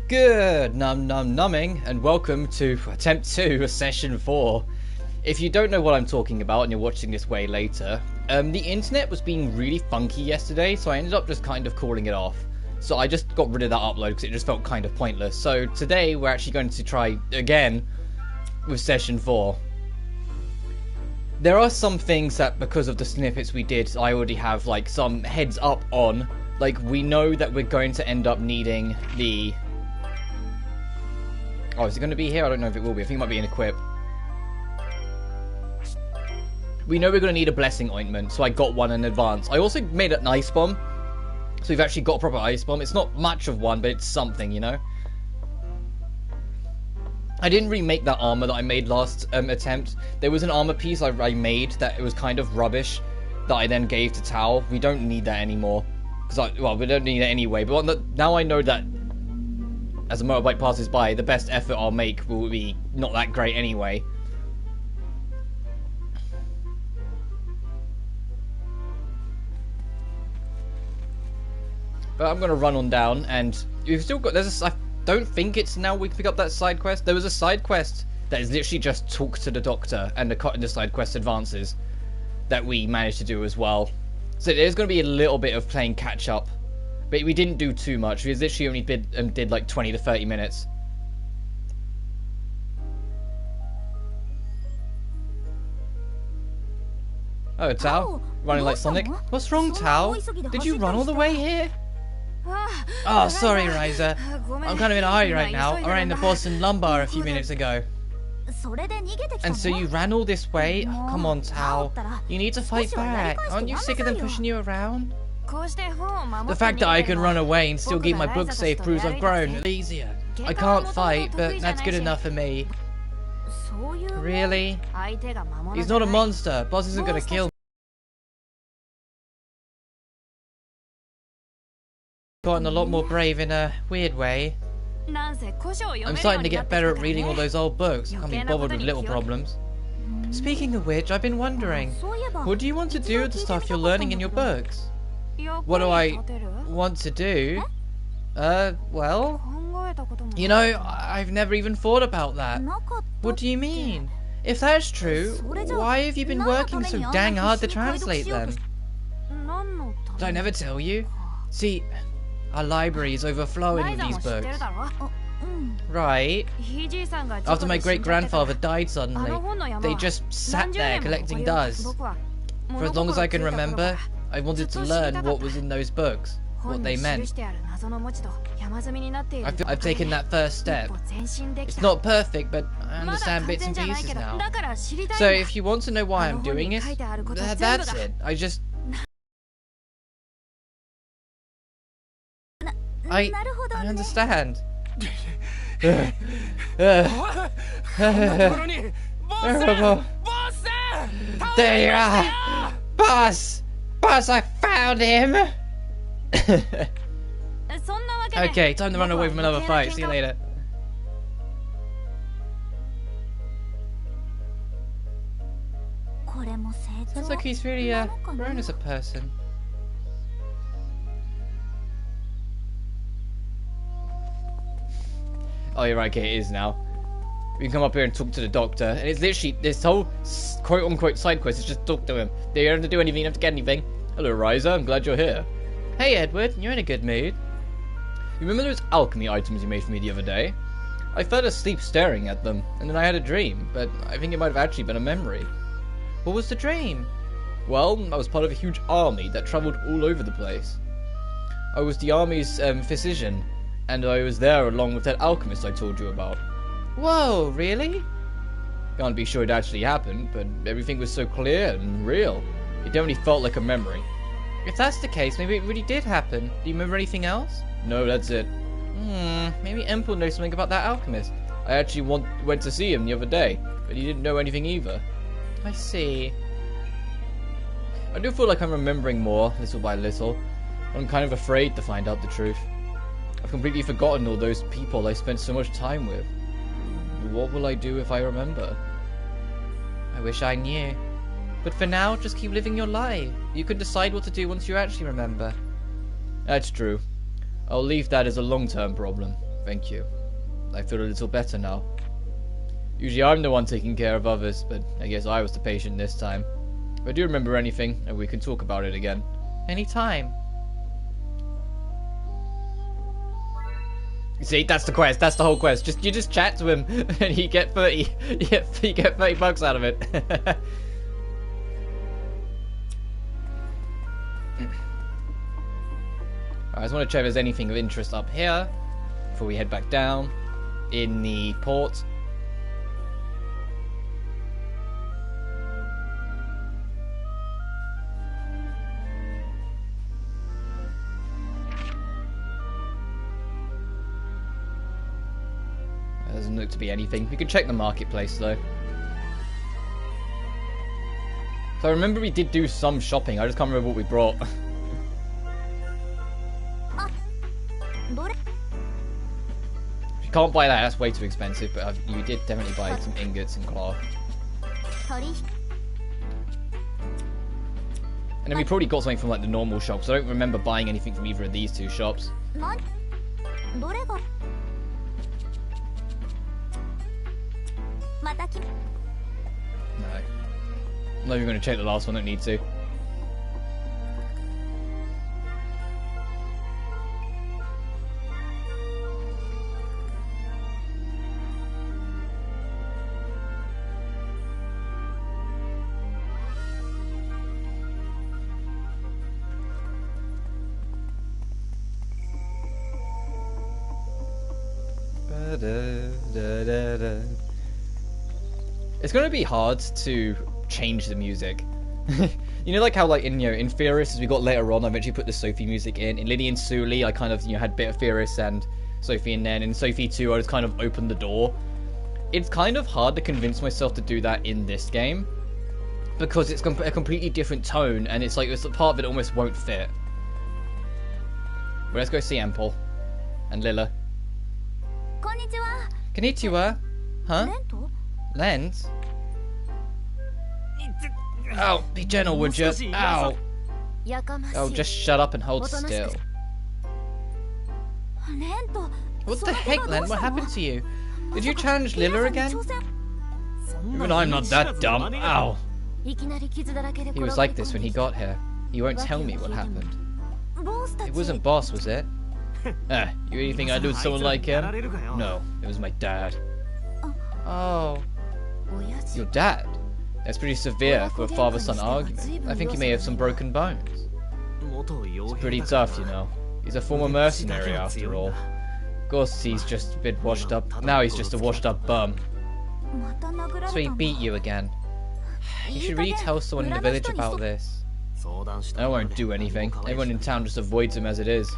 Good numbing, and welcome to attempt 2 of session 4. If you don't know what I'm talking about and you're watching this way later, the internet was being really funky yesterday, so I ended up just kind of calling it off. So I just got rid of that upload because it just felt kind of pointless. So today we're actually going to try again with session 4. There are some things that, because of the snippets we did, I already have like some heads up on. Like, we know that we're going to end up needing the... Oh, is it going to be here? I don't know if it will be. I think it might be in equip. We know we're going to need a blessing ointment, so I got one in advance. I also made an ice bomb, so we've actually got a proper ice bomb. It's not much of one, but it's something, you know? I didn't remake that armor that I made last attempt. There was an armor piece I made that it was kind of rubbish that I then gave to Tao. We don't need that anymore. Well, we don't need it anyway, but now I know that as a motorbike passes by, the best effort I'll make will be not that great anyway. But I'm gonna run on down, and we've still got. I don't think it's now we can pick up that side quest. There was a side quest that is literally just talk to the doctor, and the side quest advances that we managed to do as well. So there's gonna be a little bit of playing catch up. But we didn't do too much. We literally only did like 20 to 30 minutes. Oh, Tao? Running like Sonic? What's wrong, Tao? Did you run all the way here? Oh, sorry, Ryza. I'm kind of in a hurry right now. I ran into Boston Lumbar a few minutes ago. And so you ran all this way? Oh, come on, Tao. You need to fight back. Aren't you sick of them pushing you around? The fact that I can run away and still keep my book safe proves I've grown. It's easier. I can't fight, but that's good enough for me. Really? He's not a monster. Boss isn't gonna kill me. Gotten a lot more brave in a weird way. I'm starting to get better at reading all those old books. Can't be bothered with little problems. Speaking of which, I've been wondering, what do you want to do with the stuff you're learning in your books? What do I want to do? Well, you know, I've never even thought about that. What do you mean? If that's true, why have you been working so dang hard to translate them? Did I never tell you? See, our library is overflowing with these books. Right. After my great-grandfather died suddenly, they just sat there collecting dust. For as long as I can remember, I wanted to learn what was in those books, what they meant. I've taken that first step. It's not perfect, but I understand bits and pieces now. So if you want to know why I'm doing it, that's it. I understand. Dehya! Boss! Boss, I found him! Okay, time to run away from another fight. See you later. Sounds like he's really grown as a person. Oh, you're right, okay, it is now. We can come up here and talk to the doctor, and it's literally, this whole quote-unquote side quest is just talk to him. Do you have to do anything? You don't have to get anything. Hello, Ryza, I'm glad you're here. Hey, Edward, you're in a good mood. You remember those alchemy items you made for me the other day? I fell asleep staring at them, and then I had a dream, but I think it might have actually been a memory. What was the dream? Well, I was part of a huge army that travelled all over the place. I was the army's physician, and I was there along with that alchemist I told you about. Whoa, really? Can't be sure it actually happened, but everything was so clear and real. It definitely felt like a memory. If that's the case, maybe it really did happen. Do you remember anything else? No, that's it. Maybe Empel knows something about that alchemist. I actually went to see him the other day, but he didn't know anything either. I see. I do feel like I'm remembering more, little by little. I'm kind of afraid to find out the truth. I've completely forgotten all those people I spent so much time with. What will I do if I remember? I wish I knew. But for now, just keep living your life. You can decide what to do once you actually remember. That's true. I'll leave that as a long-term problem. Thank you. I feel a little better now. Usually I'm the one taking care of others, but I guess I was the patient this time. If I do remember anything, and we can talk about it again. Anytime. See, that's the quest. That's the whole quest. You just chat to him, and you get 30. You get 30 bucks out of it. I just want to check if there's anything of interest up here before we head back down in the port. There doesn't look to be anything. We can check the marketplace though. So I remember we did do some shopping. I just can't remember what we brought. You can't buy that, that's way too expensive, but you did definitely buy some ingots and cloth. And then we probably got something from like the normal shops. I don't remember buying anything from either of these two shops. No. I'm not even going to check the last one, don't need to. It's gonna be hard to change the music. You know, like how like in in Furious, as we got later on, I eventually put the Sophie music in. In Lily and Sully, I kind of had a bit of Furious and Sophie in there. And in Sophie 2, I just kind of opened the door. It's kind of hard to convince myself to do that in this game because it's a completely different tone, and it's like part of it almost won't fit. Well, let's go see Ample and Lilla. Konnichiwa. Huh? Lens? Ow, be gentle, would you? Ow! Oh, just shut up and hold still. What the heck, Len? What happened to you? Did you challenge Lilla again? Even I'm not that dumb. Ow! He was like this when he got here. He won't tell me what happened. It wasn't Boss, was it? You really think I'd lose someone like him? No, it was my dad. Oh. Your dad? That's pretty severe for a father-son argument. I think he may have some broken bones. It's pretty tough, you know. He's a former mercenary, after all. Of course, he's just a bit washed up. Now he's just a washed-up bum. So he beat you again. You should really tell someone in the village about this. I won't do anything. Everyone in town just avoids him as it is.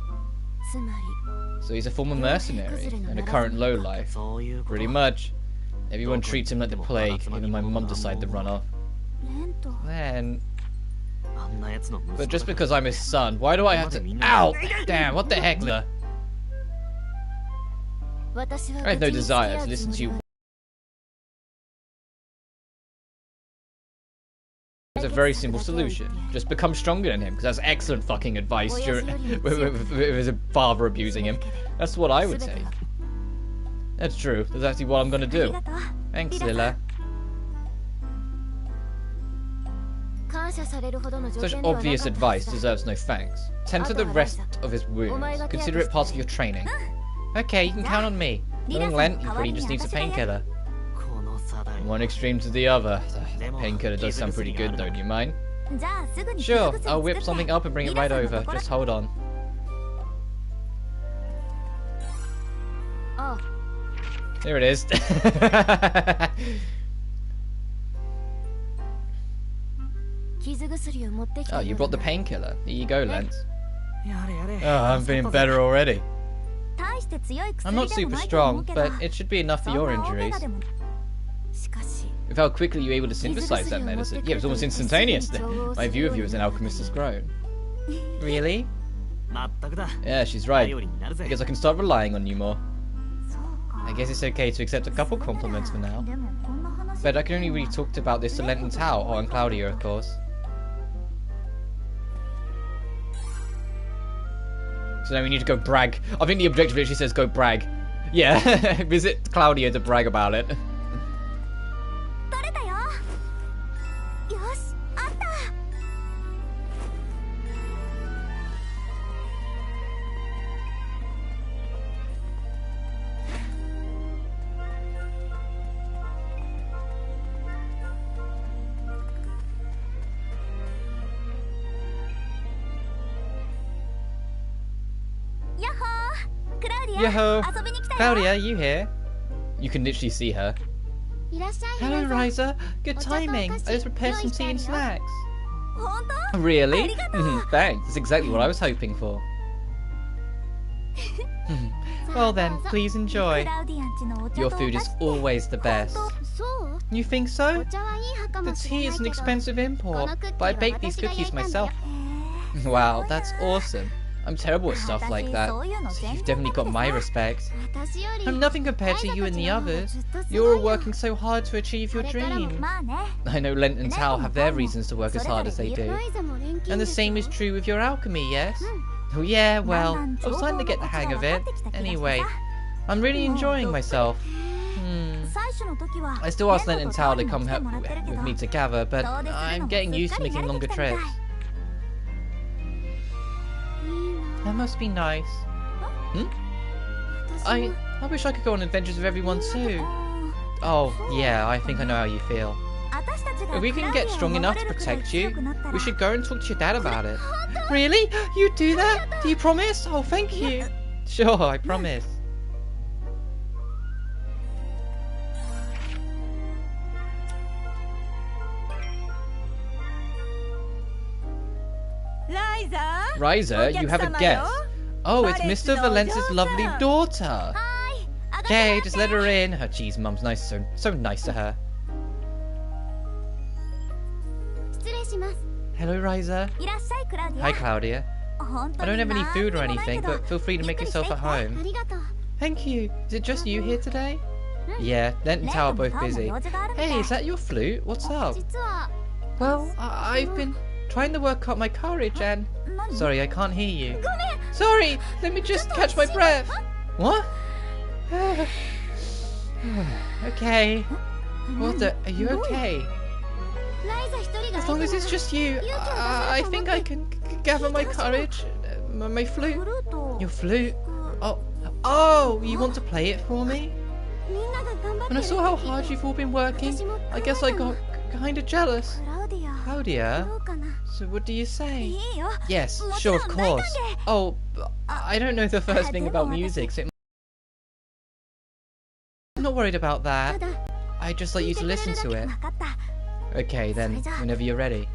So he's a former mercenary and a current lowlife. Pretty much. Everyone treats him like the plague, even my mum decided to run off. Then... But just because I'm his son, why do I have to... Ow! Damn, what the heck, Lilla? I have no desire to listen to you. It's a very simple solution. Just become stronger than him, because that's excellent fucking advice with his father abusing him. That's what I would say. That's true. That's actually what I'm gonna do. Thanks, Lilla. Such obvious advice deserves no thanks. Tend to the rest of his wounds. Consider it part of your training. Okay, you can count on me. Knowing Lent, he pretty just needs a painkiller. From one extreme to the other. That painkiller does sound pretty good, though. Do you mind? Sure, I'll whip something up and bring it right over. Just hold on. There it is. Oh, you brought the painkiller. Here you go, Lens. Oh, I'm feeling better already. I'm not super strong, but it should be enough for your injuries. With how quickly you were able to synthesize that medicine. Yeah, it was almost instantaneous. My view of you as an alchemist has grown. Really? Yeah, she's right. I guess I can start relying on you more. I guess it's okay to accept a couple compliments for now. But I can only really talk about this to Lent and Tao, or on Klaudia, of course. So now we need to go brag. I think the objective literally says go brag. Yeah, visit Klaudia to brag about it. Yo-ho! Klaudia, you here? You can literally see her. Hello, Ryza. Good timing. I just prepared some tea and snacks. Really? Thanks. That's exactly what I was hoping for. Well then, please enjoy. Your food is always the best. You think so? The tea is an expensive import, but I bake these cookies myself. Wow, that's awesome. I'm terrible at stuff like that, so you've definitely got my respect. I'm nothing compared to you and the others. You're all working so hard to achieve your dream. I know Lent and Tao have their reasons to work as hard as they do. And the same is true with your alchemy, yes? Oh yeah, well, I was starting to get the hang of it. Anyway, I'm really enjoying myself. I still asked Lent and Tao to come help with me to gather, but I'm getting used to making longer trips. That must be nice. I wish I could go on adventures with everyone too. Oh, yeah, I think I know how you feel. If we can get strong enough to protect you, we should go and talk to your dad about it. Really? You'd do that? Do you promise? Oh, thank you. Sure, I promise. Ryza, you have a guest. Oh, it's Mr. Valence's lovely daughter. Okay, just let her in. Her cheese mum's nice, so nice to her. Hello, Ryza. Hi, Klaudia. I don't have any food or anything, but feel free to make yourself at home. Thank you. Is it just you here today? Yeah, Lent and Tao are both busy. Hey, is that your flute? What's up? Well, I've been trying to work up my courage and... Sorry, I can't hear you. Sorry, let me just catch my breath. What? Okay. What the... Are you okay? As long as it's just you, I think I can gather my courage. My flute. Your flute? Oh, you want to play it for me? When I saw how hard you've all been working, I guess I got kind of jealous. Klaudia? So what do you say? Yes, sure, of course. Oh, I don't know the first thing about music, so I'm not worried about that. I'd just like you to listen to it. Okay, then, whenever you're ready.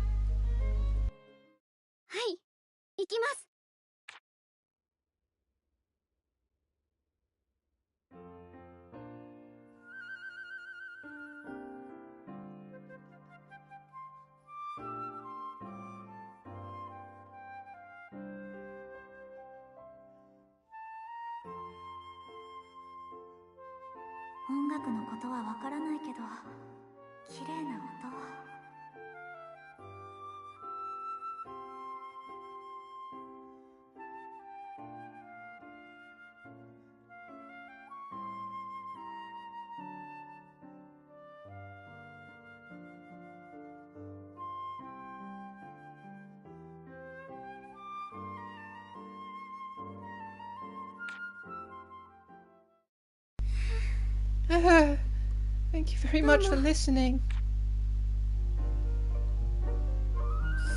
Thank you very much for listening.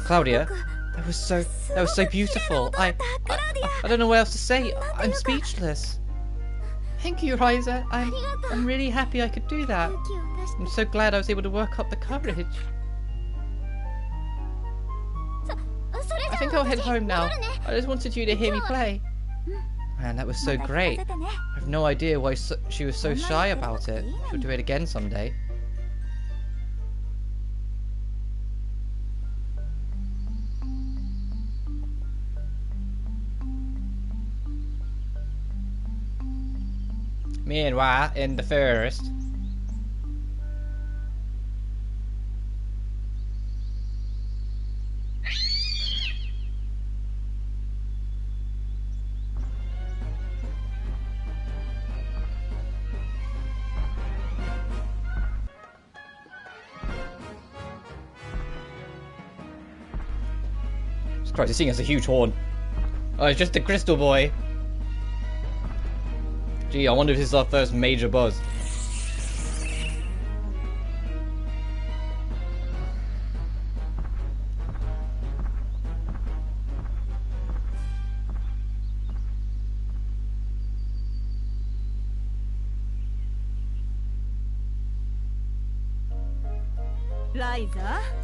Klaudia, that was so beautiful. I don't know what else to say. I'm speechless. Thank you, Ryza. I'm really happy I could do that. I'm so glad I was able to work up the courage. I think I'll head home now. I just wanted you to hear me play. Man, that was so great. I have no idea why she was so shy about it. She'll do it again someday. Meanwhile, in the forest. Jesus Christ, this thing has a huge horn. Oh, it's just a crystal boy. Gee, I wonder if this is our first major boss.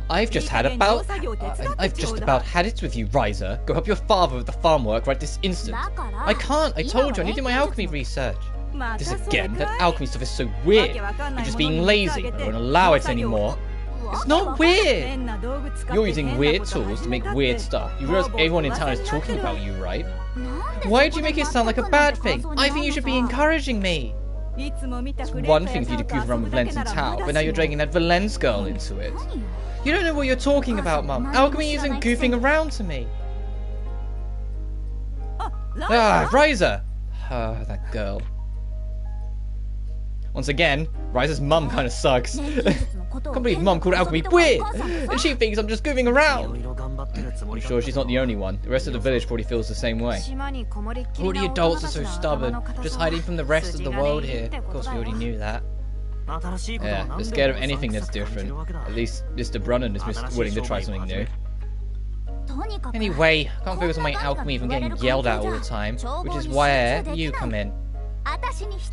I've just about had it with you, Ryza. Go help your father with the farm work right this instant. I can't. I told you I need to do my alchemy research. This again. That alchemy stuff is so weird. You're just being lazy. I won't allow it anymore. It's not weird. You're using weird tools to make weird stuff. You realize everyone in town is talking about you, right? Why do you make it sound like a bad thing? I think you should be encouraging me. It's one thing for you to goof around with Lens and Tao, but now you're dragging that Valens girl into it. You don't know what you're talking about, Mum. Alchemy isn't goofing around to me. Ah, Ryza! Ah, that girl. Once again, Ryza's mum kind of sucks. Can't believe Mum called alchemy weird, and she thinks I'm just goofing around. I'm sure she's not the only one. The rest of the village probably feels the same way. All the adults are so stubborn, just hiding from the rest of the world here. Of course, we already knew that. Yeah, they're scared of anything that's different. At least Mr. Brunnan is willing to try something new. Anyway, I can't focus on my alchemy from getting yelled at all the time, which is where you come in.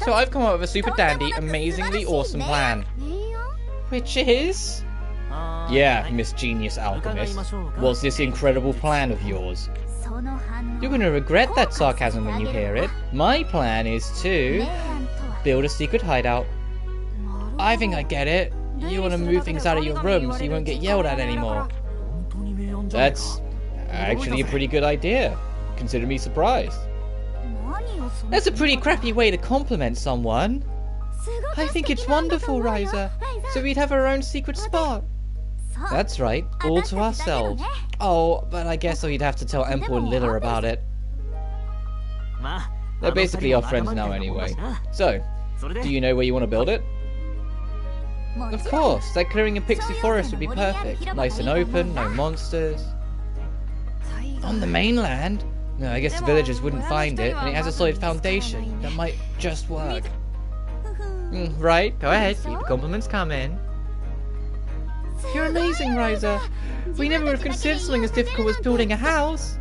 So I've come up with a super dandy, amazingly awesome plan. Which is... Yeah, Miss Genius Alchemist. What's this incredible plan of yours? You're gonna regret that sarcasm when you hear it. My plan is to... build a secret hideout. I think I get it. You want to move things out of your room so you won't get yelled at anymore. That's actually a pretty good idea. Consider me surprised. That's a pretty crappy way to compliment someone. I think it's wonderful, Ryza. So we'd have our own secret spot. That's right, all to ourselves. Oh, but I guess we'd have to tell Emperor and Lilla about it. They're basically our friends now anyway. So, do you know where you want to build it? Of course, that clearing in Pixie Forest would be perfect. Nice and open, no monsters. On the mainland? No, I guess the villagers wouldn't find it, and it has a solid foundation. That might just work. Right, go ahead, keep the compliments coming. You're amazing, Ryza. We never would have considered something as difficult as building a house.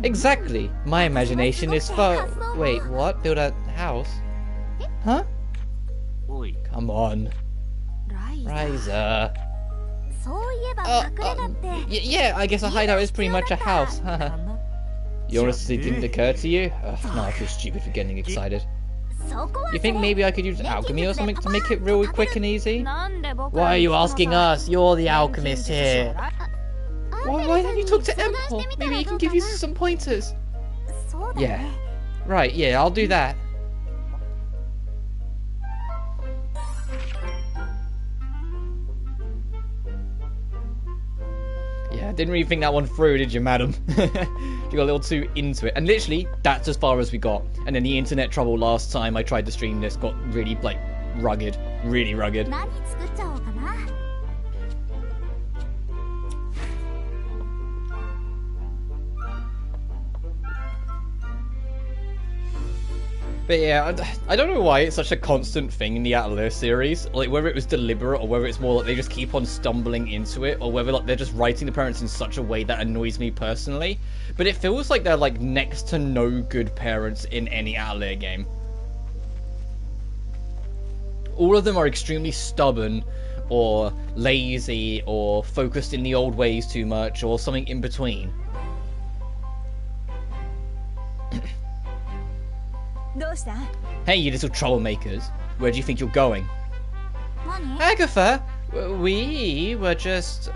Exactly. My imagination is Wait, what? Build a house? Huh? Come on. Ryza. Yeah, I guess a hideout is pretty much a house. You honestly didn't occur to you? No, I feel stupid for getting excited. You think maybe I could use alchemy or something to make it really quick and easy? Why are you asking us? You're the alchemist here. Why don't you talk to Emperor? Maybe he can give you some pointers. Yeah. Right, yeah, I'll do that. Yeah, didn't really think that one through, did you, madam? You got a little too into it. And literally, that's as far as we got. And then the internet trouble last time I tried to stream this got really, like, rugged. Really rugged. But yeah, I don't know why it's such a constant thing in the Atelier series. Like, whether it was deliberate or whether it's more like they just keep on stumbling into it, or whether like they're just writing the parents in such a way that annoys me personally. But it feels like they're like next to no good parents in any Atelier game. All of them are extremely stubborn, or lazy, or focused in the old ways too much, or something in between. Hey, you little troublemakers. Where do you think you're going? Agatha! We were just,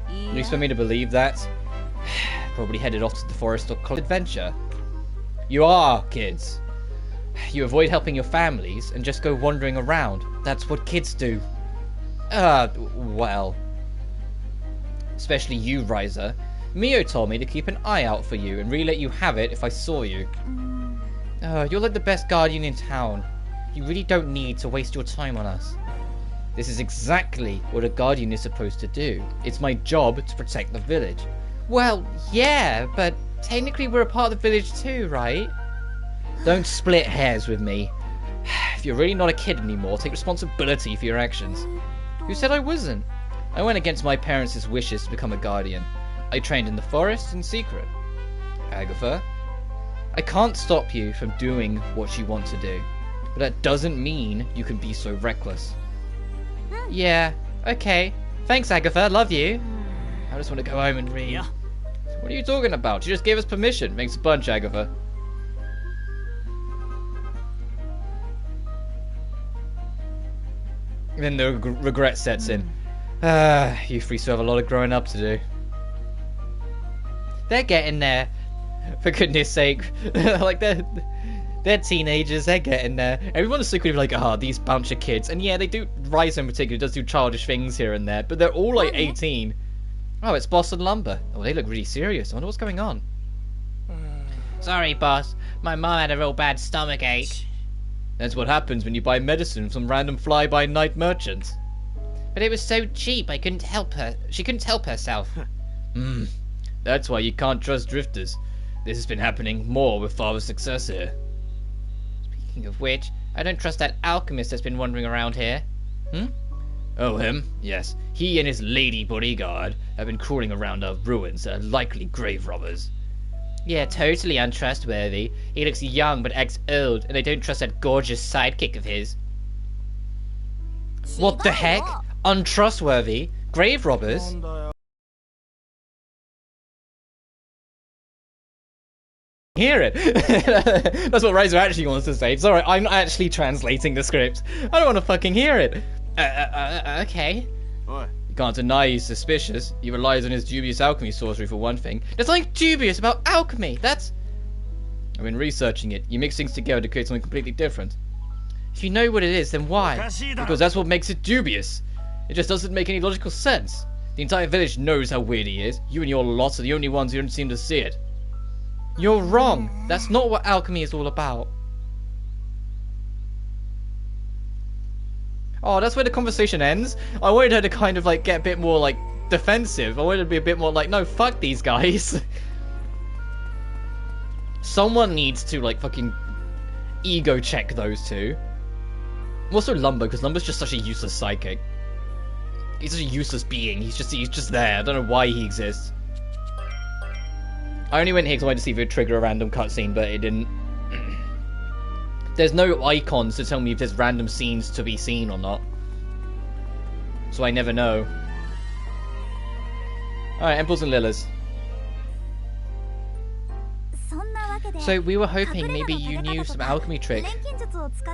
You expect me to believe that? Probably headed off to the forest or college adventure. You are, kids. You avoid helping your families and just go wandering around. That's what kids do. Well. Especially you, Ryza. Mio told me to keep an eye out for you and really let you have it if I saw you. You're like the best guardian in town. You really don't need to waste your time on us. This is exactly what a guardian is supposed to do. It's my job to protect the village. Well, yeah, but technically we're a part of the village too, right? Don't split hairs with me. If you're really not a kid anymore, take responsibility for your actions. Who said I wasn't? I went against my parents' wishes to become a guardian. I trained in the forest in secret. Agatha, I can't stop you from doing what you want to do, but that doesn't mean you can be so reckless. Yeah, okay. Thanks, Agatha. Love you. I just want to go home and read. What are you talking about? She just gave us permission. Thanks a bunch, Agatha. And then the regret sets in. You three still have a lot of growing up to do. They're getting there. For goodness sake. Like, they're teenagers, they're getting there. Everyone's secretly like, these bunch of kids. And yeah, they do, Ryza in particular does do childish things here and there, but they're all like 18. Oh, it's Boss and Lumber. Oh, they look really serious. I wonder what's going on. Sorry, boss. My mom had a real bad stomach ache. That's what happens when you buy medicine from some random fly-by-night merchant. But it was so cheap, I couldn't help her. She couldn't help herself. That's why you can't trust drifters. This has been happening more with Father's success here. Speaking of which, I don't trust that alchemist that's been wandering around here. Oh, him? Yes. He and his lady bodyguard have been crawling around our ruins and are likely grave robbers. Yeah, totally untrustworthy. He looks young but acts old, and I don't trust that gorgeous sidekick of his. What the heck? Untrustworthy? Grave robbers? Hear it. That's what Ryza actually wants to say. Sorry, I'm not actually translating the script. I don't want to fucking hear it. Okay. You can't deny he's suspicious. He relies on his dubious alchemy sorcery for one thing. There's nothing dubious about alchemy. I've been researching it. You mix things together to create something completely different. If you know what it is, then why? Because that's what makes it dubious. It just doesn't make any logical sense. The entire village knows how weird he is. You and your lot are the only ones who don't seem to see it. You're wrong. That's not what alchemy is all about. Oh, that's where the conversation ends. I wanted her to kind of like get a bit more like defensive. I wanted her to be a bit more like, no, fuck these guys. Someone needs to like fucking ego check those two. Also Lumber, because Lumber's just such a useless sidekick. He's such a useless being. He's just there. I don't know why he exists. I only went here because I wanted to see if it would trigger a random cutscene, but it didn't. There's no icons to tell me if there's random scenes to be seen or not. So I never know. Alright, Impulse and Lillas. So we were hoping maybe you knew some alchemy trick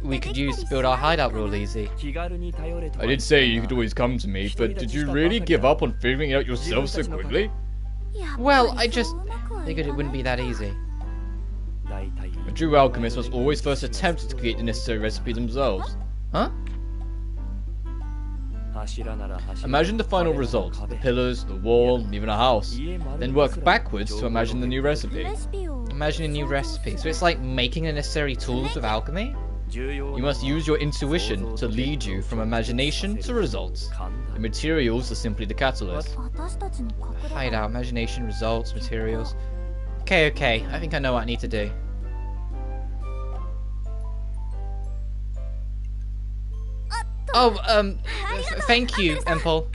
we could use to build our hideout real easy. I did say you could always come to me, but did you really give up on figuring it out yourself so quickly? Well, I just figured it wouldn't be that easy. A true alchemist must always first attempt to create the necessary recipe themselves. Huh? Imagine the final result, the pillars, the wall, even a house. Then work backwards to imagine the new recipe. Imagine a new recipe. So it's like making the necessary tools with alchemy? You must use your intuition to lead you from imagination to results. The materials are simply the catalyst. Hideout, imagination, results, materials. Okay, I think I know what I need to do. Oh, thank you, Empol.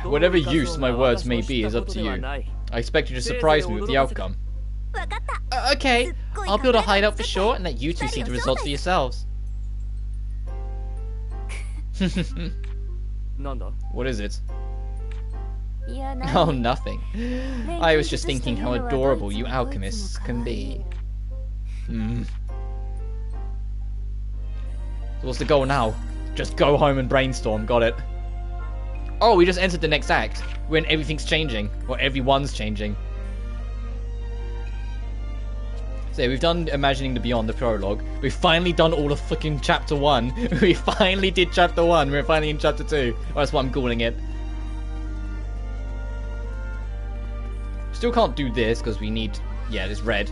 Whatever use my words may be is up to you. I expect you to surprise me with the outcome. Okay, I'll build a hideout for sure and let you two see the results for yourselves. What is it? Oh, nothing. I was just thinking how adorable you alchemists can be. So what's the goal now? Just go home and brainstorm, got it. Oh, we just entered the next act, when everything's changing, or everyone's changing. So we've done Imagining the Beyond, the prologue. We've finally done all of fucking chapter 1. We finally did chapter 1, we're finally in chapter 2. Oh, that's what I'm calling it. Still can't do this, because we need... yeah, this red.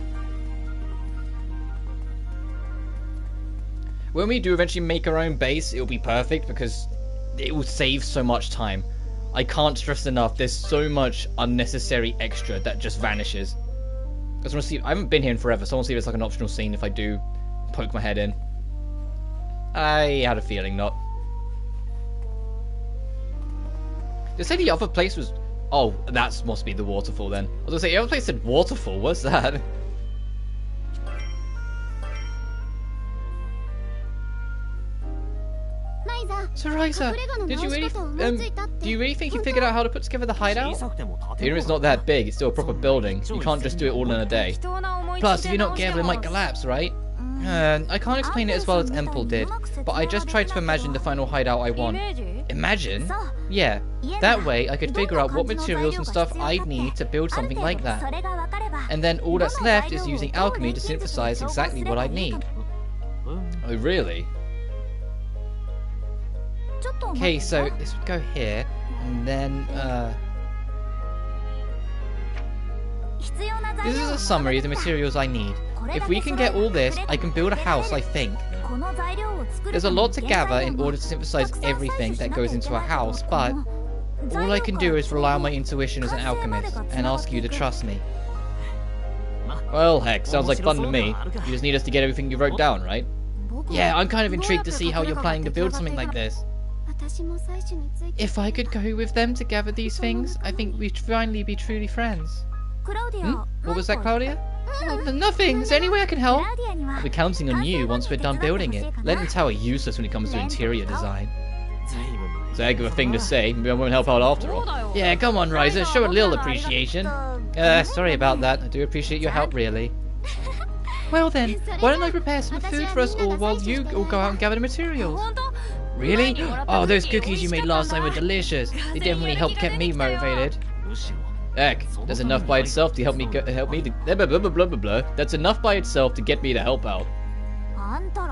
When we do eventually make our own base, it'll be perfect because it will save so much time. I can't stress enough, there's so much unnecessary extra that just vanishes. I just want to see, I haven't been here in forever, so I want to see if it's like an optional scene if I do poke my head in. I had a feeling not. Did they say the other place was... Oh, that must be the waterfall then. I was gonna say, the other place said waterfall, what's that? So Ryza, did you really, do you really think you figured out how to put together the hideout? Even if it's not that big, it's still a proper building. You can't just do it all in a day. Plus, if you're not careful, it might collapse, right? I can't explain it as well as Empel did, but I just tried to imagine the final hideout I want. Imagine? Yeah. That way, I could figure out what materials and stuff I'd need to build something like that. And then all that's left is using alchemy to synthesize exactly what I'd need. Oh, really? Okay, so this would go here, and then, this is a summary of the materials I need. If we can get all this, I can build a house, I think. There's a lot to gather in order to synthesize everything that goes into a house, but all I can do is rely on my intuition as an alchemist, and ask you to trust me. Well, heck, sounds like fun to me. You just need us to get everything you wrote down, right? Yeah, I'm kind of intrigued to see how you're planning to build something like this. If I could go with them to gather these things, I think we'd finally be truly friends. What was that, Klaudia? Nothing. Is there any way I can help? We're counting on you once we're done building it. Lenten Tower useless when it comes to interior design. It's a heck of a thing to say. Maybe I won't help out after all. Yeah, come on, Ryza. Show a little appreciation. Sorry about that. I do appreciate your help, really. Well then, why don't I prepare some food for us all while you all go out and gather the materials? Really? Oh, those cookies you made last time were delicious. They definitely helped keep me motivated. Heck, that's enough by itself to help me blah, blah, blah, blah, blah, blah. That's enough by itself to get me to help out.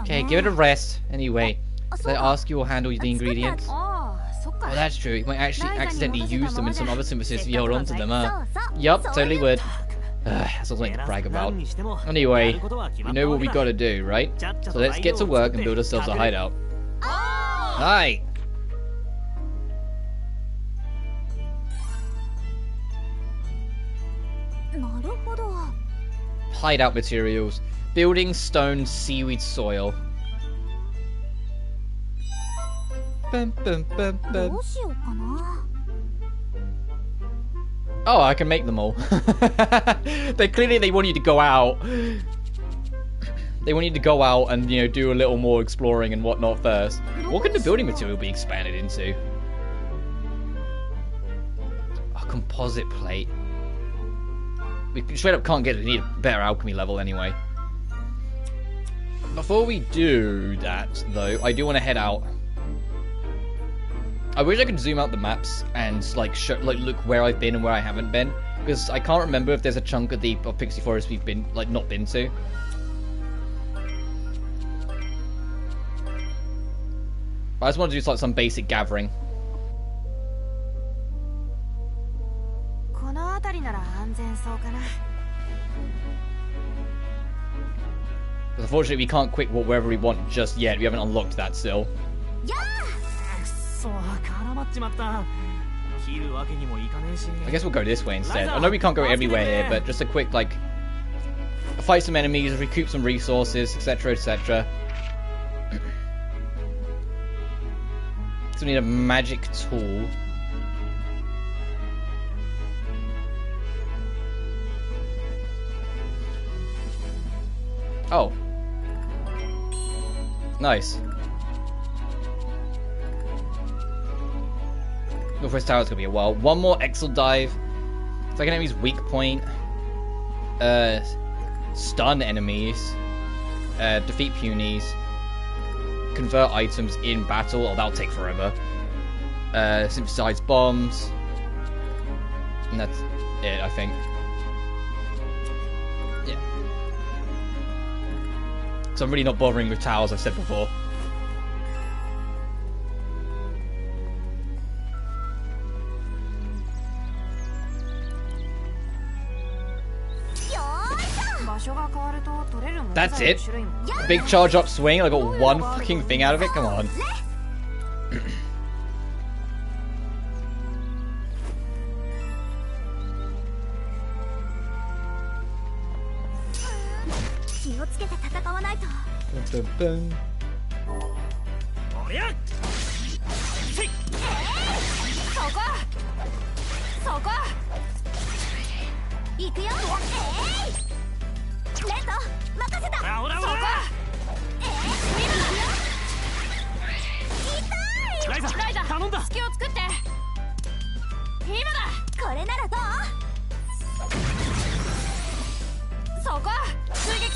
Okay, give it a rest. Anyway, did I ask you will handle the ingredients? Oh, that's true. You might actually accidentally use them in some other synthesis if you hold on to them, huh? Yup, totally would. That's something to brag about. Anyway, you know what we gotta do, right? So let's get to work and build ourselves a hideout. Hi! Hideout materials. Building, stone, seaweed, soil. Bum, bum, bum, bum. Oh, I can make them all. They want you to go out. They want you to go out and, you know, do a little more exploring and whatnot first. What could the building material be expanded into? A composite plate. We straight up can't get it. We need a better alchemy level anyway. Before we do that, though, I do want to head out. I wish I could zoom out the maps and like look where I've been and where I haven't been, because I can't remember if there's a chunk of the Pixie Forest we've been not been to. But I just want to do like some basic gathering. But unfortunately, we can't quit wherever we want just yet. We haven't unlocked that still. I guess we'll go this way instead. I know we can't go everywhere here, but just a quick, like, fight some enemies, recoup some resources, etc, etc. So we need a magic tool. Oh. Nice. Northwest Tower's gonna be a while. One more Exile Dive. It's like an enemy's weak point. Stun enemies. Defeat punies. Convert items in battle. Oh, that'll take forever. Synthesize bombs. And that's it, I think. Yeah. So I'm really not bothering with towers, I've said before. That's it? A big charge up swing and I got one fucking thing out of it? Come on. Dun, dun, dun.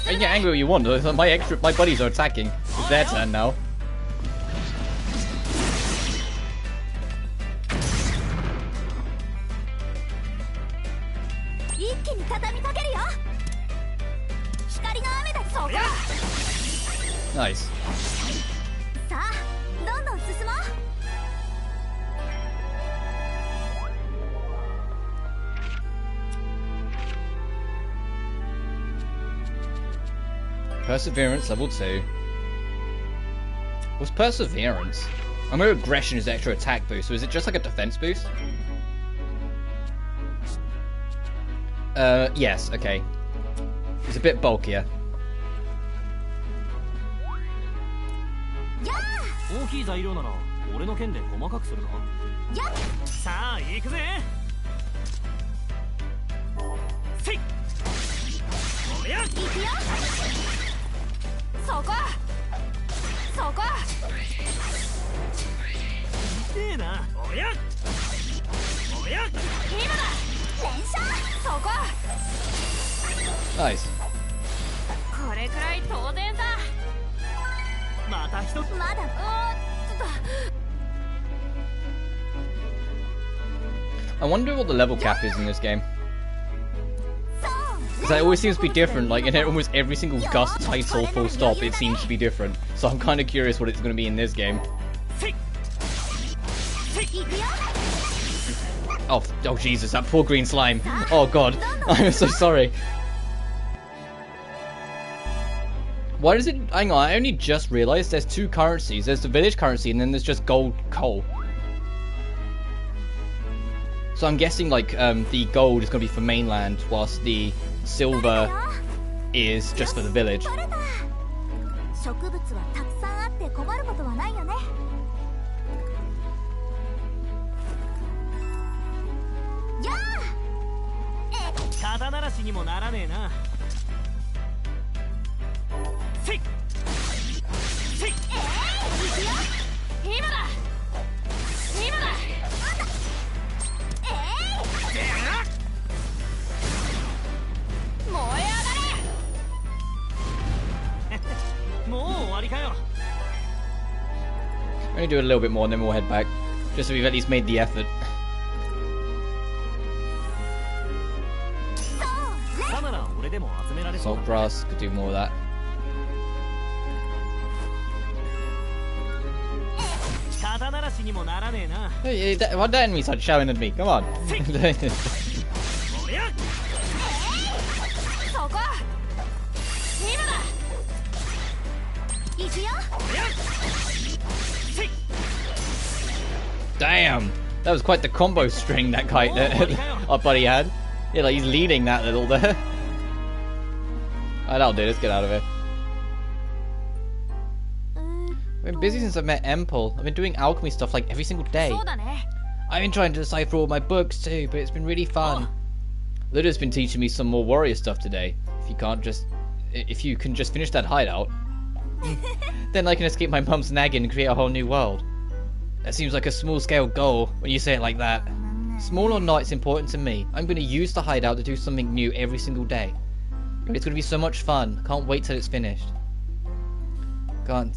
You can get angry what you want. My buddies are attacking. It's their turn now. Nice. Perseverance level 2. What's perseverance? I know aggression is extra attack boost, so is it just like a defense boost? Yes, okay. It's a bit bulkier. Nice. I wonder what the level cap is in this game. Because it always seems to be different, like in almost every single Gust title full stop it seems to be different. So I'm kind of curious what it's going to be in this game. Oh Jesus, that poor green slime. Oh god, I'm so sorry. Why does it... Hang on, I only just realised there's two currencies. There's the village currency and then there's just gold coal. So I'm guessing like the gold is going to be for mainland whilst the silver is just for the village. Only do a little bit more and then we'll head back. Just so we've at least made the effort. Salt grass, could do more of that. Hey, why the enemy start shouting at me? Come on. Damn! That was quite the combo string that guy, our buddy had. Yeah, like he's leading that little there. Alright, that'll do. Let's get out of here. I've been busy since I met Empel. I've been doing alchemy stuff like every single day. I've been trying to decipher all my books too, but it's been really fun. Luda's been teaching me some more warrior stuff today. If you can just finish that hideout, then I can escape my mum's nagging and create a whole new world. That seems like a small-scale goal when you say it like that. Small or not, it's important to me. I'm going to use the hideout to do something new every single day. It's going to be so much fun. Can't wait till it's finished. Can't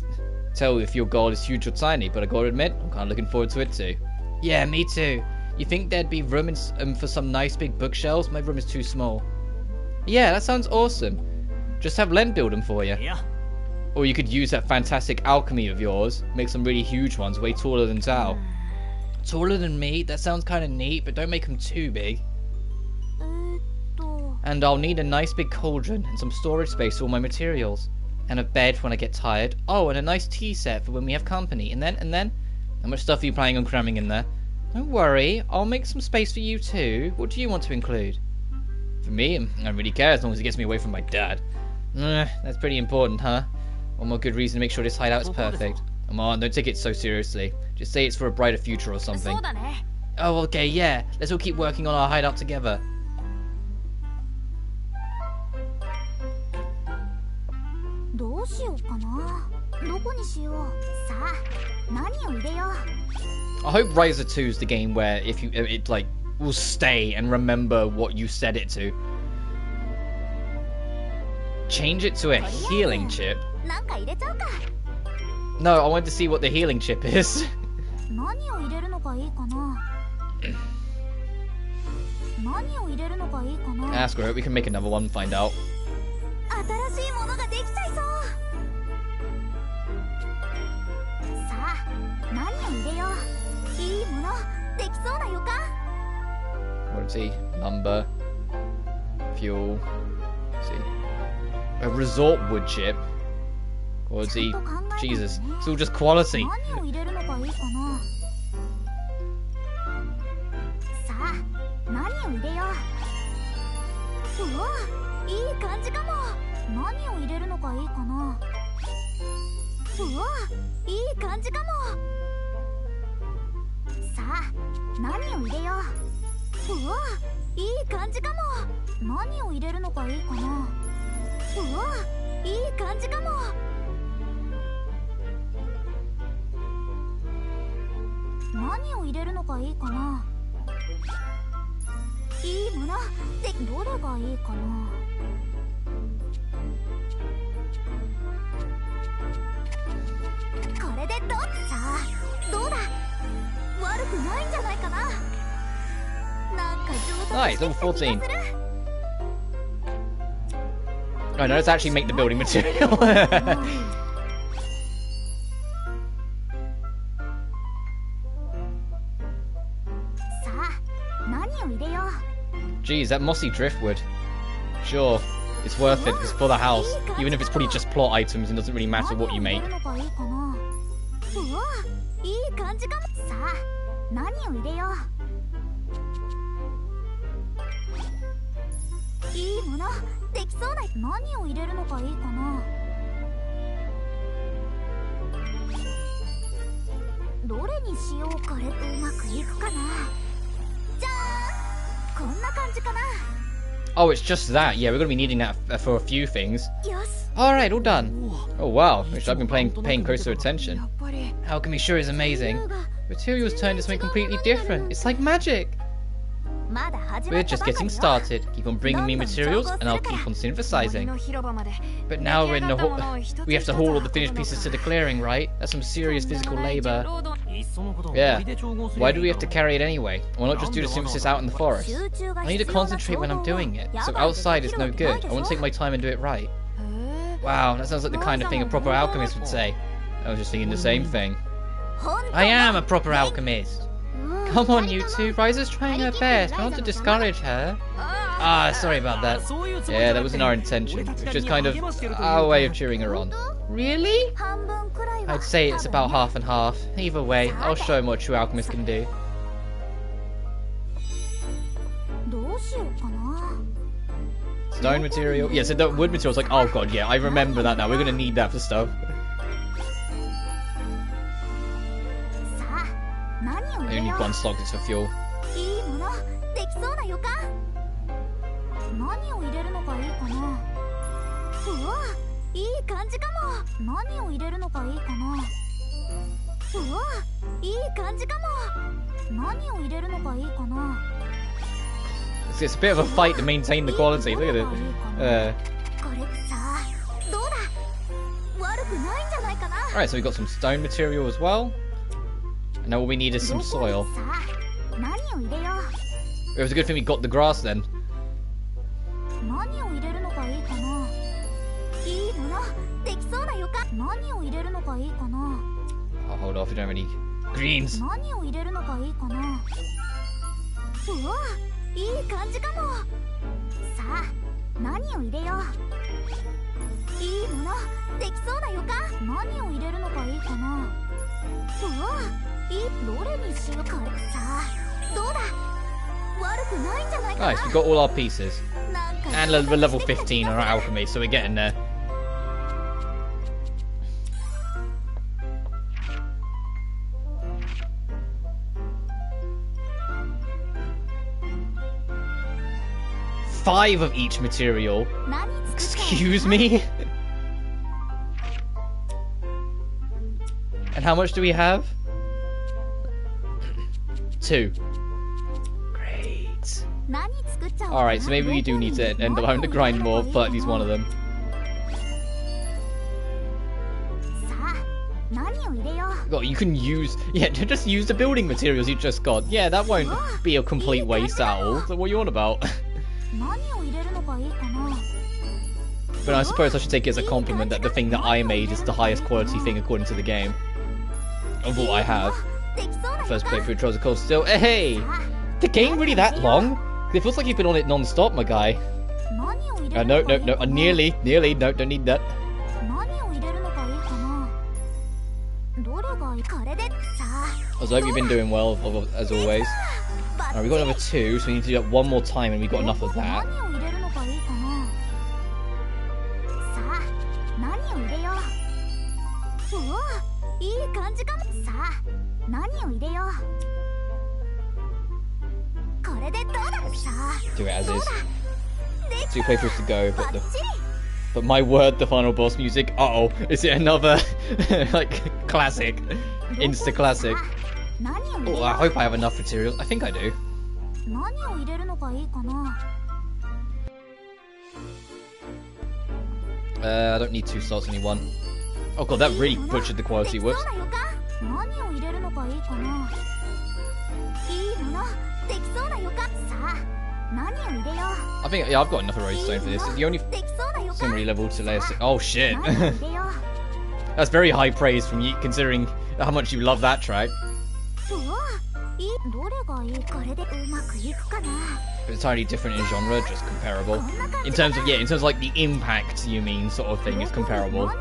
tell if your goal is huge or tiny, but I gotta admit, I'm kind of looking forward to it too. Yeah, me too. You think there'd be room for some nice big bookshelves? My room is too small. Yeah, that sounds awesome. Just have Len build them for you. Yeah. Or you could use that fantastic alchemy of yours, make some really huge ones, way taller than Tao. Taller than me? That sounds kind of neat, but don't make them too big. And I'll need a nice big cauldron and some storage space for all my materials. And a bed when I get tired. Oh, and a nice tea set for when we have company. And then? How much stuff are you planning on cramming in there? Don't worry, I'll make some space for you too. What do you want to include? For me, I don't really care as long as it gets me away from my dad. That's pretty important, huh? One more good reason to make sure this hideout is perfect. Come on, don't take it so seriously. Just say it's for a brighter future or something. Oh, okay, yeah. Let's all keep working on our hideout together. I hope Ryza 2 is the game where if you it like will stay and remember what you said it to. Change it to a healing chip. No, I wanted to see what the healing chip is. Ask her, we can make another one and find out. What is he? Lumber. Fuel. Let's see. A resort wood chip. What is he? Jesus. It's all just quality. Nice, level 14. Oh no, let's actually make the building material. Geez, that mossy driftwood. Sure, it's worth it. It's for the house. Even if it's probably just plot items, it doesn't really matter what you make. Oh, it's just that. Yeah, we're going to be needing that for a few things. Alright, all done. Oh wow, I've been paying closer attention. Alchemy sure is amazing. Materials turned into something completely different. It's like magic. We're just getting started. Keep on bringing me materials and I'll keep on synthesizing. But now we're in the we have to haul all the finished pieces to the clearing, right? That's some serious physical labor. Yeah. Why do we have to carry it anyway? Why not just do the synthesis out in the forest? I need to concentrate when I'm doing it. So outside is no good. I want to take my time and do it right. Wow, that sounds like the kind of thing a proper alchemist would say. I was just thinking the same thing. I am a proper alchemist. Come on, you two. Ryza's trying her best. I want to discourage her. Ah, sorry about that. Yeah, that wasn't our intention. It was just kind of our way of cheering her on. Really? I'd say it's about half and half. Either way, I'll show him what true alchemists can do. Stone material? Yeah, so the wood material is like, oh god, yeah, I remember that now. We're going to need that for stuff. I only need one slot, it's for fuel. It's a bit of a fight to maintain the quality, look at it. Alright, so we've got some stone material as well. And now all we need is some soil. It was a good thing we got the grass then. Oh, hold off, we don't have any greens. Nice, we got all our pieces. And we're level 15 on our alchemy, so we're getting there. Five of each material. Excuse me? And how much do we have? 2. Great. Alright, so maybe we do need to end up having to grind more, but at least one of them. God, you can use... Yeah, just use the building materials you just got. Yeah, that won't be a complete waste at all. So what are you on about? But I suppose I should take it as a compliment that the thing that I made is the highest quality thing according to the game. Of what I have. First playthrough Trials of Cold Steel. Hey! The game really that long? It feels like you've been on it non-stop, my guy. No, nearly, no, don't need that. I hope you've been doing well, as always. Alright, we got another 2, so we need to do that one more time, and we got enough of that. Do it as is. 2 playthroughs to go, but my word, the final boss music. Uh-oh, is it another like classic, insta classic? Oh, I hope I have enough materials. I think I do. I don't need 2 slots, only 1. Oh god, that really butchered the quality. Whoops. I think, yeah, I've got enough Erode Stone for this. It's the only summary level to layer 6. Oh shit. That's very high praise from you, considering how much you love that track. It's entirely different in genre, just comparable. In terms of like the impact, you mean, sort of thing, is comparable.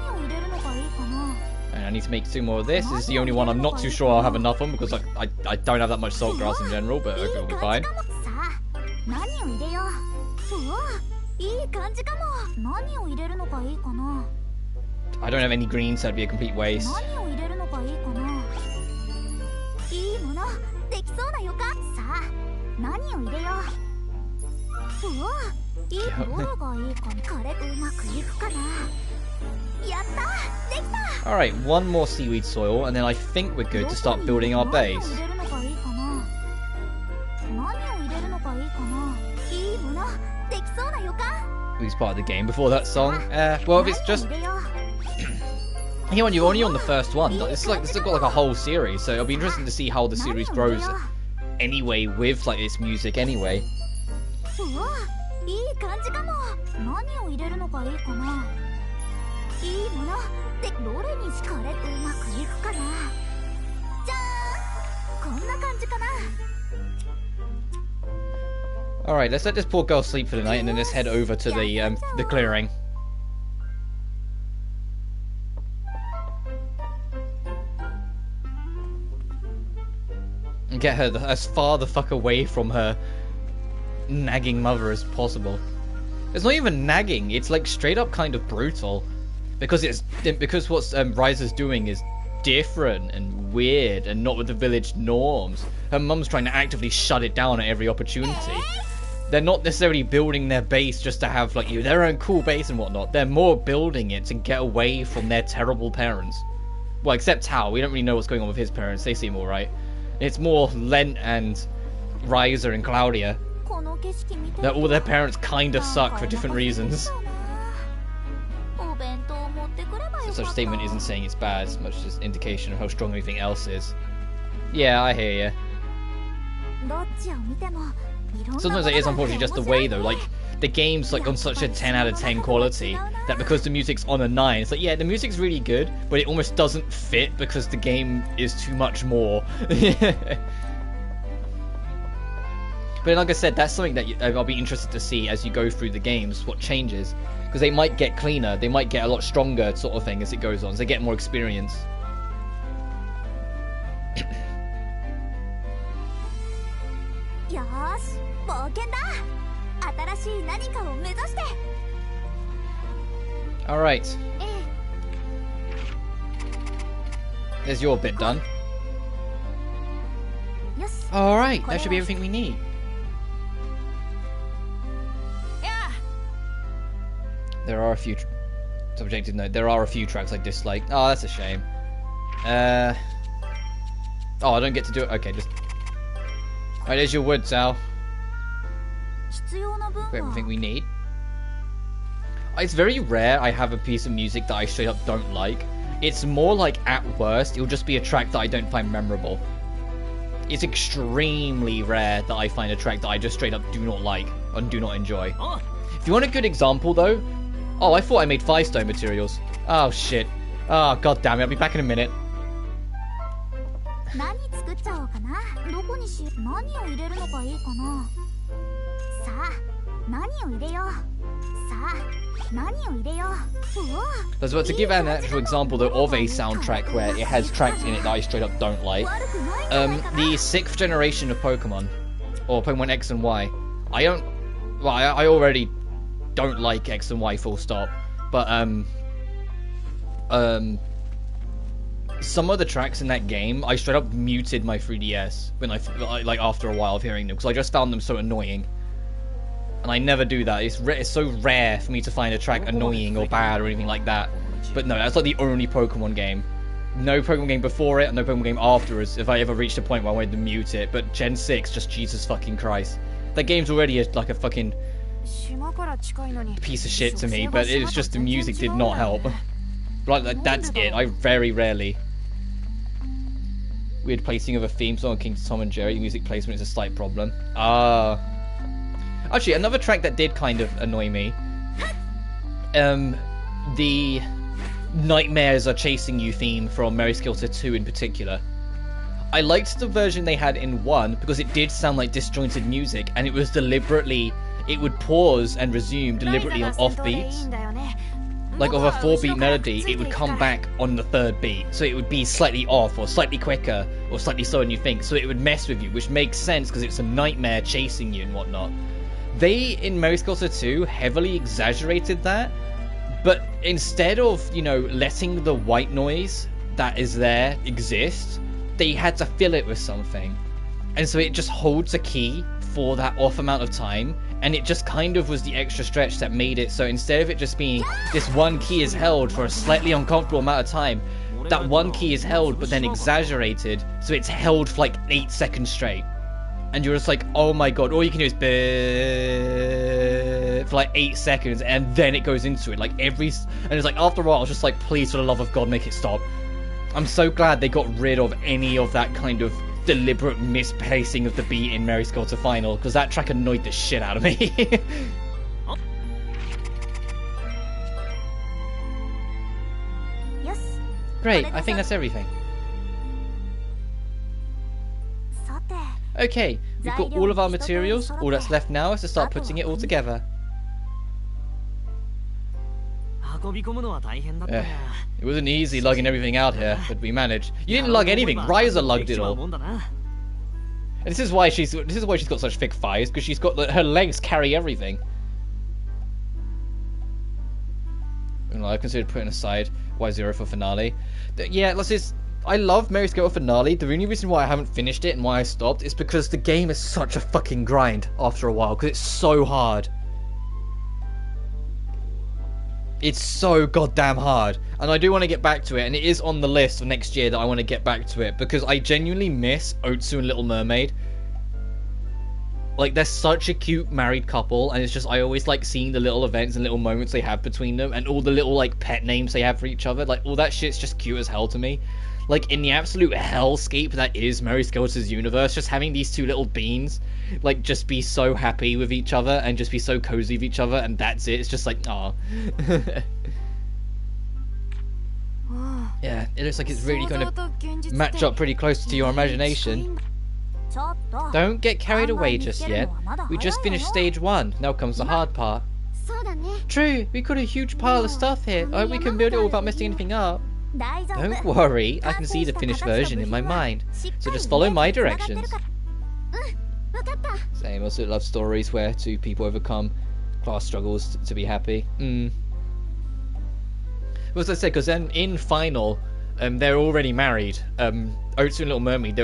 And I need to make 2 more of this. This is the only one I'm not too sure I'll have enough on, because I don't have that much salt grass in general, but I hope it'll be fine. I don't have any green, so that'd be a complete waste. Alright, 1 more seaweed soil, and then I think we're good to start building our base. At least part of the game before that song. Well, if it's just... You're only on the first one. This has got like a whole series, so it'll be interesting to see how the series grows anyway with like its music anyway. Alright, let's let this poor girl sleep for the night and then let's head over to the clearing. And get her as far the fuck away from her nagging mother as possible. It's not even nagging, it's like straight up kind of brutal. Because what Ryza's doing is different and weird and not with the village norms. Her mum's trying to actively shut it down at every opportunity. They're not necessarily building their base just to have like their own cool base and whatnot. They're more building it to get away from their terrible parents. Well, except Tao. We don't really know what's going on with his parents. They seem alright. It's more Lent and Ryza and Klaudia. That all their parents kind of suck for different reasons. So such a statement isn't saying it's bad as much as indication of how strong anything else is. Yeah, I hear ya. Sometimes it is unfortunately just the way though, like the game's like on such a 10 out of 10 quality that because the music's on a 9, it's like yeah, the music's really good, but it almost doesn't fit because the game is too much more. But But like I said, that's something that I'll be interested to see as you go through the games, what changes. Because they might get cleaner, they might get a lot stronger sort of thing as it goes on, as they get more experience. Alright. There's your bit done. Alright, that should be everything we need. There are a few... Subjective note, there are a few tracks I dislike. Oh, that's a shame. Oh, I don't get to do it. Okay, just... Alright, there's your wood, Sal. Got everything we need. It's very rare I have a piece of music that I straight up don't like. It's more like, at worst, it'll just be a track that I don't find memorable. It's extremely rare that I find a track that I just straight up do not like and do not enjoy. If you want a good example, though... Oh, I thought I made 5 stone materials. Oh, shit. Oh, god damn it. I'll be back in a minute. I was about to give an actual example, though, of a soundtrack where it has tracks in it that I straight up don't like. The 6th generation of Pokemon, or Pokemon X and Y. I don't... Well, I already don't like X and Y full stop, but, some of the tracks in that game, I straight up muted my 3DS when like, after a while of hearing them, because I just found them so annoying. And I never do that. It's so rare for me to find a track annoying or bad or anything like that. But no, that's like the only Pokemon game. No Pokemon game before it, and no Pokemon game afterwards, if I ever reached a point where I wanted to mute it. But Gen 6, just Jesus fucking Christ. That game's already like a fucking piece of shit to me, but it's just the music did not help. Like, that's it. I very rarely... Weird placing of a theme song on King Tom and Jerry. Music placement is a slight problem. Actually, another track that did kind of annoy me. The Nightmares Are Chasing You theme from Mary Skilter 2 in particular. I liked the version they had in 1 because it did sound like disjointed music, and it was deliberately... It would pause and resume deliberately on off beats. Like, of a 4-beat melody, it would come back on the 3rd beat. So it would be slightly off, or slightly quicker, or slightly slower than you think. So it would mess with you, which makes sense because it's a nightmare chasing you and whatnot. They, in Mary Skilter 2, heavily exaggerated that. But instead of, you know, letting the white noise that is there exist, they had to fill it with something. And so it just holds a key for that off amount of time, and it just kind of was the extra stretch that made it so instead of it just being this one key is held for a slightly uncomfortable amount of time, that one key is held but then exaggerated so it's held for like 8 seconds straight, and you're just like, oh my god, all you can do is for like 8 seconds, and then it goes into it like and it's like after a while I was just like, please for the love of god make it stop. I'm so glad they got rid of any of that kind of deliberate misplacing of the beat in Mary Skilter Final, because that track annoyed the shit out of me. Great, I think that's everything. Okay, we've got all of our materials. All that's left now is to start putting it all together. It wasn't easy lugging everything out here, but we managed. You didn't lug anything. Ryza lugged it all. And this is why she's got such thick thighs, because she's got her legs carry everything. And I considered putting aside Y0 for finale. Yeah, I love Mary Skilter Finale. The only reason why I haven't finished it and why I stopped is because the game is such a fucking grind after a while, because it's so hard. It's so goddamn hard, and I do want to get back to it, and it is on the list of next year that I want to get back to it, because I genuinely miss Otsu and Little Mermaid. Like, they're such a cute married couple, and it's just, I always like seeing the little events and little moments they have between them, and all the little, like, pet names they have for each other. Like, all that shit's just cute as hell to me. Like, in the absolute hellscape that is Mary Skilter's universe, just having these two little beans, like, just be so happy with each other and just be so cozy with each other, and that's it. It's just like, aw. Yeah, it looks like it's really going to match up pretty close to your imagination. Don't get carried away just yet. We just finished stage 1. Now comes the hard part. True, we got a huge pile of stuff here. I hope we can build it all without messing anything up. Don't worry, I can see the finished version in my mind. So just follow my directions. Same, also love stories where two people overcome class struggles to be happy. Well, as I said, because then in final, they're already married. Otsu and Little Mermaid,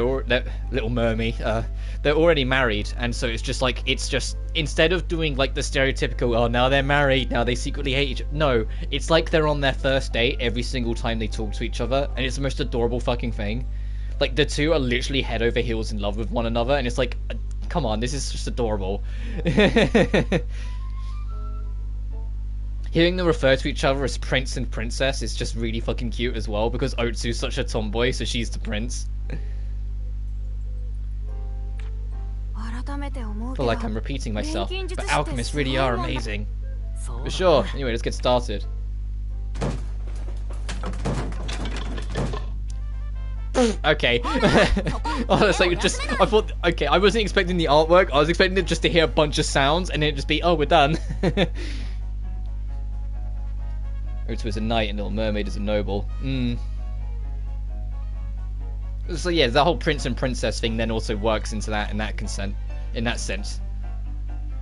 they're already married, and so it's just like, instead of doing like the stereotypical, oh, now they're married, now they secretly hate each other. No, it's like they're on their first date every single time they talk to each other, and it's the most adorable fucking thing. Like, the two are literally head over heels in love with one another, and it's like, come on, this is just adorable. Hearing them refer to each other as prince and princess is just really fucking cute as well, because Otsu's such a tomboy, so she's the prince. I feel like I'm repeating myself, but alchemists really are amazing. For sure. Anyway, let's get started. Okay. Oh, it's like just, I thought, okay, I wasn't expecting the artwork, I was expecting it just to hear a bunch of sounds and then it'd just be, oh, we're done. Otsu is a knight and Little Mermaid is a noble. So yeah, the whole prince and princess thing then also works into that in that sense.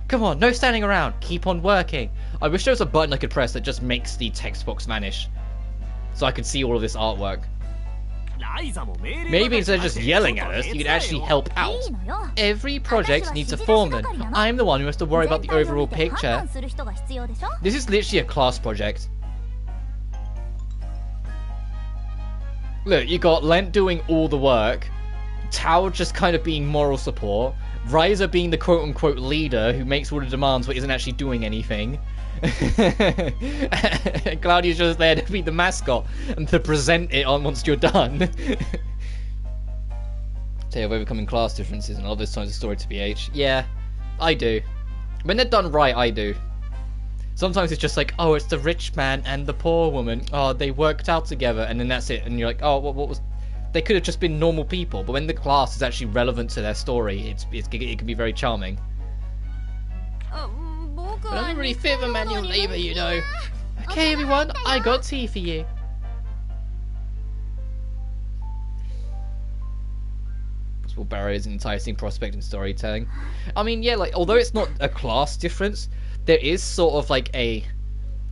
Come on, no standing around, keep on working. I wish there was a button I could press that just makes the text box vanish, so I could see all of this artwork. Maybe instead of just yelling at us, you could actually help out. Every project needs a foreman. I'm the one who has to worry about the overall picture. This is literally a class project. Look, you got Lent doing all the work, Tao just kind of being moral support, Ryza being the quote-unquote leader who makes all the demands but isn't actually doing anything. Klaudia's just there to be the mascot and to present it on once you're done. Tale of overcoming class differences and all those times of story to BH. Yeah, I do. When they're done right, I do. Sometimes it's just like, oh, it's the rich man and the poor woman. Oh, they worked out together, and then that's it. And you're like, oh, what was? They could have just been normal people. But when the class is actually relevant to their story, it can be very charming. But I don't really fit for manual labour, you know. Okay, everyone, I got tea for you. Possible barriers in enticing prospect and storytelling. I mean, yeah, like, although it's not a class difference, there is sort of like a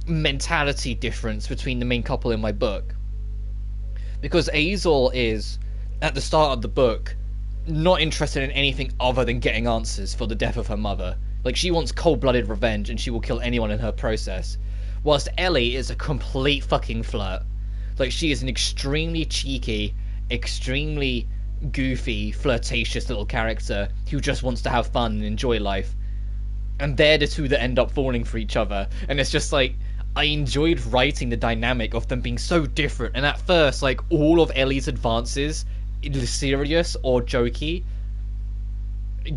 mentality difference between the main couple in my book. Because Azel is, at the start of the book, not interested in anything other than getting answers for the death of her mother. Like, she wants cold-blooded revenge and she will kill anyone in her process. Whilst Ellie is a complete fucking flirt. Like, she is an extremely cheeky, extremely goofy, flirtatious little character who just wants to have fun and enjoy life. And they're the two that end up falling for each other. And it's just like, I enjoyed writing the dynamic of them being so different. And at first, like, all of Ellie's advances, either serious or jokey,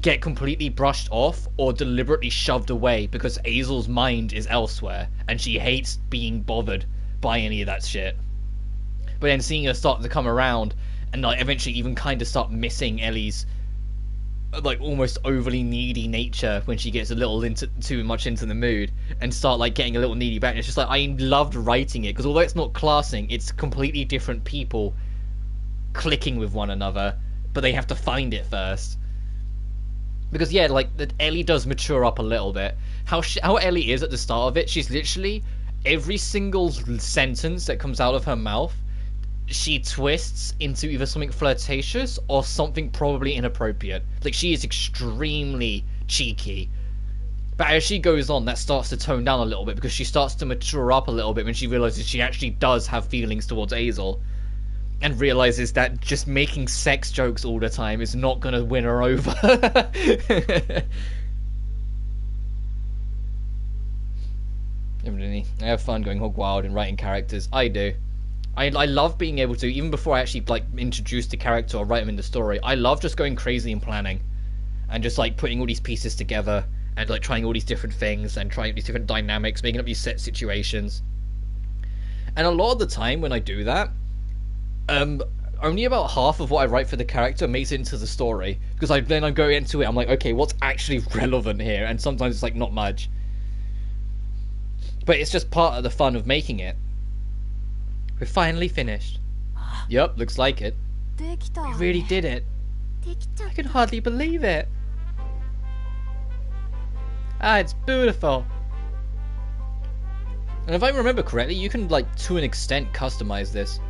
get completely brushed off or deliberately shoved away because Azel's mind is elsewhere. And she hates being bothered by any of that shit. But then seeing her start to come around and like eventually even kind of start missing Ellie's like almost overly needy nature when she gets a little too much into the mood and start like getting a little needy back. And it's just like, I loved writing it because although it's not classing, it's completely different people clicking with one another, but they have to find it first. Because yeah, like Ellie does mature up a little bit. How Ellie is at the start of it, she's literally every single sentence that comes out of her mouth, she twists into either something flirtatious or something probably inappropriate. Like, she is extremely cheeky. But as she goes on, that starts to tone down a little bit because she starts to mature up a little bit when she realizes she actually does have feelings towards Azel. And realizes that just making sex jokes all the time is not going to win her over. I have fun going hog wild and writing characters. I do. I love being able to, even before I actually like introduce the character or write them in the story, I love just going crazy and planning and just like putting all these pieces together and like trying all these different things and trying these different dynamics, making up these set situations. And a lot of the time when I do that, only about half of what I write for the character makes it into the story, because then I go into it, I'm like, okay, what's actually relevant here? And sometimes it's like not much. But it's just part of the fun of making it. We're finally finished. Yep, looks like it. We really did it. I can hardly believe it. Ah, it's beautiful. And if I remember correctly, you can, like, to an extent, customize this.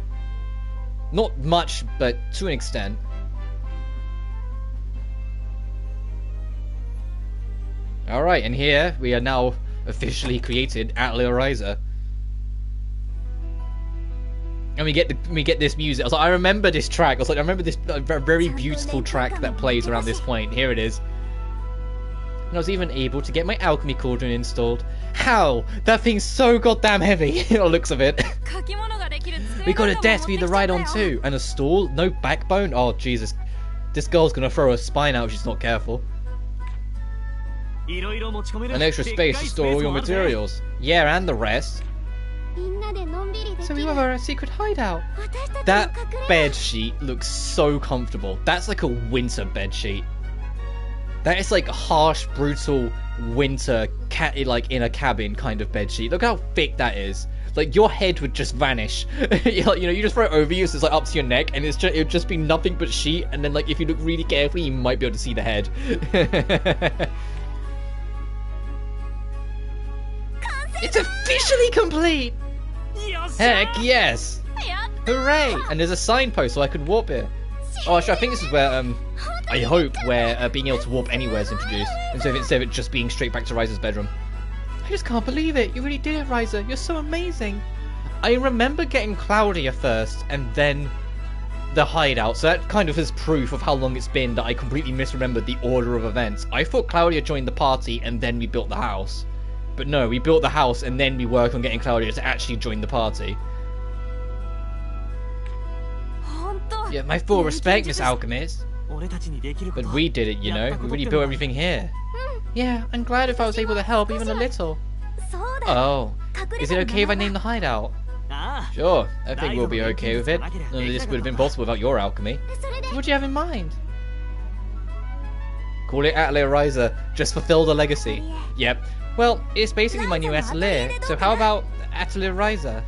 Not much, but to an extent. Alright, and here we are now officially created Atelier Ryza. And we get this music. I was like, I remember this track. I remember this very beautiful track that plays around this point. Here it is. And I was even able to get my alchemy cauldron installed. How? That thing's so goddamn heavy. The looks of it. We got a desk for you to ride on too, and a stool. No backbone. Oh Jesus, this girl's gonna throw her spine out if she's not careful. An extra space to store all your materials. Yeah, and the rest. So we have our secret hideout. That bed sheet looks so comfortable. That's like a winter bed sheet. That is like harsh, brutal winter like in a cabin kind of bed sheet. Look how thick that is. Like your head would just vanish. You know, you just throw it over you, so it's like up to your neck, and it would just be nothing but sheet. And then like if you look really carefully, you might be able to see the head. It's officially complete. Heck yes! Hooray! And there's a signpost so I could warp here. Oh, actually, I think this is where, I hope, where being able to warp anywhere is introduced. Instead of it just being straight back to Ryza's bedroom. I just can't believe it. You really did it, Ryza. You're so amazing. I remember getting Klaudia first, and then the hideout. So that kind of is proof of how long it's been that I completely misremembered the order of events. I thought Klaudia joined the party, and then we built the house. But no, we built the house, and then we worked on getting Klaudia to actually join the party. Yeah, my full respect, Miss Alchemist. But we did it, you know. We really built everything here. Yeah, I'm glad if I was able to help even a little. Oh, is it okay if I name the hideout? Sure, I think we'll be okay with it. None of this would have been possible without your alchemy. So what do you have in mind? Call it Atelier Ryza. Just fulfill the legacy. Yep. Well, it's basically my new atelier. So how about Atelier Ryza?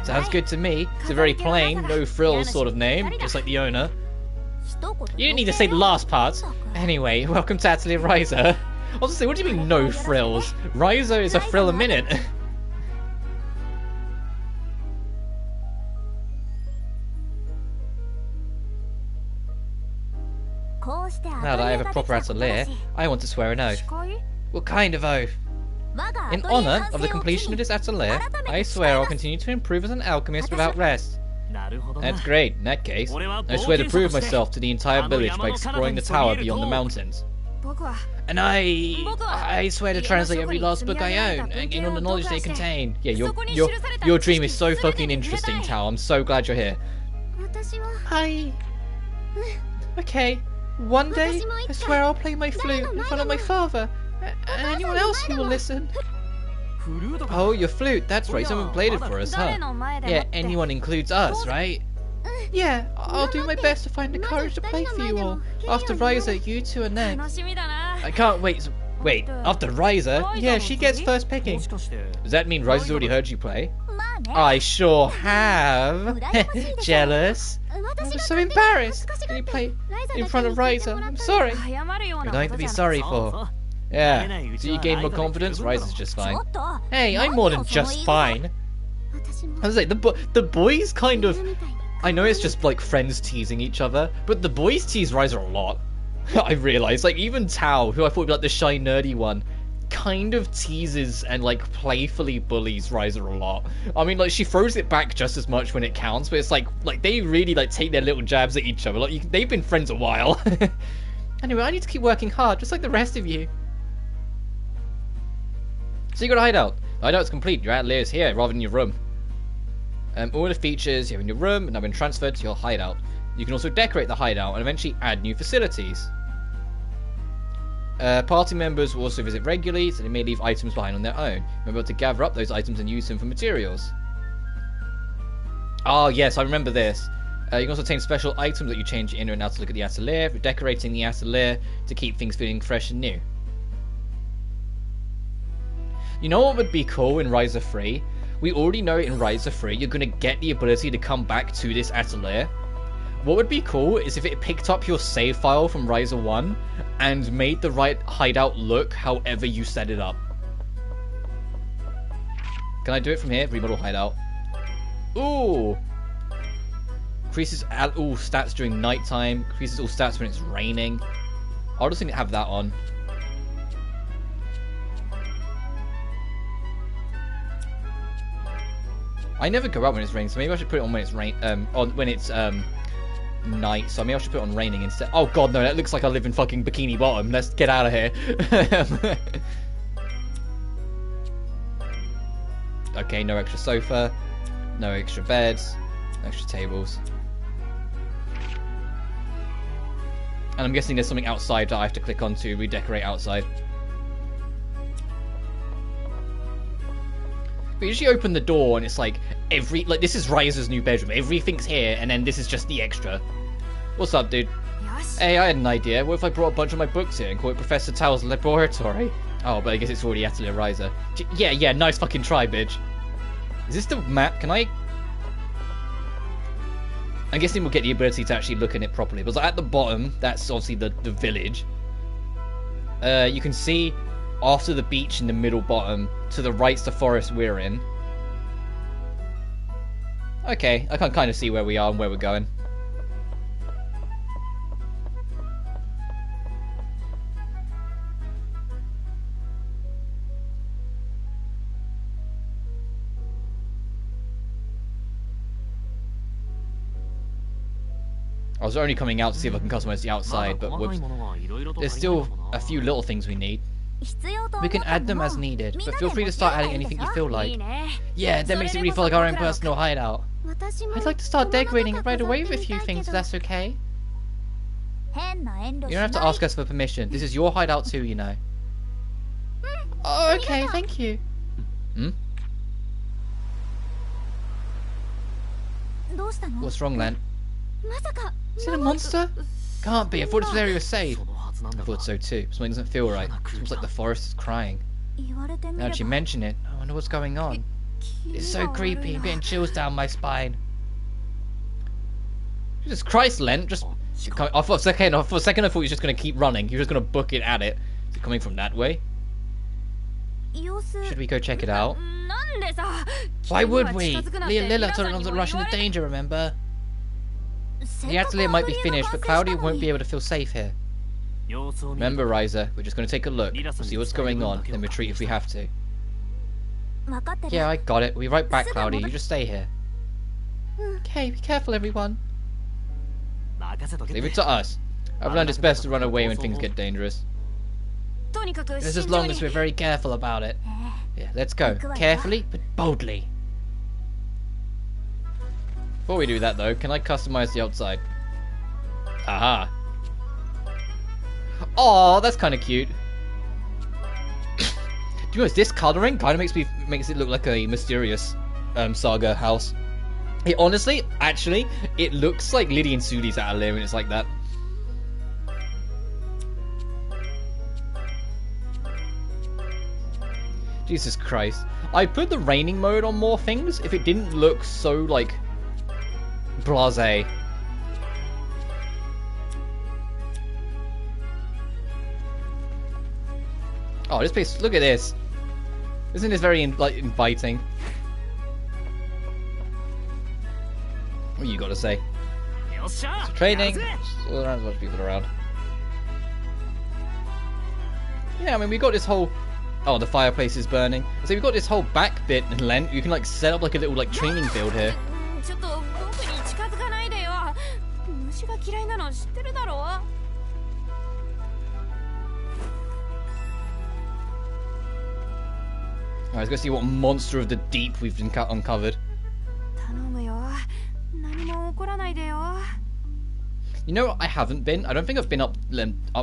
Sounds good to me. It's a very plain, no frills sort of name, just like the owner. You didn't need to say the last part. Anyway, welcome to Atelier Ryza. I was gonna say, what do you mean no frills? Ryza is a frill a minute. Now that I have a proper atelier, I want to swear an oath. What kind of oath? In honor of the completion of this atelier, I swear I'll continue to improve as an alchemist without rest. That's great. In that case, I swear to prove myself to the entire village by exploring the tower beyond the mountains. And I swear to translate every last book I own and gain all the knowledge they contain. Yeah, your dream is so fucking interesting, Tao. I'm so glad you're here. Okay. One day, I swear I'll play my flute in front of my father. And anyone else who will listen. Oh, your flute. That's right. Someone played it for us, huh? Yeah, anyone includes us, right? Yeah, I'll do my best to find the courage to play for you all. After Ryza, you two are next. I can't wait. Wait, after Ryza? Yeah, she gets first picking. Does that mean Ryza's already heard you play? I sure have. Jealous. I'm so embarrassed. Can you play in front of Ryza? I'm sorry. You're nothing to be sorry for. Yeah, so you gain more confidence? Ryza's just fine. Hey, I'm more than just fine. I was like, the boys kind of... I know it's just like friends teasing each other, but the boys tease Ryza a lot. I realised, like, even Tao, who I thought would be like the shy nerdy one, kind of teases and like playfully bullies Ryza a lot. I mean, like, she throws it back just as much when it counts, but it's like they really like take their little jabs at each other. Like, they've been friends a while. Anyway, I need to keep working hard, just like the rest of you. So you got a hideout. The hideout's complete. Your atelier is here rather than your room. All the features you have in your room and have been transferred to your hideout. You can also decorate the hideout and eventually add new facilities. Party members will also visit regularly, so they may leave items behind on their own. Remember to gather up those items and use them for materials. Oh yes, I remember this. You can also obtain special items that you change in and out to look at the atelier. We're decorating the atelier to keep things feeling fresh and new. You know what would be cool in Ryza 3? We already know in Ryza 3 you're going to get the ability to come back to this atelier. What would be cool is if it picked up your save file from Ryza 1 and made the right hideout look however you set it up. Can I do it from here? Remodel hideout. Ooh! Increases all stats during nighttime. Increases all stats when it's raining. I'll just have that on. I never go out when it's raining, so maybe I should put it on when it's night. So maybe I should put it on raining instead. Oh god, no! That looks like I live in fucking Bikini Bottom. Let's get out of here. Okay, no extra sofa, no extra beds, no extra tables. And I'm guessing there's something outside that I have to click on to redecorate outside. But usually open the door and it's like this is Ryza's new bedroom. Everything's here and then this is just the extra. What's up, dude? Hey, I had an idea. What if I brought a bunch of my books here and call it Professor Tao's laboratory? Oh, but I guess it's already Atelier Ryza. Yeah, nice fucking try, bitch. Is this the map? Can I... I'm guessing we'll get the ability to actually look at it properly. But at the bottom, that's obviously the village. You can see after the beach in the middle bottom, to the right's the forest we're in. Okay, I can kind of see where we are and where we're going. I was only coming out to see if I can customize the outside, but whoops. There's still a few little things we need. We can add them as needed, but feel free to start adding anything you feel like. Yeah, that makes it really feel like our own personal hideout. I'd like to start decorating it right away with a few things, if that's okay. You don't have to ask us for permission. This is your hideout too, you know. Oh, okay, thank you. Hmm? What's wrong, Len? Is it a monster? Can't be. I thought this area was safe. I thought so too. Something doesn't feel right. It seems like the forest is crying. Now that you mention it, I wonder what's going on. It's so creepy. I'm getting chills down my spine. Jesus Christ, Len. Just... for a second I thought he was just going to keep running. He was just going to book it at it. Is it coming from that way? Should we go check it out? Why would we? Lila told us not to rush into danger, remember? The atelier might be finished, but Klaudia won't be able to feel safe here. Remember, Ryza, we're just going to take a look, see what's going on, then retreat if we have to. Yeah, I got it. We'll be right back, Klaudia. You just stay here. Okay, be careful, everyone. Leave it to us. I've learned it's best to run away when things get dangerous. Just as long as we're very careful about it. Yeah, let's go. Carefully, but boldly. Before we do that, though, can I customize the outside? Aha. Oh, that's kind of cute. Do you know, this colouring kind of makes it look like a mysterious saga house. It honestly, actually, it looks like Liddy and Sudi's atelier when it's like that. Jesus Christ. I put the raining mode on more things if it didn't look so, like, blasé. Oh, this place, look at this. Isn't this very, inviting? What you got to say? So training. Still around, a bunch of people around. Yeah, I mean, we got this whole... Oh, the fireplace is burning. So we've got this whole back bit in Lent. You can, like, set up, like, a little, like, training field here. Alright, let's go see what monster of the deep we've uncovered. You know what I haven't been? I don't think I've been up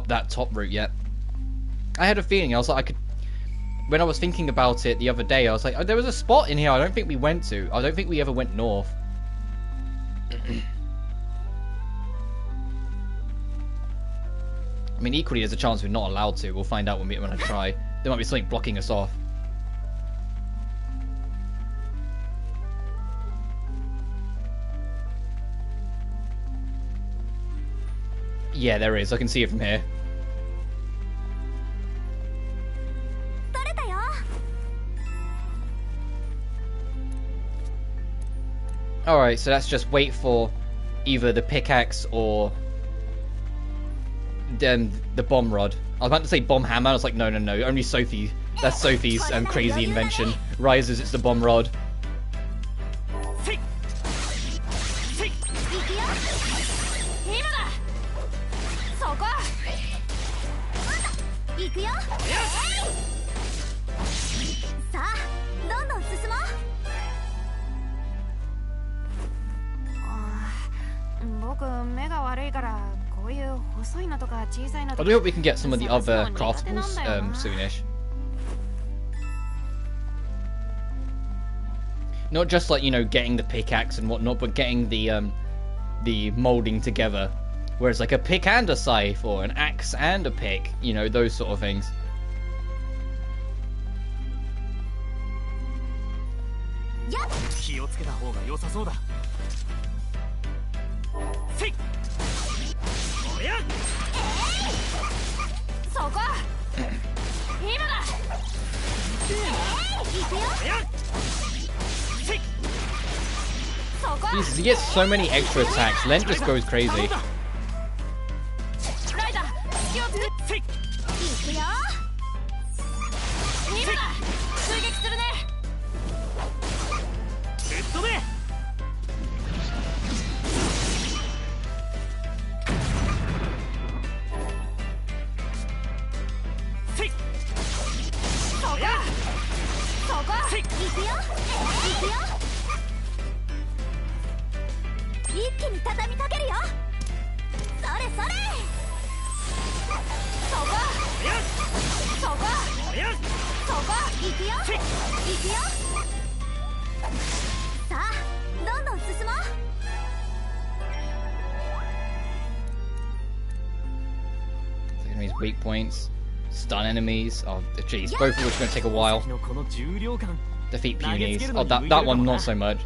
that top route yet. I had a feeling, I was like, I could... When I was thinking about it the other day, I was like, oh, there was a spot in here I don't think we went to. I don't think we ever went north. mean, equally, there's a chance we're not allowed to. We'll find out when I try. There might be something blocking us off. Yeah, there is. I can see it from here. Alright, so let's just wait for either the pickaxe or the bomb rod. I was about to say bomb hammer. I was like, no, only Sophie. That's Sophie's crazy invention. Ryza's, it's the bomb rod. I do hope we can get some of the other craftables soonish. Not just like, you know, getting the pickaxe and whatnot, but getting the molding together. Whereas like a pick and a scythe, or an axe and a pick, you know, those sort of things. Jesus, he gets so many extra attacks. Len just goes crazy. Enemies' weak points, stun enemies. Oh, jeez, both of which are going to take a while. Defeat punies. Oh, that one not so much.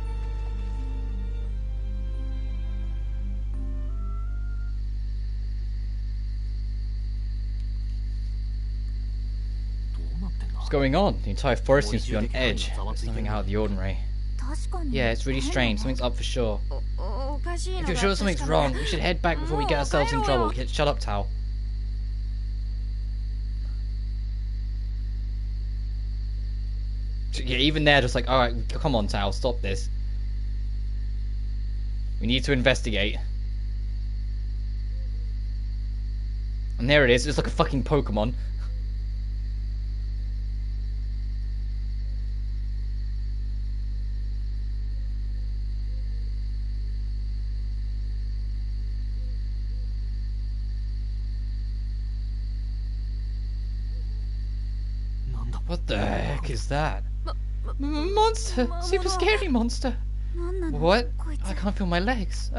What's going on? The entire forest seems to be on edge. There's nothing out of the ordinary. Yeah, it's really strange. Something's up for sure. If you're sure something's wrong, we should head back before we get ourselves in trouble. Shut up, Tao. Yeah, even they're just like, alright, come on, Tao, stop this. We need to investigate. And there it is. It's like a fucking Pokemon. What the heck is that? Monster! Super scary monster! What? I can't feel my legs.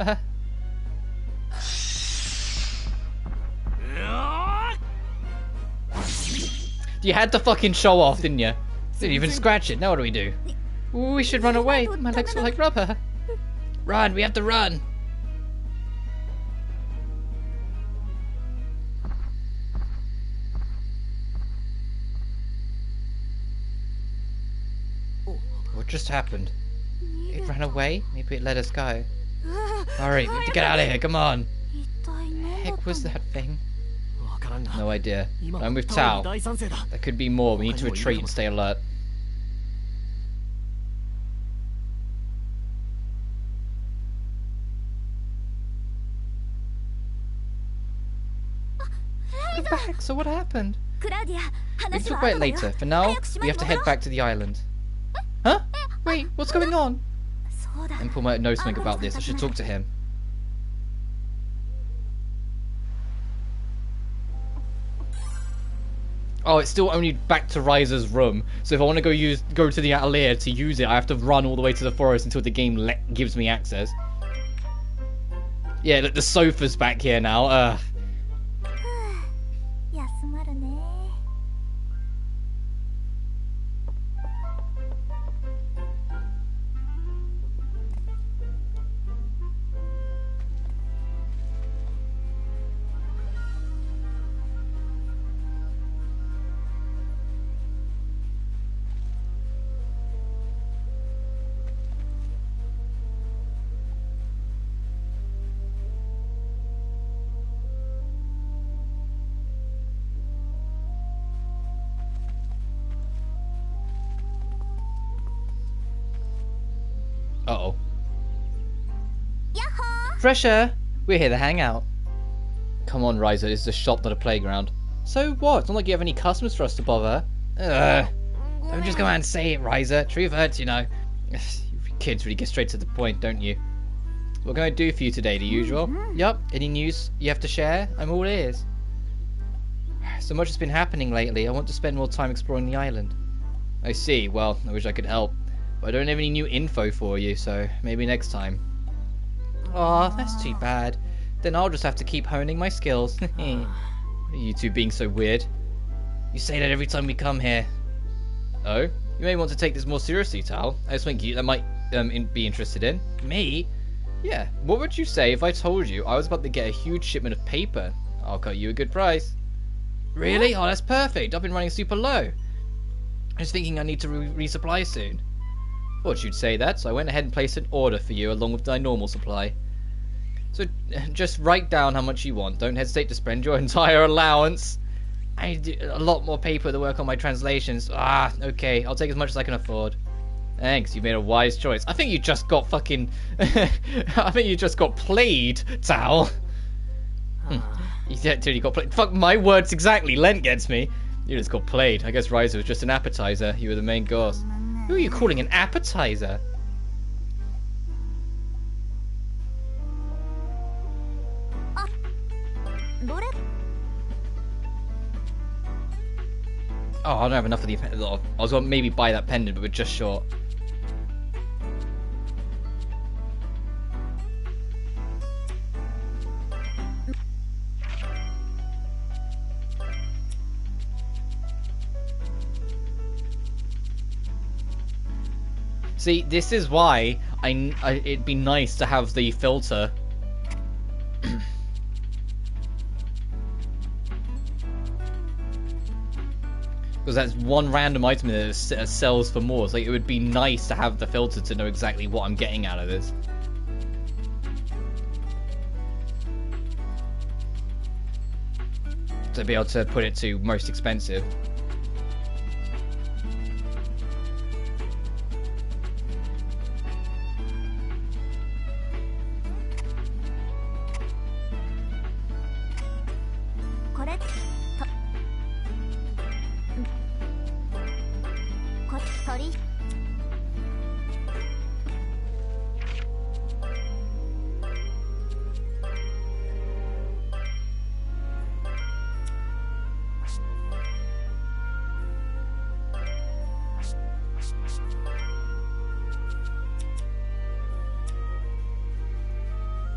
You had to fucking show off, didn't you? Didn't even scratch it. Now what do we do? We should run away. My legs feel like rubber. Run! We have to run! What just happened? It ran away? Maybe it let us go. Alright, we have to get out of here, come on! Heck was that thing? No idea. I'm with Tao. There could be more, we need to retreat and stay alert. We're back, so what happened? We can talk about it later. For now, we have to head back to the island. Huh? Wait, what's going on? Empor might know something about this. I should talk to him. Oh, it's still only back to Ryza's room. So if I want to go to the Atelier to use it, I have to run all the way to the forest until the game gives me access. Yeah, look, the sofa's back here now. Uh-oh. Fresh air! We're here to hang out. Come on, Ryza, this is a shop, not a playground. So what? It's not like you have any customers for us to bother. Ugh. Don't just go out and say it, Ryza. Truth hurts, you know. You kids really get straight to the point, don't you? What can I do for you today, the usual? Yup, any news you have to share? I'm all ears. So much has been happening lately. I want to spend more time exploring the island. I see. Well, I wish I could help. But I don't have any new info for you, so maybe next time. Aw, that's too bad. Then I'll just have to keep honing my skills. What are you two being so weird? You say that every time we come here. Oh? You may want to take this more seriously, Tal. I just think you might be interested in. Me? Yeah, what would you say if I told you I was about to get a huge shipment of paper? I'll cut you a good price. Really? Oh, that's perfect. I've been running super low. I was thinking I need to resupply soon. Thought you'd say that, so I went ahead and placed an order for you along with my normal supply. So just write down how much you want. Don't hesitate to spend your entire allowance. I need a lot more paper to work on my translations. Ah, okay. I'll take as much as I can afford. Thanks, you made a wise choice. I think you just got fucking... I think you just got played, Tal. You literally got played. Fuck my words exactly. Lent gets me. You just got played. I guess Ryza was just an appetizer. You were the main course. Who are you calling an appetizer? Oh, I don't have enough of the... I was going to maybe buy that pendant, but we're just short. See, this is why it'd be nice to have the filter. Because that's one random item that sells for more. So it would be nice to have the filter to know exactly what I'm getting out of this. To be able to put it to most expensive.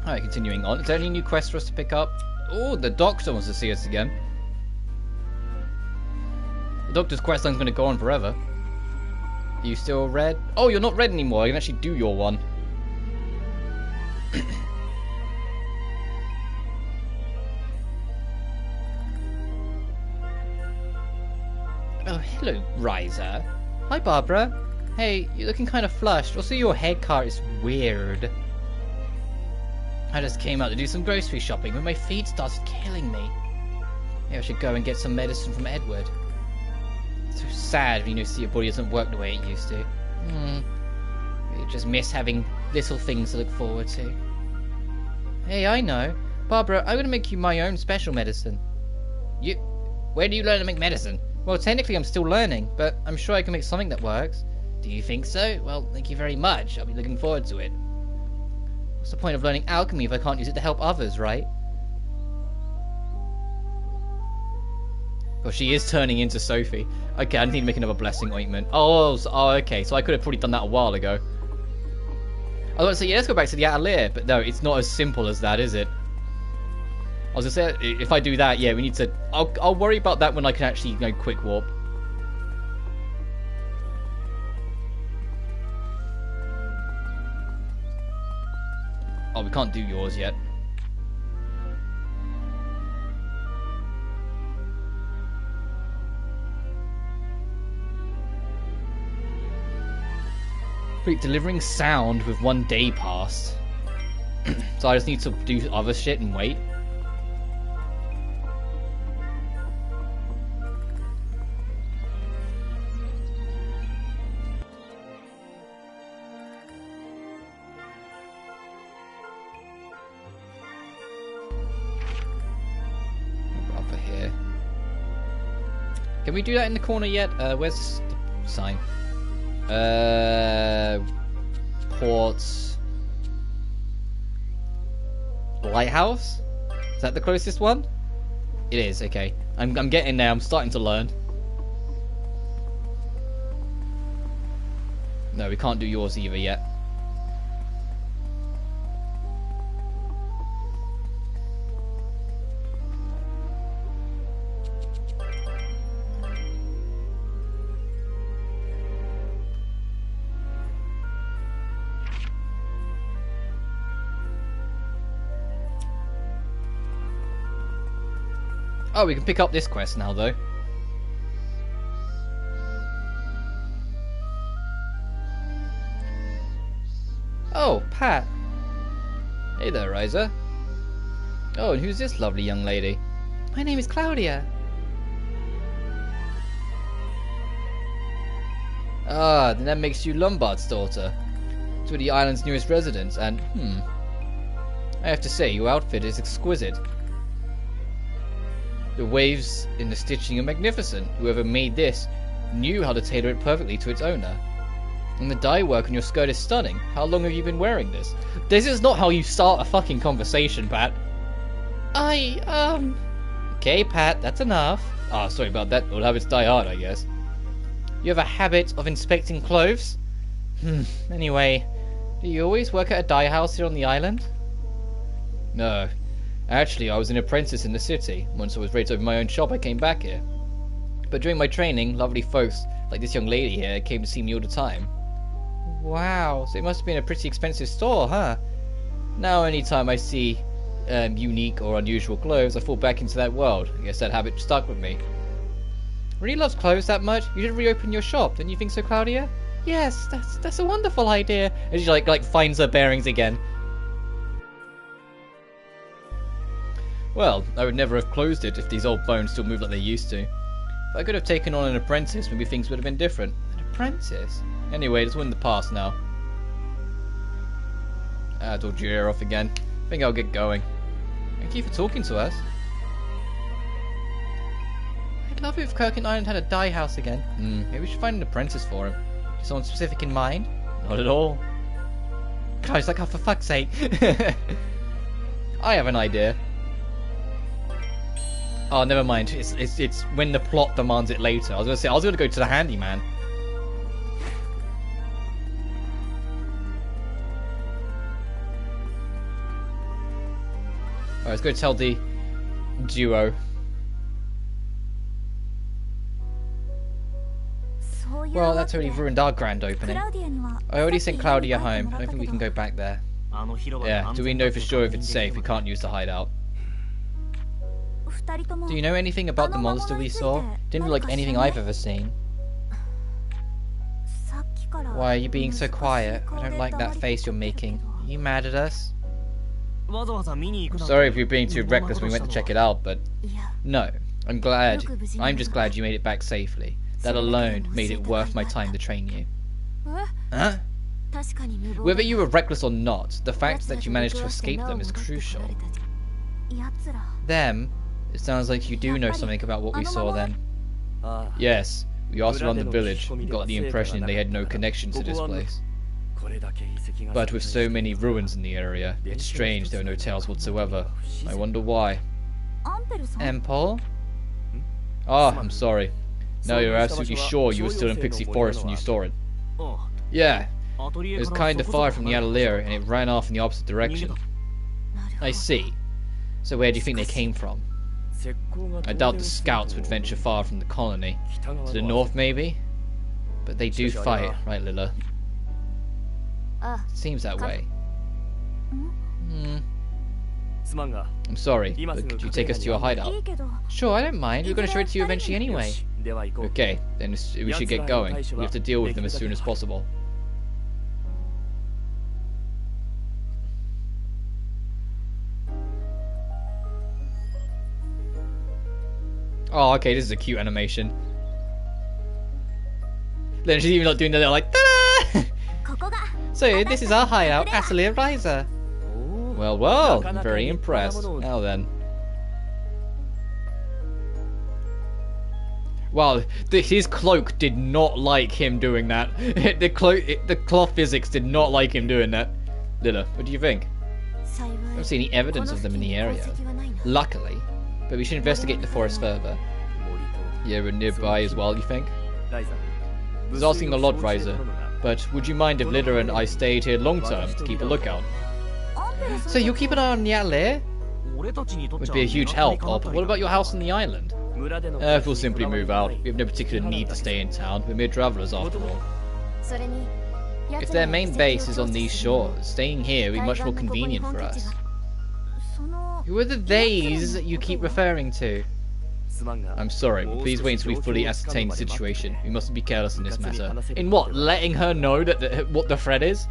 Alright, continuing on. Is there any new quests for us to pick up? Oh, the doctor wants to see us again. The doctor's quest line's going to go on forever. Are you still red? Oh, you're not red anymore. I can actually do your one. Oh, hello, Ryza. Hi, Barbara. Hey, you're looking kind of flushed. Also, your hair color is weird. I just came out to do some grocery shopping when my feet started killing me. Maybe I should go and get some medicine from Edward. It's so sad when you see your body doesn't work the way it used to. You just miss having little things to look forward to. Hey, I know. Barbara, I'm going to make you my own special medicine. You... Where do you learn to make medicine? Well, technically I'm still learning, but I'm sure I can make something that works. Do you think so? Well, thank you very much. I'll be looking forward to it. What's the point of learning alchemy if I can't use it to help others, right? Well, she is turning into Sophie. Okay, I need to make another blessing ointment. Oh, okay. So I could have probably done that a while ago. I was going to say, yeah, let's go back to the Atelier. But no, it's not as simple as that, is it? I was gonna say, if I do that, yeah, we need to... I'll worry about that when I can actually, quick warp. Oh, we can't do yours yet. Delivering sound with 1 day passed. So I just need to do other shit and wait. Over here. Can we do that in the corner yet? Where's the sign? Ports Lighthouse? Is that the closest one? It is, okay. I'm getting there, I'm starting to learn. No, we can't do yours either yet. Oh, we can pick up this quest now, though. Oh, Pat. Hey there, Ryza. Oh, and who's this lovely young lady? My name is Klaudia. Ah, then that makes you Lombard's daughter. To the island's newest residents, and, I have to say, your outfit is exquisite. The waves in the stitching are magnificent. Whoever made this knew how to tailor it perfectly to its owner. And the dye work on your skirt is stunning. How long have you been wearing this? This is not how you start a fucking conversation, Pat. Okay, Pat, that's enough. Ah, sorry about that. Old habits die hard, I guess. You have a habit of inspecting clothes? Anyway, do you always work at a dye house here on the island? No. Actually, I was an apprentice in the city. Once I was ready to open my own shop, I came back here. But during my training, lovely folks like this young lady here came to see me all the time. Wow, so it must have been a pretty expensive store, huh? Now, anytime I see unique or unusual clothes, I fall back into that world. I guess that habit stuck with me. Really loves clothes that much? You should reopen your shop, don't you think so, Klaudia? Yes, that's a wonderful idea. And she like finds her bearings again. Well, I would never have closed it if these old bones still moved like they used to. If I could have taken on an apprentice, maybe things would have been different. An apprentice? Anyway, it's all in the past now. I told your ear off again. I think I'll get going. Thank you for talking to us. I'd love it if Kirkin Island had a dye house again. Maybe we should find an apprentice for him. Is someone specific in mind? Not at all. Guys, like, oh, for fuck's sake. I have an idea. Oh, never mind. It's when the plot demands it later. I was gonna go to the handyman. Alright, let's go tell the duo. Well, that's already ruined our grand opening. I already sent Klaudia home. I don't think we can go back there. Yeah, do we know for sure if it's safe? We can't use the hideout. Do you know anything about the monster we saw? Didn't look like anything I've ever seen. Why are you being so quiet? I don't like that face you're making. Are you mad at us? Sorry if you're being too reckless when we went to check it out, but... No, I'm just glad you made it back safely. That alone made it worth my time to train you. Huh? Whether you were reckless or not, the fact that you managed to escape them is crucial. Them? It sounds like you do know something about what we saw then. Yes, we asked around the village and got the impression they had no connection to this place. But with so many ruins in the area, it's strange there are no tales whatsoever. I wonder why. Empol? Ah, I'm sorry. No, you're absolutely sure you were still in Pixie Forest when you saw it. Yeah, it was kinda far from the Atelier and it ran off in the opposite direction. I see. So where do you think they came from? I doubt the scouts would venture far from the colony. To the north, maybe? But they do fight, right, Lilla? Seems that way. I'm sorry, but could you take us to your hideout? Sure, I don't mind. We're going to show it to you eventually anyway. Okay, then we should get going. We have to deal with them as soon as possible. Oh, okay, this is a cute animation. Then she's even not doing that, they're like, ta-da! So, this is our hideout, Atelier Ryza. Well, well, I'm very impressed. Now then. Wow, his cloak did not like him doing that. The cloth physics did not like him doing that. Lilla, what do you think? I don't see any evidence of them in the area. Luckily. But we should investigate the forest further. Yeah, we're nearby as well, you think? This is asking a lot, Ryza. But would you mind if Lilla and I stayed here long term to keep a lookout? So you'll keep an eye on the Atelier? Would be a huge help, but what about your house on the island? We'll simply move out. We have no particular need to stay in town. We're mere travellers after all. If their main base is on these shores, staying here would be much more convenient for us. Who are the theys that you keep referring to? I'm sorry, but please wait until we fully ascertain the situation. We mustn't be careless in this matter. In what? Letting her know that what the threat is?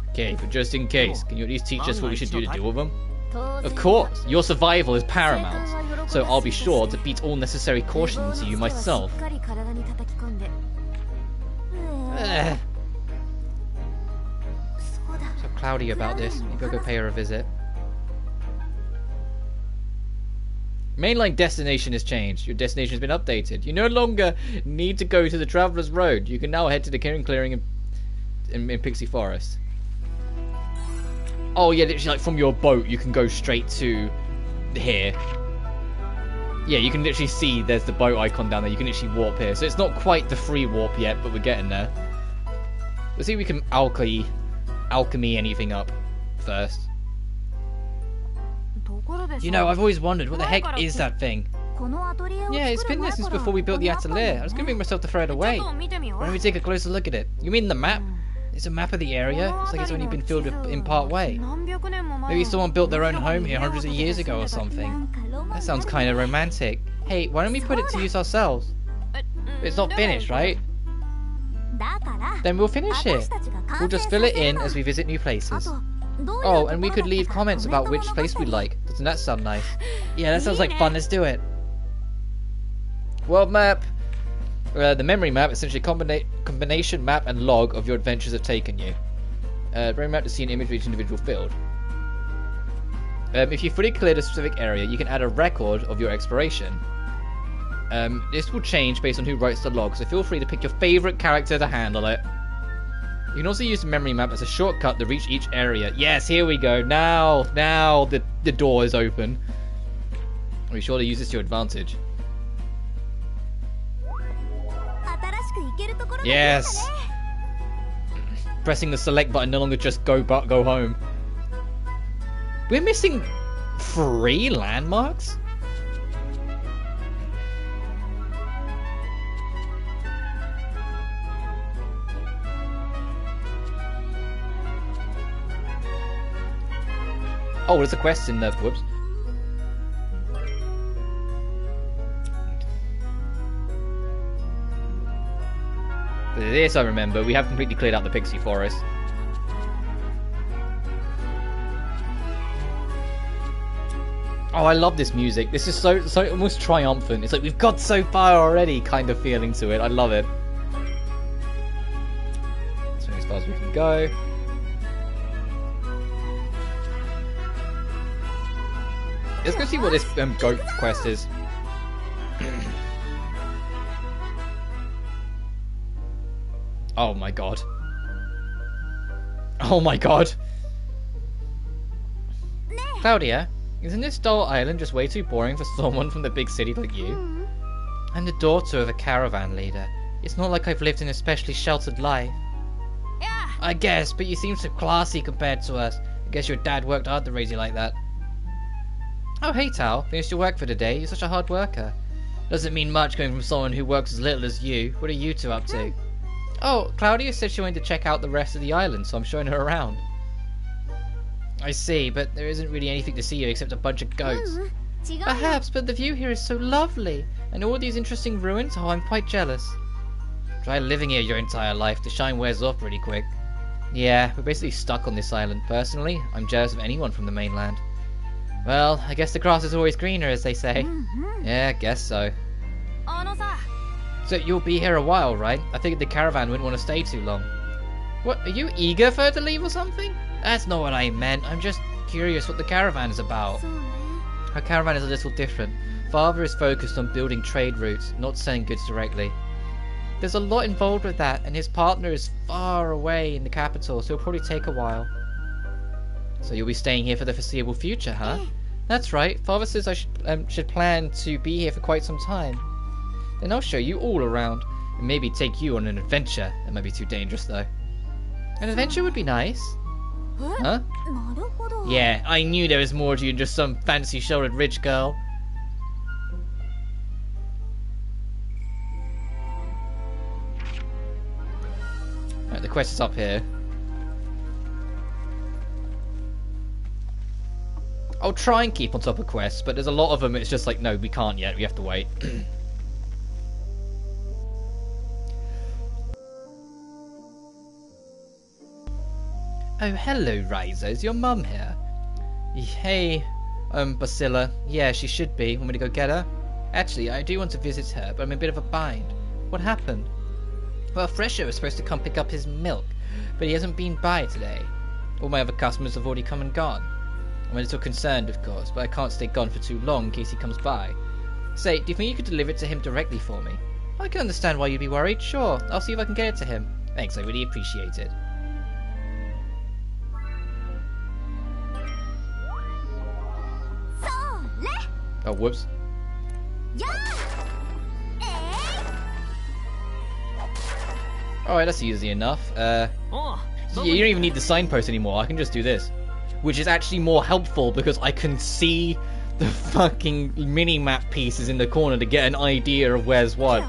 Okay, but just in case, can you at least teach us what we should do to deal with them? Of course, your survival is paramount, so I'll be sure to beat all necessary caution into you myself. So Klaudia about this, maybe I'll go pay her a visit. Mainline destination has changed. Your destination has been updated. You no longer need to go to the Traveller's Road. You can now head to the clearing in Pixie Forest. Oh yeah, literally like from your boat you can go straight to here. Yeah, you can literally see there's the boat icon down there. You can literally warp here. So it's not quite the free warp yet, but we're getting there. Let's see if we can alchemy anything up first. You know, I've always wondered, what the heck is that thing? Yeah, it's been there since before we built the Atelier. I was going to make myself to throw it away. Why don't we take a closer look at it? You mean the map? It's a map of the area? It's like it's only been filled in part way. Maybe someone built their own home here hundreds of years ago or something. That sounds kind of romantic. Hey, why don't we put it to use ourselves? It's not finished, right? Then we'll finish it. We'll just fill it in as we visit new places. Oh, and we could leave comments about which place we like. Doesn't that sound nice? Yeah, that sounds like fun. Let's do it. World map. The memory map, essentially a combination map and log of your adventures have taken you. Memory map to see an image of each individual field. If you fully cleared a specific area, you can add a record of your exploration. This will change based on who writes the log, so feel free to pick your favourite character to handle it. You can also use the memory map as a shortcut to reach each area. Yes, here we go. Now the door is open. Be sure to use this to your advantage. Yes. Pressing the select button no longer just go home. We're missing 3 landmarks? Oh, there's a quest in there. Whoops. This I remember. We have completely cleared out the Pixie Forest. Oh, I love this music. This is so almost triumphant. It's like we've got so far already kind of feeling to it. I love it. So as far as we can go. Let's go see what this goat quest is. Oh my god. Oh my god. Klaudia, isn't this dull island just way too boring for someone from the big city like you? I'm the daughter of a caravan leader. It's not like I've lived an especially sheltered life. Yeah. I guess, but you seem so classy compared to us. I guess your dad worked hard to raise you like that. Oh, hey Tao. Finished your work for today? You're such a hard worker. Doesn't mean much coming from someone who works as little as you. What are you two up to? Oh, Klaudia said she wanted to check out the rest of the island, so I'm showing her around. I see, but there isn't really anything to see here except a bunch of goats. Perhaps, but the view here is so lovely. And all these interesting ruins, oh, I'm quite jealous. Try living here your entire life. The shine wears off pretty quick. Yeah, we're basically stuck on this island. Personally, I'm jealous of anyone from the mainland. Well, I guess the grass is always greener, as they say. Yeah, I guess so. So you'll be here a while, right? I figured the caravan wouldn't want to stay too long. What, are you eager for her to leave or something? That's not what I meant. I'm just curious what the caravan is about. Her caravan is a little different. Father is focused on building trade routes, not selling goods directly. There's a lot involved with that, and his partner is far away in the capital, so it'll probably take a while. So you'll be staying here for the foreseeable future, huh? That's right. Father says I should plan to be here for quite some time. Then I'll show you all around, and maybe take you on an adventure. That might be too dangerous, though. An adventure would be nice. Huh? Yeah, I knew there was more to you than just some fancy-shouldered rich girl. Right, the quest is up here. I'll try and keep on top of quests, but there's a lot of them it's just like, no, we can't yet, we have to wait. Oh, hello, Ryza. Is your mum here? Hey, Basilla. Yeah, she should be. Want me to go get her? Actually, I do want to visit her, but I'm in a bit of a bind. What happened? Well, Fresher was supposed to come pick up his milk, but he hasn't been by today. All my other customers have already come and gone. I'm a little concerned, of course, but I can't stay gone for too long in case he comes by. Say, do you think you could deliver it to him directly for me? I can understand why you'd be worried. Sure, I'll see if I can get it to him. Thanks, I really appreciate it. Oh, whoops. Alright, that's easy enough. You don't even need the signpost anymore. I can just do this. Which is actually more helpful because I can see the fucking mini-map pieces in the corner to get an idea of where's what.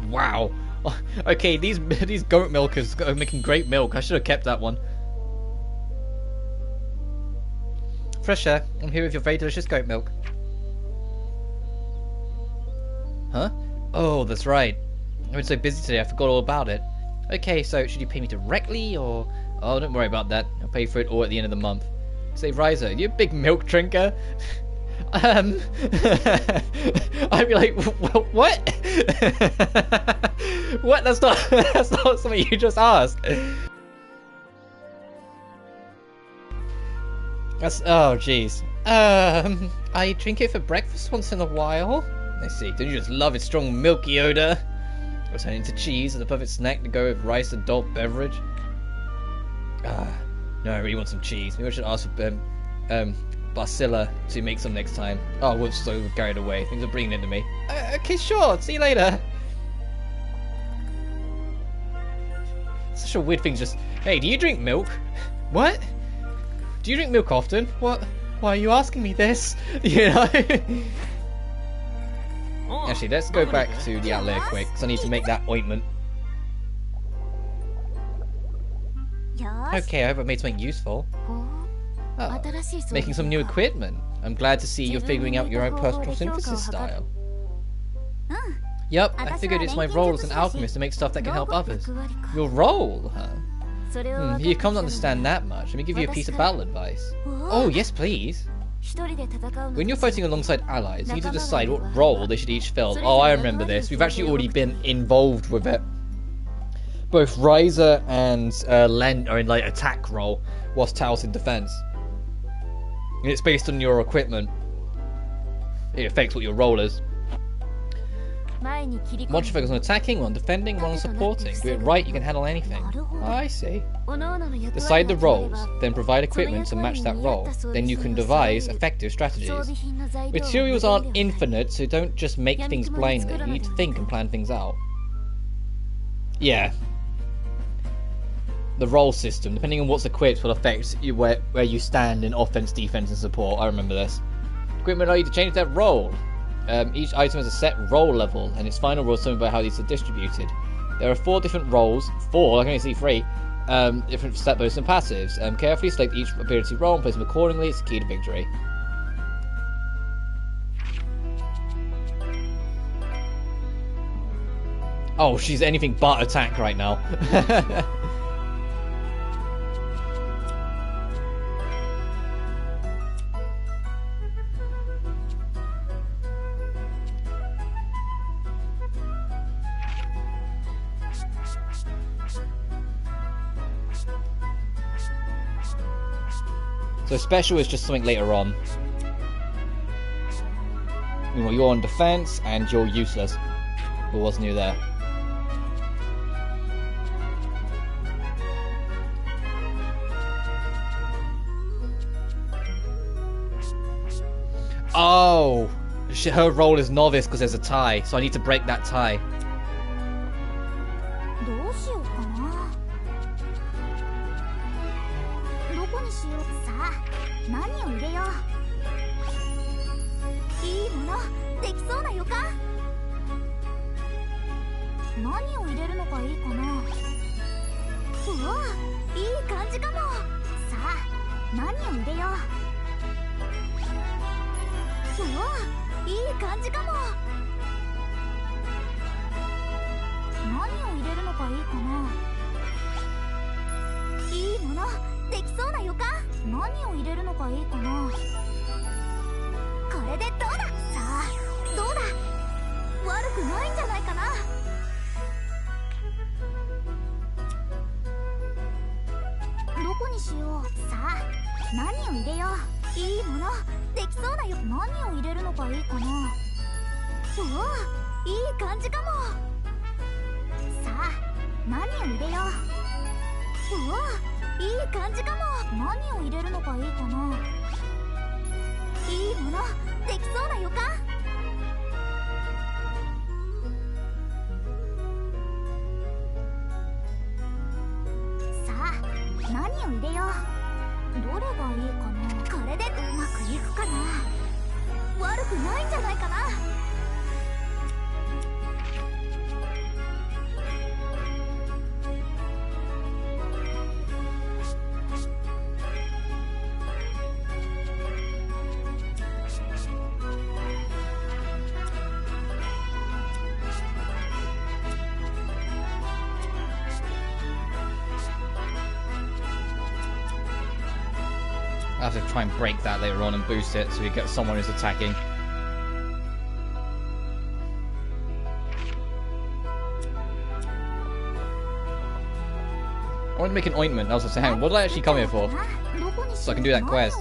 Wow. Okay, these goat milkers are making great milk. I should have kept that one. Fresher, I'm here with your very delicious goat milk. Huh? Oh, that's right. I've been so busy today I forgot all about it. Okay, so should you pay me directly or... Oh, don't worry about that. I'll pay for it all at the end of the month. Say, Ryza, are you a big milk drinker? I'd be like, what? What? That's not something you just asked. That's, oh jeez. I drink it for breakfast once in a while. I see. Don't you just love its strong milky odor? Or turn into cheese as a perfect snack to go with rice adult beverage. No, I really want some cheese. Maybe I should ask for Basilla to make some next time. Oh, we're so carried away. Things are bringing it to me. Okay, sure. See you later. Such a weird thing. Just, hey, do you drink milk? What? Do you drink milk often? What? Why are you asking me this? You know? Actually, let's go back to the outlet quick, because I need to make that ointment. Okay, I hope I made something useful. Oh, making some new equipment. I'm glad to see you're figuring out your own personal synthesis style. Yep, I figured it's my role as an alchemist to make stuff that can help others. Your role, huh? You can't understand that much. Let me give you a piece of battle advice. Oh, yes please. When you're fighting alongside allies, you need to decide what role they should each fill. Oh, I remember this. We've actually already been involved with it. Both Ryza and Len are in like attack role, whilst Tao's in defense. And it's based on your equipment. It affects what your role is. One should focus on attacking, one on defending, one on supporting. Do it right, you can handle anything. Oh, I see. Decide the roles, then provide equipment to match that role. Then you can devise effective strategies. Materials aren't infinite, so don't just make things blindly. You need to think and plan things out. Yeah. The role system, depending on what's equipped, will affect you where you stand in offense, defense, and support. I remember this. Equipment allow you to change that role. Each item has a set role level, and its final role is determined by how these are distributed. There are 4 different roles. 4? I can only see 3. Different stat bonus and passives. Carefully select each ability role and place them accordingly. It's the key to victory. Oh, she's anything but attack right now. So special is just something later on. Meanwhile, you're on defense and you're useless. Who wasn't you there? Oh! Her role is novice because there's a tie, so I need to break that tie. I have to try and break that later on and boost it so we get someone who's attacking. I want to make an ointment. I was going to say, hang on, what did I actually come here for? So I can do that quest.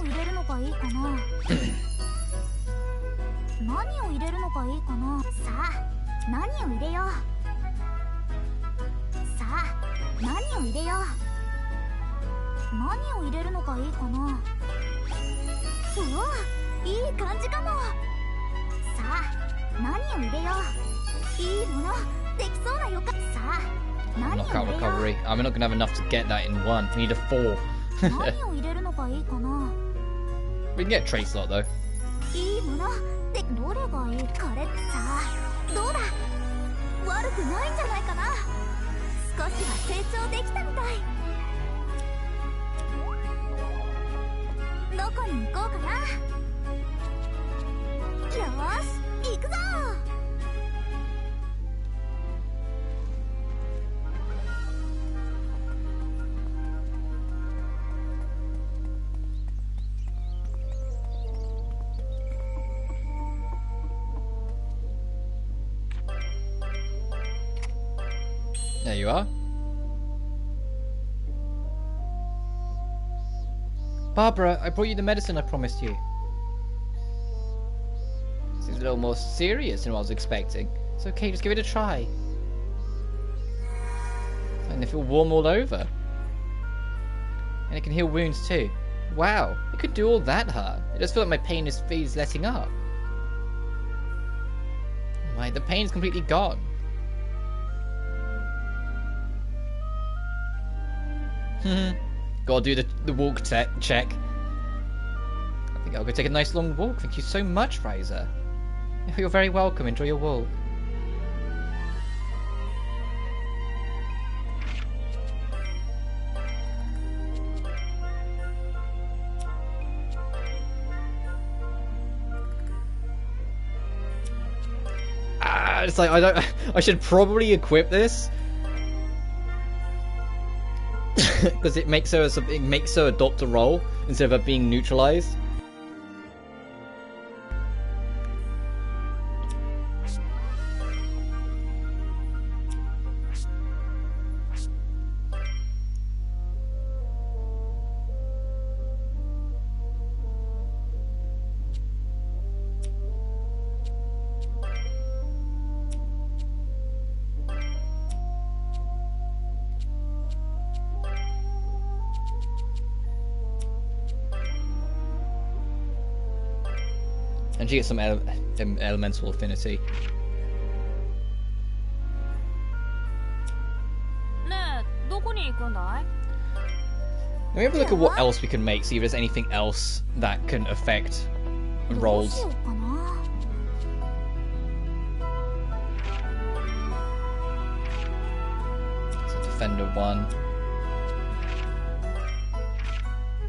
Knockout recovery. I'm not going to have enough to get that in one. We need a 4. We can get a trade slot though. There you are. Barbara, I brought you the medicine I promised you. Seems a little more serious than what I was expecting. It's okay, just give it a try. And they feel warm all over. And it can heal wounds too. Wow, it could do all that, huh? It does feel like my pain is letting up. Right, the pain's completely gone. Gotta do the walk check. I think I'll go take a nice long walk. Thank you so much, Ryza. You're very welcome. Enjoy your walk. It's like I should probably equip this because it makes her adopt a role instead of her being neutralized. And she gets some elemental affinity. Let me have a look at what else we can make, see if there's anything else that can affect rolls. It's a defender 1.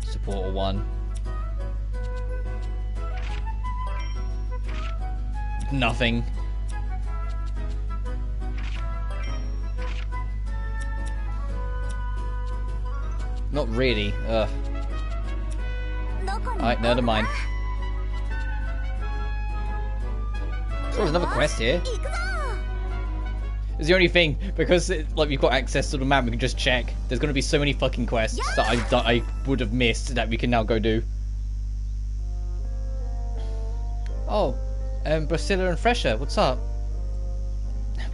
Supporter 1. Nothing. Not really. Ugh. Alright, never mind. Oh, there's another quest here. It's the only thing, because like we've got access to the map, we can just check. There's going to be so many fucking quests that I would have missed that we can now go do. Oh. Brasilla and Fresher, what's up?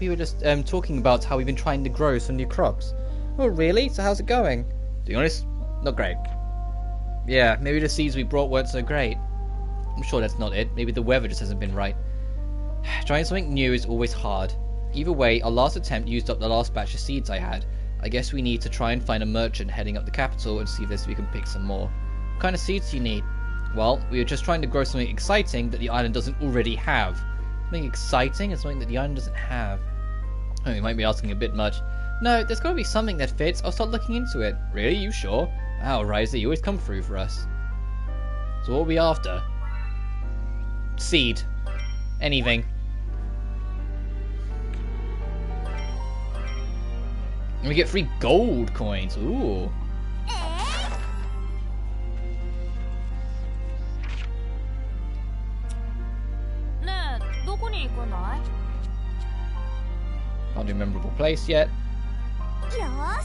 We were just talking about how we've been trying to grow some new crops. Oh, really? So how's it going? To be honest, not great. Yeah, maybe the seeds we brought weren't so great. I'm sure that's not it. Maybe the weather just hasn't been right. Trying something new is always hard. Either way, our last attempt used up the last batch of seeds I had. I guess we need to try and find a merchant heading up the capital and see if we can pick some more. What kind of seeds do you need? Well, we were just trying to grow something exciting that the island doesn't already have. Something exciting is something that the island doesn't have. Oh, you might be asking a bit much. No, there's got to be something that fits. I'll start looking into it. Really? You sure? Wow, Ryza, you always come through for us. So what are we after? Seed. Anything. And we get free gold coins. Ooh. Can't do memorable place yet.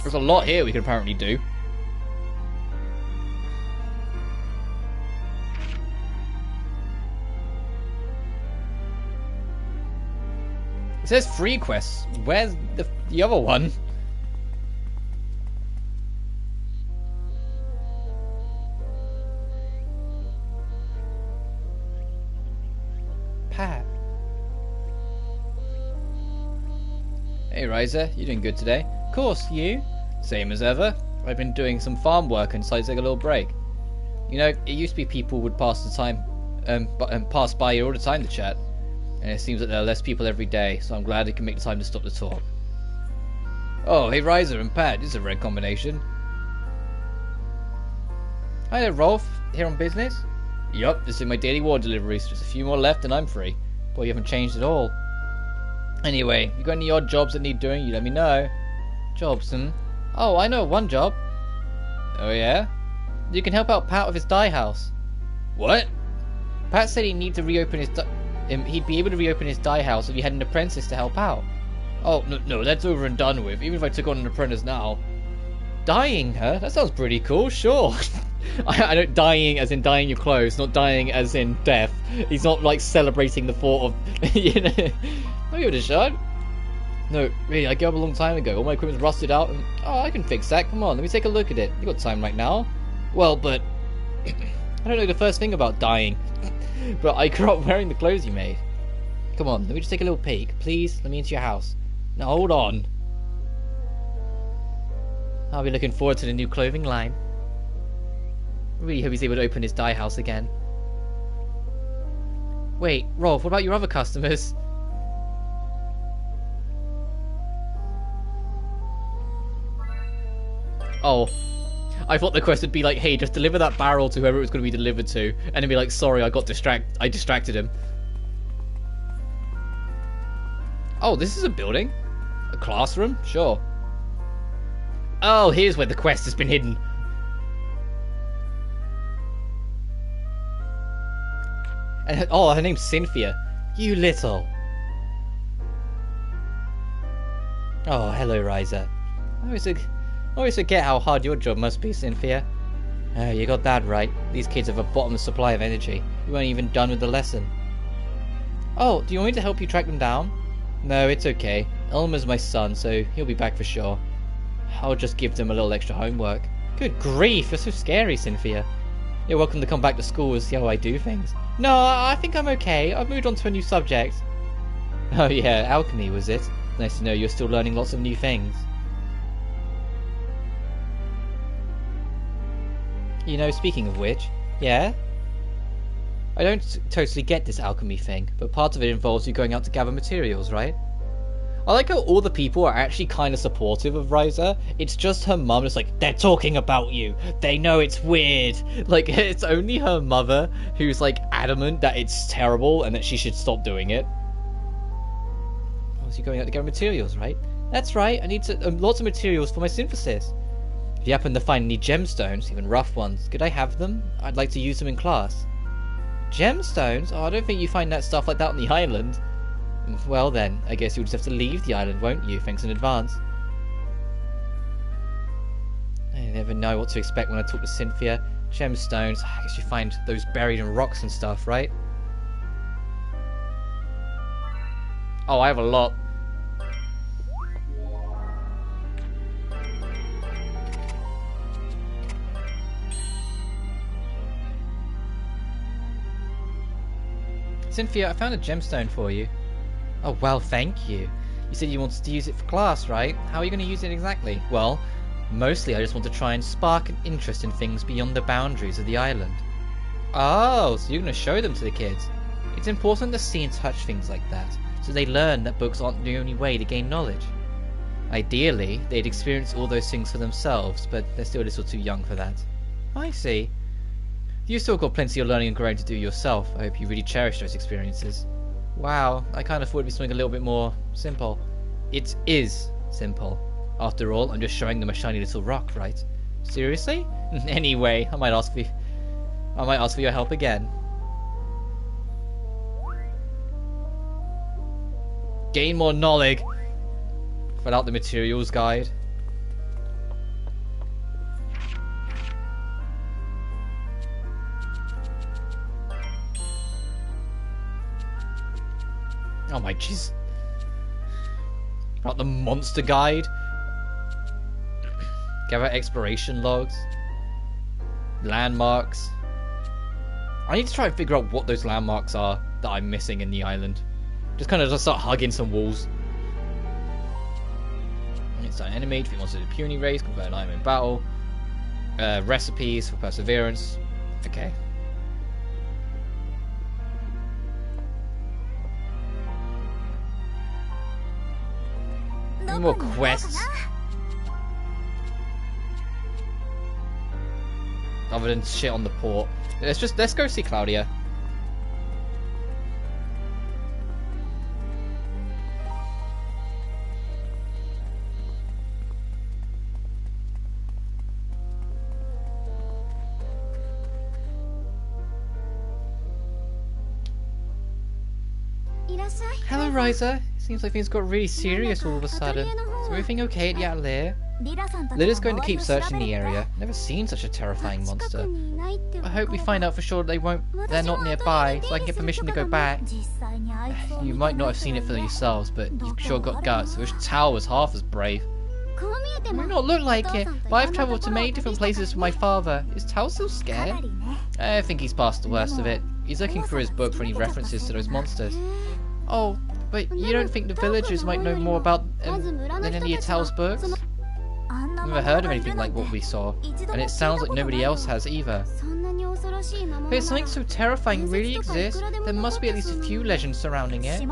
There's a lot here we can apparently do. It says free quests. Where's the other one? Pat. Hey Ryza, you doing good today? Of course, you? Same as ever. I've been doing some farm work and decided to take a little break. You know, it used to be people would pass the time, pass by here all the time to chat. And it seems that there are less people every day, so I'm glad I can make the time to stop the talk. Oh, hey Ryza and Pat, this is a rare combination. Hi there, Rolf. Here on business? Yup, this is my daily war deliveries. Just a few more left and I'm free. Boy, you haven't changed at all. Anyway, you got any odd jobs that need doing, you let me know. Jobs, Oh, I know one job. Oh yeah? You can help out Pat with his dye house. What? Pat said he'd need to reopen his he'd be able to reopen his dye house if he had an apprentice to help out. Oh, no, that's over and done with, even if I took on an apprentice now. Dyeing her? That sounds pretty cool, sure. I don't dyeing as in dyeing your clothes, not dyeing as in death. He's not like celebrating the thought of, you know. I'll give it a shot. No, really, I gave up a long time ago. All my equipment's rusted out and... Oh, I can fix that. Come on, let me take a look at it. You got time right now? Well, but... I don't know the first thing about dying. But I grew up wearing the clothes you made. Come on, let me just take a little peek. Please, let me into your house. Now, hold on. I'll be looking forward to the new clothing line. Really hope he's able to open his dye house again. Wait, Rolf, what about your other customers? Oh, I thought the quest would be like, hey, just deliver that barrel to whoever it was going to be delivered to, and then be like, sorry, I distracted him. Oh, this is a building? A classroom? Sure. Oh, here's where the quest has been hidden. And oh, her name's Cynthia. You little. Oh, hello, Ryza. I always forget how hard your job must be, Cynthia. Oh, you got that right. These kids have a bottomless supply of energy. We weren't even done with the lesson. Oh, do you want me to help you track them down? No, it's okay. Elmer's my son, so he'll be back for sure. I'll just give them a little extra homework. Good grief, you're so scary, Cynthia. You're welcome to come back to school and see how I do things. No, I think I'm okay. I've moved on to a new subject. Oh yeah, alchemy was it? Nice to know you're still learning lots of new things. You know, speaking of which, yeah? I don't totally get this alchemy thing, but part of it involves you going out to gather materials, right? I like how all the people are actually kind of supportive of Ryza. It's just her mum that's like, they're talking about you. They know it's weird. Like, it's only her mother who's like adamant that it's terrible and that she should stop doing it. Oh, so you're going out to gather materials, right? That's right, I need lots of materials for my synthesis. If you happen to find any gemstones, even rough ones, could I have them? I'd like to use them in class. Gemstones? Oh, I don't think you find that stuff like that on the island. Well then, I guess you'll just have to leave the island, won't you? Thanks in advance. I never know what to expect when I talk to Cynthia. Gemstones, I guess you find those buried in rocks and stuff, right? Oh, I have a lot. Cynthia, I found a gemstone for you. Oh, well, thank you. You said you wanted to use it for class, right? How are you going to use it exactly? Well, mostly I just want to try and spark an interest in things beyond the boundaries of the island. Oh, so you're going to show them to the kids. It's important to see and touch things like that, so they learn that books aren't the only way to gain knowledge. Ideally, they'd experience all those things for themselves, but they're still a little too young for that. I see. You've still got plenty of learning and growing to do yourself. I hope you really cherish those experiences. Wow, I kind of thought it'd be something a little bit more simple. It is simple. After all, I'm just showing them a shiny little rock, right? Seriously? Anyway, I might ask for your help again. Gain more knowledge. Fill out the materials guide. Oh my jeez. About the monster guide. Gather exploration logs. Landmarks. I need to try and figure out what those landmarks are that I'm missing in the island. Just kind of just start hugging some walls. It's an enemy, defeat monsters in a puny race, convert an item in battle. Recipes for perseverance. Okay. More quests. Other than shit on the port. Let's go see Klaudia. Hello, Ryza. Seems like things got really serious all of a sudden. Is everything okay at the Atelier? Lila's going to keep searching the area. Never seen such a terrifying monster. I hope we find out for sure they're not nearby, so I can get permission to go back. You might not have seen it for yourselves, but you've sure got guts. I wish Tao was half as brave. It may not look like it, but I've travelled to many different places with my father. Is Tao still scared? I think he's past the worst of it. He's looking through his book for any references to those monsters. Oh, but you don't think the villagers might know more about than any of Tao's books? I've never heard of anything like what we saw, and it sounds like nobody else has either. But if something so terrifying really exists, there must be at least a few legends surrounding it.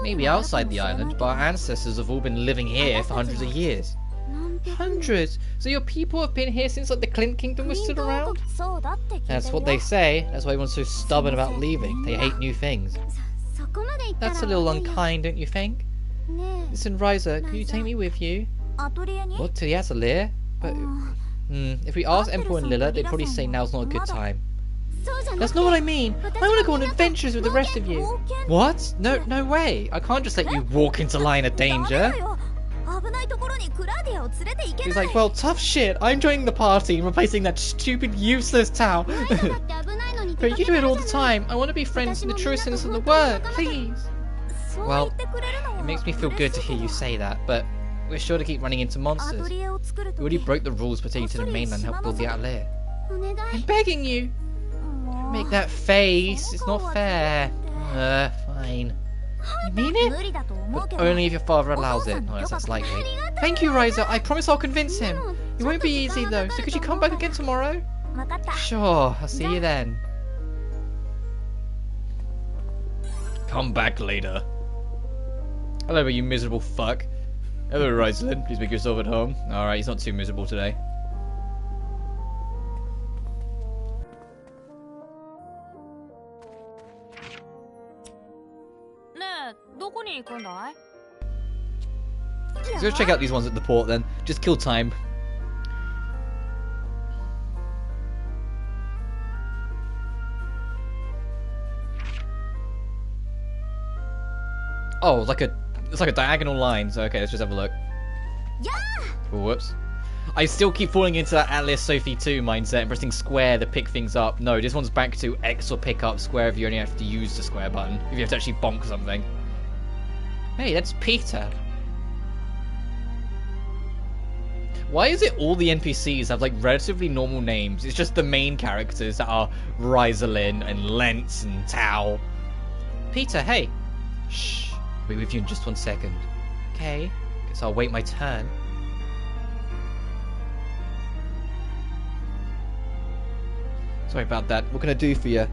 Maybe outside the island, but our ancestors have all been living here for hundreds of years. Hundreds? So your people have been here since like the Clint Kingdom was still around? That's what they say. That's why everyone's so stubborn about leaving. They hate new things. That's a little unkind, don't you think? Listen, Ryza, could you take me with you? What, to the Atelier? But, if we ask Emperor and Lila, they'd probably say now's not a good time. That's not what I mean. I want to go on adventures with the rest of you. What? No way. I can't just let you walk into line of danger. He's like, well, tough shit. I'm joining the party and replacing that stupid, useless Tao. But you do it all the time. I want to be friends in the true sense of the word, please. Well, it makes me feel good to hear you say that, but we're sure to keep running into monsters. We already broke the rules pertaining to the mainland and helped build the Atelier. I'm begging you. Don't make that face. It's not fair. Fine. You mean it? But only if your father allows it. Oh, that's likely. Thank you, Ryza. I promise I'll convince him. It won't be easy, though, so could you come back again tomorrow? Sure, I'll see you then. Come back later. Hello, you miserable fuck. Hello, Ryza. Please make yourself at home. Alright, he's not too miserable today. Let's go check out these ones at the port then. Just kill time. Oh, it's like a diagonal line. So okay, let's just have a look. Oh, whoops. I still keep falling into that Atlas Sophie 2 mindset and pressing square to pick things up. No, this one's back to X or pick up, square if you only have to use the square button. If you have to actually bonk something. Hey, that's Peter. Why is it all the NPCs have like relatively normal names? It's just the main characters that are Ryzelyn and Lentz and Tao. Peter, hey. Shh. I'll be with you in just 1 second. Okay. Guess I'll wait my turn. Sorry about that. What can I do for you?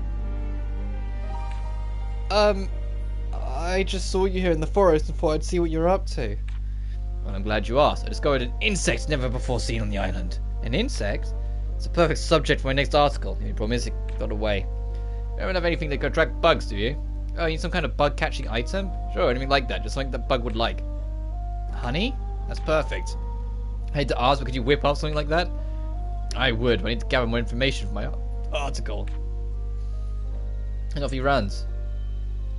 I just saw you here in the forest and thought I'd see what you're up to. Well, I'm glad you asked. I discovered an insect never before seen on the island. An insect? It's a perfect subject for my next article. The only problem is it got away. You don't have anything that could attract bugs, do you? Oh, you need some kind of bug-catching item? Sure, anything like that. Just something that bug would like. Honey? That's perfect. I hate to ask, but could you whip up something like that? I would, but I need to gather more information for my article. And off he runs.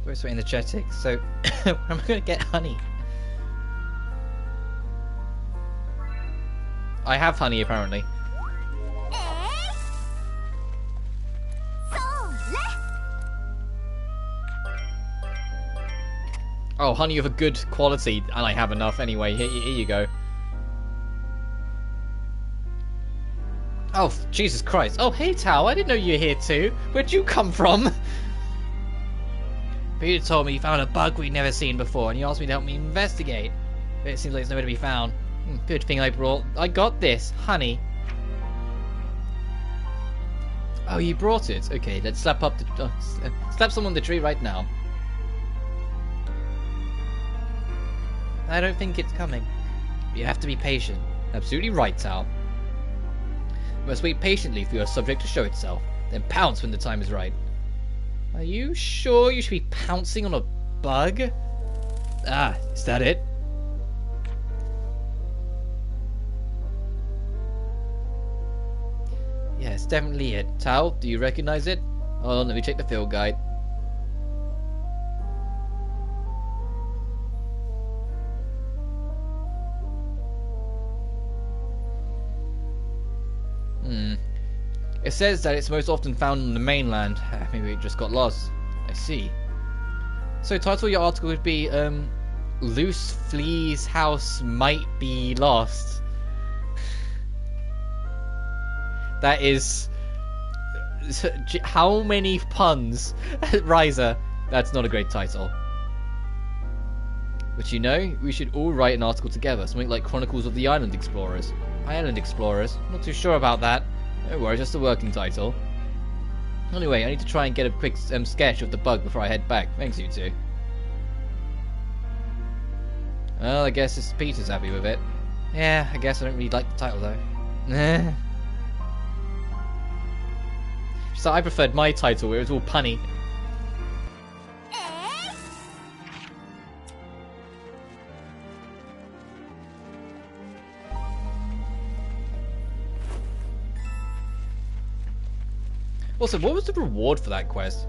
Very so energetic. So, where am I going to get honey? I have honey, apparently. Oh, honey of a good quality, and I have enough anyway. Here you go. Oh, Jesus Christ. Oh, hey, Tao. I didn't know you were here too. Where'd you come from? Peter told me he found a bug we'd never seen before, and he asked me to help me investigate. But it seems like it's nowhere to be found. Good thing I got this. Honey. Oh, you brought it. Okay, let's slap someone on the tree right now. I don't think it's coming. You have to be patient. Absolutely right, Tao. You must wait patiently for your subject to show itself, then pounce when the time is right. Are you sure you should be pouncing on a bug? Ah, is that it? Yes, definitely it. Tao, do you recognize it? Hold on, let me check the field guide. It says that it's most often found on the mainland. Maybe it just got lost. I see. So title of your article would be, Loose Flea's house might be lost. That is... How many puns? Ryza. That's not a great title. But you know, we should all write an article together. Something like Chronicles of the Island Explorers. Island Explorers? Not too sure about that. Don't worry, just a working title. Anyway, I need to try and get a quick sketch of the bug before I head back. Thanks, you two. Well, I guess Peter's happy with it. Yeah, I guess I don't really like the title though. So I preferred my title where it was all punny. Also, what was the reward for that quest?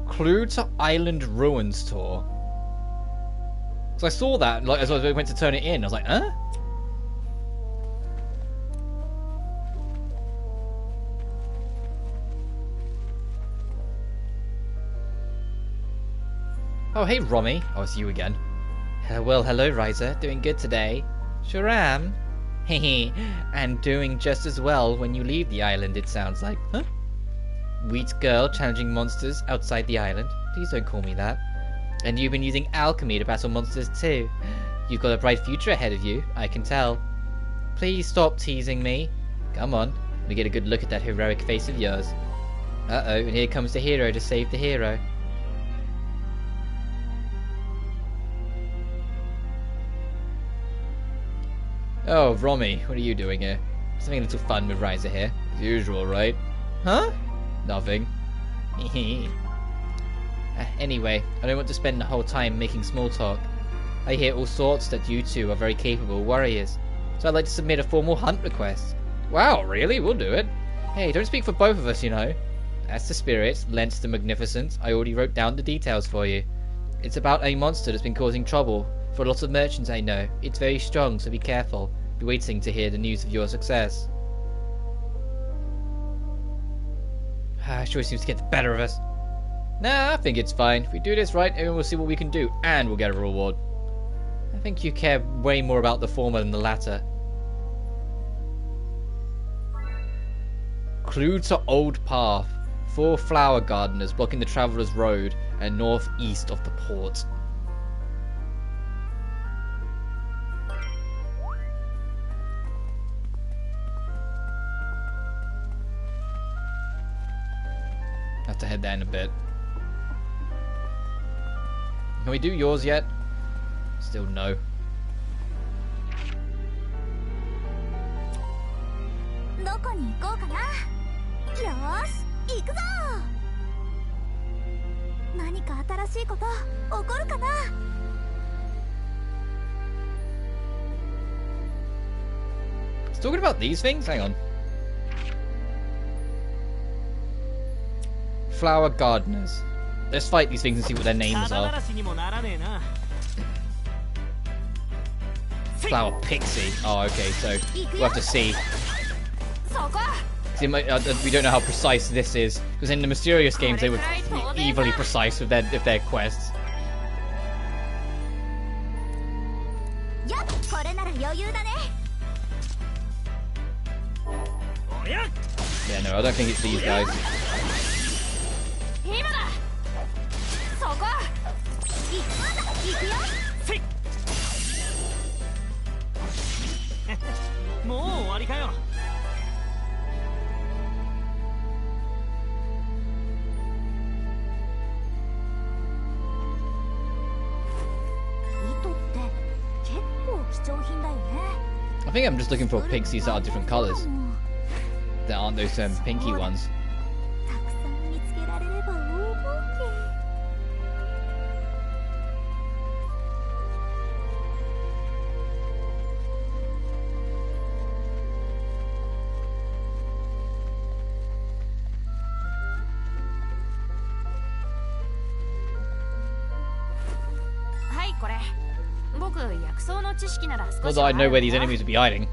Clue to Island Ruins Tour. So I saw that, like, as I went to turn it in, I was like, huh? Oh, hey, Romy. Oh, it's you again. Well, hello, Ryza. Doing good today? Sure am. Hehe. And doing just as well when you leave the island, it sounds like. Huh? Wheat girl challenging monsters outside the island. Please don't call me that. And you've been using alchemy to battle monsters too. You've got a bright future ahead of you, I can tell. Please stop teasing me. Come on, let me get a good look at that heroic face of yours. Uh-oh, and here comes the hero to save the hero. Oh, Romy, what are you doing here? Something a little fun with Ryza here. As usual, right? Huh? Nothing. Anyway, I don't want to spend the whole time making small talk. I hear all sorts that you two are very capable warriors, so I'd like to submit a formal hunt request. Wow, really? We'll do it. Hey, don't speak for both of us, you know. That's the spirit, lent the magnificent. I already wrote down the details for you. It's about a monster that's been causing trouble for a lot of merchants I know. It's very strong, so be careful. Be waiting to hear the news of your success. Sure seems to get the better of us. Nah, I think it's fine. If we do this right, everyone will see what we can do, and we'll get a reward. I think you care way more about the former than the latter. Clue to Old Path. 4 flower gardeners blocking the traveller's road and northeast of the port. Have to head down a bit. Can we do yours yet? Still no. It's talking about these things? Hang on. Flower gardeners. Let's fight these things and see what their names are. Flower pixie. Oh, okay, so we'll have to see. See, we don't know how precise this is, because in the mysterious games they were evilly precise with their quests. Yeah, no, I don't think it's these guys. I think I'm just looking for pixies that are different colours. That aren't those pinky ones. Not that I know where these enemies would be hiding.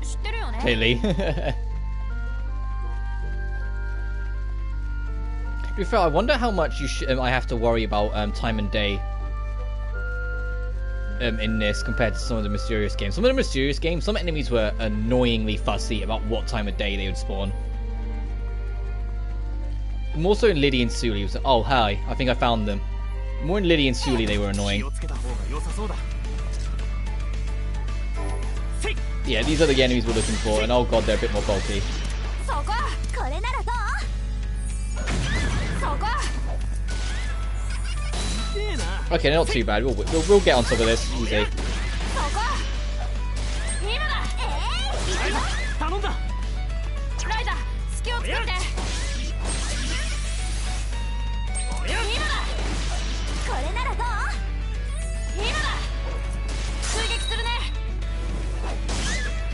Clearly. To be fair, I wonder how much I have to worry about time and day in this compared to some of the mysterious games. Some of the mysterious games, some enemies were annoyingly fussy about what time of day they would spawn. More so in Liddy and Suli. Was, oh, hi, I think I found them. More in Liddy and Suli they were annoying. Yeah, these are the enemies we're looking for, and oh god, they're a bit more bulky. Okay, not too bad. We'll get on top of this. Easy.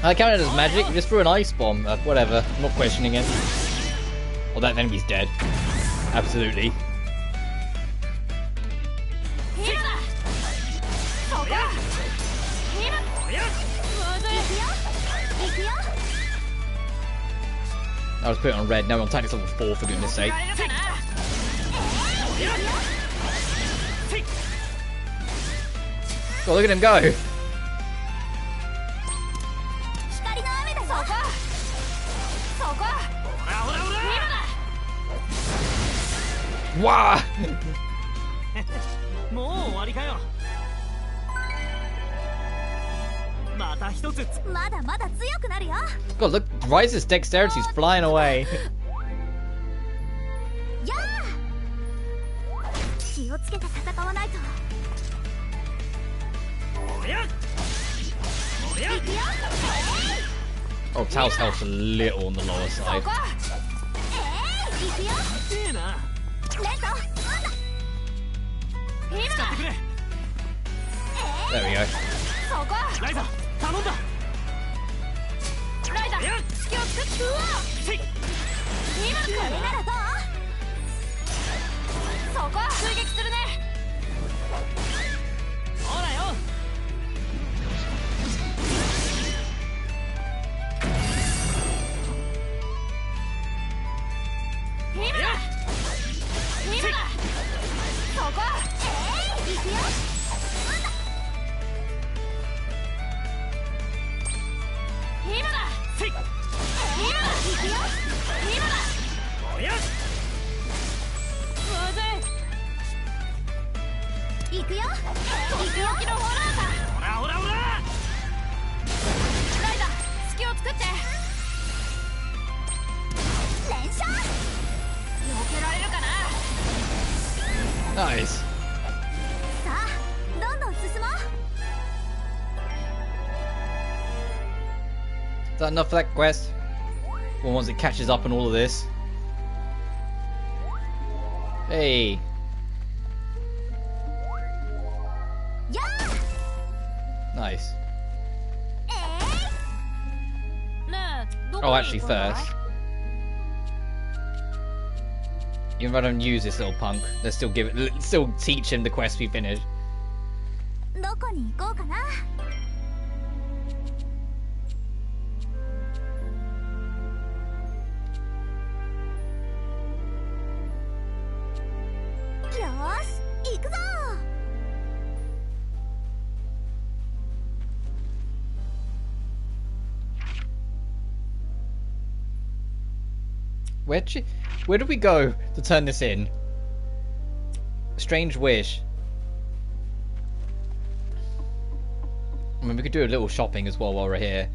I counted as magic. Just threw an ice bomb. Whatever. I'm not questioning it. Well, that enemy's dead. Absolutely. I was putting on red, now I'm on tactics level 4 for goodness sake. God, look at him go! Wow! God, look, Ryza's dexterity's flying away. Oh, Tao's health's a little on the lower side. There we go. Nice. Is that enough for that quest? Well, once it catches up on all of this. Hey. Nice. Oh, actually, first. Even if I don't use this little punk, let's still still teach him the quest we finished. Where do we go to turn this in? Strange wish. I mean, we could do a little shopping as well while we're here.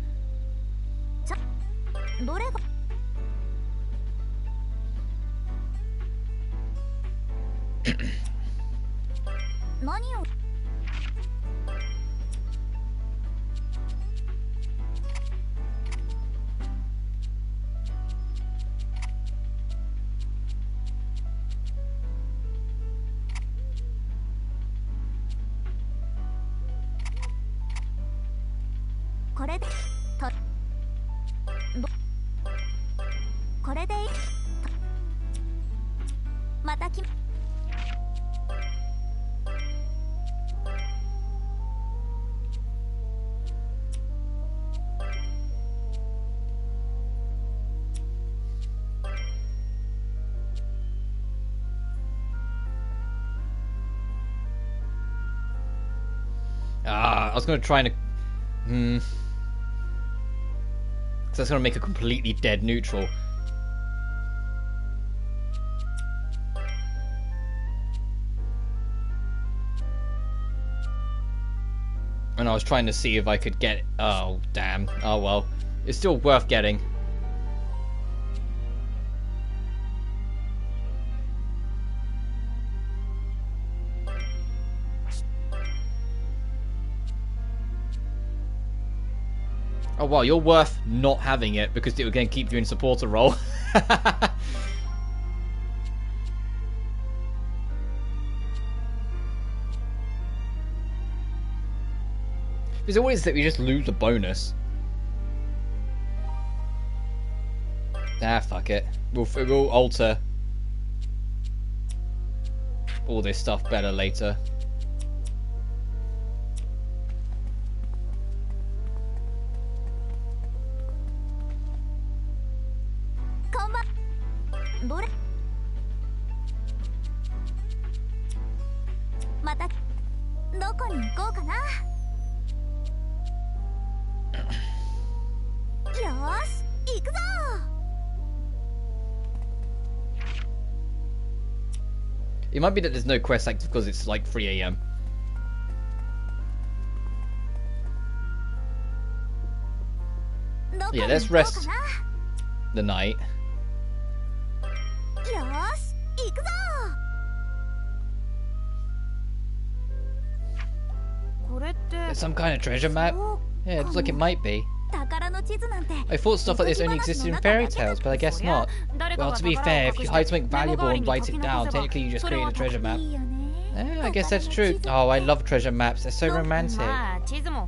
was going to try and... Because that's going to make a completely dead neutral. And I was trying to see if I could get... Oh, damn. Oh, well. It's still worth getting. Oh, wow. You're worth not having it because it would again keep you in supporter role. There's always that we just lose a bonus. Ah, fuck it. We'll alter all this stuff better later. It might be that there's no quest active because it's like 3 AM. Yeah, let's rest the night. There's some kind of treasure map? Yeah, it looks like it might be. I thought stuff like this only existed in fairy tales, but I guess not. Well, to be fair, if you hide something valuable and write it down, technically you just created a treasure map. I guess that's true. Oh, I love treasure maps, they're so romantic.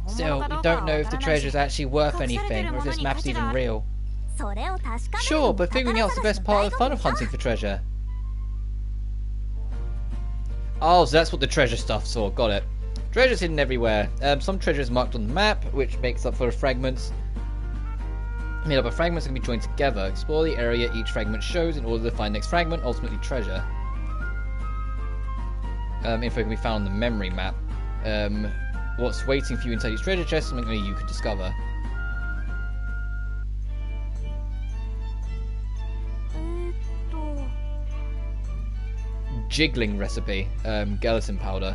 Still, we don't know if the treasure's actually worth anything, or if this map's even real. Sure, but figuring out's the best part of the fun of hunting for treasure. Oh, so that's what the treasure stuff's for, got it. Treasure's hidden everywhere. Some treasure is marked on the map, which makes up for the fragments. Made up of fragments that can be joined together. Explore the area each fragment shows in order to find the next fragment, ultimately treasure. Info can be found on the memory map. What's waiting for you inside each treasure chest is something only you can discover. Jiggling recipe. Gelatin powder.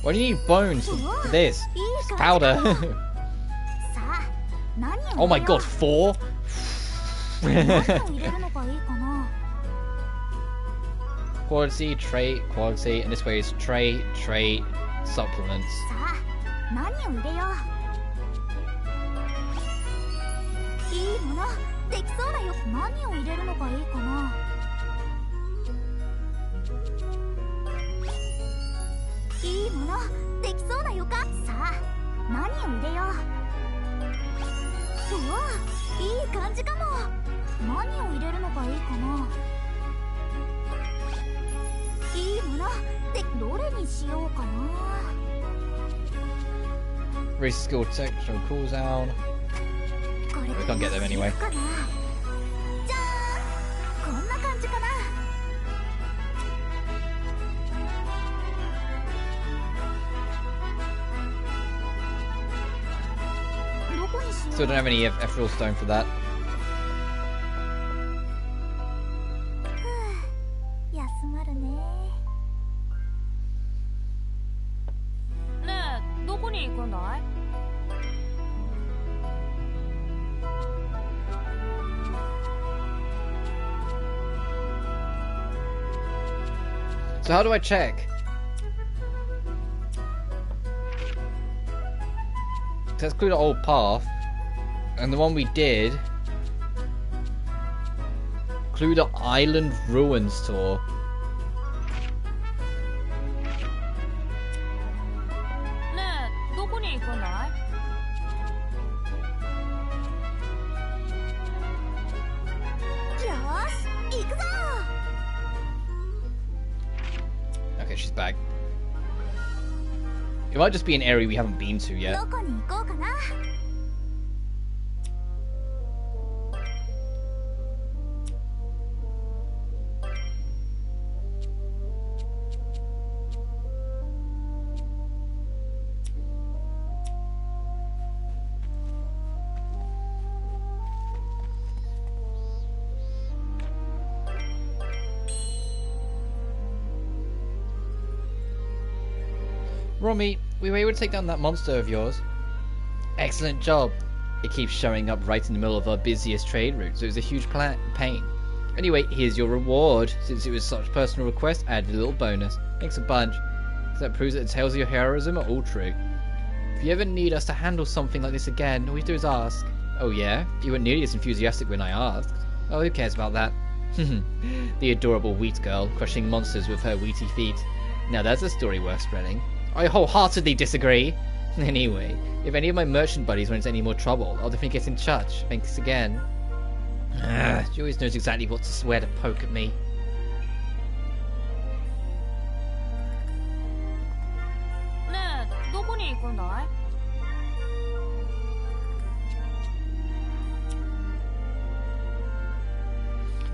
Why do you need bones for this? It's powder. Oh my god, 4? Quality, trait, quality, and this way is trait, supplements. Race skill texture cooldown. We can't get them anyway. Still don't have any ethereal stone for that. So how do I check? Let's clear the old path. And the one we did, include the Island Ruins tour. Okay, she's back. It might just be an area we haven't been to yet. Romy, we were able to take down that monster of yours. Excellent job. It keeps showing up right in the middle of our busiest trade route, so it was a huge pain. Anyway, here's your reward. Since it was such a personal request, I added a little bonus. Thanks a bunch. That proves that the tales of your heroism are all true. If you ever need us to handle something like this again, all you do is ask. Oh yeah? You weren't nearly as enthusiastic when I asked. Oh, who cares about that? The adorable wheat girl, crushing monsters with her wheaty feet. Now that's a story worth spreading. I wholeheartedly disagree. Anyway, if any of my merchant buddies run into any more trouble, I'll definitely get in touch. Thanks again. She always knows exactly where to poke at me.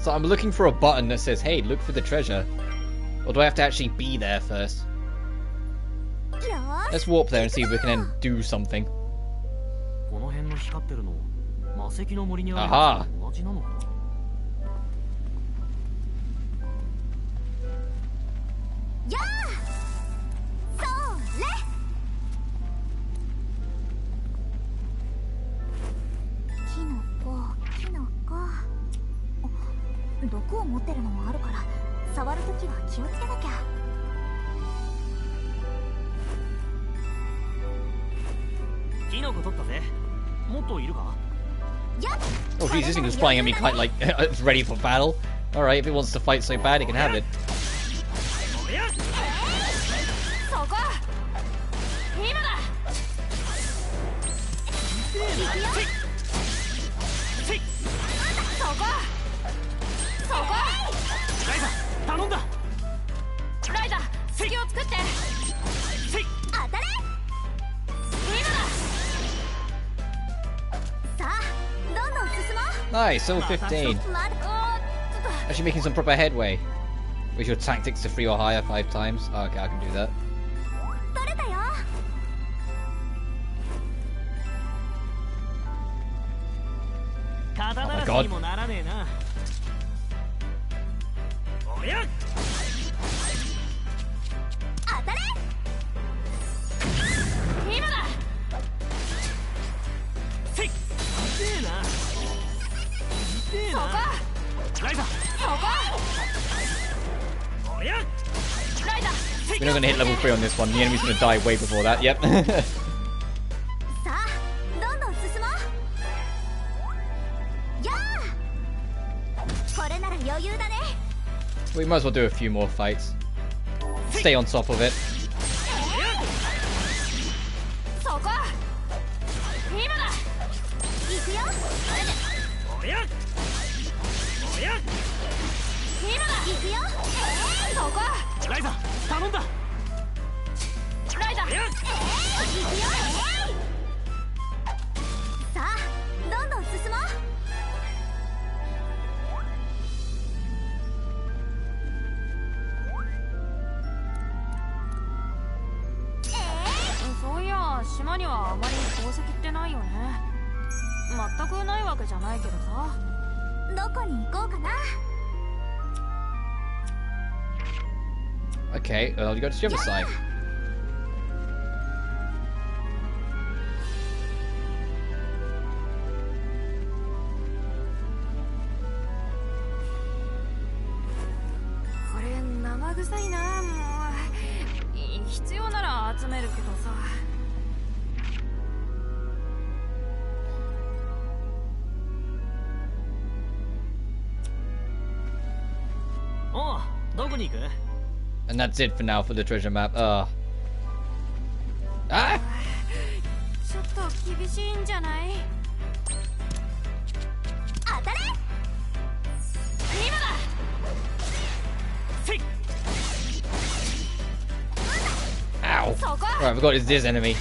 So I'm looking for a button that says, hey, look for the treasure. Or do I have to actually be there first? Let's warp there and see if we can then do something. Aha! Oh jeez, this thing was flying at me quite like it's ready for battle. Alright, if it wants to fight so bad, it can have it. Nice, level 15. Actually making some proper headway. With your tactics to 3 or higher 5 times. Oh, okay, I can do that. Oh my god. We're not going to hit level 3 on this one. The enemy's going to die way before that. Yep. We might as well do a few more fights. Stay on top of it. Okay, well, you go to the other side. And that's it for now for the treasure map. Ah! Ow! Ow. Right, I forgot it's this enemy.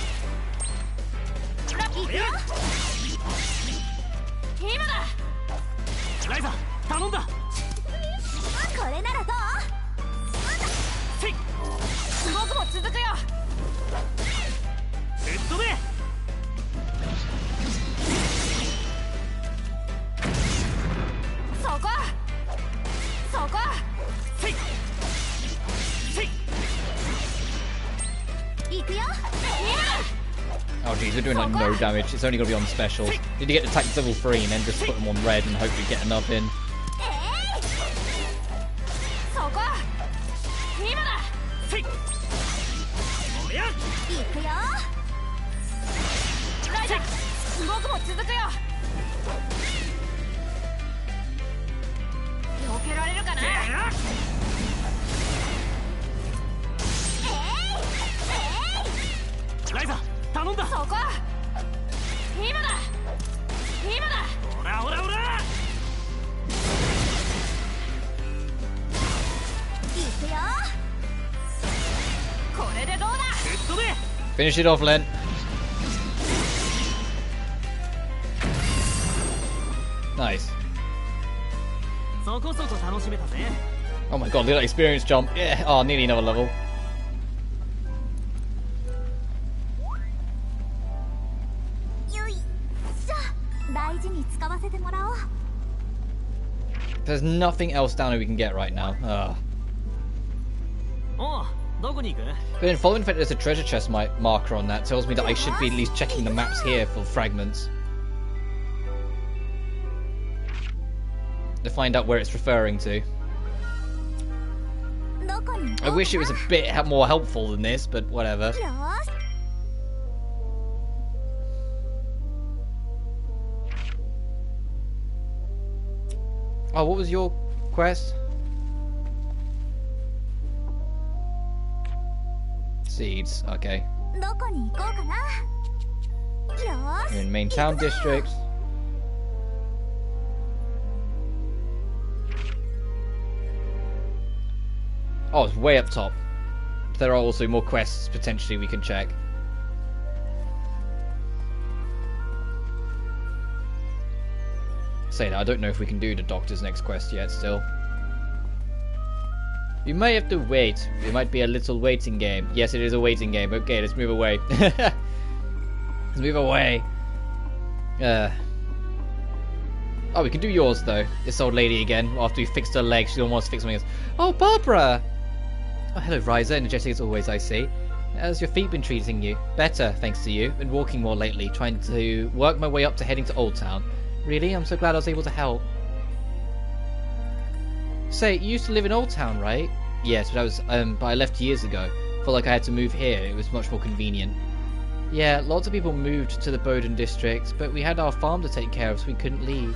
Oh geez, we're doing like no damage. It's only going to be on specials. Need to get the tactics level 3 and then just put them on red and hopefully get enough in. Finish it off, Len. Nice. Oh my god, look at that experience jump. Yeah. Oh, nearly another level. There's nothing else down here we can get right now. Ugh. But then following fact there's a treasure chest marker on that tells me that I should be at least checking the maps here for fragments. To find out where it's referring to. I wish it was a bit more helpful than this, but whatever. Oh, what was your quest? Seeds, okay. We're in main town district. Oh, it's way up top. There are also more quests potentially we can check. Say that, I don't know if we can do the Doctor's next quest yet still. You may have to wait. It might be a little waiting game. Yes, it is a waiting game. Okay, let's move away. Let's move away. Oh, we can do yours though. This old lady again. After we fixed her leg, she don't want us to fix something else. Oh, Barbara! Oh, hello, Ryza. Energetic as always, I see. How's your feet been treating you? Better, thanks to you. Been walking more lately, trying to work my way up to heading to Old Town. Really? I'm so glad I was able to help. Say, you used to live in Old Town, right? Yes, but I left years ago. Felt like I had to move here. It was much more convenient. Yeah, lots of people moved to the Bowden district, but we had our farm to take care of, so we couldn't leave.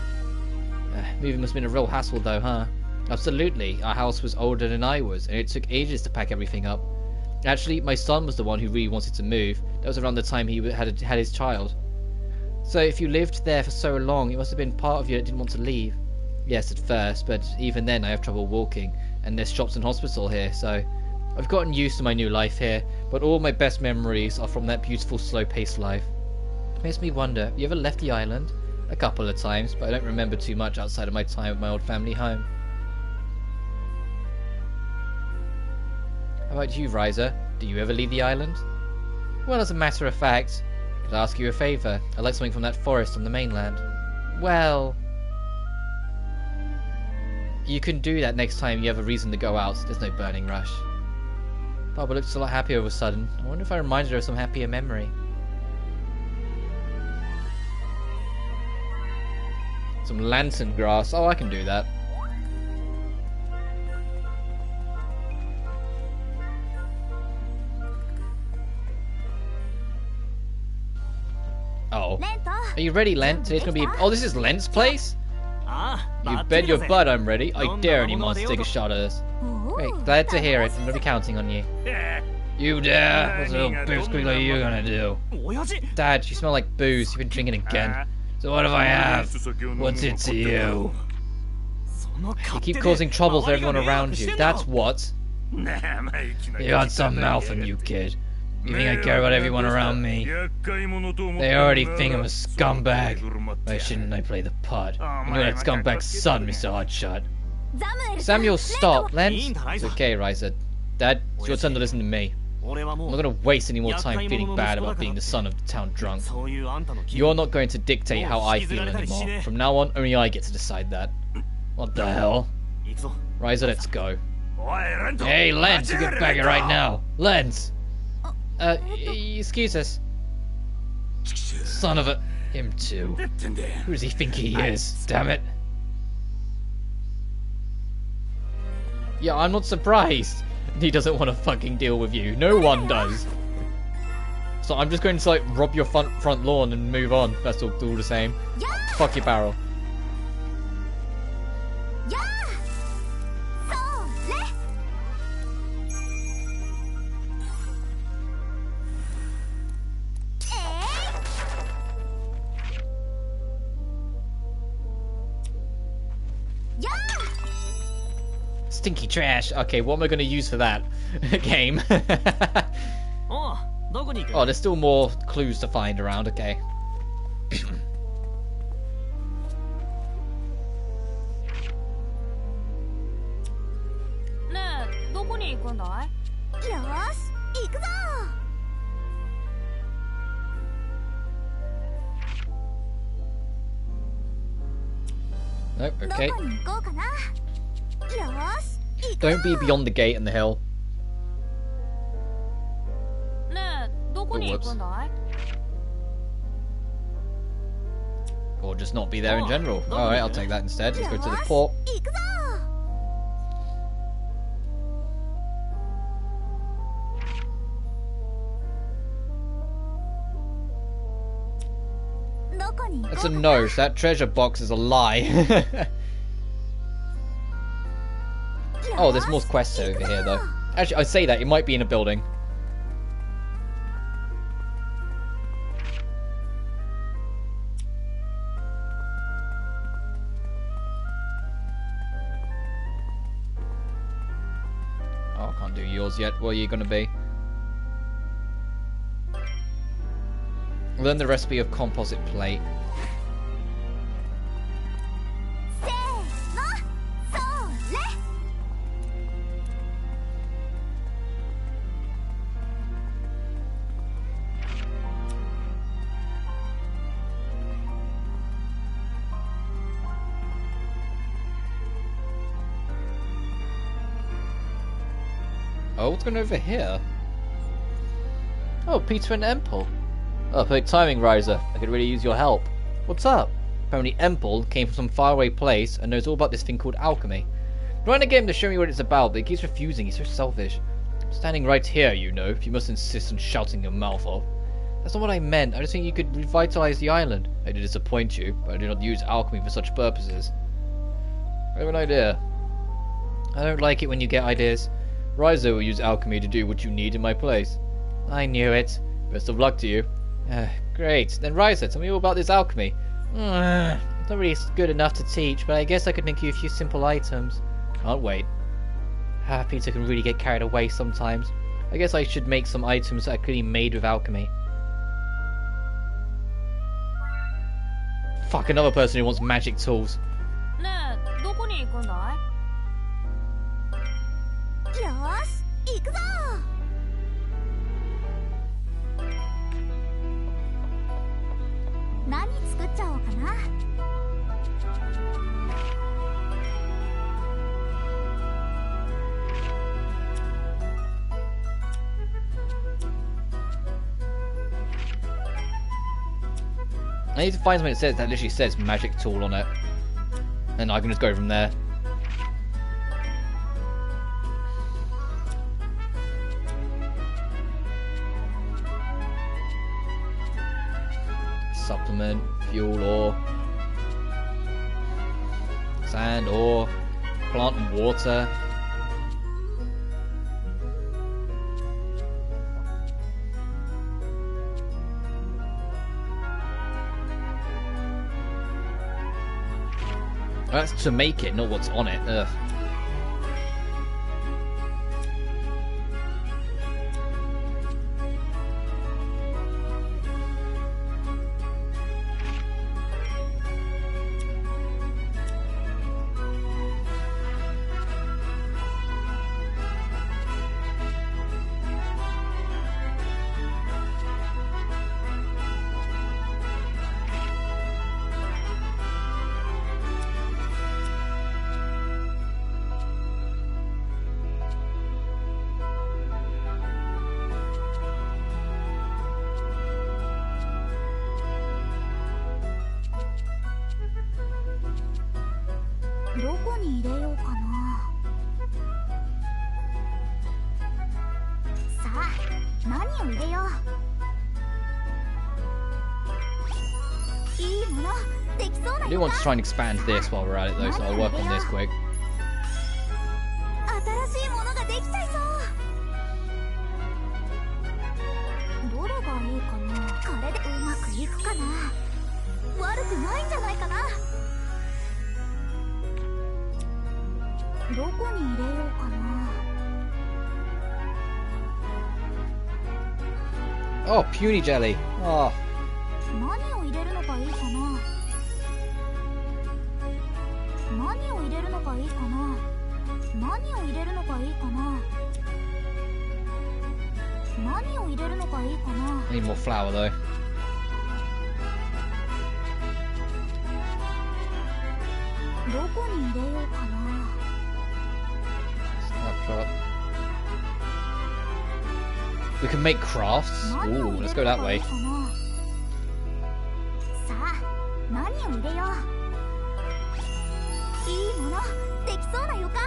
Moving must have been a real hassle, though, huh? Absolutely. Our house was older than I was, and it took ages to pack everything up. Actually, my son was the one who really wanted to move. That was around the time he had his child. So if you lived there for so long, it must have been part of you that didn't want to leave. Yes, at first, but even then I have trouble walking, and there's shops and hospital here, so I've gotten used to my new life here, but all my best memories are from that beautiful slow-paced life. It makes me wonder, have you ever left the island? A couple of times, but I don't remember too much outside of my time at my old family home. How about you, Ryza? Do you ever leave the island? Well, as a matter of fact, could I ask you a favour? I'd like something from that forest on the mainland. Well, you can do that next time you have a reason to go out. There's no burning rush. Barbara looks a lot happier all of a sudden. I wonder if I reminded her of some happier memory. Some lantern grass. Oh, I can do that. Oh. Are you ready, Lent? Today's gonna be. Oh, this is Lent's place? You bet your butt I'm ready. I dare anyone to take a shot at us. Great, glad to hear it. I'm gonna be counting on you. You dare? What's a little booze squeak like you gonna do? Dad, you smell like booze. You've been drinking again. So what if I have? What's it to you? You keep causing trouble for everyone around you. That's what. You got some mouth on you, kid. You think I care about everyone around me? They already think I'm a scumbag. Why shouldn't I play the part? You're that scumbag's son, Mr. Hotshot. Samuel, stop. Lens? It's okay, Ryza. Dad, it's your turn to listen to me. I'm not going to waste any more time feeling bad about being the son of the town drunk. You're not going to dictate how I feel anymore. From now on, only I get to decide that. What the hell? Ryza, let's go. Hey, Lens, you get back here right now. Lens! Excuse us. Son of a... Him too. Who does he think he is? Damn it. Yeah, I'm not surprised. He doesn't want to fucking deal with you. No one does. So I'm just going to like rob your front lawn and move on. That's all the same. Fuck your barrel. Stinky trash. Okay, what am I going to use for that game? Oh, there's still more clues to find around. Okay. Nope, okay. Don't be beyond the gate and the hill. Oh, whoops. Or just not be there in general. Alright, I'll take that instead. Let's go to the port. That's a no. That treasure box is a lie. Oh, there's more quests over here, though. Actually, I say that. It might be in a building. Oh, I can't do yours yet. What are you going to be? Learn the recipe of composite plate. Oh, what's going over here? Oh, Peter and Empel. Oh, perfect timing, Ryza. I could really use your help. What's up? Apparently Empel came from some faraway place and knows all about this thing called alchemy. I'm trying to get him to show me what it's about, but he keeps refusing. He's so selfish. I'm standing right here, you know, if you must insist on shouting your mouth off. That's not what I meant. I just think you could revitalize the island. I did disappoint you, but I do not use alchemy for such purposes. I have an idea. I don't like it when you get ideas. Ryza will use alchemy to do what you need in my place. I knew it. Best of luck to you. Great. Then Ryza, tell me all about this alchemy. It's not really good enough to teach, but I guess I could make you a few simple items. Can't wait. Peter can really get carried away sometimes. I guess I should make some items that are clearly made with alchemy. Fuck, another person who wants magic tools. I need to find something that literally says magic tool on it, and I can just go from there. Supplement, fuel ore, sand ore, plant and water. That's to make it, not what's on it. Ugh. どこに入れようかな。さあ、何を入れよう。いいもの、できそうな I do want to try and expand this while we're at it though, so I'll work on this quick. 新しいものができちゃいそう。どれがいいかな。これでうまくいくかな。悪くないんじゃないかな。どこに入れようかな。Oh, puny jelly. Oh. 何を入れるのがいいかな。何を入れるのがいいかな。何を入れるのがいいかな。何を入れるのがいいかな。 I need more flour though. どこに入れようかな。Snapshot. We can make crafts. Ooh, let's go that way. さあ、何を入れよう。いいもの、できそうな予感。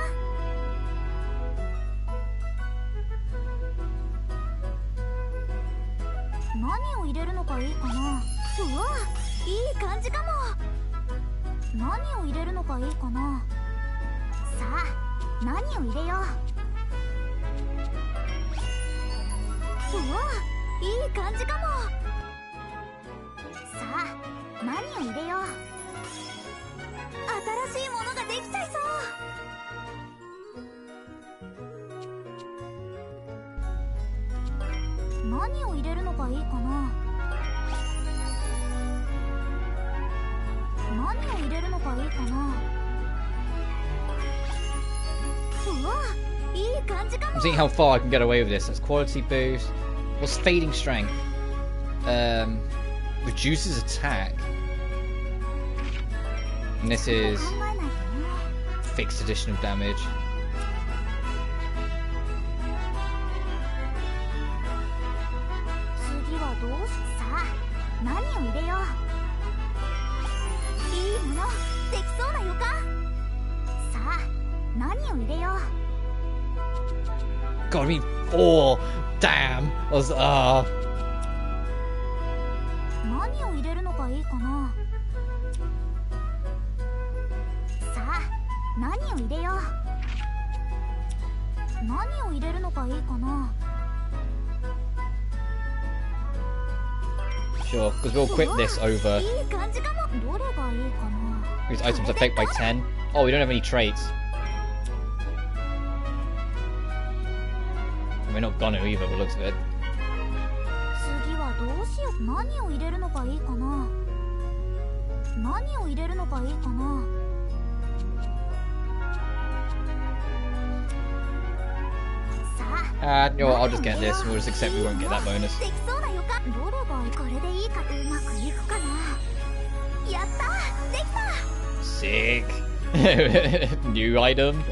何を入れるのがいいかな。うわ、いい感じかも。何を入れるのがいいかな。さあ、何を入れよう。うわ、いい感じかも。さあ、何を入れよう。新しいものができちゃいそう。何を入れるのがいいかな。何を入れるのがいいかな。うわ、いい感じかも。 I'm seeing how far I can get away with this. That's quality boost. What's fading strength? Reduces attack. And this is fixed additional damage. 次はどうし。さあ、何を入れよう。いいもの、できそうな予感。さあ、何を入れよう。 God, I mean 4. Damn. I was 何を入れるのがいいかな。さあ、何を入れよう。何を入れるのがいいかな。 Sure, because we'll quit this over. いい感じかも。どれがいいかな。 These items affect by 10. Oh, we don't have any traits. We're not gonna either, by the looks of it. 次はどうしよう。何を入れるのがいいかな。何を入れるのがいいかな。You know what, I'll just get this. We'll just accept we won't get that bonus. できそうな予感。どれがこれでいいか。うまくいくかな。やった、できた。 Sick. New item.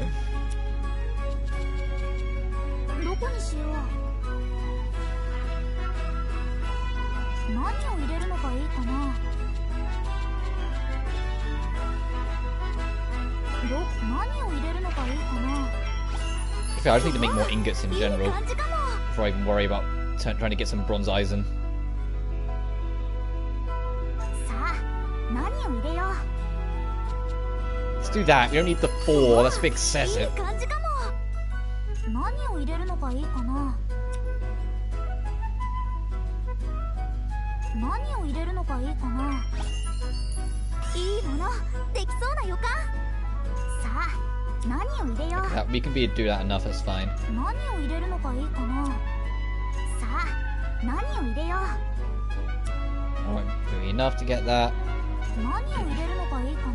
どこにしよう。何を入れるのがいいかな。何を入れるのがいいかな。Okay, I just need to make more ingots in general before I even worry about trying to get some bronze eisen. さあ、何を入れよう。 Let's do that. We don't need the 4. That's a bit いい excessive. 感じかも。何を入れるのがいいかな。何を入れるのがいいかな。いいもの、できそうな予感。さあ、何を入れよう。 We can do that enough. That's fine. 何を入れるのがいいかな。さあ、何を入れよう。 Alright, doing enough to get that. 何を入れるのがいいかな。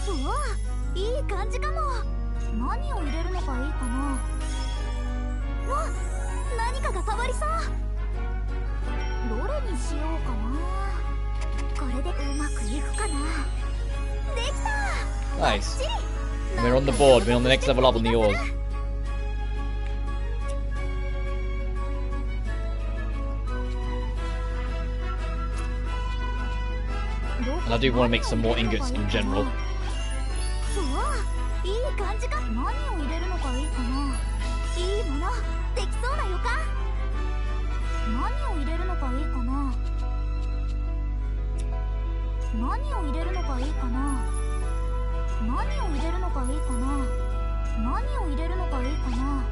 うわ、いい感じかも。何を入れるのがいいかな。うわ、何かが変わりそう。どれにしようかな。これでうまくいくかな。できた。 Nice. We're on the board. We're on the next level up on the oars. And I do want to make some more ingots in general. うわ、いい感じか。何を入れるのがいいかな。いいものできそうな予感。何を入れるのがいいかな。何を入れるのがいいかな。何を入れるのがいいかな。何を入れるのがいいかな。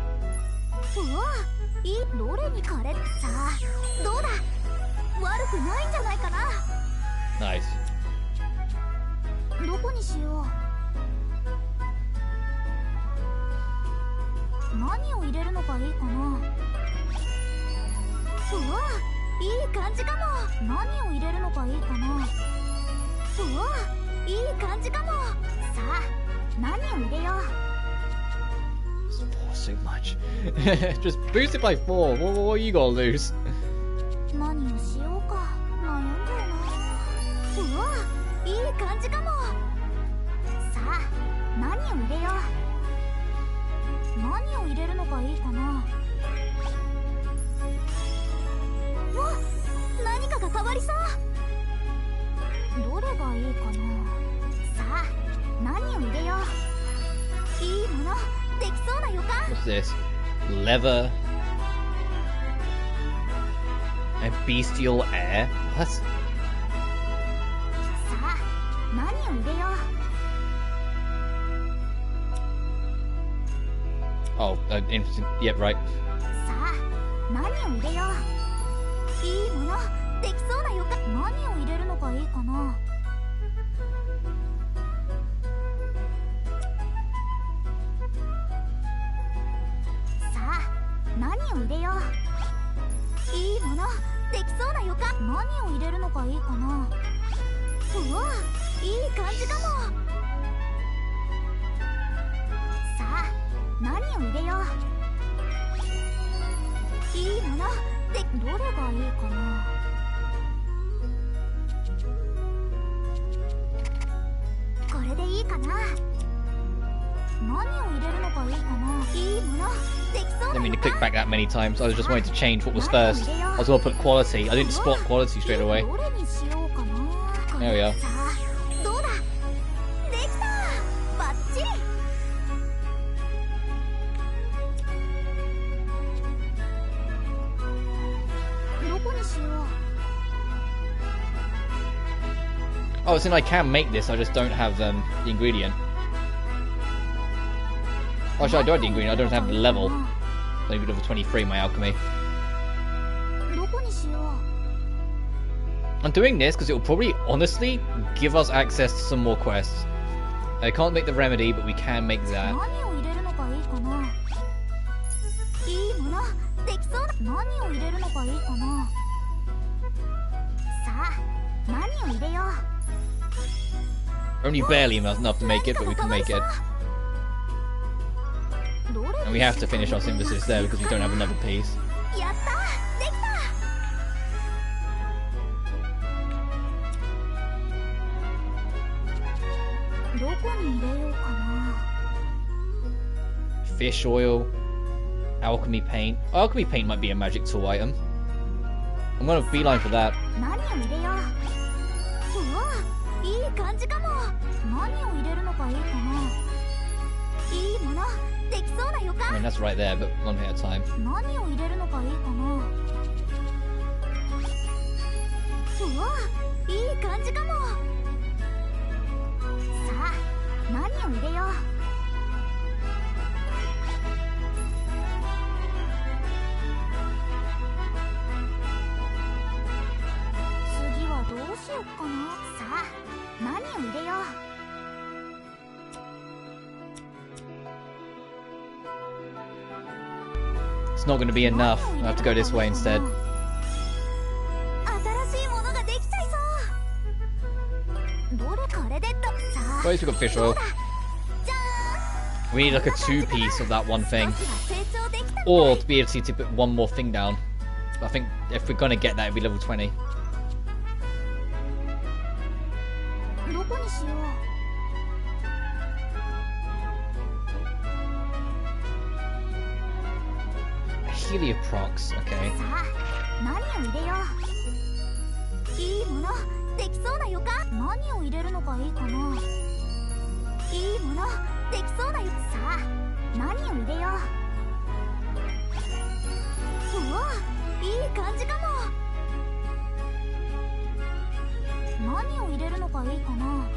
うわ、いい。どれにカレー。さあ、どうだ。悪くないんじゃないかな。ナイス。どこにしよう。何を入れるのがいいかな。うわ、いい感じかも。何を入れるのがいいかな。うわ、いい感じかも。さあ、何を入れよう。So much. Just boost it by 4. What are you gonna lose? 何をしようか。悩んじゃうな。うわ、いい感じかも。さあ、何を入れよう。何を入れるのがいいかな。うわ、何かが変わりそう。どれがいいかな。さあ、何を入れよう。いいものできそうな予感。 What's this? Leather and bestial air? What? さあ、何を入れよう。 Oh, interesting. Yep, right. さあ、何を入れよう。いいものできそうな予感。何を入れるのがいいかな。さあ、何を入れよう。いいものできそうな予感。何を入れるのがいいかな。うわ、いい感じかも。さあ、何を入れよう。いいもので、どれがいいかな。これでいいかな。何を入れるのがいいかな。いいものできそうな。 Didn't mean to click back that many times. I was just wanting to change what was first. I was going to put quality. I didn't spot quality straight away. どれにしようかな。 There we are. さあ、どうだ。できた。バッチリ。どこにしよう。 Oh, so I can make this. I just don't have the ingredient. Oh, actually, I do have the ingredient. I don't have the level. I think level 23 my alchemy. どこにしよう。 I'm doing this because it will probably, honestly, give us access to some more quests. I can't make the remedy, but we can make that. 何を入れるのがいいかな。いいものできそうな。何を入れるのがいいかな。さあ、何を入れよう。 Only barely enough to make it, but we can make it. And we have to finish our synthesis there because we don't have another piece. やった、できた。どこに入れようかな。 Fish oil, alchemy paint. Alchemy paint might be a magic tool item. I'm gonna beeline for that. 何を入れよう。うわ、いい感じかも。何を入れるのがいいかな。いいものできそうな予 I 感。 mean, that's right there, but one at a time. 何を入れるのがいいかな。うわ、いい感じかも。さあ、何を入れよう。次はどうしよっかな。さあ、何を入れよう。 It's not going to be enough. I have to go this way instead. 新しいものができちゃいそう。どれこれでと。さあ、 At least we've got fish oil. じゃーん。 We need like a 2-piece of that one thing. 少しは成長できた。 Or to be able to put one more thing down. But I think if we're gonna get that, it'll be level 20. どこにしよう。 Helioprox, okay. さあ、何を入れよう。いいものできそうな予感。何入れるのがいいかな。いいものできそうなやつさ。何を入れよう。うわ、いい感じかも。何を入れるのがいいかな。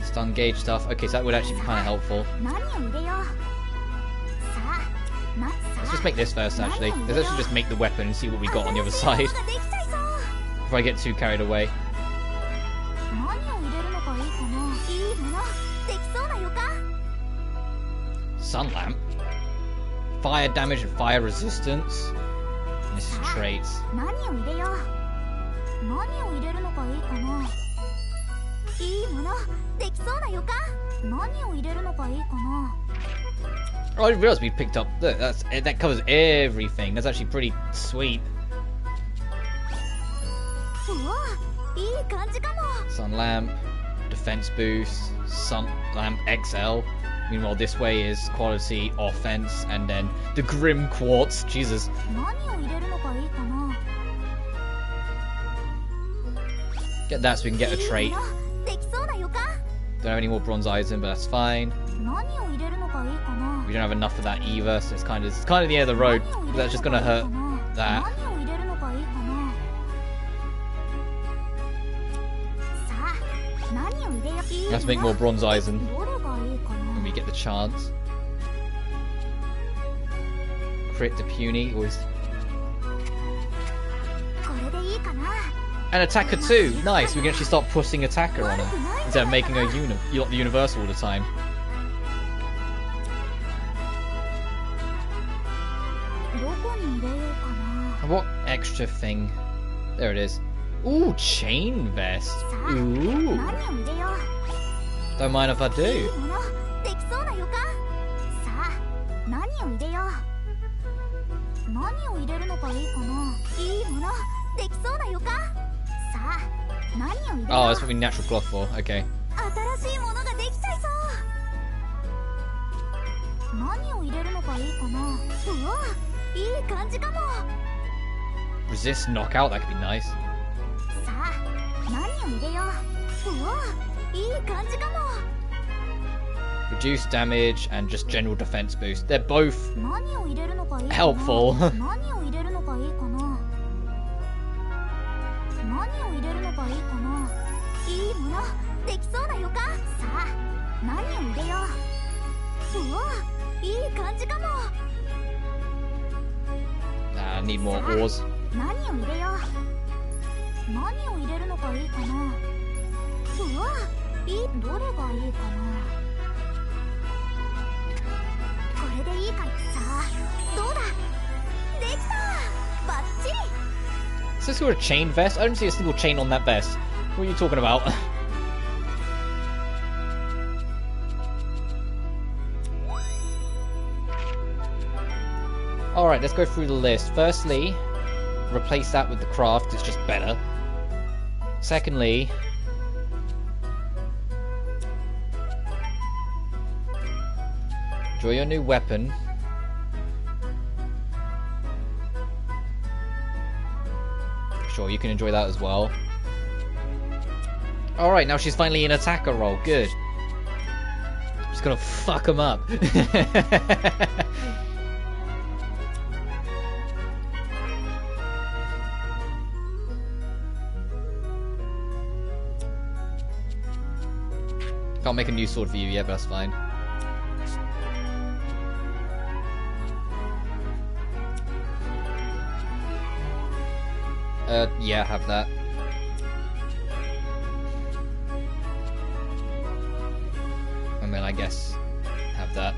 Stun gauge stuff. Okay, so that would actually be kind of helpful. 何を入れよう。さあ、Let's just make this first, actually. Let's actually just make the weapon and see what we got on the other side. Before I get too carried away. Sun lamp? Fire damage and fire resistance? And this is traits. Oh, I realised we picked up. Look, that covers everything. That's actually pretty sweet. Sun lamp, defense boost, sun lamp XL. Meanwhile, this way is quality offense, and then the grim quartz. Jesus. Get that so we can get a trait. Don't have any more bronze items, but that's fine. We don't have enough of that either, so it's kind of the end of the road. That's just gonna hurt that. Let's make more bronze eisen when we get the chance. Crit to puny, always. And attacker too. Nice. We can actually start pushing attacker on him instead of making a universal all the time. What extra thing? There it is. Ooh, chain vest. Ooh. Don't mind if I do. Oh, that's what we need natural cloth for. Okay. Resist knockout, that could be nice. Reduce damage and just general defense boost. They're both helpful. I need more ores. Is this called a chain vest? I don't see a single chain on that vest. What are you talking about? Alright, let's go through the list. Firstly, replace that with the craft, it's just better. Secondly, enjoy your new weapon. Sure, you can enjoy that as well. Alright, now she's finally in attacker role. Good. Just gonna fuck him up. Can't make a new sword for you yet, but that's fine. Yeah, have that. And then I guess have that.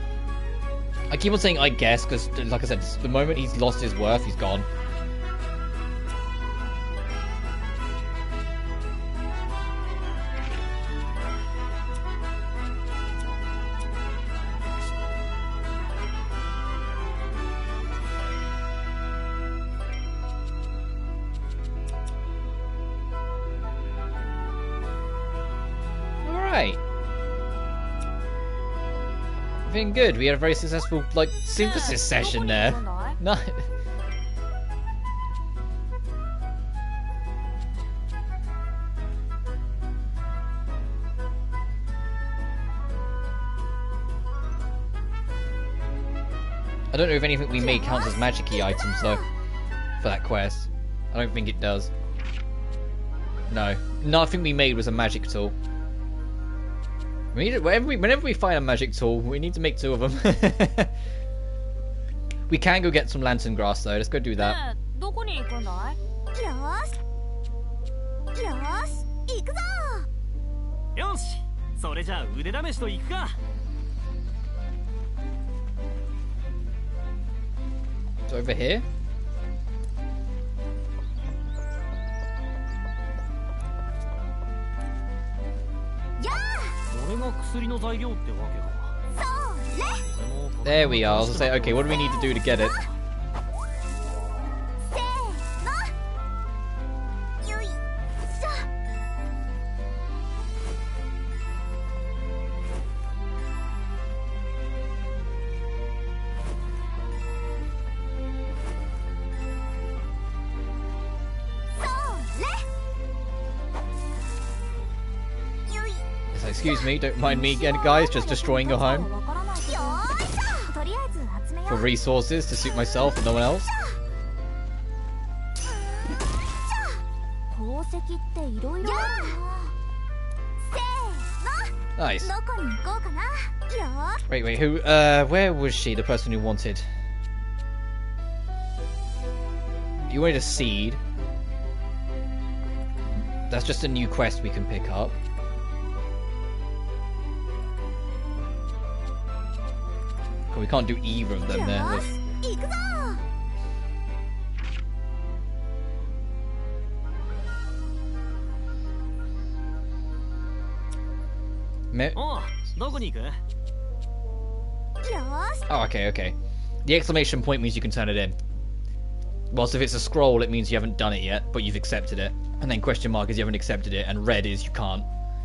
I keep on saying I guess, because like I said, the moment he's lost his worth, he's gone. Been good. We had a very successful synthesis session there. No. I don't know if anything we made counts as magic-y items, though, for that quest. I don't think it does. No. Nothing we made was a magic tool. Whenever we find a magic tool, we need to make 2 of them. We can go get some lantern grass, though. Let's go do that. It's over here? There we are. I was gonna say, okay, what do we need to do to get it? Excuse me, don't mind me again, guys, just destroying your home. For resources to suit myself and no one else. Nice. Wait, who, where was she, the person who wanted? You wanted a seed. That's just a new quest we can pick up. We can't do either of them there. Oh, okay. The exclamation point means you can turn it in. Whilst if it's a scroll, it means you haven't done it yet, but you've accepted it. And then question mark is you haven't accepted it, and red is you can't,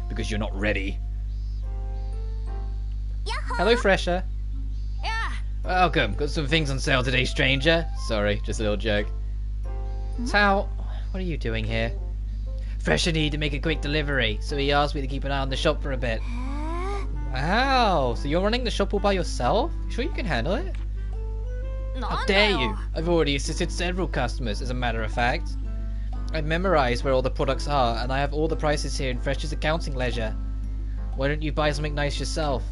because you're not ready. Hello, Fresher. Welcome. Got some things on sale today, stranger. Sorry, just a little joke. Tao, what are you doing here? Fresher needed to make a quick delivery, so he asked me to keep an eye on the shop for a bit. Wow, so you're running the shop all by yourself? You sure you can handle it? How dare you? I've already assisted several customers, as a matter of fact. I've memorized where all the products are, and I have all the prices here in Fresher's accounting ledger. Why don't you buy something nice yourself?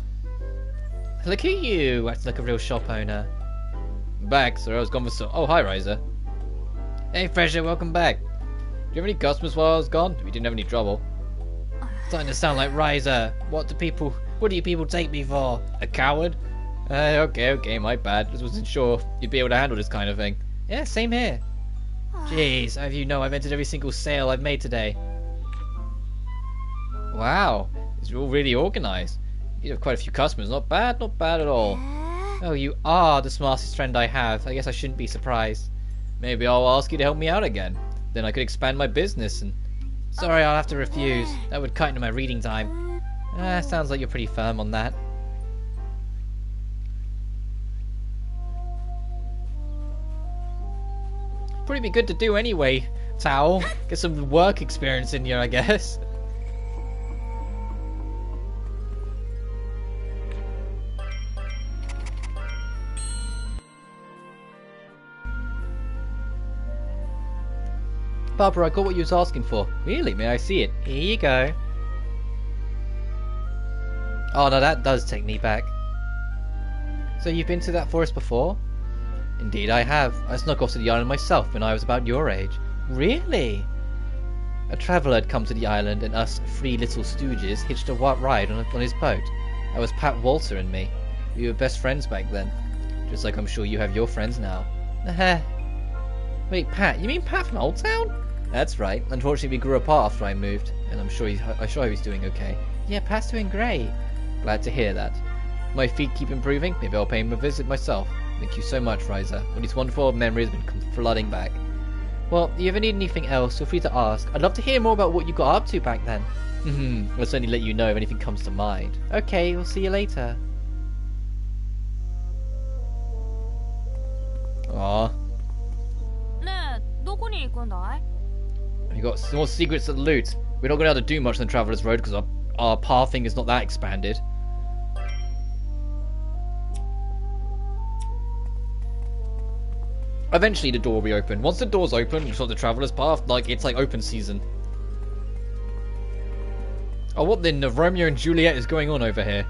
Look at you, acting like a real shop owner. I'm back, sorry, I was gone for some. Oh, hi, Ryza. Hey, Fresher, welcome back. Do you have any customers while I was gone? We didn't have any trouble. Starting to sound like Ryza. What do you people take me for? A coward? Okay, my bad. Just wasn't sure you'd be able to handle this kind of thing. Yeah, same here. Jeez, as you know, I've entered every single sale I've made today. Wow, it's all really organised. You have quite a few customers. Not bad at all. Oh, you are the smartest friend I have. I guess I shouldn't be surprised. Maybe I'll ask you to help me out again. Then I could expand my business and... Sorry, I'll have to refuse. That would cut into my reading time. Sounds like you're pretty firm on that. Probably be good to do anyway, Tao. Get some work experience in here, I guess. Barbara, I got what you was asking for. Really? May I see it? Here you go. Oh no, that does take me back. So you've been to that forest before? Indeed I have. I snuck off to the island myself when I was about your age. Really? A traveller had come to the island and us 3 little stooges hitched a ride on his boat. That was Pat, Walter and me. We were best friends back then. Just like I'm sure you have your friends now. Wait, Pat? You mean Pat from Old Town? That's right. Unfortunately, we grew apart after I moved, and I'm sure he's doing okay. Yeah, Pat's doing great. Glad to hear that. My feet keep improving. Maybe I'll pay him a visit myself. Thank you so much, Ryza. All these wonderful old memories have been flooding back. Well, if you ever need anything else, feel free to ask. I'd love to hear more about what you got up to back then. I'll certainly let you know if anything comes to mind. Okay, we'll see you later. Aww. We got some more secrets at loot. We're not going to be able to do much on the Traveller's Road because our pathing is not that expanded. Eventually the door will be open. Once the door's open, you sort the traveler's path, like it's like open season. Oh, what the Romeo and Juliet is going on over here?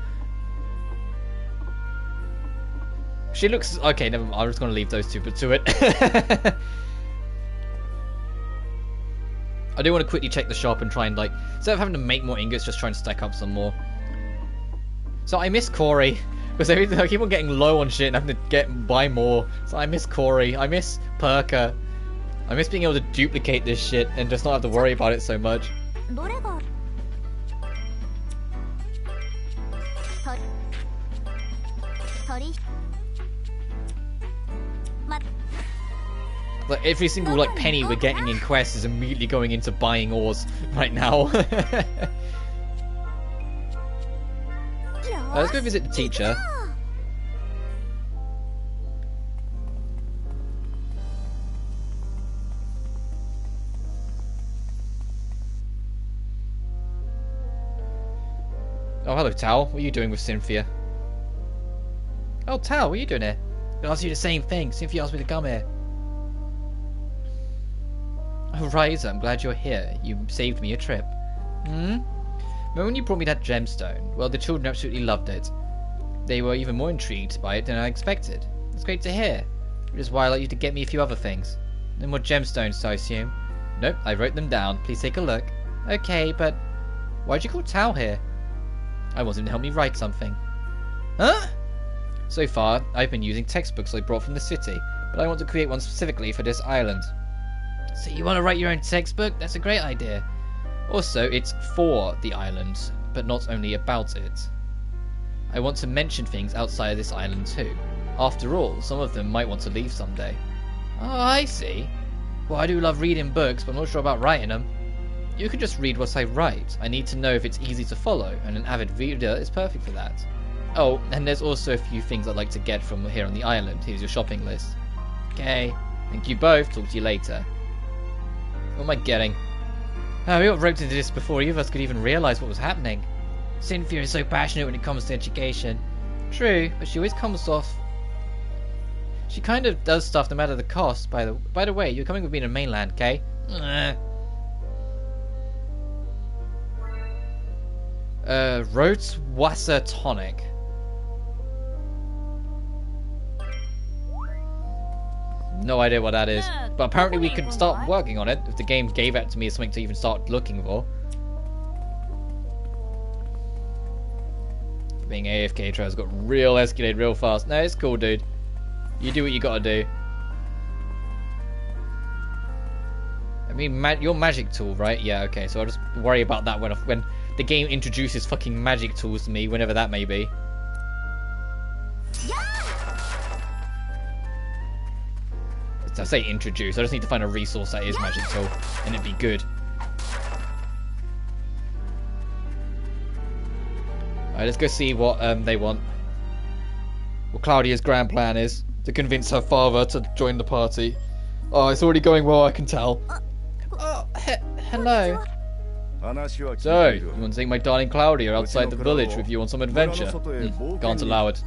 She looks okay. Never mind. I'm just gonna leave those two to it. I do want to quickly check the shop and try and like, instead of having to make more ingots, just try and stack up some more. So I miss Corey. Because I keep on getting low on shit and having to buy more. So I miss Corey. I miss Perka. I miss being able to duplicate this shit and just not have to worry about it so much. Like every single like penny we're getting in quests is immediately going into buying ores right now. Let's go visit the teacher. Oh, hello, Tao. What are you doing with Cynthia? Oh, Tao, what are you doing here? I asked you the same thing. Cynthia asked me to come here. Oh, Ryza, I'm glad you're here. You saved me a trip. Hmm? Remember when you brought me that gemstone? Well, the children absolutely loved it. They were even more intrigued by it than I expected. It's great to hear. Which is why I'd like you to get me a few other things. No more gemstones, I assume. Nope, I wrote them down. Please take a look. Okay, but why'd you call Tao here? I want him to help me write something. Huh? So far, I've been using textbooks I brought from the city, but I want to create one specifically for this island. So you want to write your own textbook? That's a great idea. Also, it's for the island, but not only about it. I want to mention things outside of this island too. After all, some of them might want to leave someday. Oh, I see. Well, I do love reading books, but I'm not sure about writing them. You can just read what I write. I need to know if it's easy to follow, and an avid reader is perfect for that. Oh, and there's also a few things I'd like to get from here on the island. Here's your shopping list. Okay. Thank you both. Talk to you later. What am I getting? Oh, we got roped into this before either of us could even realise what was happening. Cynthia is so passionate when it comes to education. True, but she always comes off... She kind of does stuff no matter the cost. By the way, you're coming with me to mainland, okay? Rhodes Wasser Tonic. No idea what that is. But apparently we could start working on it if the game gave it to me as something to even start looking for. Being AFK trials got real escalated real fast. No, it's cool, dude. You do what you gotta do. I mean, your magic tool, right? Yeah, okay. So I'll just worry about that when the game introduces fucking magic tools to me, whenever that may be. I say introduce. I just need to find a resource that is magic tool, and it'd be good. Alright, let's go see what they want. What Klaudia's grand plan is to convince her father to join the party. Oh, it's already going well, I can tell. Oh, hello. So, you want to take my darling Klaudia outside the village with you on some adventure? Can't allow it.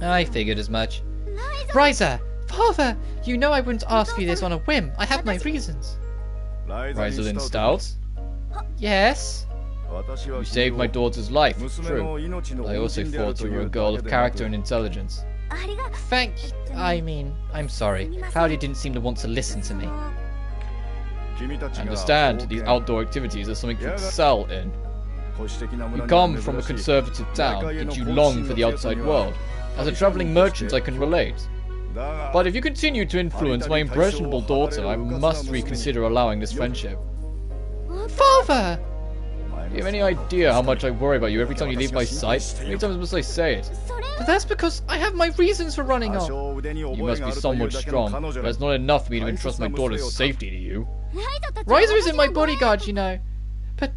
I figured as much. Ryza! Father! You know I wouldn't ask you this on a whim. I have my reasons. Ryza Stout? Yes? You saved my daughter's life, true. I also thought you were a girl of character and intelligence. I'm sorry. Klaudia didn't seem to want to listen to me. I understand, these outdoor activities are something to excel in. You come from a conservative town, yet you long for the outside world. As a travelling merchant, I can relate. But if you continue to influence my impressionable daughter, I must reconsider allowing this friendship. Father! Do you have any idea how much I worry about you every time you leave my sight? How many times must I say it? But that's because I have my reasons for running off. You must be somewhat strong, but it's not enough for me to entrust my daughter's safety to you. Ryza isn't my bodyguard, you know. But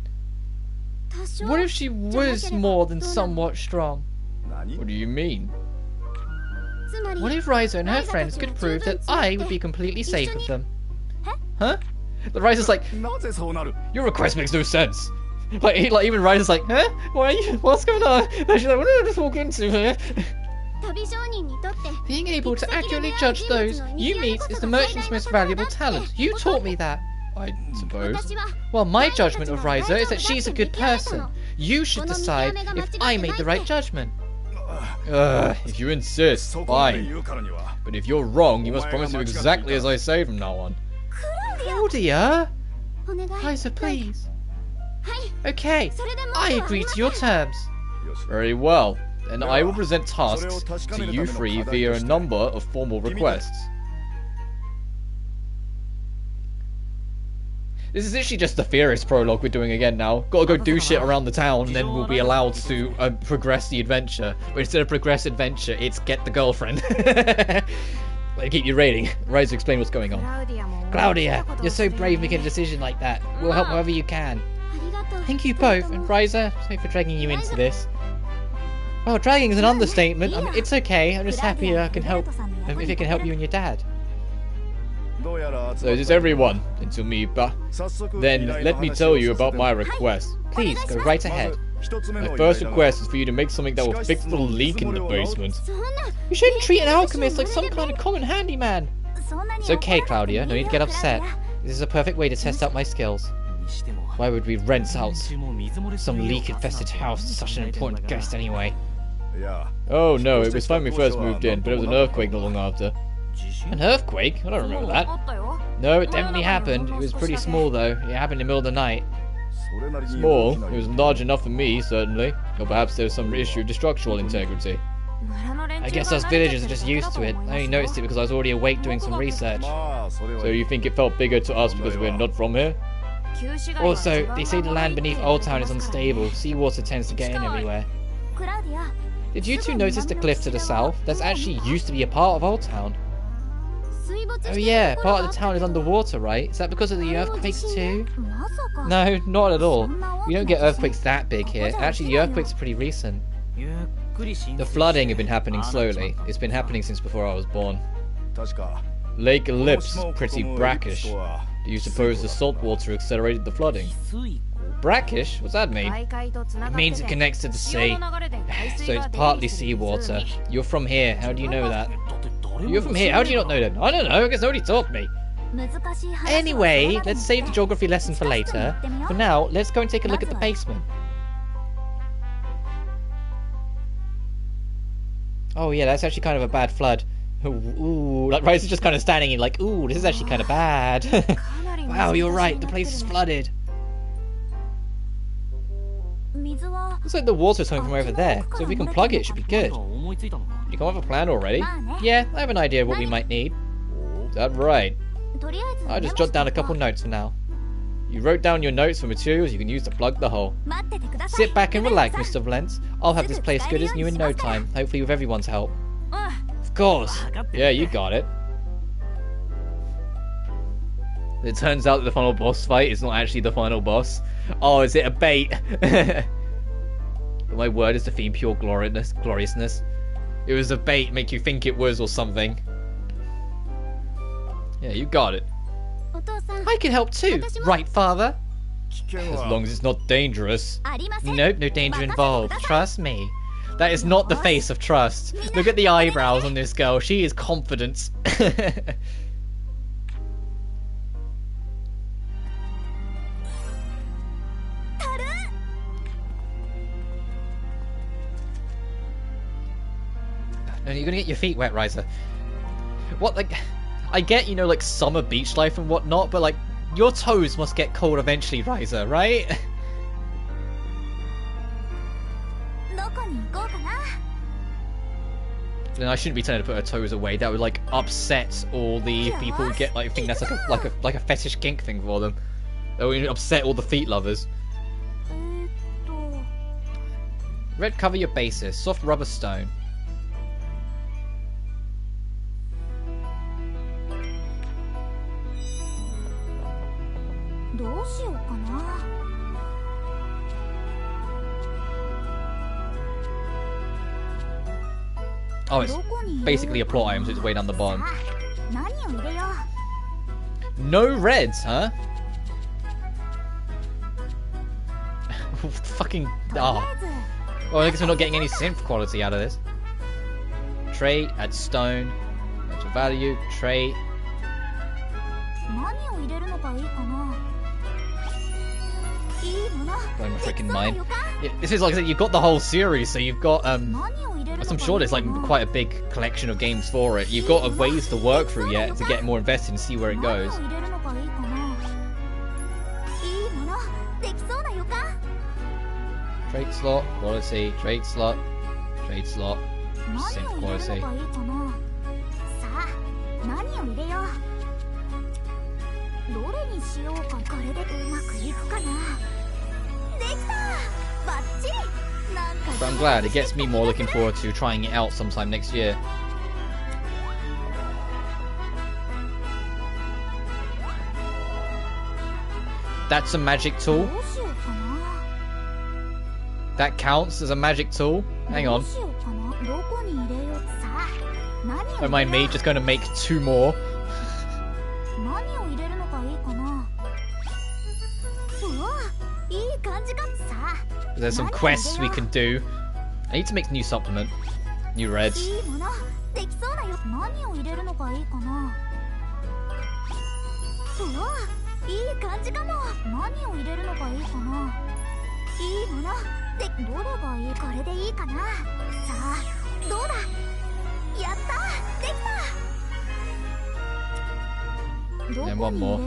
what if she was more than somewhat strong? What do you mean? What if Ryza and her friends could prove that I would be completely safe with them? Huh? The Ryza's like, your request makes no sense. Like even Ryza's like, huh? Why are you? What's going on? And she's like, what did I just walk into here? Being able to accurately judge those you meet is the merchant's most valuable talent. You taught me that, I suppose. Well, my judgment of Ryza is that she's a good person. You should decide if I made the right judgment. If you insist, fine. But if you're wrong, you must promise to do exactly as I say from now on. Klaudia? Ryza, please. Okay, I agree to your terms. Very well. Then I will present tasks to you three via a number of formal requests. This is literally just the Theorist prologue we're doing again now. Gotta go do shit around the town, and then we'll be allowed to progress the adventure. But instead of progress adventure, it's get the girlfriend. Let keep you rating. Ryza, explain what's going on. Klaudia, you're so brave making a decision like that. We'll help however you can. Thank you both, and Ryza, sorry for dragging you into this. Well, dragging is an understatement. I mean, it's okay. I'm just happy I can help. If it can help you and your dad. So this is everyone until me, but then let me tell you about my request. Please go right ahead. My first request is for you to make something that will fix the leak in the basement. You shouldn't treat an alchemist like some kind of common handyman. It's okay, Klaudia. No need to get upset. This is a perfect way to test out my skills. Why would we rent out some leak-infested house to such an important guest anyway? Oh no, it was fine when we first moved in, but it was an earthquake not long after. An earthquake? I don't remember that. No, it definitely happened. It was pretty small though. It happened in the middle of the night. Small? It was large enough for me, certainly. Or perhaps there was some issue of structural integrity. I guess us villagers are just used to it. I only noticed it because I was already awake doing some research. So you think it felt bigger to us because we're not from here? Also, they say the land beneath Old Town is unstable. Seawater tends to get in everywhere. Did you two notice the cliff to the south? That's actually used to be a part of Old Town. Oh yeah, part of the town is underwater, right? Is that because of the earthquakes too? No, not at all. We don't get earthquakes that big here. Actually, the earthquakes are pretty recent. The flooding has been happening slowly. It's been happening since before I was born. Lake Ellipse is pretty brackish. Do you suppose the salt water accelerated the flooding? Brackish? What's that mean? It means it connects to the sea. So it's partly seawater. You're from here. How do you know that? You're from here. How do you not know that? I don't know. I guess nobody taught me. Anyway, let's save the geography lesson for later. For now, let's go and take a look at the basement. Oh yeah, that's actually kind of a bad flood. Ooh, like Ryza's just kind of standing in like, ooh, this is actually kind of bad. Wow, you're right. The place is flooded. Looks like the water's coming from over there, so if we can plug it, it should be good. Did you come up with a plan already? Yeah, I have an idea of what we might need. Is that right? I'll just jot down a couple notes for now. You wrote down your notes for materials you can use to plug the hole. Sit back and relax, Mr. Valence. I'll have this place good as new in no time, hopefully with everyone's help. Of course. Yeah, you got it. It turns out that the final boss fight is not actually the final boss. Oh, is it a bait? But my word is the theme pure gloriousness. It was a bait, make you think it was or something. Yeah, you got it. I can help too, right, father? As long as it's not dangerous. Nope, no danger involved. Trust me. That is not the face of trust. Look at the eyebrows on this girl. She is confident. No, you're gonna get your feet wet, Ryza. What, like... I get, you know, like, summer beach life and whatnot, but, like, your toes must get cold eventually, Ryza, right? Then I shouldn't be telling her to put her toes away. That would, like, upset all the people who get, like, think that's like a fetish kink thing for them. That would upset all the feet lovers. Red, cover your bases. Soft rubber stone. Oh, it's basically a plot item, so it's way down the bottom. No reds, huh? Fucking... Oh. Well, I guess we're not getting any synth quality out of this. trait, add stone, enter value, trait. 何を入れるのがいいかな。いいもの。 Blowing my freaking mind. Yeah, this is like I said, you've got the whole series, so you've got as I'm sure there's like quite a big collection of games for it. You've got a ways to work through yet to get more invested and see where it goes. Trait slot, quality, trait slot, synth quality. But I'm glad, it gets me more looking forward to trying it out sometime next year. That's a magic tool. That counts as a magic tool. Hang on. Don't mind me, just going to make 2 more. There's some quests we can do. I need to make a new supplement. New reds. And one more.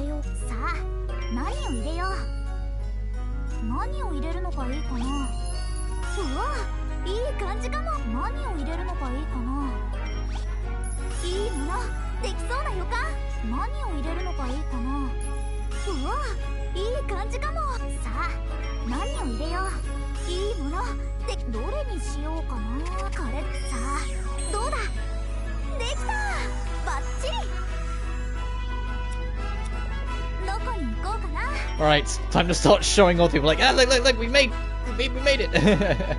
Alright, time to start showing off people like, ah, look, we made it! The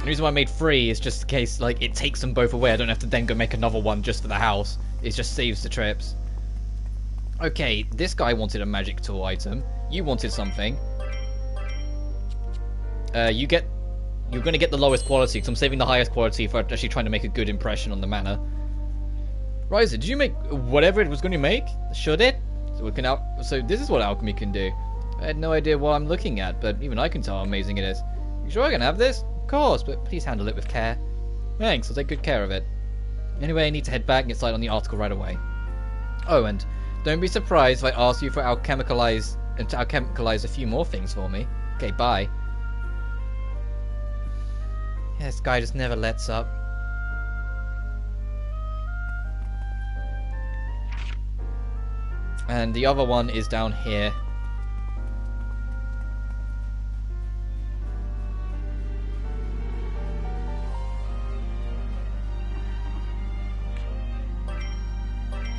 reason why I made 3 is just in case, like, it takes them both away. I don't have to then go make another one just for the house. It just saves the trips. Okay, this guy wanted a magic tool item. You wanted something. You're gonna get the lowest quality, because I'm saving the highest quality for actually trying to make a good impression on the manor. Ryza, did you make whatever it was going to make? Should it? So this is what alchemy can do. I had no idea what I'm looking at, but even I can tell how amazing it is. You sure I can have this? Of course, but please handle it with care. Thanks, I'll take good care of it. Anyway, I need to head back and get started on the article right away. Oh, and don't be surprised if I ask you for alchemicalize a few more things for me. Okay, bye. Yeah, this guy just never lets up. And the other one is down here.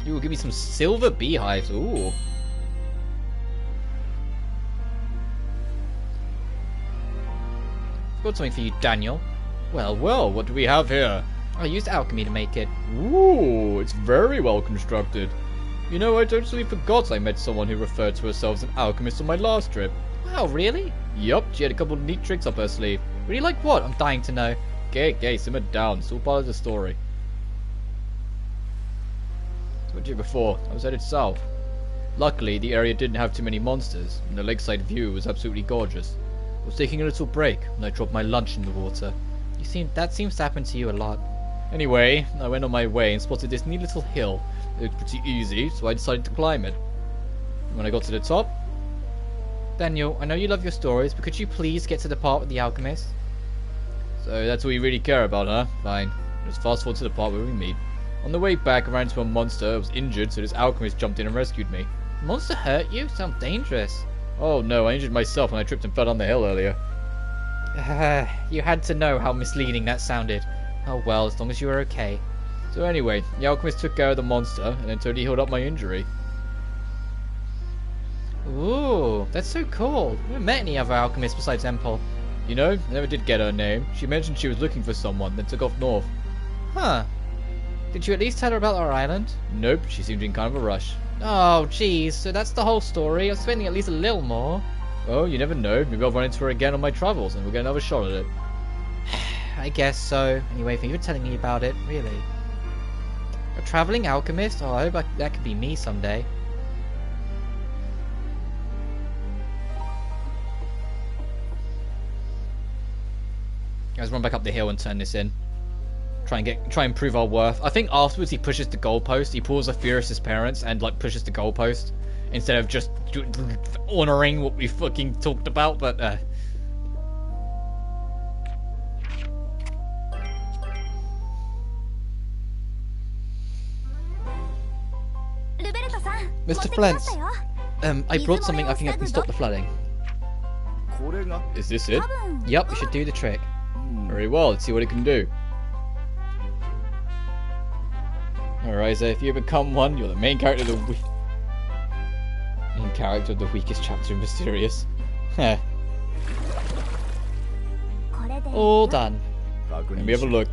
Ooh, give me some silver beehives. Ooh. Got something for you, Daniel. Well, what do we have here? I used alchemy to make it. Ooh, it's very well constructed. You know, I totally forgot I met someone who referred to herself as an alchemist on my last trip. Wow, really? Yup, she had a couple of neat tricks up her sleeve. Really like what? I'm dying to know. Okay, simmer down. It's all part of the story. I told you before, I was headed south. Luckily, the area didn't have too many monsters, and the lakeside view was absolutely gorgeous. I was taking a little break when I dropped my lunch in the water. That seems to happen to you a lot. Anyway, I went on my way and spotted this neat little hill. It looked pretty easy, so I decided to climb it. When I got to the top... Daniel, I know you love your stories, but could you please get to the part with the alchemist? So that's all you really care about, huh? Fine. Let's fast forward to the part where we meet. On the way back, I ran into a monster. I was injured, so this alchemist jumped in and rescued me. The monster hurt you? Sounds dangerous. Oh no, I injured myself when I tripped and fell down the hill earlier. You had to know how misleading that sounded. Oh well, as long as you were okay. So anyway, the alchemist took care of the monster, and then totally healed up my injury. Ooh, that's so cool. I haven't met any other alchemists besides Empel. You know, I never did get her name. She mentioned she was looking for someone, then took off north. Huh. Did you at least tell her about our island? Nope, she seemed in kind of a rush. Oh, jeez, so that's the whole story. I was spending at least a little more. Oh, you never know. Maybe I'll run into her again on my travels, and we'll get another shot at it. I guess so. Anyway, thank you for telling me about it. Really. A traveling alchemist? Oh, I hope that could be me someday. Let's run back up the hill and turn this in. Try and prove our worth. I think afterwards he pushes the goalpost. He pulls a Furious's parents and like pushes the goalpost instead of just honoring what we fucking talked about. But Mr. Flens, I brought something I think I can stop the flooding. Is this it? Yup, we should do the trick. Very well, let's see what it can do. Alright, so if you become one, you're the main character of the weakest chapter in Mysterious. Heh. All done. Let me have a look.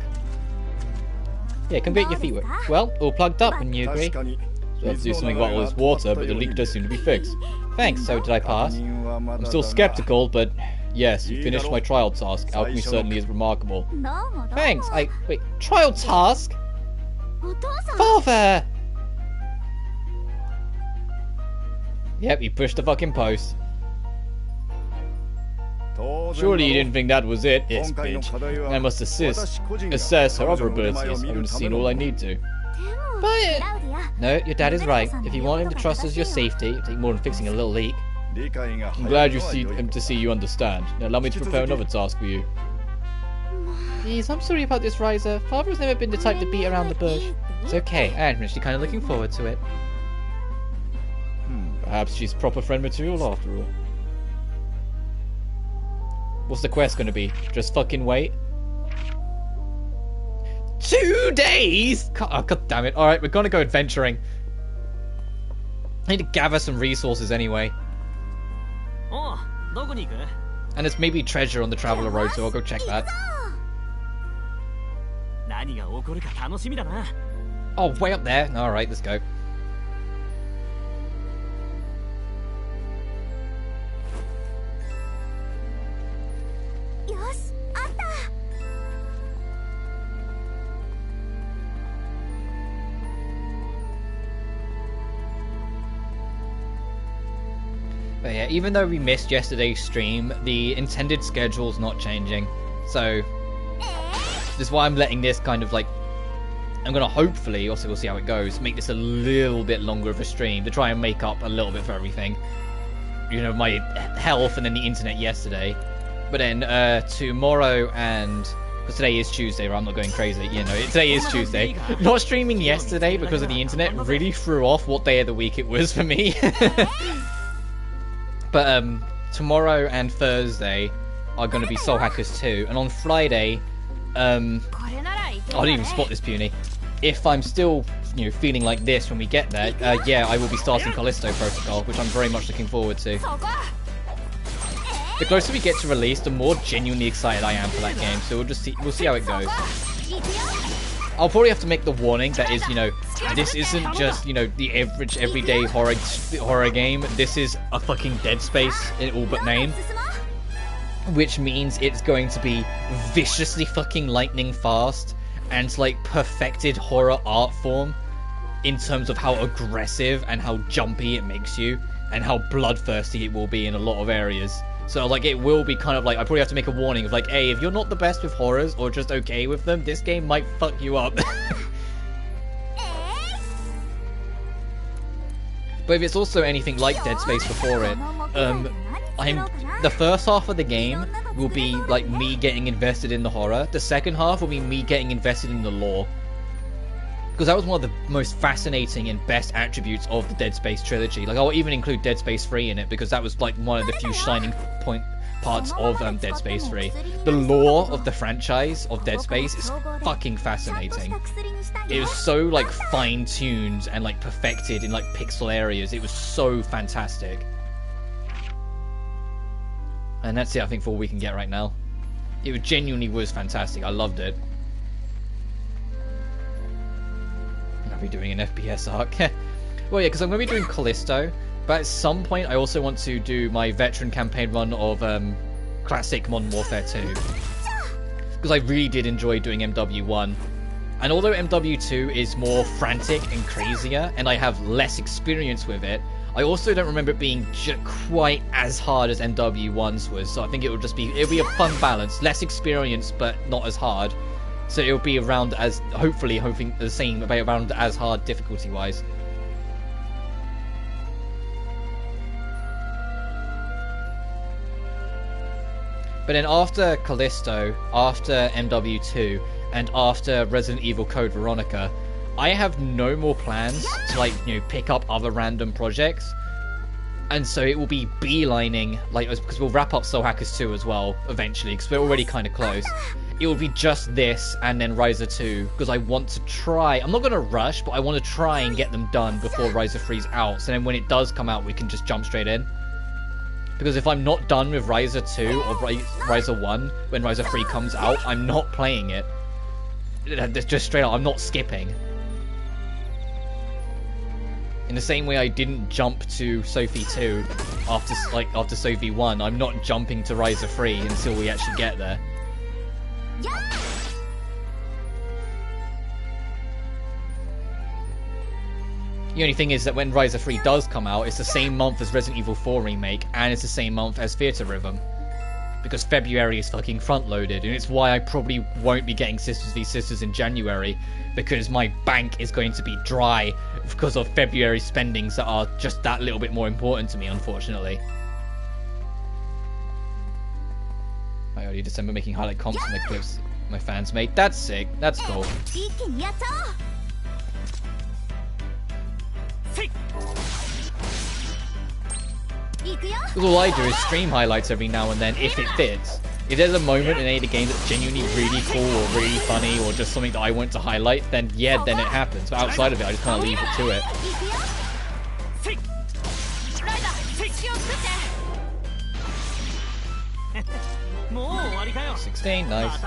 Yeah, come get your feet wet. Well, all plugged up, wouldn't you agree? So I have to do something about all this water, but the leak does seem to be fixed. Thanks, so did I pass? I'm still skeptical, but yes, you finished my trial task. Alchemy certainly is remarkable. Thanks, wait, trial task? Father! Yep, he pushed the fucking post. Surely you didn't think that was it, yes, bitch. I must assess her other abilities. I haven't seen all I need to. But no, your dad is right. If you want him to trust us your safety, it'll take more than fixing a little leak. I'm glad you see him to see you understand. Now allow me to prepare another task for you. Please, I'm sorry about this, Ryza. Father has never been the type to beat around the bush. It's okay, I'm actually kind of looking forward to it. Perhaps she's proper friend material after all. What's the quest going to be? Just fucking wait? 2 days? Oh, God damn it. Alright, we're going to go adventuring. I need to gather some resources anyway. And there's maybe treasure on the Traveler Road, so I'll go check that. Oh, way up there. Alright, let's go. But yeah, even though we missed yesterday's stream, the intended schedule's not changing. So, this is why I'm letting this kind of like... I'm going to hopefully, also we'll see how it goes, make this a little bit longer of a stream to try and make up a little bit for everything. You know, my health and then the internet yesterday. But then tomorrow and... Because today is Tuesday, right? I'm not going crazy, you know, today is Tuesday. Not streaming yesterday because of the internet really threw off what day of the week it was for me. But tomorrow and Thursday are going to be Soul Hackers 2. And on Friday, I didn't even spot this, Puny. If I'm still, you know, feeling like this when we get there, yeah, I will be starting Callisto Protocol, which I'm very much looking forward to. The closer we get to release, the more genuinely excited I am for that game. So we'll see how it goes. I'll probably have to make the warning that is, you know, this isn't just, you know, the average everyday horror game. This is a fucking Dead Space in all but name. Which means it's going to be viciously fucking lightning fast and like perfected horror art form in terms of how aggressive and how jumpy it makes you and how bloodthirsty it will be in a lot of areas. So, like, it will be kind of like, I probably have to make a warning of, like, hey, if you're not the best with horrors or just okay with them, this game might fuck you up. But if it's also anything like Dead Space before it, the first half of the game will be, like, me getting invested in the horror. The second half will be me getting invested in the lore. Because that was one of the most fascinating and best attributes of the Dead Space trilogy. Like, I'll even include Dead Space 3 in it, because that was, like, one of the few shining parts of Dead Space 3. The lore of the franchise of Dead Space is fucking fascinating. It was so, like, fine-tuned and, like, perfected in, like, pixel areas. It was so fantastic. And that's it, I think, for all we can get right now. It genuinely was fantastic. I loved it. Be doing an FPS arc. Well, yeah, because I'm going to be doing Callisto, but at some point I also want to do my veteran campaign run of classic Modern Warfare 2. because I really did enjoy doing MW1. And although MW2 is more frantic and crazier, and I have less experience with it, I also don't remember it being quite as hard as MW1's was. So I think it'll be a fun balance, less experience but not as hard. So it'll be around as hopefully the same, about around as hard difficulty wise. But then after Callisto, after MW2, and after Resident Evil Code Veronica, I have no more plans to, like, you know, pick up other random projects. And so it will be beelining, like, because we'll wrap up Soul Hackers 2 as well, eventually, because we're already kind of close. It will be just this, and then Ryza 2, because I want to try, I'm not going to rush, but I want to try and get them done before Ryza 3's out, so then when it does come out, we can just jump straight in. Because if I'm not done with Ryza 2 or Ryza 1 when Ryza 3 comes out, I'm not playing it. Just straight up, I'm not skipping. In the same way I didn't jump to Sophie 2 after Sophie 1, I'm not jumping to Ryza 3 until we actually get there. The only thing is that when Ryza 3 does come out, it's the same month as Resident Evil 4 Remake, and it's the same month as Theatre Rhythm. Because February is fucking front-loaded, and it's why I probably won't be getting Sisters v Sisters in January, because my bank is going to be dry because of February spendings that are just that little bit more important to me, unfortunately. I early December making highlight comps on the clips my fans made. That's sick. That's cool. Because all I do is stream highlights every now and then, if it fits. If there's a moment in any of the games that's genuinely really cool or really funny or just something that I want to highlight, then yeah, then it happens. But outside of it, I just kind of leave it to it. 16, nice.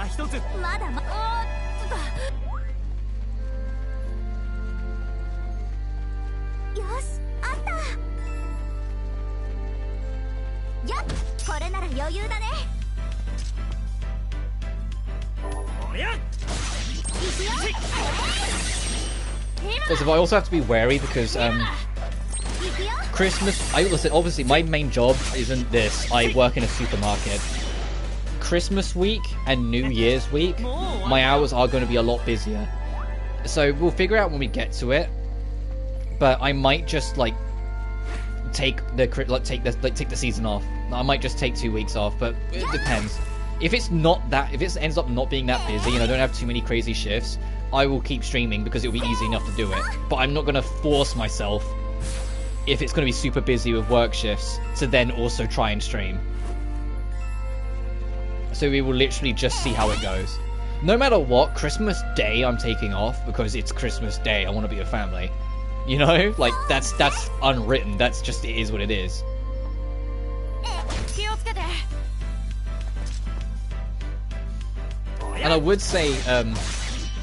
So I also have to be wary because Christmas, listen, obviously my main job isn't this. I work in a supermarket. Christmas week and New Year's week, my hours are going to be a lot busier. So we'll figure out when we get to it. But I might just like take the season off. I might just take 2 weeks off, but it depends. If it ends up not being that busy and I don't have too many crazy shifts, I will keep streaming because it'll be easy enough to do it. But I'm not going to force myself, if it's going to be super busy with work shifts, to then also try and stream. So we will literally just see how it goes. No matter what, Christmas Day I'm taking off because it's Christmas Day. I want to be with family. You know? Like, that's unwritten. That's just, it is what it is. And I would say,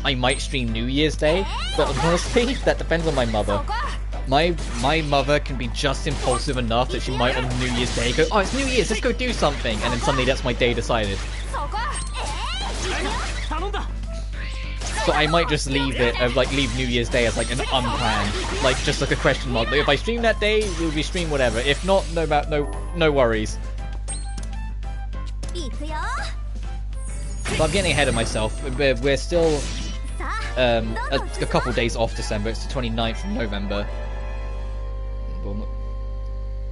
I might stream New Year's Day, but honestly, that depends on my mother. My mother can be just impulsive enough that she might on New Year's Day go, oh, it's New Year's, let's go do something, and then suddenly that's my day decided. So I might just leave it, leave New Year's Day as like an unplanned, like just like a question mark. Like, if I stream that day, we'll be stream whatever. If not, no worries. But I'm getting ahead of myself. We're still a couple days off December. It's the 29th of November.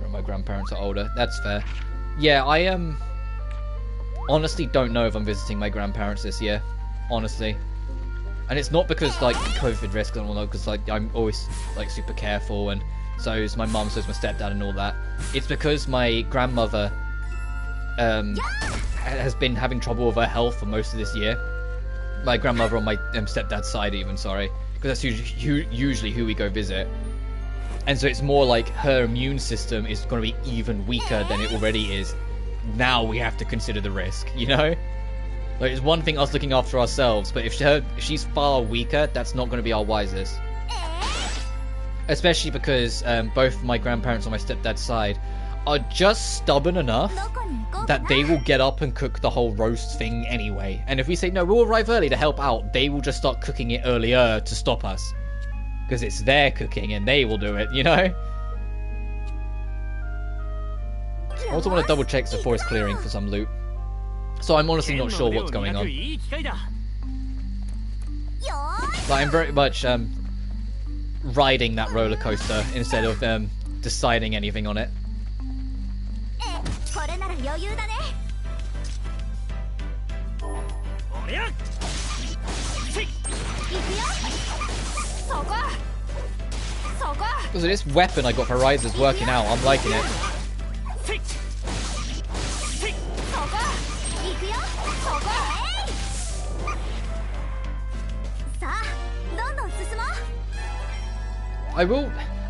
My grandparents are older. That's fair. Yeah, I honestly don't know if I'm visiting my grandparents this year. Honestly. And it's not because, like, COVID risk, I don't know, because, like, I'm always, like, super careful, and so is my mum, so is my stepdad, and all that. It's because my grandmother, has been having trouble with her health for most of this year. My grandmother on my stepdad's side, even, sorry. Because that's usually who we go visit. And so it's more like her immune system is going to be even weaker than it already is. Now we have to consider the risk, you know? Like, it's one thing us looking after ourselves, but if she's far weaker, that's not going to be our wisest. Especially because both my grandparents on my stepdad's side are just stubborn enough that they will get up and cook the whole roast thing anyway. And if we say, no, we'll arrive early to help out, they will just start cooking it earlier to stop us. Because it's their cooking and they will do it, you know? I also want to double check the forest clearing for some loot. So I'm honestly not sure what's going on. But I'm very much riding that roller coaster instead of deciding anything on it. Because this weapon I got for Ryza is working out. I'm liking it.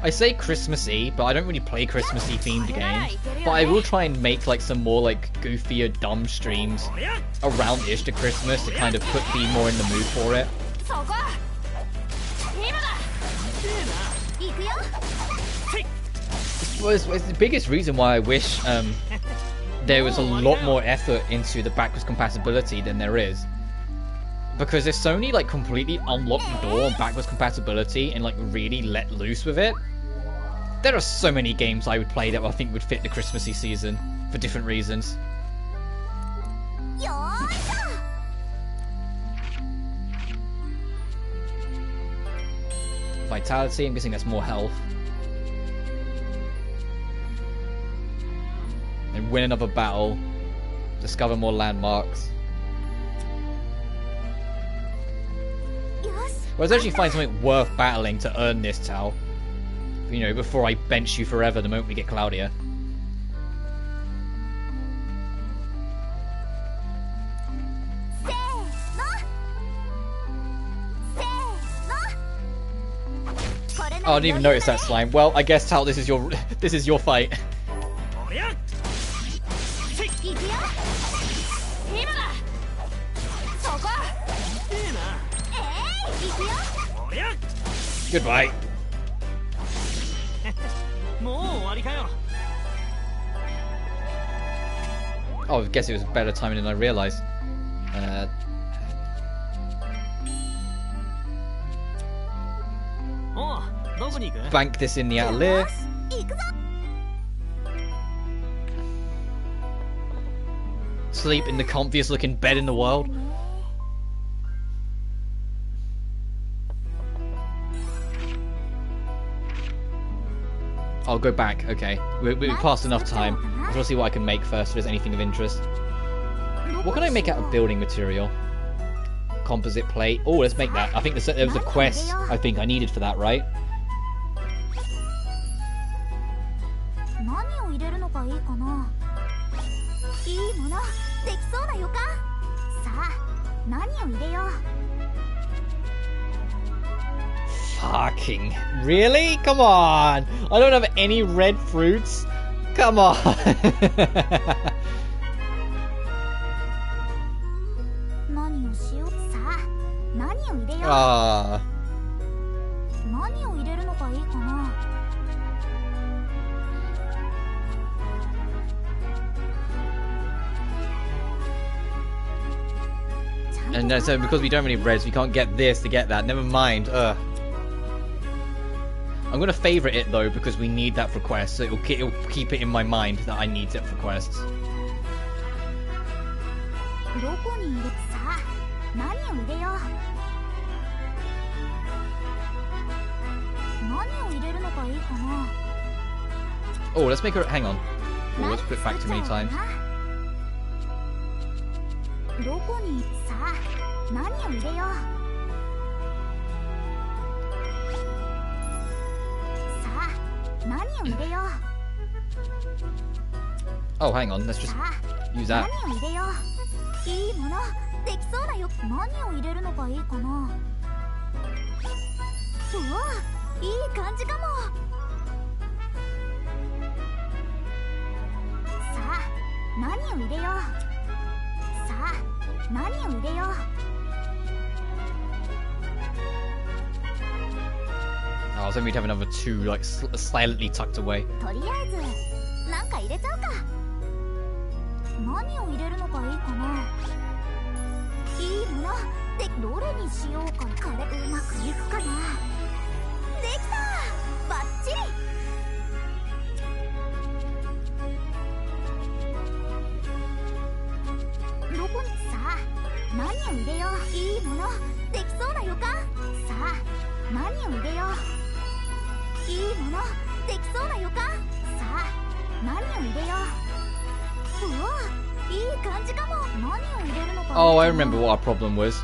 I say Christmassy, but I don't really play Christmassy themed games. But I will try and make like some more like goofier, dumb streams around Easter Christmas to kind of be more in the mood for it. It's the biggest reason why I wish there was a lot more effort into the backwards compatibility than there is. Because if Sony like completely unlocked the door on backwards compatibility and like really let loose with it, there are so many games I would play that I think would fit the Christmassy season for different reasons. Vitality, I'm guessing that's more health. And win another battle. Discover more landmarks. Well, let's actually find something worth battling to earn this, Tal. You know, before I bench you forever the moment we get Klaudia. Oh, I didn't even notice that slime. Well, I guess, Tal, this is your fight. Goodbye. Oh, I guess it was better timing than I realised. Bank this in the Atelier. Sleep in the comfiest looking bed in the world. I'll go back, okay. We've passed enough time. I just want to see what I can make first if there's anything of interest. What can I make out of building material? Composite plate. Oh, let's make that. I think there was a quest I think I needed for that, right? Fucking really? Come on! I don't have any red fruits. Come on! Ah. And so because we don't have any reds, we can't get this to get that. Never mind. Ugh. I'm going to favourite it though because we need that for quests, so it'll keep it in my mind that I need it for quests. Oh, let's make her... hang on. Oh, let's put it back too many times. Oh, hang on, let's just use that. Oh, so we'd have another two, like, slightly tucked away. Alright, なんか入れちゃうか。何を入れるのがいいかな。いいものでどれにしようか。これうまくいくかな。できた、バッチリ。どこにさあ、何を入れよう。いいものできそうな予感。さあ、何を入れよう。いいものできそうな予感。さあ、何を入れよう。うわ、いい感じかも。何を入れるのか。Oh, I remember what our problem was.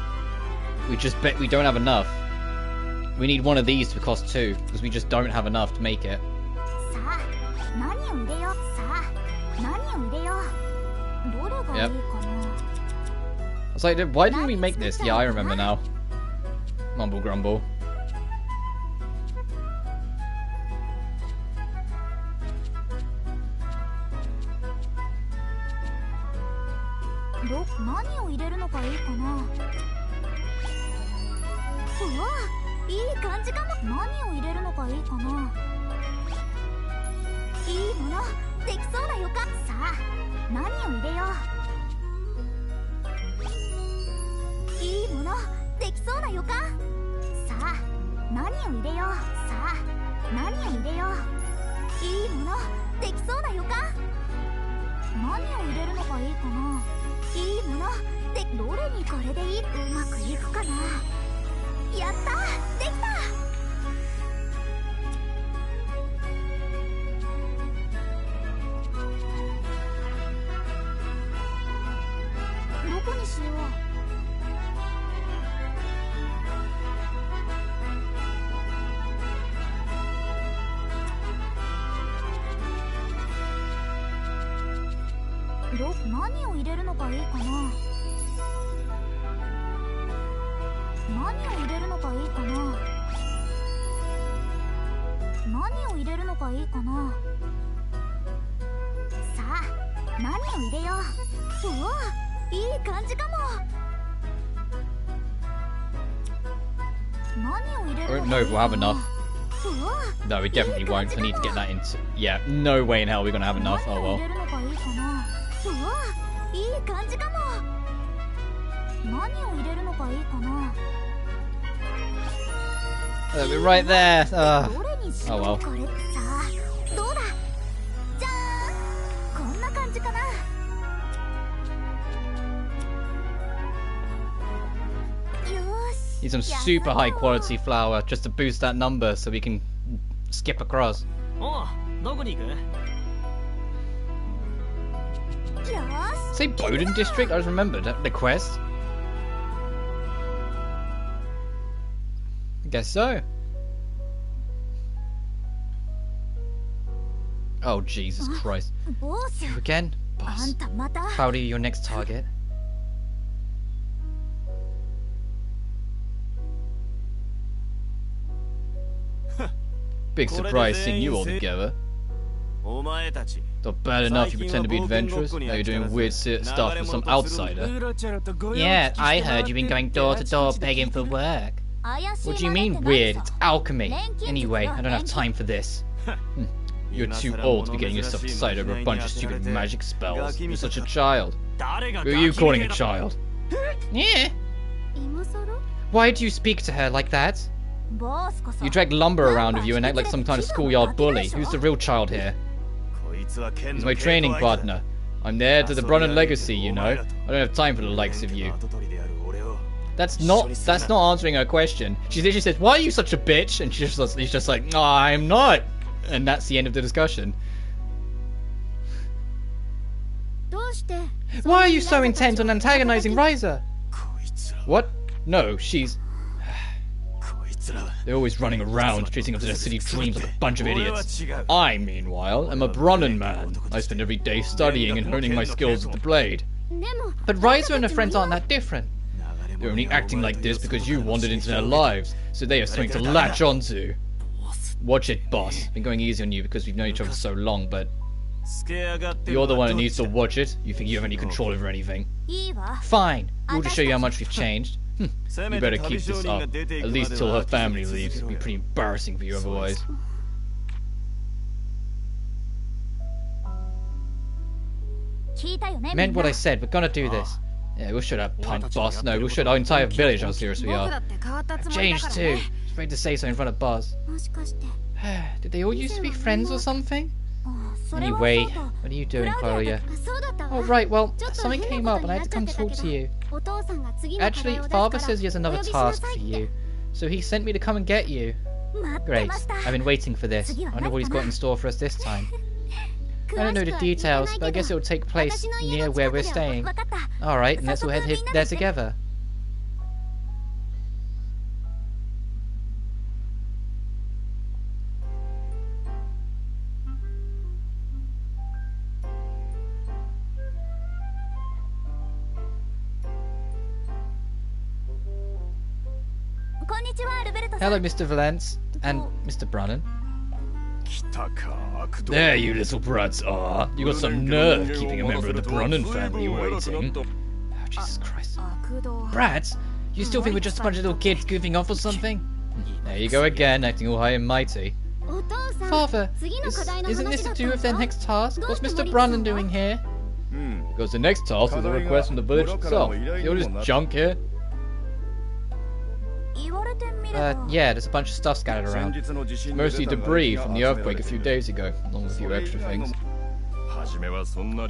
We don't have enough. We need one of these to cost 2 because we just don't have enough to make it. さあ、何を入れよう。さあ、何を入れよう。どれがいいかな。I was like, why didn't we make this? Yeah, I remember now. Mumble grumble. 何を入れるのがいいかな。うわ、いい感じかも。何を入れるのがいいかな。いいものできそうな予感。さあ、何を入れよう。いいものできそうな予感。さあ、何を入れよう。さあ、何を入れよう。いいものできそうな予感。何を入れるのがいいかな。いいものでどれにこれでいい。うまくいくかな。やった、できた。どこにしよう。何を入れるのがいいかな。何を入れるのがいいかな。何を入れるのがいいかな。さあ、何を入れよう。うわ、いい感じかも。何を入れるのがいいかな。I don't know if we'll have enough. No, we definitely won't. I need to get that into. Yeah, no way in hell we're gonna have enough. Oh well. うわ、いい感じかも。何を入れるのがいいかな。We're right there. Oh well. これさあ、どうだ。じゃーん、こんな感じかな。よし。 Need some super high quality flour just to boost that number so we can skip across. おう、どこに行く？ Say Bowden District? I just remembered the quest. I guess so. Oh Jesus Christ. You again? Boss. Klaudia, your next target. Big surprise seeing you all together. Not bad enough you pretend to be adventurous, now you're doing weird stuff with some outsider. Yeah, I heard you've been going door to door begging for work. What do you mean weird? It's alchemy. Anyway, I don't have time for this. You're too old to be getting yourself excited over a bunch of stupid magic spells. You're such a child. Who are you calling a child? Yeah. Why do you speak to her like that? You drag lumber around with you and act like some kind of schoolyard bully. Who's the real child here? He's my training partner. I'm the heir to the Brunnen legacy, you know. I don't have time for the likes of you. That's not answering her question. She literally says, "Why are you such a bitch?" And he's just like, "No, I'm not." And that's the end of the discussion. Why are you so intent on antagonizing Ryza? What? No, she's... They're always running around, chasing after their city dreams like a bunch of idiots. I, meanwhile, am a Brunnen man. I spend every day studying and honing my skills with the blade. But Ryza and her friends aren't that different. They're only acting like this because you wandered into their lives, so they have something to latch onto. Watch it, boss. Been going easy on you because we've known each other for so long, but... You're the one who needs to watch it. You think you have any control over anything? Fine. We'll just show you how much we've changed. You better keep this up, at least till her family leaves. It'll be pretty embarrassing for you otherwise. Meant what I said. We're gonna do this. Yeah, we'll show that punk boss. No, we'll show our entire village how serious we are. I've changed too. Afraid to say so in front of Buzz. Did they all used to be friends or something? Anyway, what are you doing, Klaudia? Oh, right, well, something came up and I had to come talk to you. Actually, Father says he has another task for you, so he sent me to come and get you. Great, I've been waiting for this. I wonder what he's got in store for us this time. I don't know the details, but I guess it'll take place near where we're staying. Alright, and let's all head there together. Hello, Mr. Valence and Mr. Brannan. There you little brats are. You got some nerve keeping a member of the Brannan family waiting. Oh, Jesus Christ. Brats? You still think we're just a bunch of little kids goofing off or something? There you go again, acting all high and mighty. Father, isn't this to do with their next task? What's Mr. Brannan doing here? Because the next task is a request from the village itself. See all this junk here? Yeah, there's a bunch of stuff scattered around. Mostly debris from the earthquake a few days ago, along with a few extra things.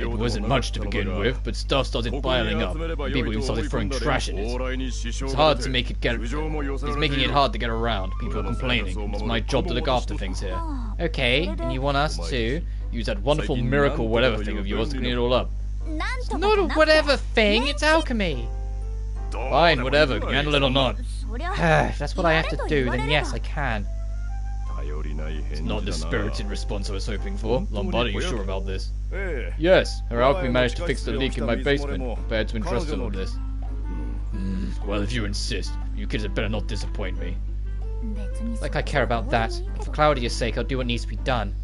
It wasn't much to begin with, but stuff started piling up, and people even started throwing trash in it. It's hard to make it it's making it hard to get around. People are complaining. It's my job to look after things here. Okay, and you want us to use that wonderful miracle whatever thing of yours to clean it all up. It's not a whatever thing, it's alchemy. Fine, whatever, can you handle it or not? If that's what I have to do, then yes, I can. It's not the spirited response I was hoping for. Lombardi, you sure about this? Yes, her alchemy managed to fix the leak in my basement. Prepared to entrust in all this. Well, if you insist, you kids had better not disappoint me. Like I care about that. For Klaudia's sake, I'll do what needs to be done.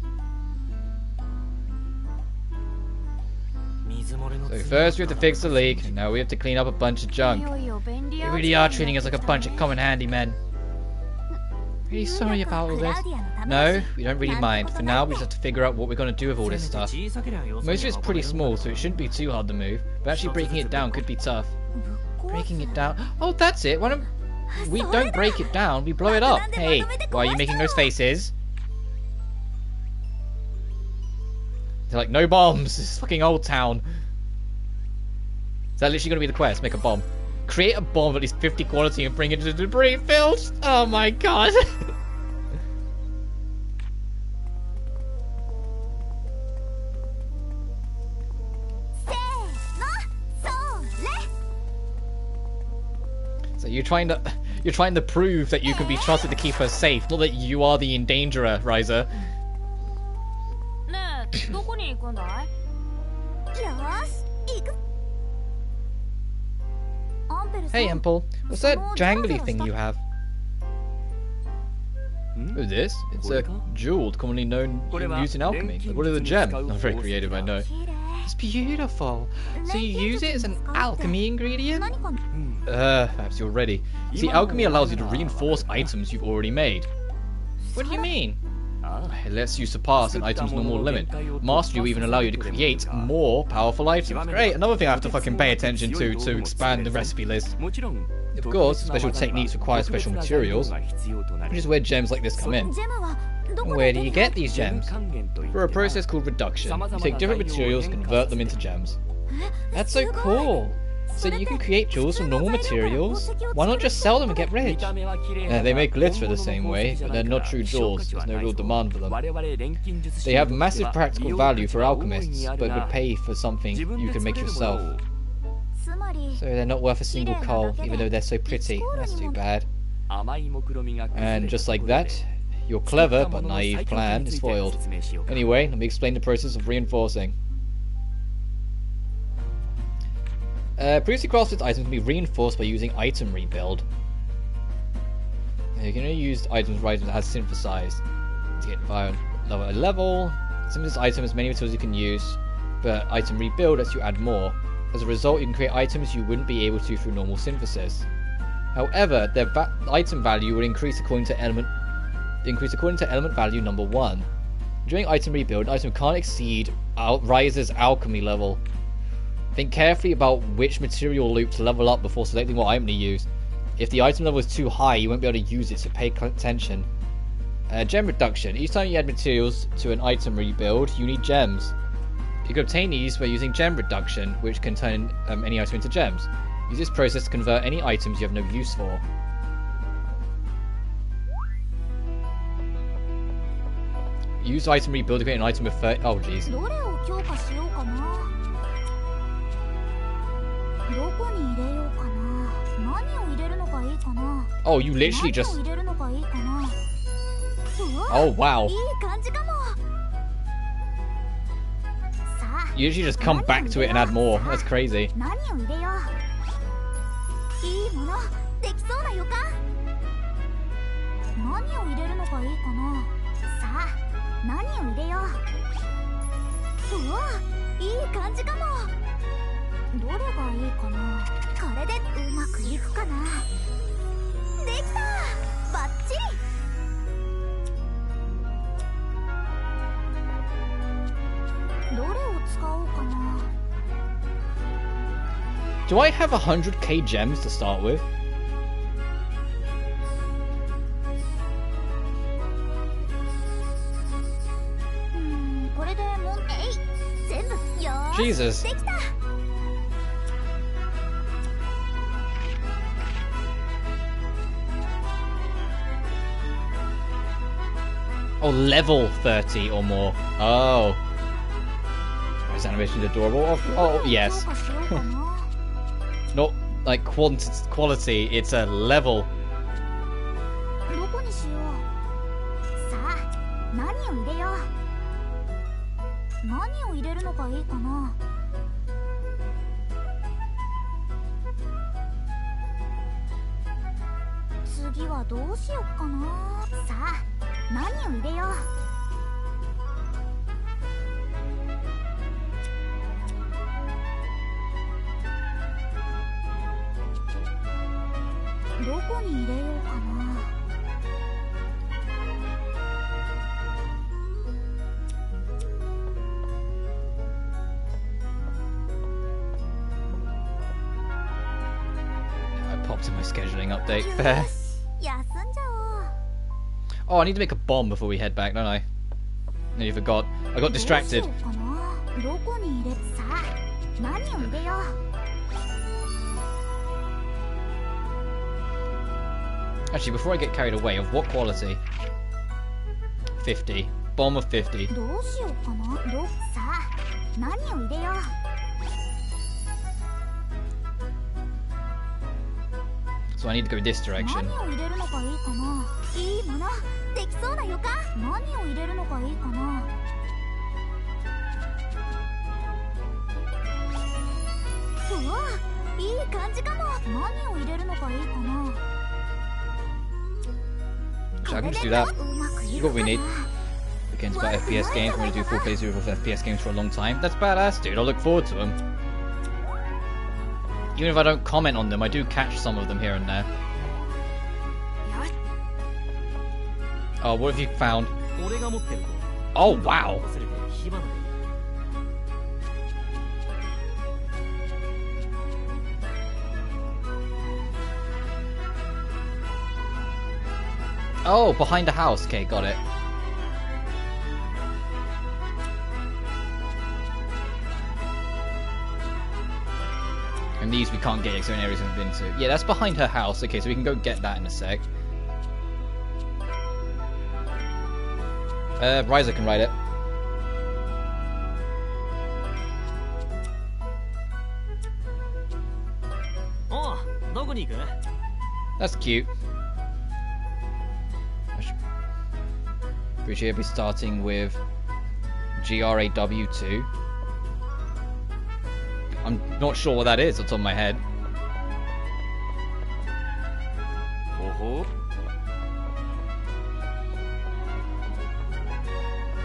So first we have to fix the leak, and now we have to clean up a bunch of junk. They really are treating us like a bunch of common handymen. Really sorry about all this. No, we don't really mind. For now, we just have to figure out what we're going to do with all this stuff. Most of it's pretty small, so it shouldn't be too hard to move. But actually breaking it down could be tough. Breaking it down? Oh, that's it. Why don't we don't break it down, we blow it up. Hey, why are you making those faces? They're like, no bombs. This is fucking Old Town. Is that literally going to be the quest? Make a bomb. Create a bomb of at least 50 quality and bring it to the debris field. Oh my god. So you're trying to prove that you can be trusted to keep her safe, not that you are the endangerer, Ryza. Hey, Empel, what's that jangly thing you have? Who's this? It's a jewel commonly used in alchemy. What is a gem? Not very creative, I know. It's beautiful. So you use it as an alchemy ingredient? Perhaps you're ready. See, alchemy allows you to reinforce items you've already made. What do you mean? It lets you surpass an item's normal limit. Mastery will even allow you to create more powerful items. Great, another thing I have to fucking pay attention to expand the recipe list. Of course, special techniques require special materials, which is where gems like this come in. And where do you get these gems? Through a process called reduction. You take different materials and convert them into gems. That's so cool! So you can create jewels from normal materials? Why not just sell them and get rich? They make glitter the same way, but they're not true jewels. There's no real demand for them. They have massive practical value for alchemists, but would pay for something you can make yourself. So they're not worth a single coal, even though they're so pretty. That's too bad. And just like that, your clever but naive plan is foiled. Anyway, let me explain the process of reinforcing. Previously crafted items can be reinforced by using item rebuild. You can only use items that has synthesized to get via lower level. Synthesize item has many materials you can use, but item rebuild lets you add more. As a result, you can create items you wouldn't be able to through normal synthesis. However, their item value will increase according to element value number 1. During item rebuild, an item can't exceed Ryza's alchemy level. Think carefully about which material loop to level up before selecting what item to use. If the item level is too high, you won't be able to use it, so pay attention. Gem reduction. Each time you add materials to an item rebuild, you need gems. You can obtain these by using gem reduction, which can turn any item into gems. Use this process to convert any items you have no use for. Use item rebuild to create an item with 30... Oh, jeez. Oh, you literally just... Oh, wow. You usually just come back to it and add more. That's crazy. Do I have 100k gems to start with? Jesus. Oh, level 30 or more. Oh. This animation is adorable. Oh, yes. Not like quality, it's a level. To my scheduling update. Fair. Oh, I need to make a bomb before we head back, don't I? Nearly forgot. I got distracted. Actually, before I get carried away, of what quality? 50. Bomb of 50. So I need to go this direction. So I can just do that. What we need. Against about FPS games, we're going to do full playthrough of FPS games for a long time. That's badass, dude. I look forward to them. Even if I don't comment on them, I do catch some of them here and there. Oh, what have you found? Oh, wow! Oh, behind the house. Okay, got it. And these we can't get certain areas we've been to. Yeah, that's behind her house. Okay, so we can go get that in a sec. Ryza can ride it. That's cute. Pretty sure I'll be starting with GRAW2. I'm not sure what that is off the top of my head.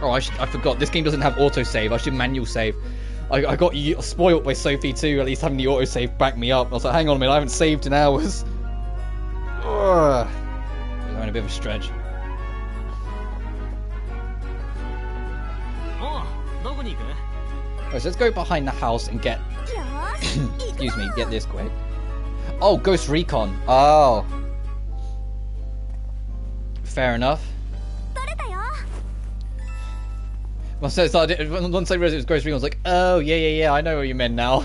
Oh, I forgot. This game doesn't have autosave. I should manual save. I got spoiled by Sophie too, at least having the autosave back me up. I was like, hang on a minute, I haven't saved in hours. Ugh. I'm having a bit of a stretch. Right, so let's go behind the house and get Excuse me, get this quick. Oh, Ghost Recon. Oh. Fair enough. Once I realized it was Ghost Recon, I was like, oh, yeah, I know what you meant now.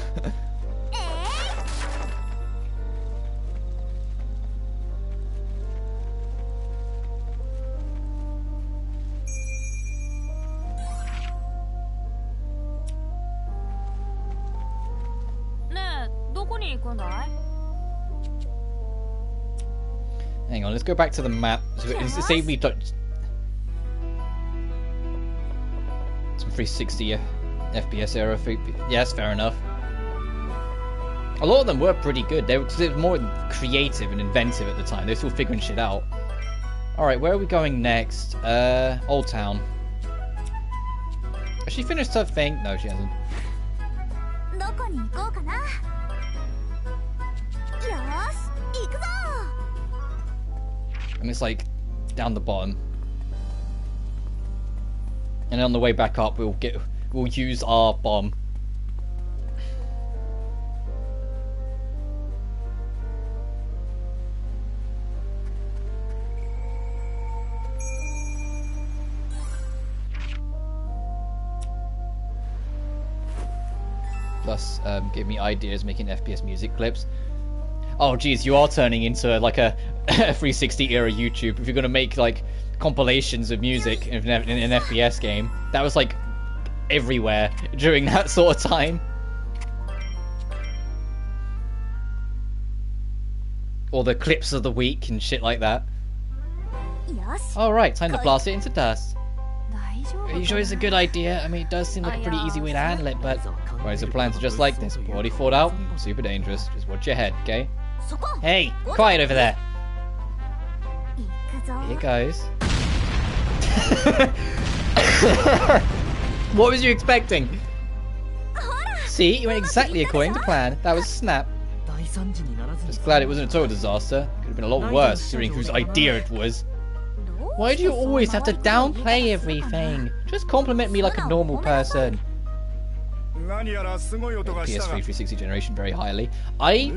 Hang on, let's go back to the map. So it's saved me some 360 FPS era. Yes, fair enough. A lot of them were pretty good. They were more creative and inventive at the time. They were still figuring shit out. Alright, where are we going next? Old Town. Has she finished her thing? No, she hasn't. And it's like down the bottom. And on the way back up we'll use our bomb. Plus give me ideas making FPS music clips. Oh geez, you are turning into like a 360 era YouTube if you're gonna make like compilations of music in an FPS game. That was like everywhere during that sort of time. Or the clips of the week and shit like that. Alright, time to blast it into dust. Are you sure it's a good idea? I mean, it does seem like a pretty easy way to handle it, but where's the plans are just like this? Already thought out, super dangerous. Just watch your head, okay? Hey, quiet over there. Here goes. What was you expecting? See, you went exactly according to plan. That was snap. Just glad it wasn't a total disaster. Could have been a lot worse, considering whose idea it was. Why do you always have to downplay everything? Just compliment me like a normal person. PS3 360 generation very highly. I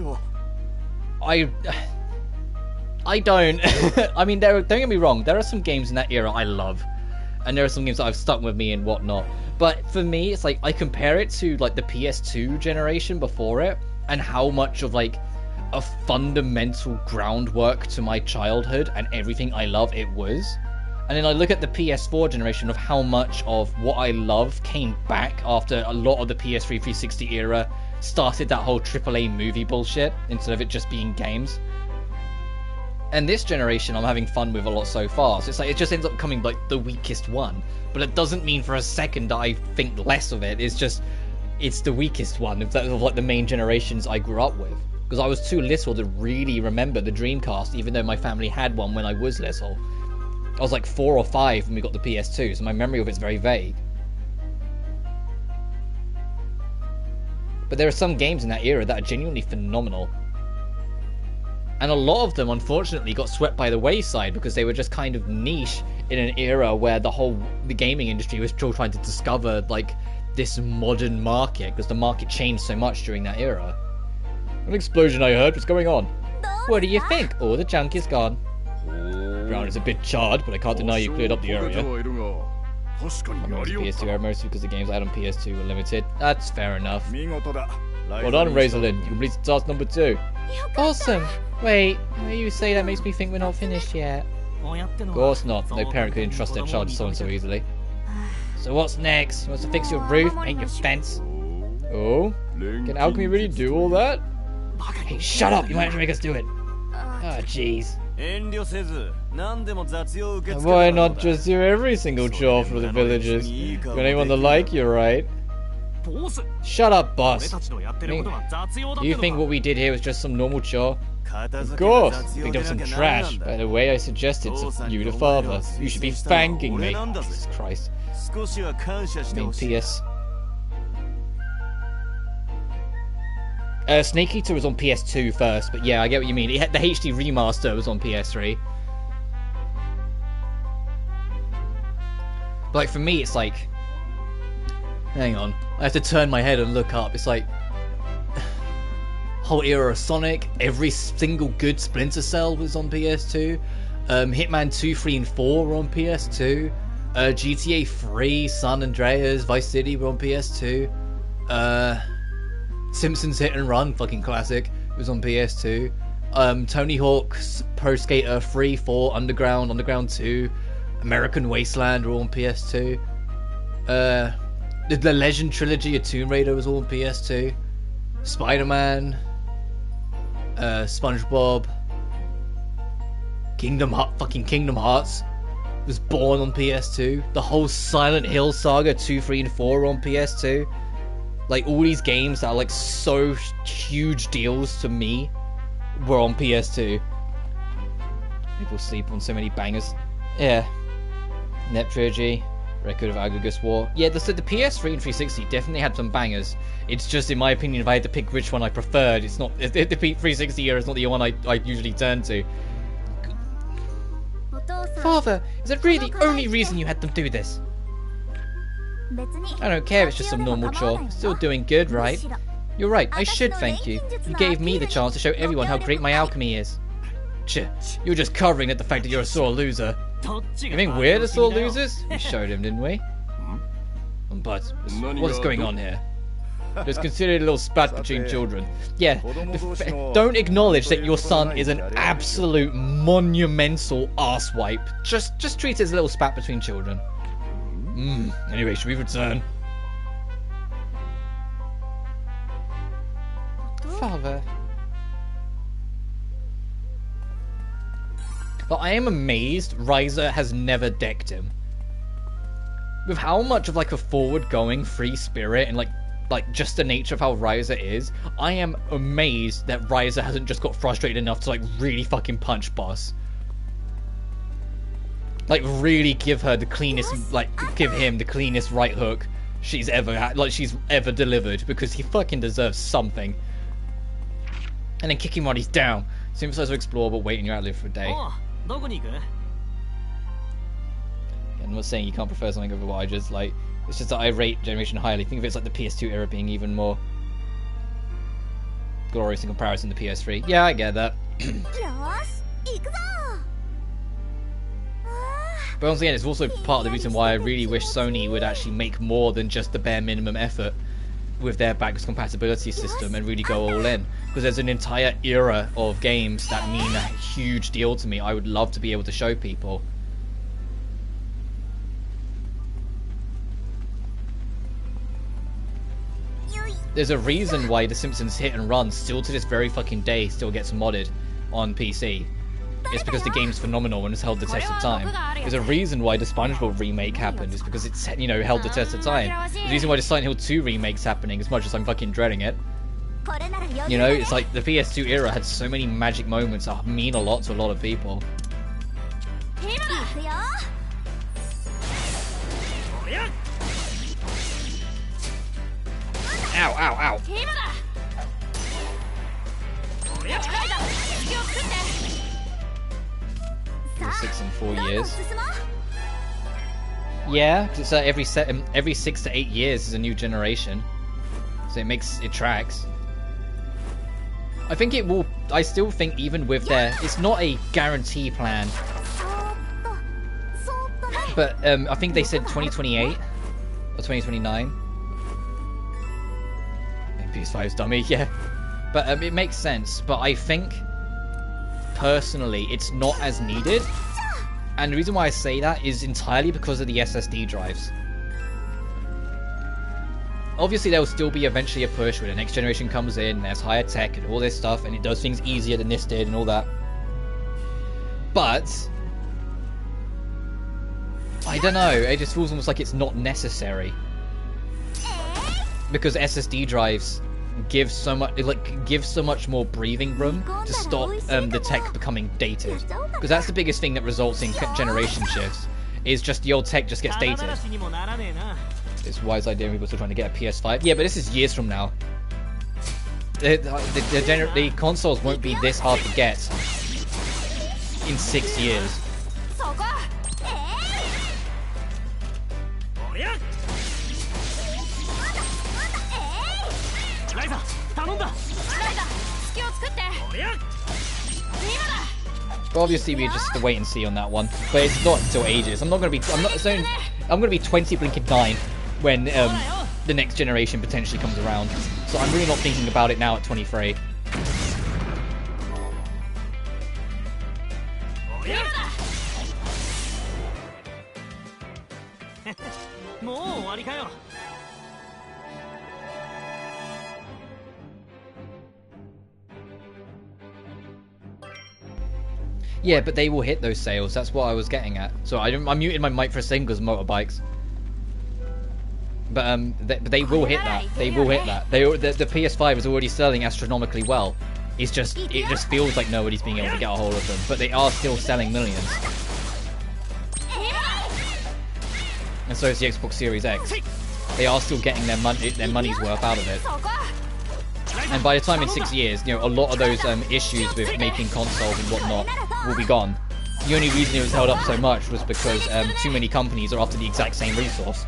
don't. I mean, don't get me wrong. There are some games in that era I love, and there are some games that have stuck with me and whatnot. But for me, it's like I compare it to like the PS2 generation before it, and how much of like a fundamental groundwork to my childhood and everything I love it was. And then I look at the PS4 generation of how much of what I love came back after a lot of the PS3 360 era started that whole AAA movie bullshit instead of it just being games. And this generation I'm having fun with a lot so far. So it's like it just ends up becoming like the weakest one. But it doesn't mean for a second that I think less of it. It's just it's the weakest one of like the main generations I grew up with. Because I was too little to really remember the Dreamcast, even though my family had one when I was little. I was like 4 or 5 when we got the PS2, so my memory of it's very vague. But there are some games in that era that are genuinely phenomenal. And a lot of them, unfortunately, got swept by the wayside because they were just kind of niche in an era where the gaming industry was still trying to discover, like, this modern market, because the market changed so much during that era. An explosion I heard. What's going on? What do you think? Oh, the junk is gone. Ground is a bit charred, but I can't deny you cleared up the area. I remember PS2 era mostly because the games I had on PS2 were limited. That's fair enough. Well done, Razorlin. You completed task number 2. Awesome. Wait, the way you say that makes me think we're not finished yet. Of course not. No parent could entrust their child to someone so easily. So what's next? You want to fix your roof? Paint your fence? Oh? How can we really do all that? Hey, shut up! You might have to make us do it. Ah, jeez. Why not just do every single chore for the villagers? Got anyone to like you, right? Shut up, boss. Do you think what we did here was just some normal chore? Of course. Picked up some trash. By the way, I suggested to you, the father. You should be thanking me. Jesus Christ. I mean, P.S. Snake Eater was on PS2 first, but yeah, I get what you mean. The HD remaster was on PS3. But like for me, it's like, hang on, I have to turn my head and look up. It's like whole era of Sonic. Every single good Splinter Cell was on PS2. Hitman 2, 3, and 4 were on PS2. GTA 3, San Andreas, Vice City were on PS2. Simpsons Hit and Run, fucking classic, was on PS2. Tony Hawk's Pro Skater 3, 4, Underground, Underground 2, American Wasteland were all on PS2. The Legend trilogy of Tomb Raider was all on PS2. Spider-Man, SpongeBob, Kingdom Hearts was born on PS2. The whole Silent Hill saga 2, 3, and 4 were on PS2. Like, all these games that are like so huge deals to me were on PS2. People sleep on so many bangers. Yeah. Net Trilogy, Record of Agargus War. Yeah, the PS3 and 360 definitely had some bangers. It's just, in my opinion, if I had to pick which one I preferred, it's not the 360 era is not the one I usually turn to. Father, is that really the only reason you had them do this? I don't care if it's just some normal chore. Still doing good, right? You're right, I should thank you. You gave me the chance to show everyone how great my alchemy is. You're just covering at the fact that you're a sore loser. You think we're the sore losers? We showed him, didn't we? But what's going on here? It's considered a little spat between children. Yeah, don't acknowledge that your son is an absolute monumental arsewipe. Just treat it as a little spat between children. Anyway, should we return? Father. But I am amazed Ryza has never decked him. With how much of like a forward-going free spirit and like just the nature of how Ryza is, I am amazed that Ryza hasn't just got frustrated enough to like really fucking punch boss. Like really give her the cleanest, like give him the cleanest right hook she's ever had, like she's ever delivered, because he fucking deserves something. And then kick him while he's down. Sympathize or explore, but wait in your outlive for a day. I'm not saying you can't prefer something over what I just like. It's just that I rate Generation highly. Think of it as like the PS2 era being even more glorious in comparison to PS3. Yeah, I get that. But once again, it's also part of the reason why I really wish Sony would actually make more than just the bare minimum effort with their backwards compatibility system and really go all in. Because there's an entire era of games that mean a huge deal to me. I would love to be able to show people. There's a reason why The Simpsons Hit and Run still to this very fucking day still gets modded on PC. It's because the game's phenomenal and it's held the test of time. There's a reason why the SpongeBob remake happened. It's because it's, you know, held the test of time. There's a reason why the Silent Hill 2 remake's happening, as much as I'm fucking dreading it. You know, it's like the PS2 era had so many magic moments that mean a lot to a lot of people. Ow, ow, ow. 6 and 4 years. Yeah, because it's every 6 to 8 years is a new generation, so it tracks. I think it will. I still think even with it's not a guarantee plan, but I think they said 2028 or 2029. PS5's dummy, yeah, but it makes sense. But I think personally it's not as needed, and the reason why I say that is entirely because of the SSD drives. Obviously there will still be eventually a push when the next generation comes in, there's higher tech and all this stuff, and it does things easier than this did and all that, but I don't know, it just feels almost like it's not necessary, because SSD drives give so much more breathing room to stop the tech becoming dated, because that's the biggest thing that results in generation shifts, is just the old tech just gets dated. It's a wise idea when people are still trying to get a PS5. Yeah, but this is years from now. The consoles won't be this hard to get in 6 years. But obviously we just have to wait and see on that one. But it's not until ages. I'm gonna be 20 blinking 9 when the next generation potentially comes around. So I'm really not thinking about it now at 23. Yeah, but they will hit those sales. That's what I was getting at. So I muted my mic for a second because motorbikes. But they will hit that. They will hit that. The PS5 is already selling astronomically well. It just feels like nobody's being able to get a hold of them. But they are still selling millions. And so is the Xbox Series X. They are still getting their money's worth out of it. And by the time in 6 years, you know, a lot of those issues with making consoles and whatnot will be gone. The only reason it was held up so much was because too many companies are after the exact same resource.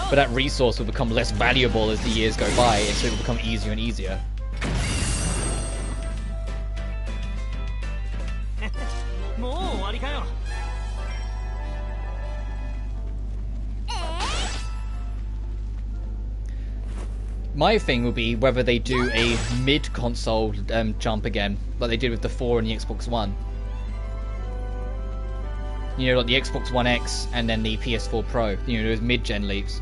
But that resource will become less valuable as the years go by, and so it will become easier and easier. My thing would be whether they do a mid-console jump again, like they did with the 4 and the Xbox One. You know, like the Xbox One X and then the PS4 Pro. You know, those mid-gen leaps.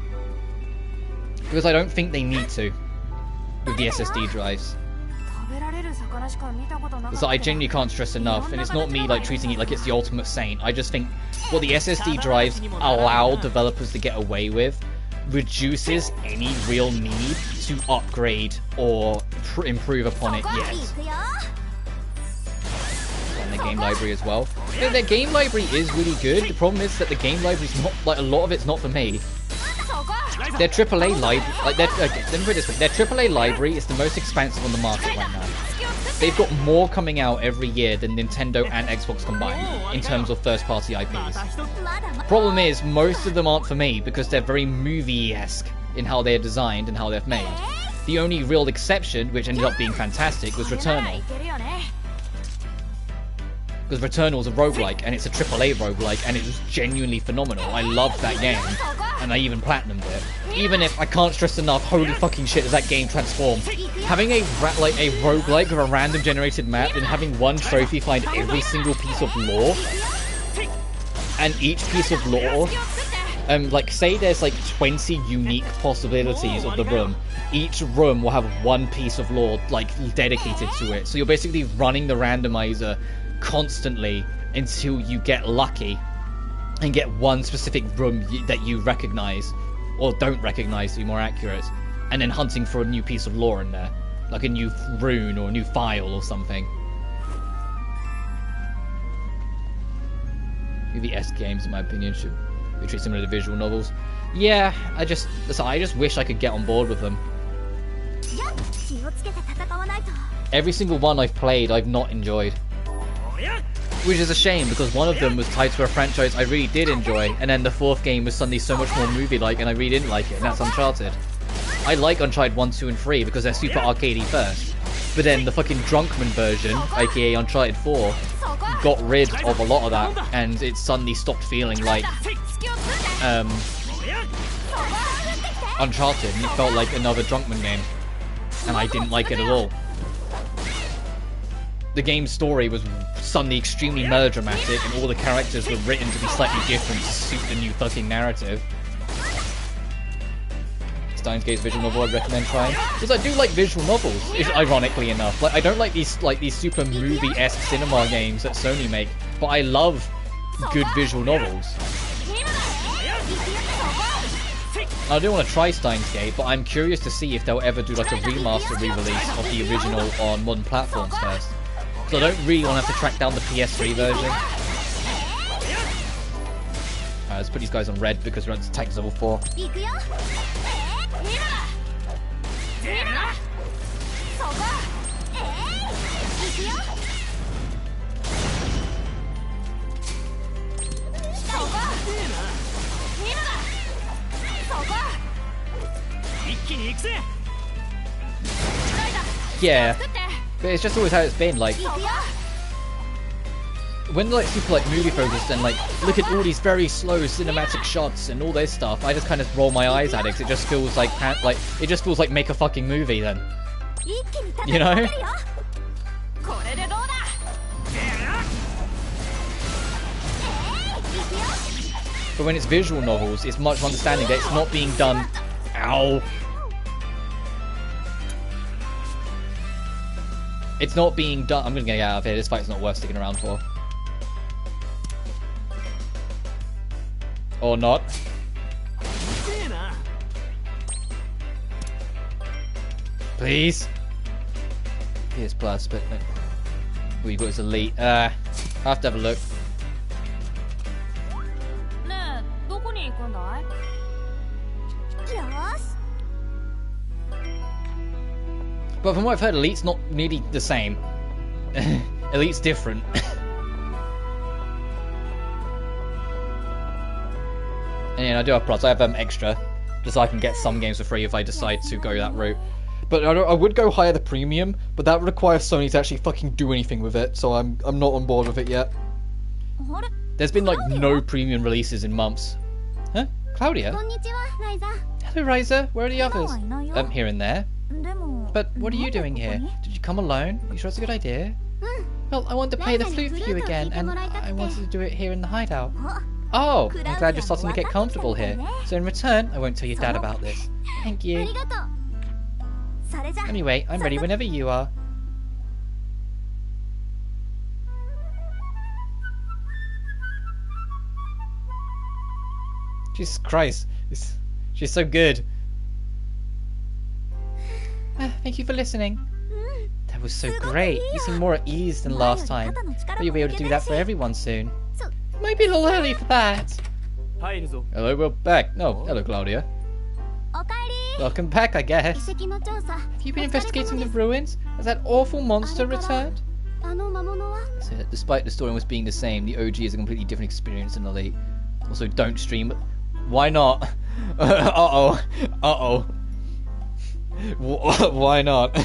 Because I don't think they need to with the SSD drives. So I genuinely can't stress enough, and it's not me like treating it like it's the ultimate saint. I just think what the SSD drives allow developers to get away with reduces any real need to upgrade or improve upon it yet. And the game library as well. Their game library is really good. The problem is that the game library is not, like, a lot of it's not for me. Their AAA library, like let me put it this way, their AAA library is the most expansive on the market right now. They've got more coming out every year than Nintendo and Xbox combined in terms of first-party IPs. Problem is, most of them aren't for me because they're very movie-esque in how they're designed and how they're made. The only real exception, which ended up being fantastic, was Returnal. Because Returnal's a roguelike, and it's a AAA roguelike, and it was genuinely phenomenal. I loved that game, and I even platinumed it. Even if I can't stress enough, holy fucking shit, does that game transform. Having a roguelike with a random generated map, and having one trophy find every single piece of lore, and each piece of lore, like say there's like 20 unique possibilities of the room. Each room will have one piece of lore like dedicated to it. So you're basically running the randomizer constantly until you get lucky and get one specific room that you recognize, or don't recognize to be more accurate, and then hunting for a new piece of lore in there, like a new rune or a new file or something. The S games, in my opinion, should be treated similar to visual novels. Yeah, I just wish I could get on board with them. Every single one I've played, I've not enjoyed. Which is a shame, because one of them was tied to a franchise I really did enjoy, and then the fourth game was suddenly so much more movie-like, and I really didn't like it, and that's Uncharted. I like Uncharted 1, 2, and 3 because they're super arcadey first, but then the fucking Drunkman version, aka Uncharted 4, got rid of a lot of that, and it suddenly stopped feeling like Uncharted, and it felt like another Drunkman game, and I didn't like it at all. The game's story was suddenly extremely melodramatic, and all the characters were written to be slightly different to suit the new fucking narrative. Steins Gate's visual novel I'd recommend trying, because I do like visual novels, ironically enough. Like, I don't like these super movie-esque cinema games that Sony make, but I love good visual novels. I do want to try Steins Gate, but I'm curious to see if they'll ever do like a remaster re-release of the original on modern platforms first. So I don't really want to have to track down the PS3 version. Alright, let's put these guys on red because we're on Tactics level 4. Yeah. But it's just always how it's been. Like, when like people like movie focused and like look at all these very slow cinematic shots and all this stuff, I just kind of roll my eyes at it because it just feels like it just feels like make a fucking movie then. You know? But when it's visual novels, it's much more understanding that it's not being done. Ow. It's not being done. I'm gonna get out of here. This fight's not worth sticking around for. Or not. Please. Here's plus, but we got his elite. I have to have a look. But from what I've heard, Elite's not nearly the same. Elite's different. And yeah, I do have plus. I have extra, just so I can get some games for free if I decide to go that route. But I would go higher the premium, but that would require Sony to actually fucking do anything with it. So I'm not on board with it yet. There's been like no premium releases in months. Huh? Klaudia? Hello, Ryza. Where are the others? Here and there. But what are you doing here? Did you come alone? You sure it's a good idea? Well, I wanted to play the flute for you again, and I wanted to do it here in the hideout. Oh, I'm glad you're starting to get comfortable here. So in return, I won't tell your dad about this. Thank you. Anyway, I'm ready whenever you are. Jesus Christ. She's so good. Thank you for listening. That was so great. You seem more at ease than last time. But you'll be able to do that for everyone soon. Might be a little early for that. Hello, we're back. No, hello, Klaudia. Welcome back, I guess. Have you been investigating the ruins? Has that awful monster returned? So, despite the story almost being the same, the OG is a completely different experience than Elite. Also, don't stream. Why not? Uh-oh. Uh-oh. Why not?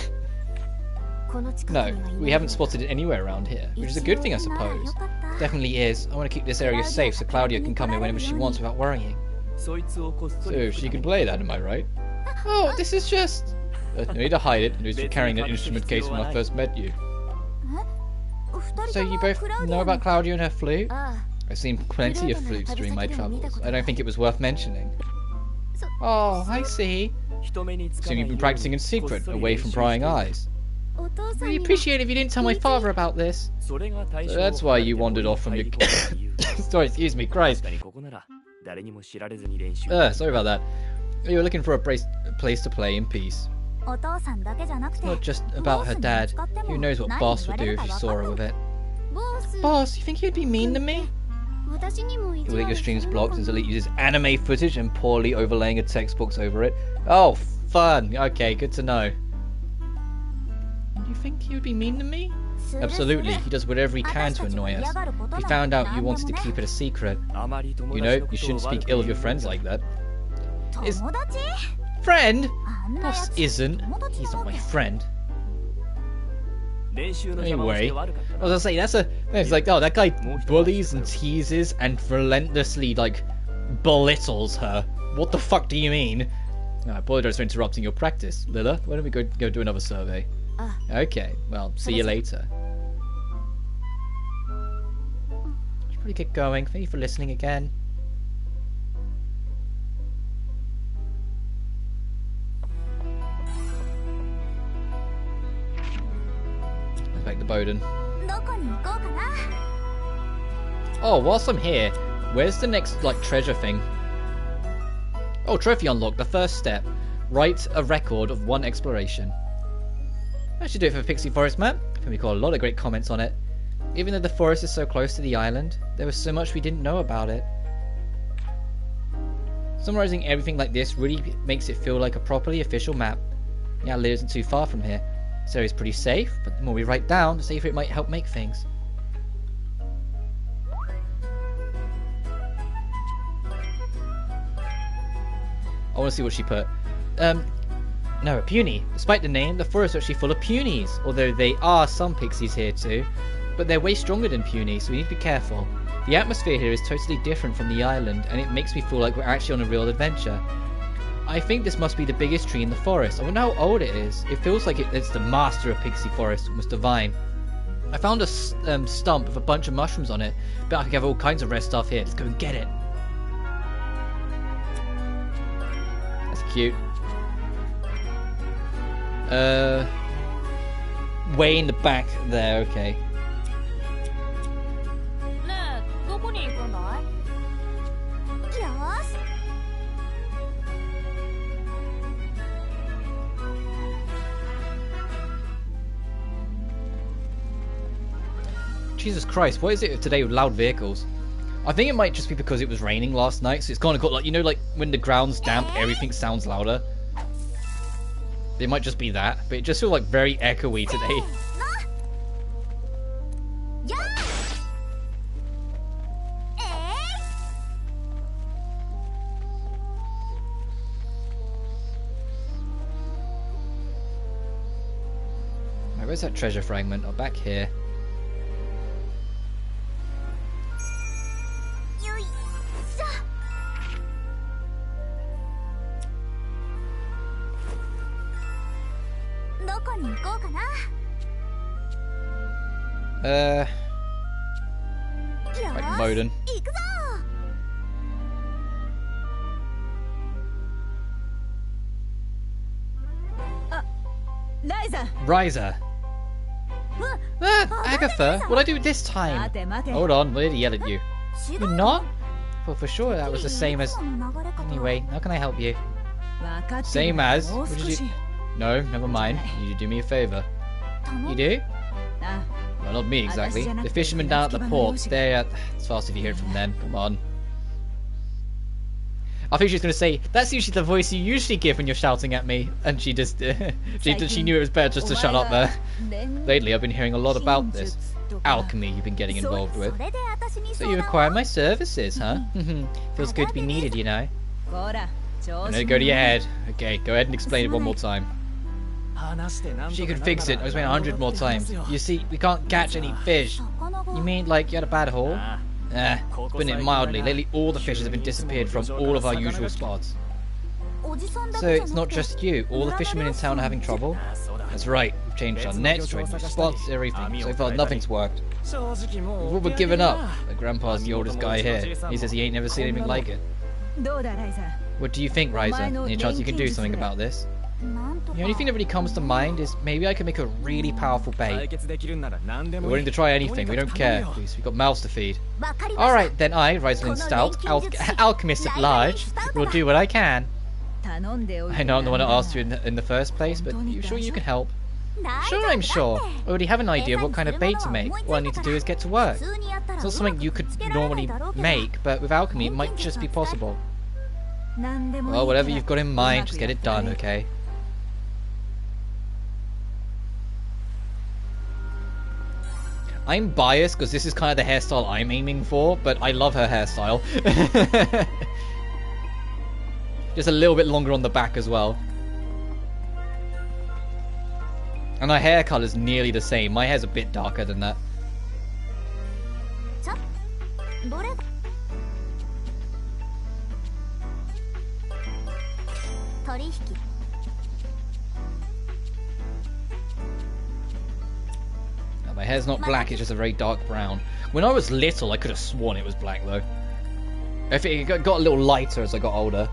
No, we haven't spotted it anywhere around here, which is a good thing, I suppose. Definitely is. I want to keep this area safe so Klaudia can come here whenever she wants without worrying. So she can play that, am I right? Oh, this is just... no need to hide it. I was carrying an instrument case when I first met you. So you both know about Klaudia and her flute? I've seen plenty of flutes during my travels. I don't think it was worth mentioning. Oh, I see. So you've been practicing in secret, away from prying eyes. Really appreciate it if you didn't tell my father about this. So that's why you wandered off from your... Sorry, excuse me, Christ. Sorry about that. You were looking for a place to play in peace. It's not just about her dad. Who knows what Boss would do if he saw her with it. Boss, you think he'd be mean to me? He'll get your streams blocked as Elite uses anime footage and poorly overlaying a text box over it. Oh, fun. Okay, good to know. You think he would be mean to me? Absolutely, he does whatever he can to annoy us. He found out you wanted to keep it a secret. You know, you shouldn't speak ill of your friends like that. Friend? Boss isn't. He's not my friend. Anyway, I was gonna say, it's like, oh, that guy bullies and teases and relentlessly, like, belittles her. What the fuck do you mean? I apologize for interrupting your practice, Lila. Why don't we go do another survey? Okay, well, see you later. Should probably get going. Thank you for listening again. Let's back to Bowden. Oh, whilst I'm here, where's the next, like, treasure thing? Oh, trophy unlocked. The first step. Write a record of 1 exploration. I should do it for Pixie Forest map. I think we got a lot of great comments on it. Even though the forest is so close to the island, there was so much we didn't know about it. Summarizing everything like this really makes it feel like a properly official map. The island isn't too far from here. This area is pretty safe, but the more we write down, the safer it might help make things. I want to see what she put. No, a puny. Despite the name, the forest is actually full of punies. Although there are some pixies here too. But they're way stronger than puny, so we need to be careful. The atmosphere here is totally different from the island, and it makes me feel like we're actually on a real adventure. I think this must be the biggest tree in the forest. I wonder how old it is. It feels like it's the master of pixie forest, almost divine. I found a stump with a bunch of mushrooms on it. Bet I could have all kinds of red stuff here. Let's go and get it. That's cute. Way in the back there, okay. Jesus Christ, what is it today with loud vehicles? I think it might just be because it was raining last night, so it's kind of got like, you know, like when the ground's damp, everything sounds louder. It might just be that, but it just feels like very echoey today. Right, where's that treasure fragment? Oh, back here. Right, Moden. Ryza. Agatha, what'd I do this time? Hold on, why did he yell at you? You're not? Well, for sure that was the same as... Anyway, how can I help you? Same as? What did you... No, never mind. You do me a favor. You do? Well, not me exactly. The fishermen down at the port. They're... It's fast if you hear it from them. Come on. I think she's going to say, that's usually the voice you usually give when you're shouting at me. And she just... she knew it was better just to shut up there. Lately, I've been hearing a lot about this alchemy you've been getting involved with. So you require my services, huh? Feels good to be needed, you know. No, go to your head. Okay, go ahead and explain it one more time. She could fix it. I was saying 100 more times. You see, we can't catch any fish. You mean like you had a bad haul? Putting it mildly, lately all the fishes have been disappeared from all of our usual spots. So it's not just you. All the fishermen in town are having trouble? That's right. We've changed our nets, tried new spots, everything. So far nothing's worked. We've all but given up. My grandpa's the oldest guy here. He says he ain't never seen anything like it. What do you think, Ryza? Any chance you can do something about this? The only thing that really comes to mind is maybe I can make a really powerful bait. We're willing to try anything, we don't care. Please, we've got mouths to feed. Alright, then I, Ryzelyn Stout, alchemist at large, will do what I can. I know I'm the one that asked you in the first place, but are you sure you can help? Sure, I'm sure. I already have an idea of what kind of bait to make. All I need to do is get to work. It's not something you could normally make, but with alchemy it might just be possible. Well, whatever you've got in mind, just get it done, okay? I'm biased because this is kind of the hairstyle I'm aiming for, but I love her hairstyle. Just a little bit longer on the back as well. And her hair colour's nearly the same. My hair's a bit darker than that. My hair's not black, it's just a very dark brown. When I was little, I could have sworn it was black, though. I think it got a little lighter as I got older.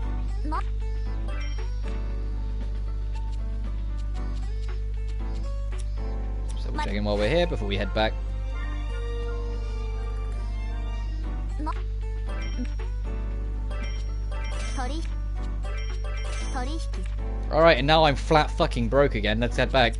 So we're checking while we're here before we head back. Alright, and now I'm flat fucking broke again. Let's head back.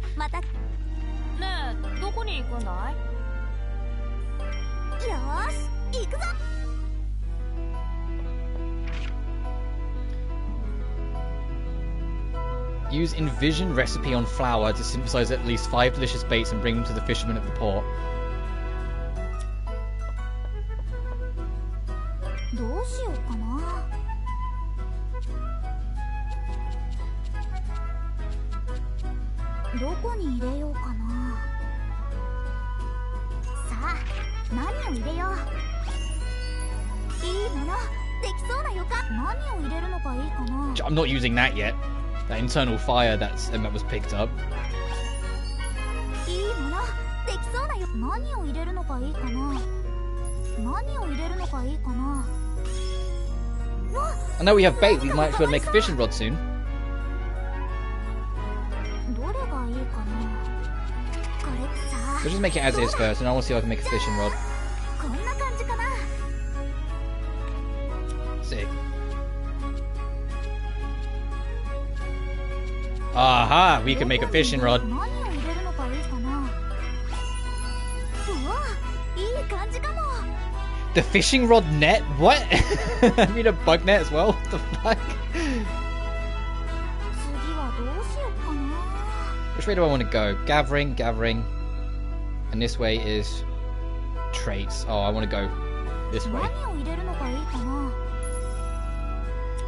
Use Envision recipe on flour to synthesize at least 5 delicious baits and bring them to the fishermen at the port. どこに入れようかな。さあ、何を入れよう。いいものできそうな予感。何を入れるのがいいかな。I'm not using that yet. That internal fire that was picked up. いいものできそうなよ。何を入れるのがいいかな。何を入れるのがいいかな。I know we have bait. We might be able to make a fishing rod soon. どれがいいかな。これさ。 We'll just make it as is first, and I want to see if I can make a fishing rod. こんな感じかな。Sick. Aha! We can make a fishing rod. 何を入れるのがいいかな。うわ、いい感じかも。 The fishing rod net? What? I mean a bug net as well? What the fuck? 次はどうしようかな。 Which way do I want to go? Gathering. And this way is traits. Oh, I want to go this way. 何を入れるのがいいかな。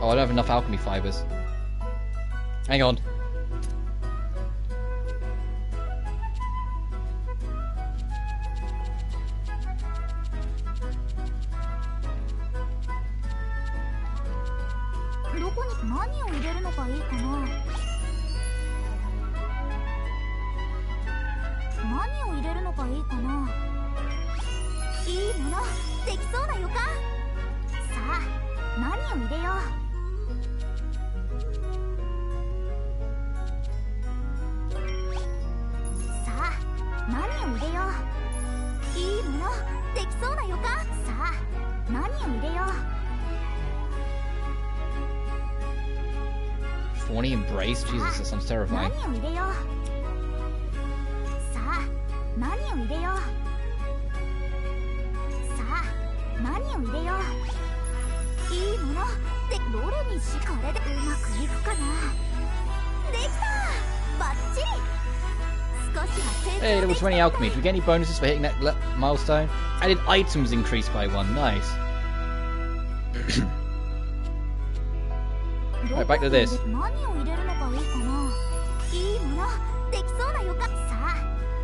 Oh, I don't have enough alchemy fibers. Hang on. どこに何を入れるのがいいかな。何を入れるのがいいかな。いいものできそうな予感。さあ、何を入れよう。さあ、何を入れよう。いいものできそうな予感。さあ、何を入れよう。 Thorny embrace? Jesus, that sounds terrifying. 何を入れよう。さあ、何を入れよう。さあ、何を入れよう。いいものでどれにし。これでうまくいくかな。できた。バッチリ。少しは成長 Hey, level 20 alchemy. Do we get any bonuses for hitting that milestone? Added items increased by 1. Nice. Right, back to this. 何を入れるのがいいかな。いいものできそうな予感。さあ、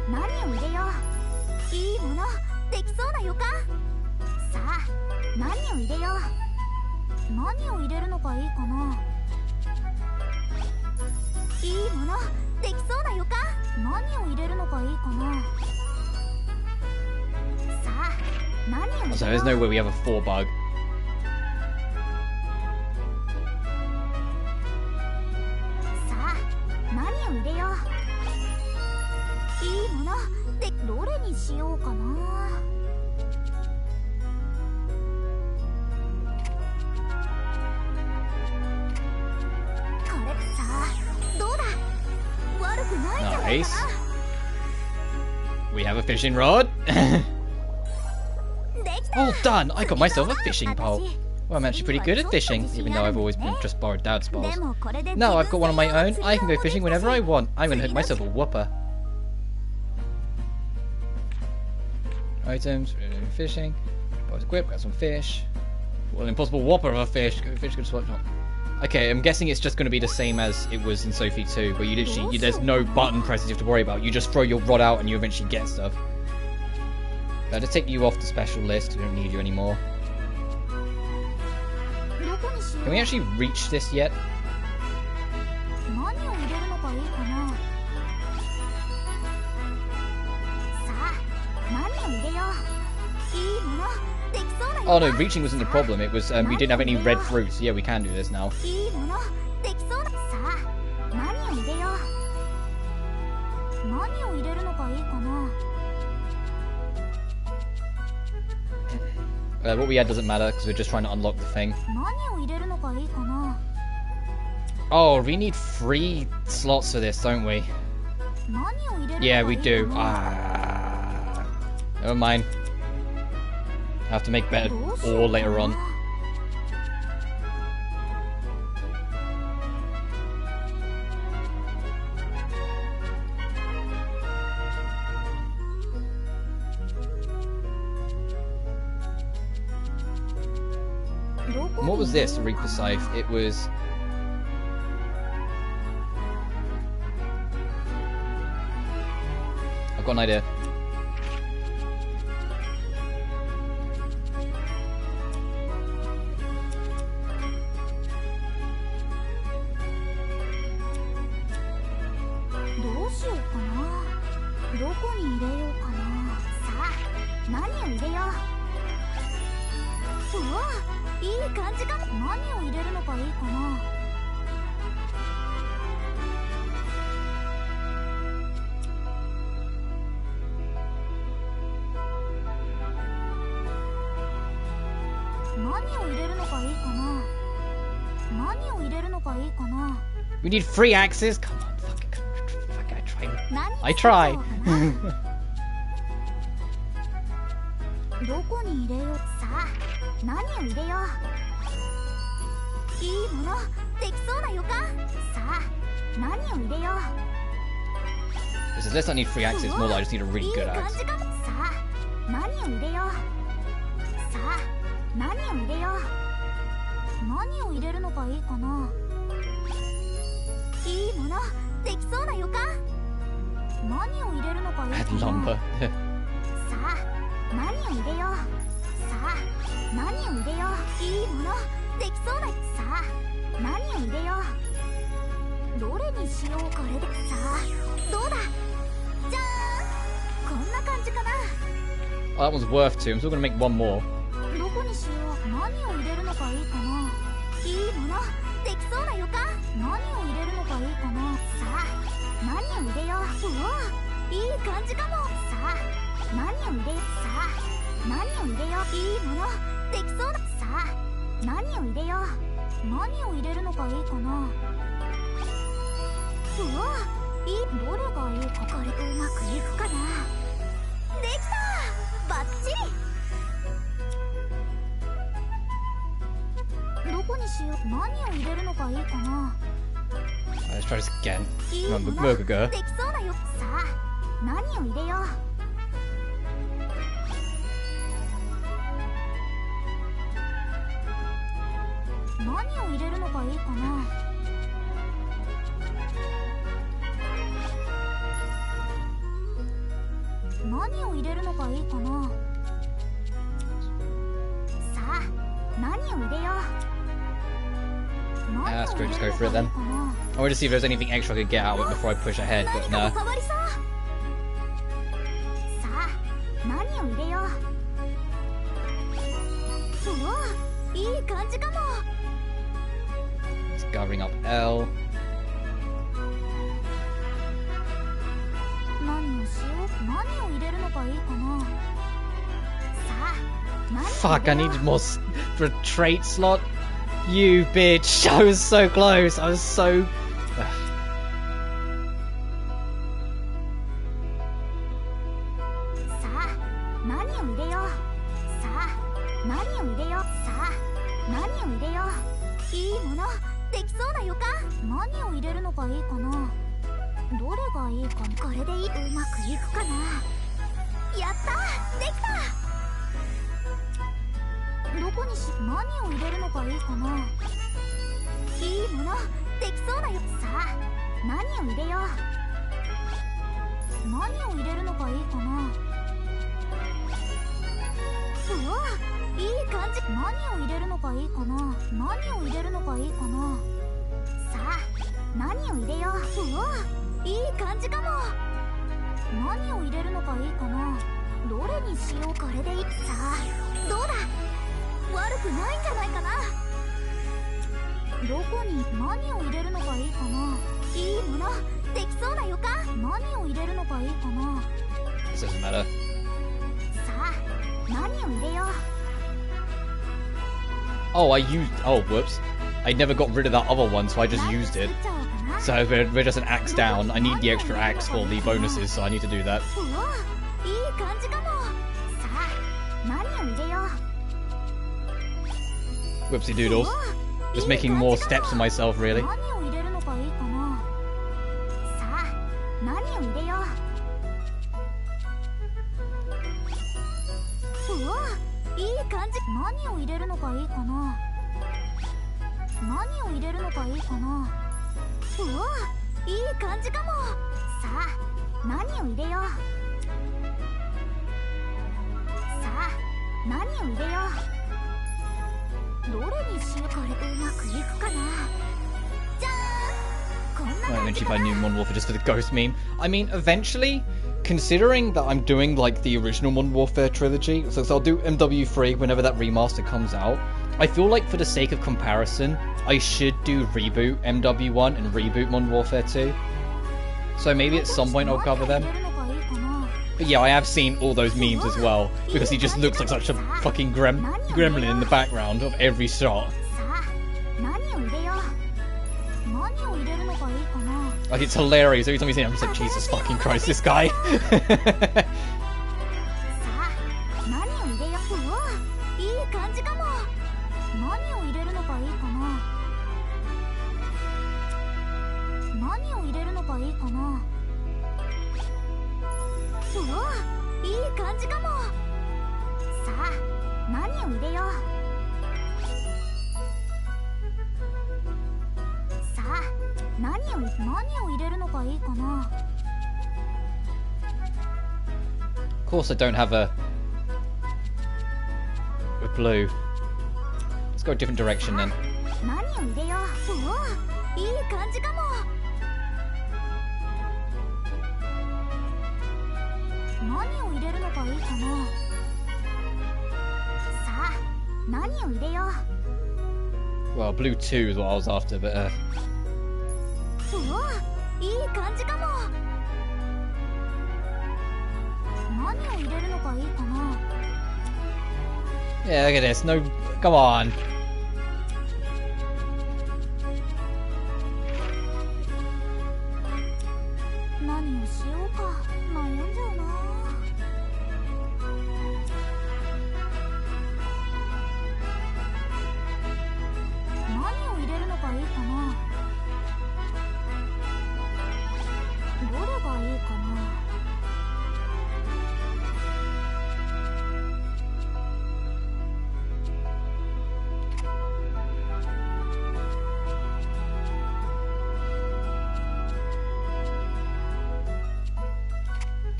何を入れよう。いいものできそうな予感。さあ、何を入れよう。何を入れるのがいいかな。いいものできそうな予感。何を入れるのがいいかな。さあ、何を入れよう。 So there's no way we have a 4 bug. さあ、何を入れよう。いいものでどれにしようかな。これさあ、どうだ。悪くないんじゃないか Nice. な。 We have a fishing rod. できた。 All done. I got myself a fishing pole. Well, I'm actually pretty good at fishing, even though I've always been just borrowed Dad's poles. でもこれで Now I've got one of my own. 自分 I can go 専 fishing 用の whenever I want. I'm gonna hook myself a whopper. Items, fishing. Boys equipped, got some fish. Well, an impossible whopper of a fish. Fish can swap. Okay, I'm guessing it's just going to be the same as it was in Sophie 2, where you literally, there's no button presses you have to worry about. You just throw your rod out and you eventually get stuff. I'll just take you off the special list. We don't need you anymore. どこにしよう。 Can we actually reach this yet? 何を入れるのがいいかな。さあ、何を入れよう。いいものできそうな予感。 Oh no, reaching wasn't the problem. It was we didn't have any red fruits. Yeah, we can do this now. いいものできそうな。さあ、何を入れよう。何を入れるのがいいかな。 What we had doesn't matter because we're just trying to unlock the thing. 何を入れるのがいいかな。 Oh, we need 3 slots for this, don't we? 何を入れるのがいいかな。 Yeah, we do. Ah, never mind. I have to make better ore later on. And what was this, the Reaper Scythe? It was... I've got an idea. We need 3 axes? Come on, fuck, I try. どこに入れよう。さあ、何を入れよう。いいもの、できそうな予感。さあ、何を入れよう。 This is less I need 3 axes, more like I just need a really good axe. さあ、何を入れよう。さあ、何を入れよう。何を入れるのがいいかな。いいもの、できそうな予感。何を入れるのがいいか Add な。 lumber. さあ、何を入れよう。さあ、何を入れよう。いいもの、できそうな。さあ、何を入れよう。どれにしよう。これで。さあ、どうだ。じゃーん、こんな感じかな。 Oh, that one's worth 2. I'm still gonna make 1 more. どこにしよう。何を入れるのがいいかな。いいもの、できそうな予感。何を入れるのがいいかな。さあ、何を入れよう。うわ、いい感じかも。さあ、何を入れよう。さあ、何を入れよう。いいもの、できそうな。さあ、何を入れよう。何を入れるのがいいかな。うわ、いい。どれがいいか。これうまくいくかな。できた、バッチリ。どこにしよう。何を入れるのがいいかな。 Let's try this again. いい Come も on, の、 work girl. できそうだよ。さあ、何を入れよう。何を入れるのがいいかな。何を入れるのがいいかな。さあ、何を入れよう。 Ah, screw it, just go for it then. I wanted to see if there's anything extra I could get out of it before I push ahead, but no. さあ、何を入れよう。うわ、いい感じかも。 It's covering up L. 何をしよう。何を入れるのがいいかな。さあ、何を Fuck, 入 I れよう。 needed more for a trait slot. You bitch. I was so close. I was so... さあ、何を入れよう。さあ、何を入れよう。さあ、何を入れよう。いいもの、できそうな予感。何を入れるのがいいかな。どれがいいか。これでいい。うまくいくかな。やった、できた。どこにし、何を入れるのがいいかな。いいもの、できそうなよ。さあ、何を入れよう。何を入れるのがいいかな。うわ、いい感じ。何を入れるのがいいかな。何を入れるのがいいかな。さあ、何を入れよう。うわ、いい感じかも。何を入れるのがいいかな。どれにしよう。これでいい。さあ、どうだ。悪くないんじゃないかな。どこに何を入れるのがいいかな。いいもの、できそうな予感。何を入れるのがいいかな。 This doesn't matter. さあ、何を入れよう。 Oh, I used... Oh, whoops. I never got rid of that other one, so I just used it. 作っちゃおうかな。 So we're just an axe down. I need the extra axe for the bonuses, so I need to do that. うわ、いい感じかも。さあ、何を入れよう。 Whoopsie doodles. Just making more steps for myself, really. 何を入れるのがいいかな。さあ、何を入れよう。うわ、いい感じ。何を入れるのがいいかな。何を入れるのがいいかな。うわ、いい感じかも。さあ、何を入れよう。何を入れよう。どれにしよう。これうまくいくかな。じゃーん、こんな Right, 感 then じ she か buy な。 new Modern Warfare just for the ghost meme. I mean, eventually, considering that I'm doing like the original Modern Warfare trilogy, so I'll do MW3 whenever that remaster comes out. I feel like for the sake of comparison, I should do reboot MW1 and reboot Modern Warfare 2. So maybe at some point I'll cover them. But yeah, I have seen all those memes as well, because he just looks like such a fucking gremlin in the background of every shot. さあ、何を入れよう。何を入れるのがいいかな。 Like, it's hilarious. Every time you see him, I'm just like, Jesus fucking Christ, this guy. さあ、何を入れよう。うわ、いい感じかも。何を入れるのがいいかな。何を入れるのがいいかな。うわ、いい感じかも。さあ、何を入れよう。さあ、何を入れるのがいいかな。 Of course I don't have a blue. Let's go a different direction then. 何を入れよう。うわ、いい感じかも。何を入れるのがいいかな。さあ、何を入れよう。 Well, blue 2 is what I was after, but うわ、いい感じかも。何を入れるのがいいかな。 yeah, look at this. No, come on. 何をしようか悩んじゃうな。何を入れるのがいいかな。どれがいいかな。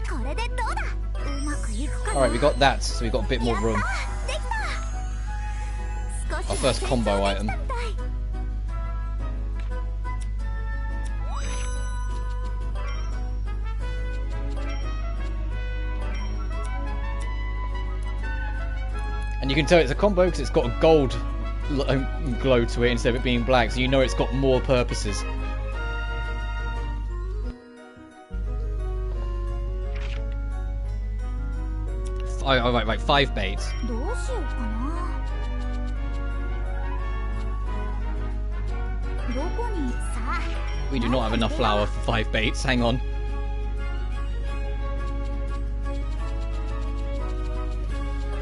これでどうだ。うまくいくかな。 Alright, we got that, so we got a bit more room. できた。少し Our first combo item. できたみたい。 And you can tell it's a combo because it's got a gold glow to it instead of it being black, so you know it's got more purposes. Oh, right, 5 baits. どうしようかな。どこにさあ。 We do not have enough flour for 5 baits, hang on.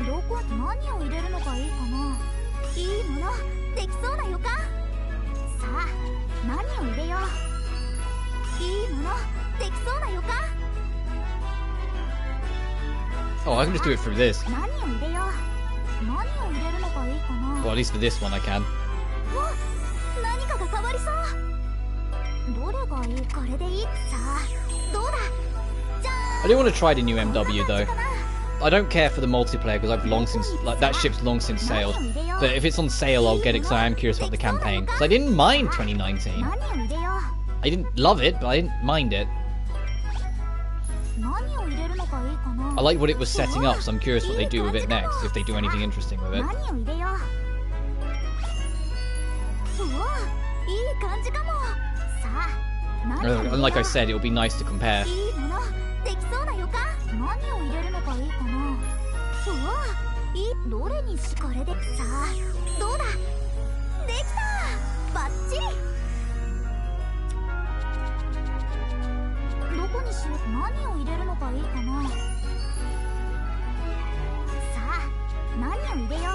どこ何を入れるのがいいかな。いいものできそうな予感。さあ、何を入れよう。いいものできそうな予感。 Oh, I can just do it through this. 何を入れよう。何を入れるのがいいかな。 Well, at least for this one I can. わ、何かが変わりそう。どれがいい。これでいい。さあ、どうだ。じゃ I do want to try the new MW ーん。 though. I don't care for the multiplayer because I've long since, like, that ship's long since sailed. But if it's on sale, I'll get it because I am curious about the campaign. Because I didn't mind 2019. 何を入れよ I didn't love it, but I didn't mind it. う。何を入れるのがいいかな。 I like what it was setting up, so I'm curious what they do with it next, if they do anything interesting with it. 何を入れよう。うわ、いい感じかも。さあ、何を入れよう。 And like I said, it would be nice to compare. いいものできそうな予感。何を入れるのがいいかな。うわ、いい。どれにし。これで。さあ、どうだ。できた。バッチリ。どこにしよう。何を入れるのがいいかな。さあ、何を入れよう。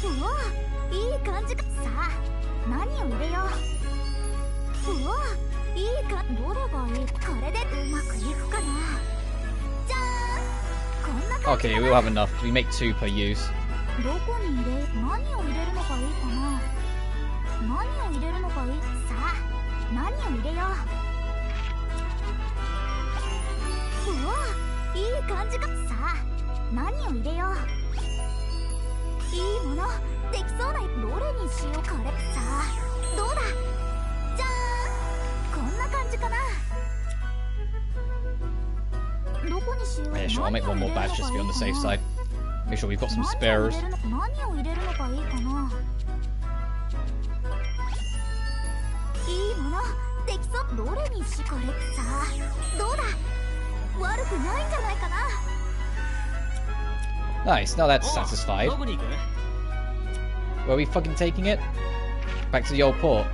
うわ、いい感じか。さあ、何を入れよう。うわ、いいか。どれがいい。これでうまくいくかな。じゃーん、こんな感じ Okay, かな。 we'll have enough. We make 2 per use. どこに入れ。何を入れるのがいいかな。何を入れるのがいい。さあ、何を入れよう。うわ、いい感じか。さあ、何を入れよう。いいものできそうなどれにしようかね。さあどうだ。じゃーん、こんな感じかな。どこにしよう。 Yeah, sure, I'll make one more batch just to be on the safe side. Make sure we've got some spares. 何を入れるのがいいかな。いいものできそう。どれにしこれ。さあどうだ。悪くないんじゃないかな。 Nice, now that's satisfied. どこに行く？ Where are we fucking taking it? Back to the old port.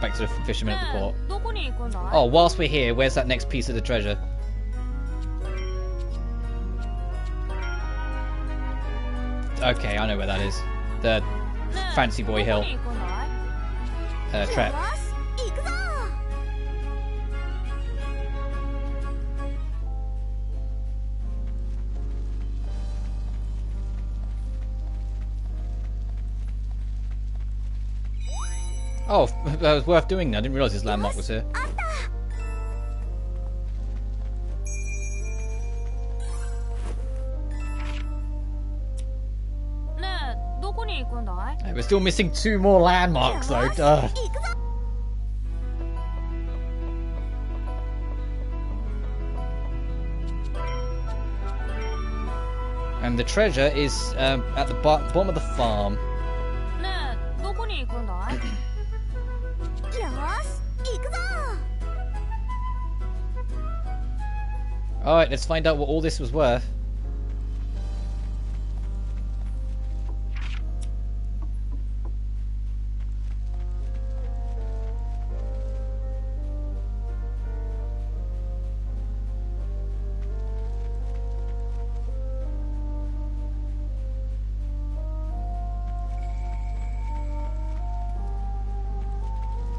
Back to the fishermen at the port. どこに行くんだい。 Oh, whilst we're here, where's that next piece of the treasure? Okay, I know where that is. The Fancy Boy Hill. Trap. よし行くぞ。 Oh, that was worth doing. I didn't realise his landmark was here. あった。 ねえどこに行くんだい。 We're still missing 2 more landmarks though. よし Duh. 行くぞ。 And the treasure is at the bottom of the farm. ねえどこに行くんだい。よし行くぞ。 Alright, let's find out what all this was worth.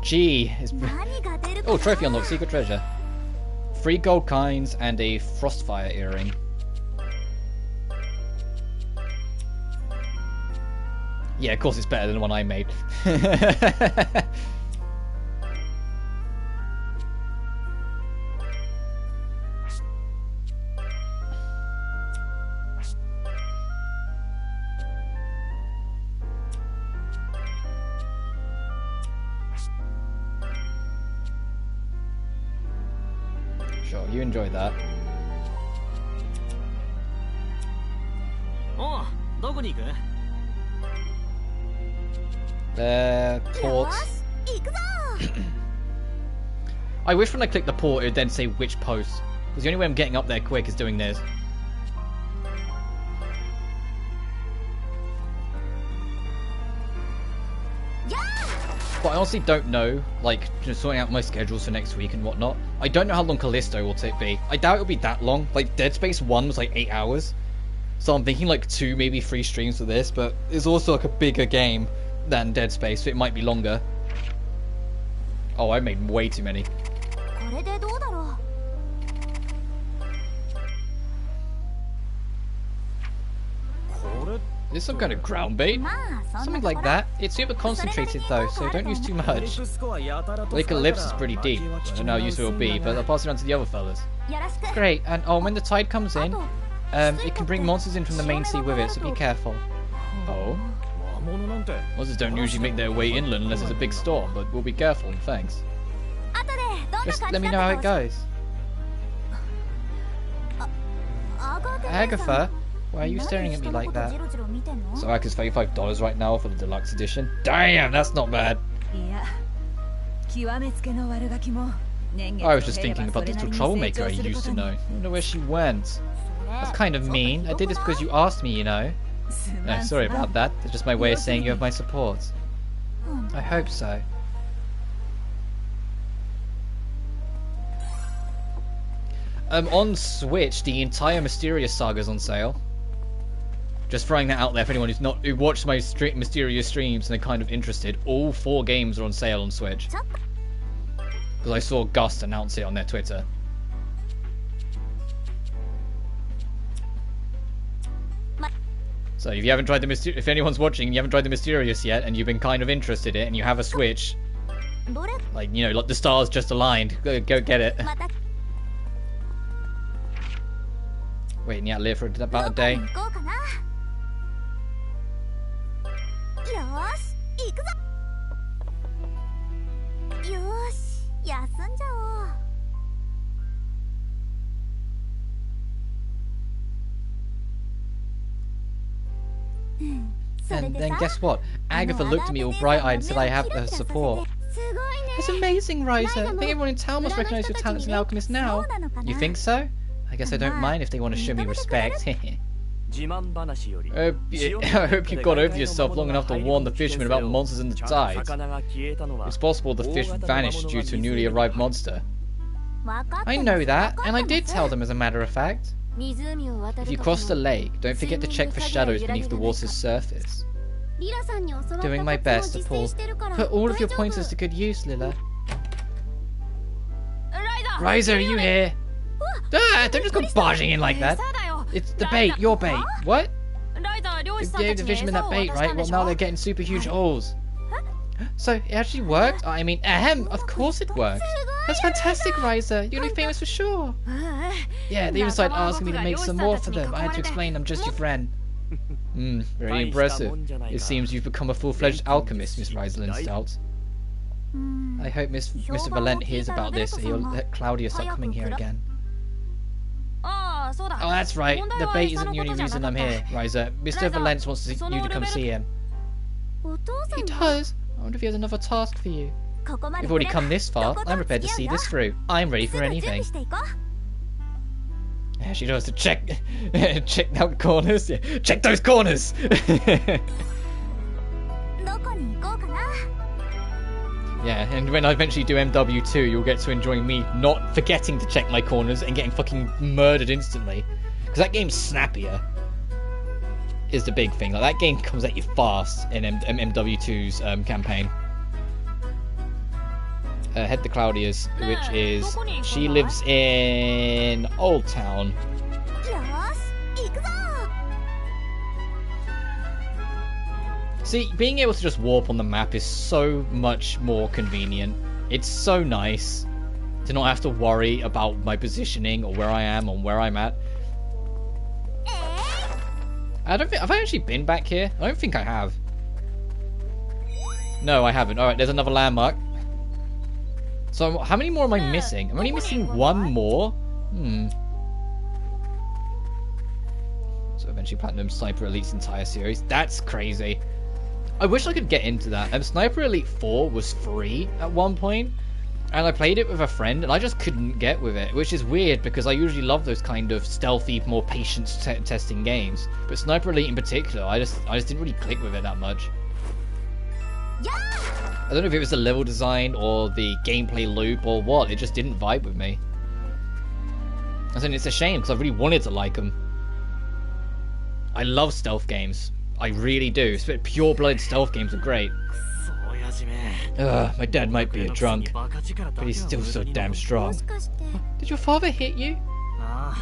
Gee, it's... 何が出るかな。 Oh, trophy unlocked, secret treasure. 3 gold coins and a frostfire earring. Yeah, of course it's better than the one I made. Sure, you enjoy that. おう、どこに行く？ Port. よし行くぞ。 I wish when I click the port it would then say which post. Because the only way I'm getting up there quick is doing this. But I honestly don't know, like, just sorting out my schedules for next week and whatnot. I don't know how long Callisto will be. I doubt it'll be that long. Like, Dead Space 1 was like 8 hours. So I'm thinking like 2, maybe 3 streams for this, but it's also like a bigger game than Dead Space, so it might be longer. Oh, I made way too many. これでどうだろう。 これ Is this some kind of ground bait? まあそんな Something とこ like ろ。 that. It's super concentrated though, so don't use too much. Lake Ellipse is pretty deep. I don't know how useful it'll be, but I'll pass it on to the other fellas. よろしく。 Great, and oh, when the tide comes in, あと it can bring monsters in from the main sea with it, so be careful. Oh? 魔物なんて Monsters don't usually make their way inland unless it's a big storm, but we'll be careful, thanks. 後でどんな Just 感 let じ me だ know った how か it 教え goes. て。 Agatha, why are you staring at me like that? So Agatha's $35 right now for the deluxe edition. Damn, that's not bad. I was just thinking about this little troublemaker I used to know. I wonder where she went. That's kind of mean. I did this because you asked me, you know. No, sorry about that. It's just my way of saying you have my support. I hope so. On Switch, the entire Mysterious Saga's on sale. Just throwing that out there for anyone who watched my Mysterious streams and are kind of interested. All 4 games are on sale on Switch. Because I saw Gust announce it on their Twitter. So if you haven't tried if anyone's watching and you haven't tried the Mysterious yet and you've been kind of interested in it and you have a Switch, like, you know, like the stars just aligned, go get it. Wait, yeah, live for about a day. And then guess what? Agatha looked at me all bright-eyed and said I have her support. That's amazing, Ryza. I think everyone in town must recognize your talents as an alchemist now. You think so? I guess I don't mind if they want to show me respect. I hope you got over yourself long enough to warn the fishermen about monsters in the tides. It's possible the fish vanished due to a newly arrived monster. I know that, and I did tell them as a matter of fact. If you cross the lake, don't forget to check for shadows beneath the water's surface. Doing my best to put all of your pointers to good use, Lila. Ryza, are you here? Ah, don't just go barging in like that. It's the bait, your bait. What? You gave the fishermen that bait, right? Well, now they're getting super huge hauls. So, it actually worked? I mean, of course it worked. That's fantastic, Ryza. You're gonna be famous for sure. Yeah, they even started asking me to make some more for them. I had to explain I'm just your friend. Very impressive. It seems you've become a full-fledged alchemist, Miss Rysland Stout. I hope Mr. Valent hears about this, so he'll let Klaudia start coming here again. Oh, that's right. The bait isn't the only reason I'm here, Ryza. Mr. Valent wants you to come see him. He does? I wonder if he has another task for you. You've already come this far. I'm prepared to see this through. I'm ready for anything. Yeah, she knows to check out corners. Yeah, check those corners! Yeah, and when I eventually do MW2, you'll get to enjoy me not forgetting to check my corners and getting fucking murdered instantly. Because that game's snappier. Is the big thing. Like, that game comes at you fast in MW2's campaign. Head to Klaudia's, which is... She lives in Old Town. See, being able to just warp on the map is so much more convenient. It's so nice to not have to worry about my positioning or where I am or where I'm at. I don't think... Have I actually been back here? I don't think I have. No, I haven't. Alright, there's another landmark. So, how many more am I missing? I'm only missing one more? So, eventually Platinum Sniper Elite's entire series. That's crazy. I wish I could get into that. Sniper Elite 4 was free at one point, and I played it with a friend, and I just couldn't get with it, which is weird because I usually love those kind of stealthy, more patience testing games. But Sniper Elite in particular, I just didn't really click with it that much. I don't know if it was the level design or the gameplay loop or what. It just didn't vibe with me. I mean, it's a shame because I really wanted to like them. I love stealth games. I really do. Pure-blooded stealth games are great. My dad might be a drunk, but he's still so damn strong. Did your father hit you?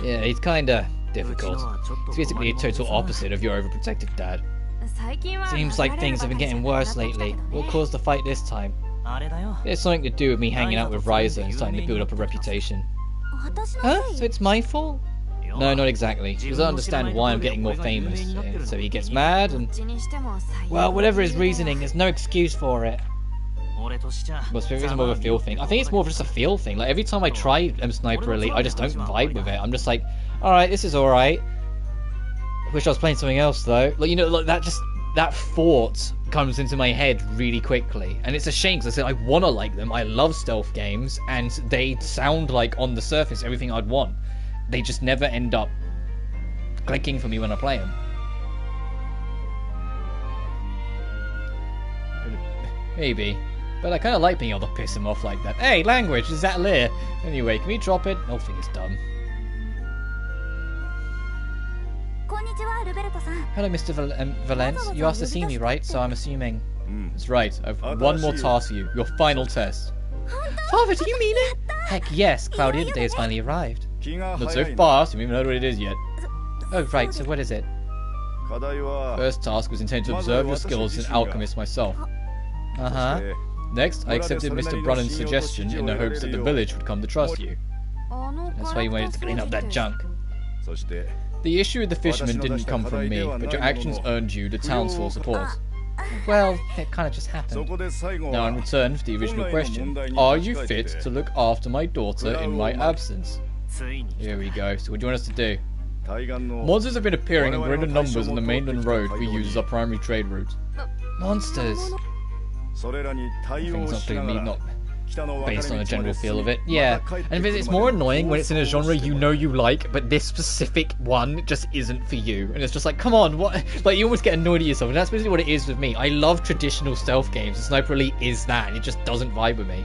Yeah, he's kinda difficult. He's basically a total opposite of your overprotective dad. Seems like things have been getting worse lately. What caused the fight this time? It's something to do with me hanging out with Ryza and starting to build up a reputation. Huh? So it's my fault? No, not exactly. He doesn't understand why I'm getting more famous. So he gets mad and... Well, whatever his reasoning, there's no excuse for it. Well, it's more of a feel thing. I think it's more of just a feel thing. Like, every time I try Sniper Elite, I just don't vibe with it. I'm just like, alright, this is alright. Wish I was playing something else, though. Like, you know, like, that thought comes into my head really quickly. And it's a shame, because I said I want to like them. I love stealth games, and they sound like, on the surface, everything I'd want. They just never end up clicking for me when I play them. Maybe. But I kind of like being able to piss him off like that. Hey, language, is that Lear? Anyway, can we drop it? I don't think it's done. Hello, Mr. Valence. You asked to see me, right? So I'm assuming... That's right. I've one more task for you. Your final test. Father, do you mean it? Heck yes. Klaudia, the day has finally arrived. Not so fast. We haven't heard what it is yet. Oh, right. So what is it? First task was intended to observe your skills as an alchemist myself. Uh-huh. Next, I accepted Mr. Brunnen's suggestion in the hopes that the village would come to trust you. That's why you wanted to clean up that junk. The issue with the fishermen didn't come from me, but your actions earned you the town's full support. Well, it kind of just happened. Now in return for the original question, are you fit to look after my daughter in my absence? Here we go. So what do you want us to do? Monsters have been appearing in greater numbers on the mainland road we use as our primary trade route. Monsters. Things not doing me, not based on the general feel of it. Yeah, and it's more annoying when it's in a genre you know you like, but this specific one just isn't for you. And it's just like, come on, what? Like, you almost get annoyed at yourself, and that's basically what it is with me. I love traditional stealth games, and Sniper Elite is that, and it just doesn't vibe with me.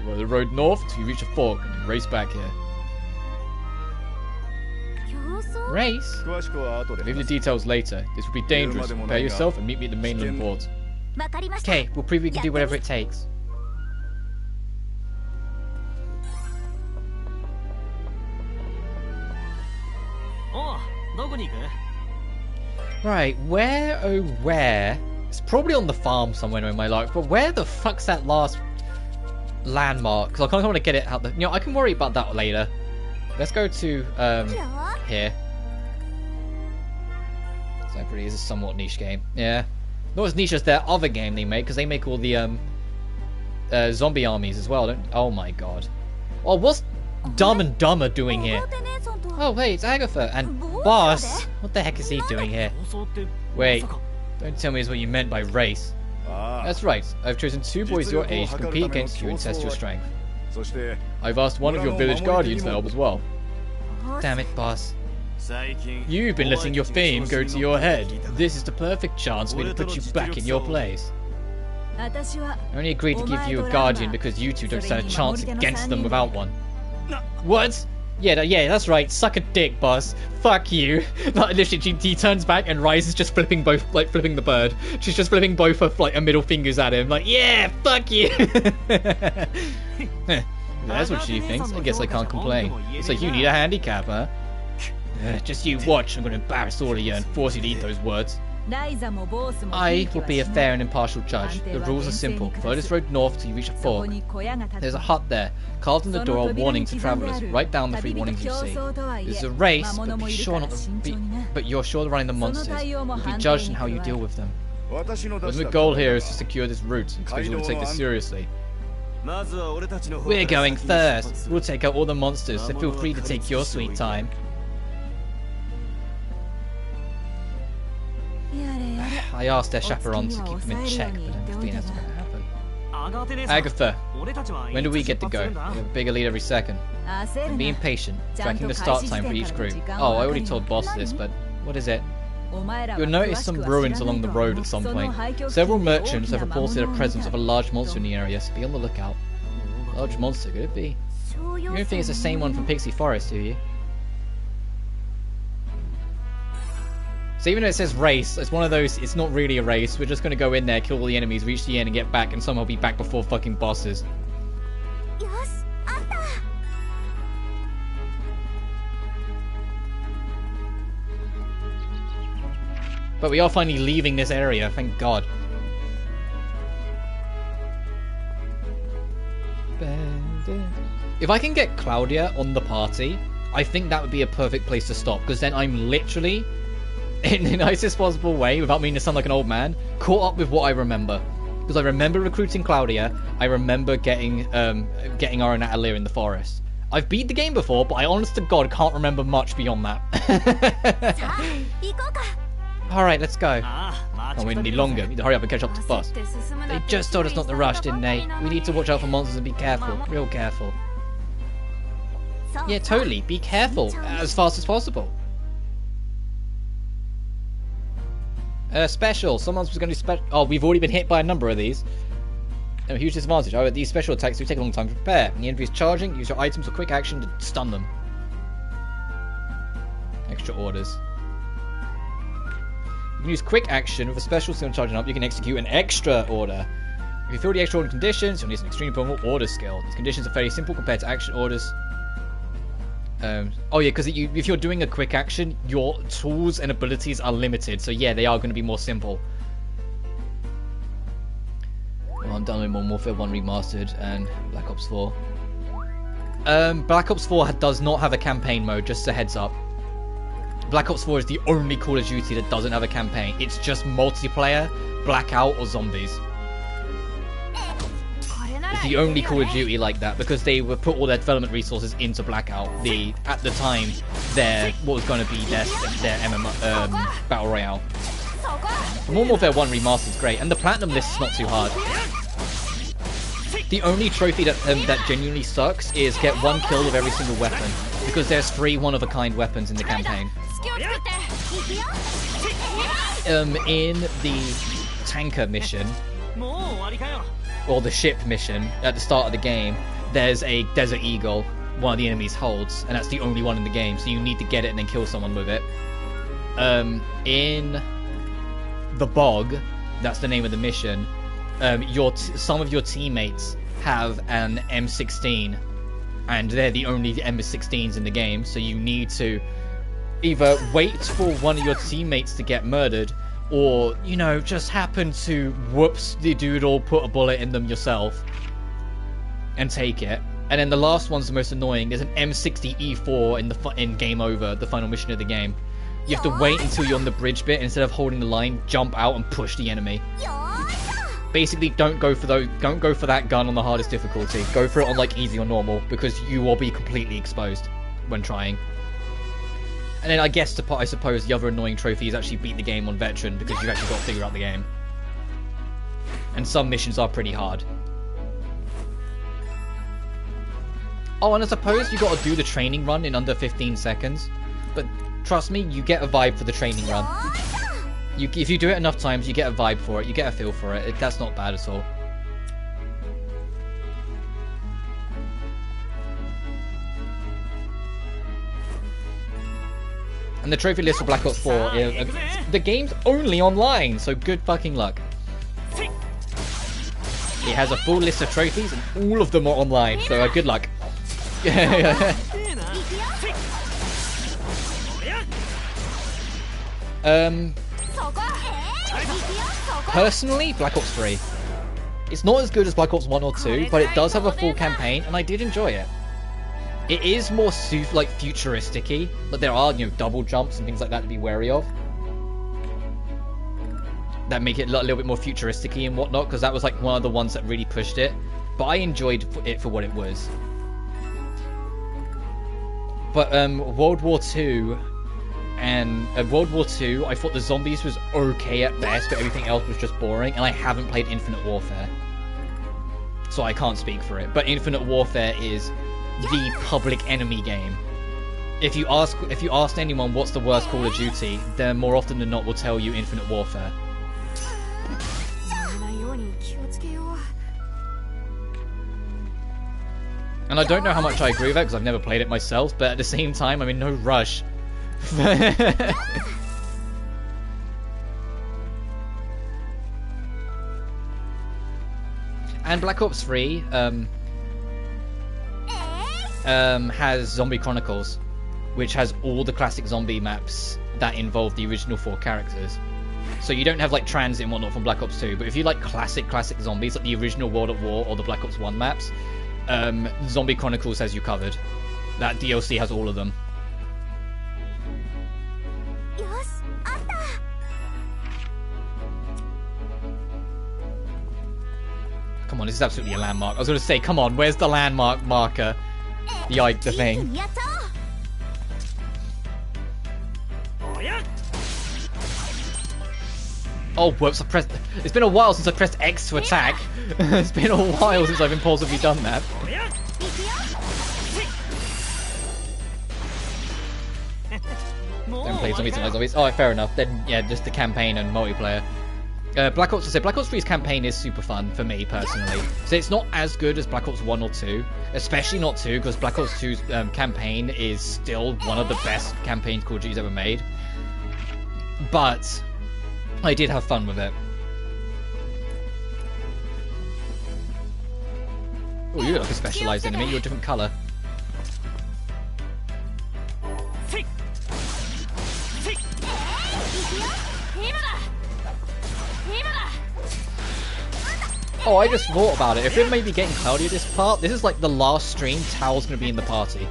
You go the road north until you reach a fork, and then race back here. Race? Leave the details later. This will be dangerous. Prepare yourself and meet me at the mainland port. Okay, we'll prove we can do whatever it takes. Right, where, oh where? It's probably on the farm somewhere in my life, but where the fuck's that last landmark? Because I kind of want to get it out there. You know, I can worry about that later. Let's go to, here. Sniper is a somewhat niche game. Yeah. Not as niche as their other game they make, because they make all the, zombie armies as well, don't... Oh my god. Oh, what's Dumb and Dumber doing here? Oh, hey, it's Agatha. And Boss, what the heck is he doing here? Wait, don't tell me it's what you meant by race. That's right. I've chosen 2 boys your age to compete against you and test your strength. I've asked one of your village guardians to help as well. Damn it, Boss. You've been letting your fame go to your head. This is the perfect chance for me to put you back in your place. I only agreed to give you a guardian because you two don't stand a chance against them without one. What? Yeah, that's right. Suck a dick, Boss. Fuck you. Like, literally, he turns back and Ryza is just flipping the bird. She's just flipping both of her middle fingers at him. Like, yeah, fuck you. That's what she thinks. I guess I can't complain. It's like you need a handicap, huh? Just you watch. I'm going to embarrass all of you and force you to eat those words. I will be a fair and impartial judge. The rules are simple. Follow this road north till you reach a fork. There's a hut there. Carved on the door are warnings to travellers. Write down the 3 warnings you see. It's a race, but you're sure to run in the monsters. You'll be judged in how you deal with them. But the goal here is to secure this route, because you will take this seriously. We're going first. We'll take out all the monsters, so feel free to take your sweet time. I asked their chaperone to keep them in check, but I don't think that's going to happen. Agatha, when do we get to go? We have a bigger lead every second. I'm being patient, tracking the start time for each crew. Oh, I already told Boss this, but what is it? You'll notice some ruins along the road at some point. Several merchants have reported the presence of a large monster in the area, so be on the lookout. Large monster, could it be? You don't think it's the same one from Pixie Forest, do you? So even though it says race, it's one of those, it's not really a race. We're just going to go in there, kill all the enemies, reach the end and get back, and somehow be back before fucking bosses. But we are finally leaving this area, thank God. If I can get Klaudia on the party, I think that would be a perfect place to stop, because then I'm literally, in the nicest possible way, without meaning to sound like an old man, caught up with what I remember. Because I remember recruiting Klaudia, I remember getting her in Atelier in the forest. I've beat the game before, but I honest to God can't remember much beyond that. Alright, let's go. Can't wait any longer. Need to hurry up and catch up to the bus. They just told us not to rush, didn't they? We need to watch out for monsters and be careful. Real careful. Yeah, totally. Be careful. As fast as possible. Special. Someone's going to do special. Oh, we've already been hit by a number of these. A huge disadvantage. However, these special attacks do take a long time to prepare. When the enemy is charging, use your items for quick action to stun them. Extra orders. You can use quick action with a special skill charging up. You can execute an extra order. If you fill the extra order conditions, you'll need an extremely powerful order skill. These conditions are fairly simple compared to action orders. Oh yeah, because if you're doing a quick action, your tools and abilities are limited. So yeah, they are going to be more simple. Well, I'm done with Modern Warfare 1 Remastered and Black Ops 4. Black Ops 4 does not have a campaign mode, just a heads up. Black Ops 4 is the only Call of Duty that doesn't have a campaign. It's just multiplayer, Blackout, or zombies. It's the only Call of Duty like that, because they would put all their development resources into Blackout, at the time, what was going to be their MMO battle royale. The Modern Warfare 1 remastered is great, and the platinum list is not too hard. The only trophy that genuinely sucks is get 1 kill with every single weapon, because there's 3 one-of-a-kind weapons in the campaign. In the tanker mission, or the ship mission at the start of the game, there's a Desert Eagle one of the enemies holds, and that's the only one in the game, so you need to get it and then kill someone with it. In the Bog, that's the name of the mission, some of your teammates have an M16, and they're the only M16s in the game, so you need to either wait for one of your teammates to get murdered, or, you know, just happen to whoops the doodle, put a bullet in them yourself, and take it. And then the last one's the most annoying. There's an M60E4 in Game Over, the final mission of the game. You have to wait until you're on the bridge bit, instead of holding the line, jump out and push the enemy. Basically, don't go for that gun on the hardest difficulty. Go for it on like easy or normal, because you will be completely exposed when trying. And then I suppose the other annoying trophy is actually beat the game on veteran, because you've actually got to figure out the game. And some missions are pretty hard. Oh, and I suppose you got to do the training run in under 15 seconds. But trust me, you get a vibe for the training run. If you do it enough times, you get a vibe for it. You get a feel for it. That's not bad at all. And the trophy list for Black Ops 4, the game's only online, so good fucking luck. It has a full list of trophies, and all of them are online, so good luck. Personally, Black Ops 3. It's not as good as Black Ops 1 or 2, but it does have a full campaign, and I did enjoy it. It is more like futuristic-y, but there are, you know, double jumps and things like that to be wary of. That make it a little bit more futuristic-y and whatnot, because that was like one of the ones that really pushed it. But I enjoyed it for what it was. But World War II, I thought the zombies was okay at best, but everything else was just boring, and I haven't played Infinite Warfare, so I can't speak for it. But Infinite Warfare is the public enemy game. If you ask anyone what's the worst Call of Duty, then more often than not will tell you Infinite Warfare. And I don't know how much I agree with it, because I've never played it myself, but at the same time, I'm in no rush. And Black Ops 3 has Zombie Chronicles, which has all the classic zombie maps that involve the original 4 characters. So you don't have like transit and whatnot from Black Ops 2, but if you like classic zombies, like the original World at War or the Black Ops 1 maps, Zombie Chronicles has you covered. That DLC has all of them. Come on, this is absolutely a landmark. I was going to say, come on, where's the landmark marker? The thing. Oh, whoops, I pressed... It's been a while since I pressed X to attack. It's been a while since I've impulsively done that. Don't play zombies. Oh, fair enough. Then, yeah, just the campaign and multiplayer. Black Ops 3's campaign is super fun for me, personally. So it's not as good as Black Ops 1 or 2. Especially not 2, because Black Ops 2's campaign is still one of the best campaigns Call of Duty's ever made. But I did have fun with it. Oh, you look like a specialized enemy. You're a different colour. Oh, I just thought about it. If we're maybe getting Klaudia this part, this is like the last stream Tao's going to be in the party.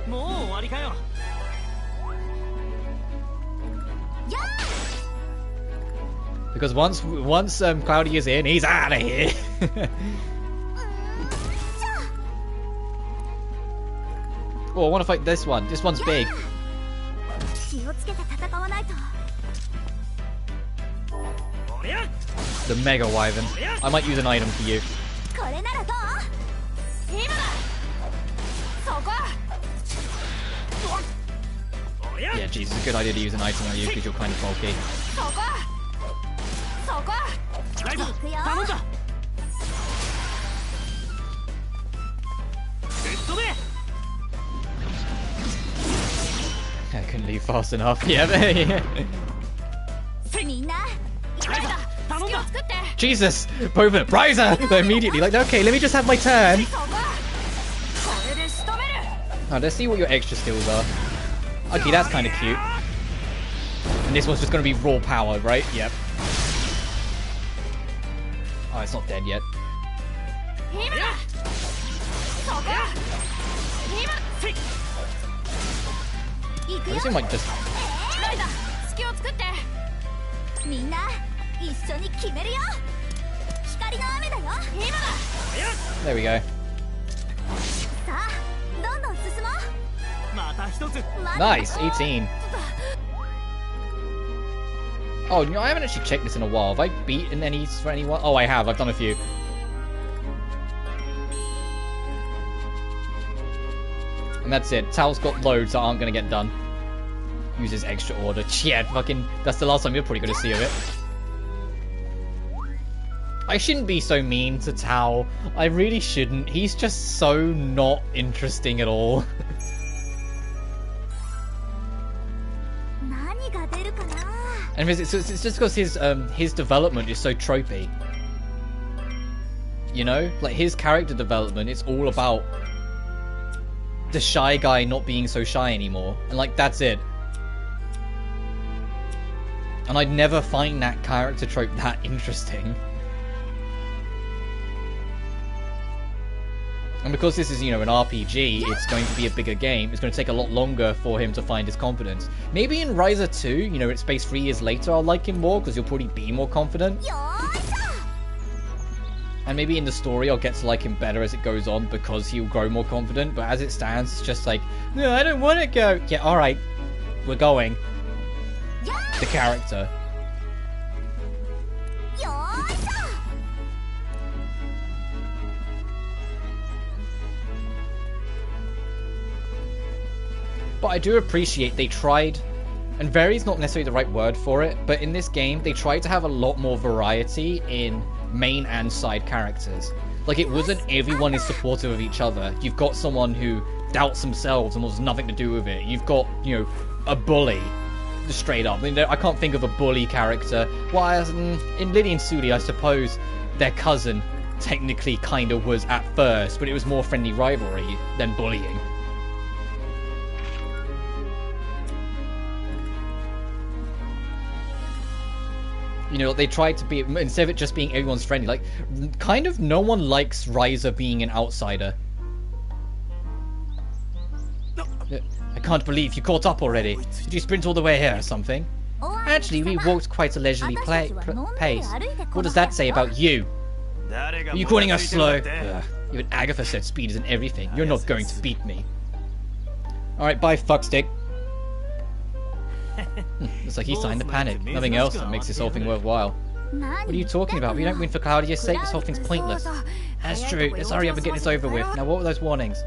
Because once Klaudia's in, he's out of here. Oh, I want to fight this one. This one's big. 気をつけて戦わないと。 The Mega Wyvern. I might use an item for you. これならどう？今だ。そこ。 Yeah, geez, it's a good idea to use an item on you because you're kind of bulky. そこ。そこ。行くよ。 I couldn't leave fast enough. Yeah, yeah. みんな。隙を作って。 Jesus! Both of it. Ryza! They're immediately like, okay, let me just have my turn. そこ。これで仕留める。 Oh, let's see what your extra skills are. Okay, that's kind of cute. And this one's just going to be raw power, right? Yep. Oh, it's not dead yet. 今だ。そこ。今。行く I よ。 assume like just ライダー、隙を作って。みんな一緒に決めるよ。光の雨だよ。今だ。 there we go. さあ、どんどん進もう。また一つ。 Nice, 18. Oh, no, I haven't actually checked this in a while. Have I beaten any for anyone? Oh, I have. I've done a few. And that's it. Tal's got loads that aren't going to get done. Uses extra order. Yeah, fucking... That's the last time you're probably going to see of it. I shouldn't be so mean to Tal. I really shouldn't. He's just so not interesting at all. 何が出るかな。 And it's just because his development is so tropey. You know? Like, his character development, it's all about the shy guy not being so shy anymore. And, like, that's it. And I'd never find that character trope that interesting. And because this is, you know, an RPG, it's going to be a bigger game. It's going to take a lot longer for him to find his confidence. Maybe in Ryza 2, you know, it's spaced 3 years later, I'll like him more because he'll probably be more confident. よーいしょ。 And maybe in the story, I'll get to like him better as it goes on because he'll grow more confident. But as it stands, it's just like, no, I don't want to go. Yeah, all right, we're going. The character. よーいしょ。 But I do appreciate they tried, and vary's not necessarily the right word for it, but in this game, they tried to have a lot more variety in main and side characters. Like, it wasn't everyone is supportive of each other. You've got someone who doubts themselves and wants nothing to do with it. You've got, you know, a bully. Just straight up. I mean, I can't think of a bully character. Well, in Lily and Suli, I suppose their cousin technically kind of was at first, but it was more friendly rivalry than bullying. You know, they tried to be, instead of it just being everyone's friendly, like, kind of no one likes Ryza being an outsider. I can't believe you caught up already. Did you sprint all the way here or something? Actually, we walked quite a leisurely pace. What does that say about you? Are you calling us slow? Even Agatha said speed isn't everything. You're not going to beat me. Alright, bye, fuckstick. Looks like he's starting to panic. Nothing else that makes this whole thing worthwhile. What are you talking about? If you don't win for Klaudia's sake, this whole thing's pointless. That's true. Let's hurry up and get this over with. Now, what were those warnings?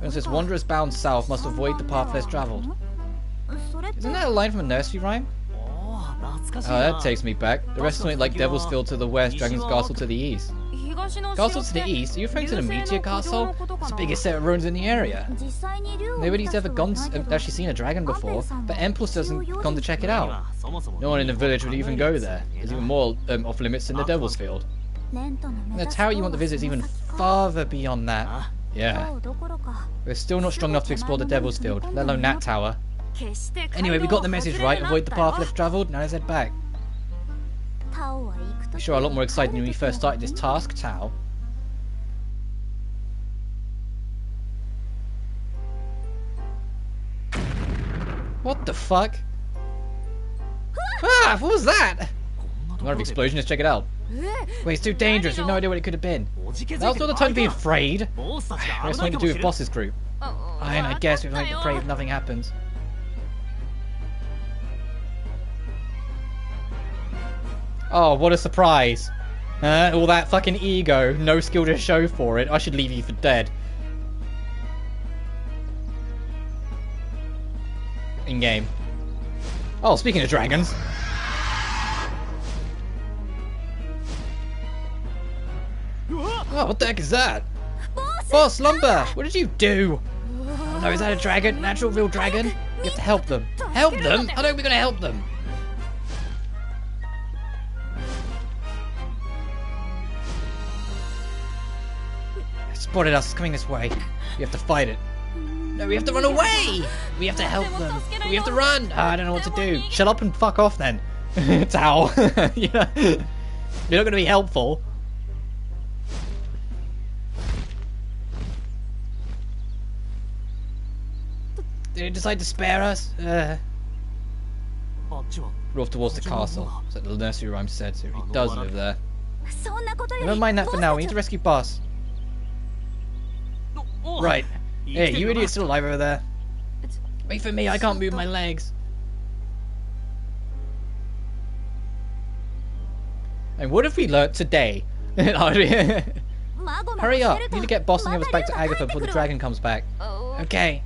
It says, wanderers bound south must avoid the path less travelled. Isn't that a line from a nursery rhyme? Oh, that takes me back. The rest of it like Devil's Field to the west, Dragon's Castle to the east. Castle to the east? Are you referring to the Meteor Castle? It's the biggest set of ruins in the area. Nobody's ever actually seen a dragon before, but Empus hasn't gone to check it out. No one in the village would even go there. It's even more off limits than the Devil's Field. And the tower you want to visit is even farther beyond that. Yeah. We're still not strong enough to explore the Devil's Field, let alone that tower. Anyway, we got the message right. Avoid the path less travelled. Now let's head back. You're sure a lot more exciting when we first started this task, Tao. What the fuck? Ah, what was that? A lot of explosion, let's check it out. Wait, it's too dangerous, we have no idea what it could have been. Now's not the time to be afraid. It has something to do with Boss's group. And I guess we have to pray if nothing happens. Oh, what a surprise. All that fucking ego, no skill to show for it. I should leave you for dead. In game. Oh, speaking of dragons. Oh, what the heck is that? Boss, Lumber, what did you do? Oh, no, is that a dragon? Natural real dragon? You have to help them. Help them? How are we gonna help them? It spotted us, coming this way. We have to fight it. No, we have to run away! We have to help them. We have to run! Oh, I don't know what to do. Shut up and fuck off then. Towel. You know, you're not gonna be helpful. Did it decide to spare us? We're off towards the castle, so the nursery rhyme said, so he does live there. Never mind that for now, we need to rescue Boss. Right. Hey, you idiot still alive over there? Wait for me, I can't move my legs. And what have we learnt today? Hurry up, we need to get Boss and the others back to Agatha before the dragon comes back. Okay.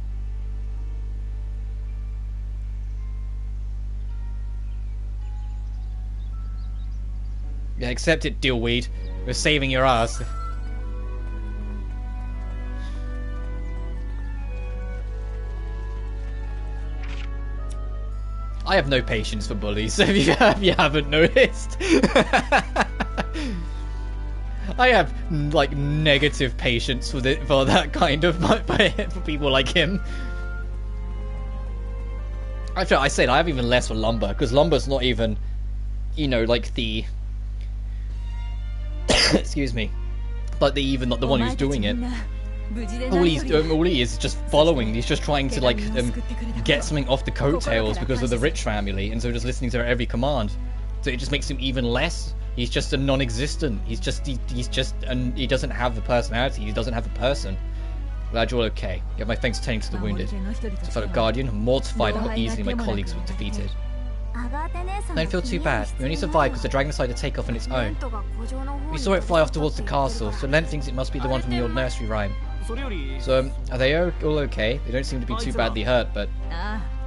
Yeah, accept it, Dealweed. We're saving your ass. I have no patience for bullies, if you haven't noticed. I have, like, negative patience for that kind of for people like him. Actually, I said I have even less for Lumber, because Lumber's not even, you know, like the... excuse me, but even not the one who's doing it. All he is just following. He's just trying to like get something off the coattails because of the rich family, and so just listening to every command. So it just makes him even less. He's just a non-existent. He's just and he doesn't have a personality. He doesn't have a person. Glad you're all okay. You have my thanks tending to the wounded. As a fellow guardian, I'm mortified at how easily my colleagues were defeated. Don't feel too bad. We only survived because the dragon decided to take off on its own. We saw it fly off towards the castle, so Len thinks it must be the one from the old nursery rhyme. So, are they all okay? They don't seem to be too badly hurt, but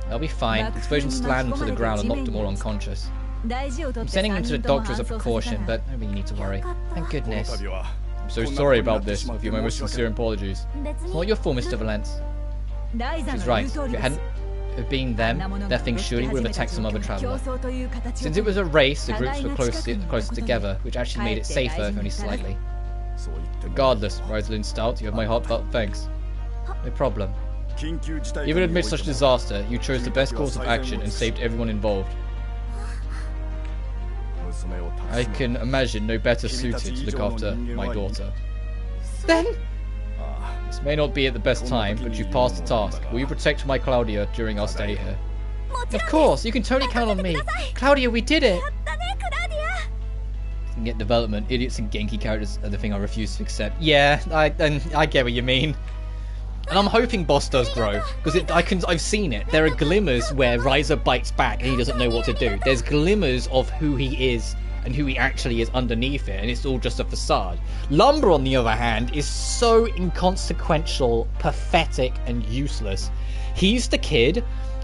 they'll be fine. The explosion slammed them to the ground and knocked them all unconscious. I'm sending them to the doctor as a precaution, but I don't really need to worry. Thank goodness. I'm so sorry about this. With you, my most sincere apologies. It's not your fault, Mr. Valence. She's right. If it hadn't being them, their thing surely would have attacked some other traveller. Since it was a race, the groups were closer together, which actually made it safer, if only slightly. Regardless, Rosalind Stout, you have my heartfelt thanks. No problem. Even amid such disaster, you chose the best course of action and saved everyone involved. I can imagine no better suited to look after my daughter. Then? This may not be at the best time, but you've passed the task. Will you protect my Klaudia during our stay here? Of course, you can totally count on me. Klaudia, we did it! You can get development. Idiots and Genki characters are the thing I refuse to accept. Yeah, I get what you mean. And I'm hoping Boss does grow, because I've seen it. There are glimmers where Ryza bites back and he doesn't know what to do. There's glimmers of who he is and who he actually is underneath it, and it's all just a facade. Lumber, on the other hand, is so inconsequential, pathetic, and useless. He's the kid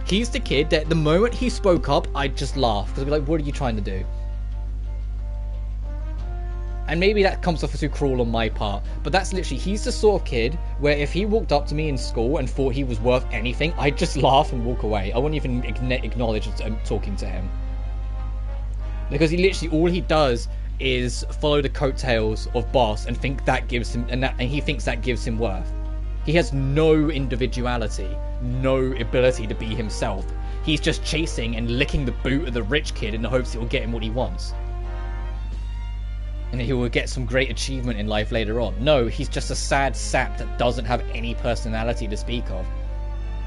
that the moment he spoke up, I'd just laugh, because I'd be like, what are you trying to do? And maybe that comes off as too cruel on my part, but that's literally, he's the sort of kid where if he walked up to me in school and thought he was worth anything, I'd just laugh and walk away. I wouldn't even acknowledge talking to him. Because he literally, all he does is follow the coattails of Boss and think that gives him, and he thinks that gives him worth. He has no individuality, no ability to be himself. He's just chasing and licking the boot of the rich kid in the hopes it will get him what he wants. And he will get some great achievement in life later on. No, he's just a sad sap that doesn't have any personality to speak of.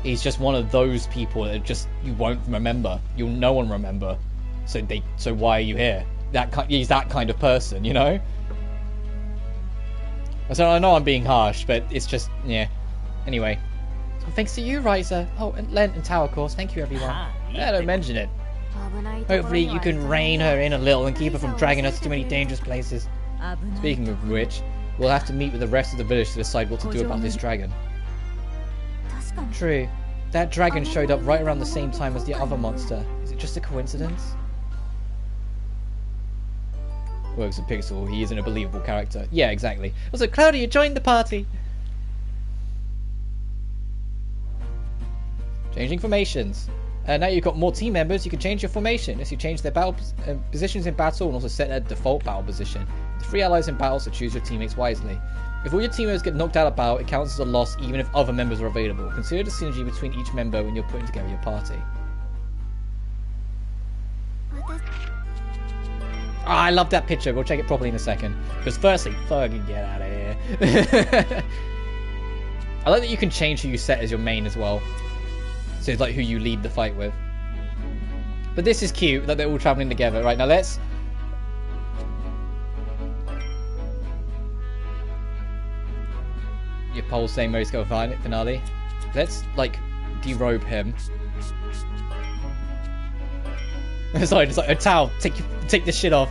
He's just one of those people that just, you won't remember. No one remember. So why are you here? He's that kind of person, you know? So I know I'm being harsh, but it's just, yeah. Anyway, Well, thanks to you, Ryza. Oh, and Len and Tower, of course. Thank you, everyone. Yeah, don't mention it. Hopefully you can rein her in a little and keep her from dragging us to too many dangerous places. Speaking of which, we'll have to meet with the rest of the village to decide what to do about this dragon. True. That dragon showed up right around the same time as the other monster. Is it just a coincidence? Works a Pixel, he is an unbelievable character. Yeah, exactly. Also, Klaudia joined the party! Changing formations. Now you've got more team members, you can change your formation. As you change their battle positions in battle and also set their default battle position. With 3 allies in battle, so choose your teammates wisely. If all your team members get knocked out of battle, it counts as a loss even if other members are available. Consider the synergy between each member when you're putting together your party. Oh, I love that picture. We'll check it properly in a second. Because firstly, fucking get out of here. I like that you can change who you set as your main as well. So it's like who you lead the fight with. But this is cute that they're all traveling together. Right, now let's... Your poll's saying Mary's go finale. Let's, like, derobe him. Sorry, just like, oh, Tao, take this shit off.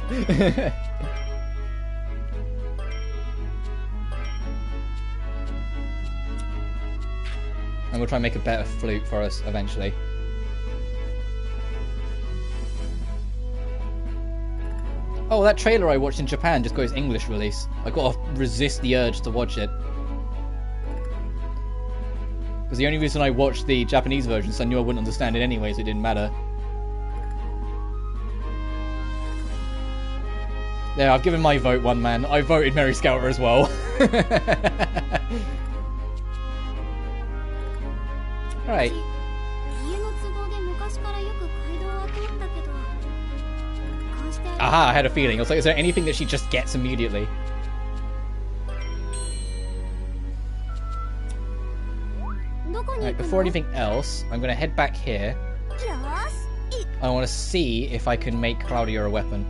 And we'll try and make a better flute for us eventually. Oh, that trailer I watched in Japan just got its English release. I gotta resist the urge to watch it. Because the only reason I watched the Japanese version is I knew I wouldn't understand it anyway, so it didn't matter. There, I've given my vote, one man. I voted Mary Scouter as well. Alright. Aha, I had a feeling. I was like, is there anything that she just gets immediately? Right, before anything else, I'm going to head back here. I want to see if I can make Klaudia a weapon.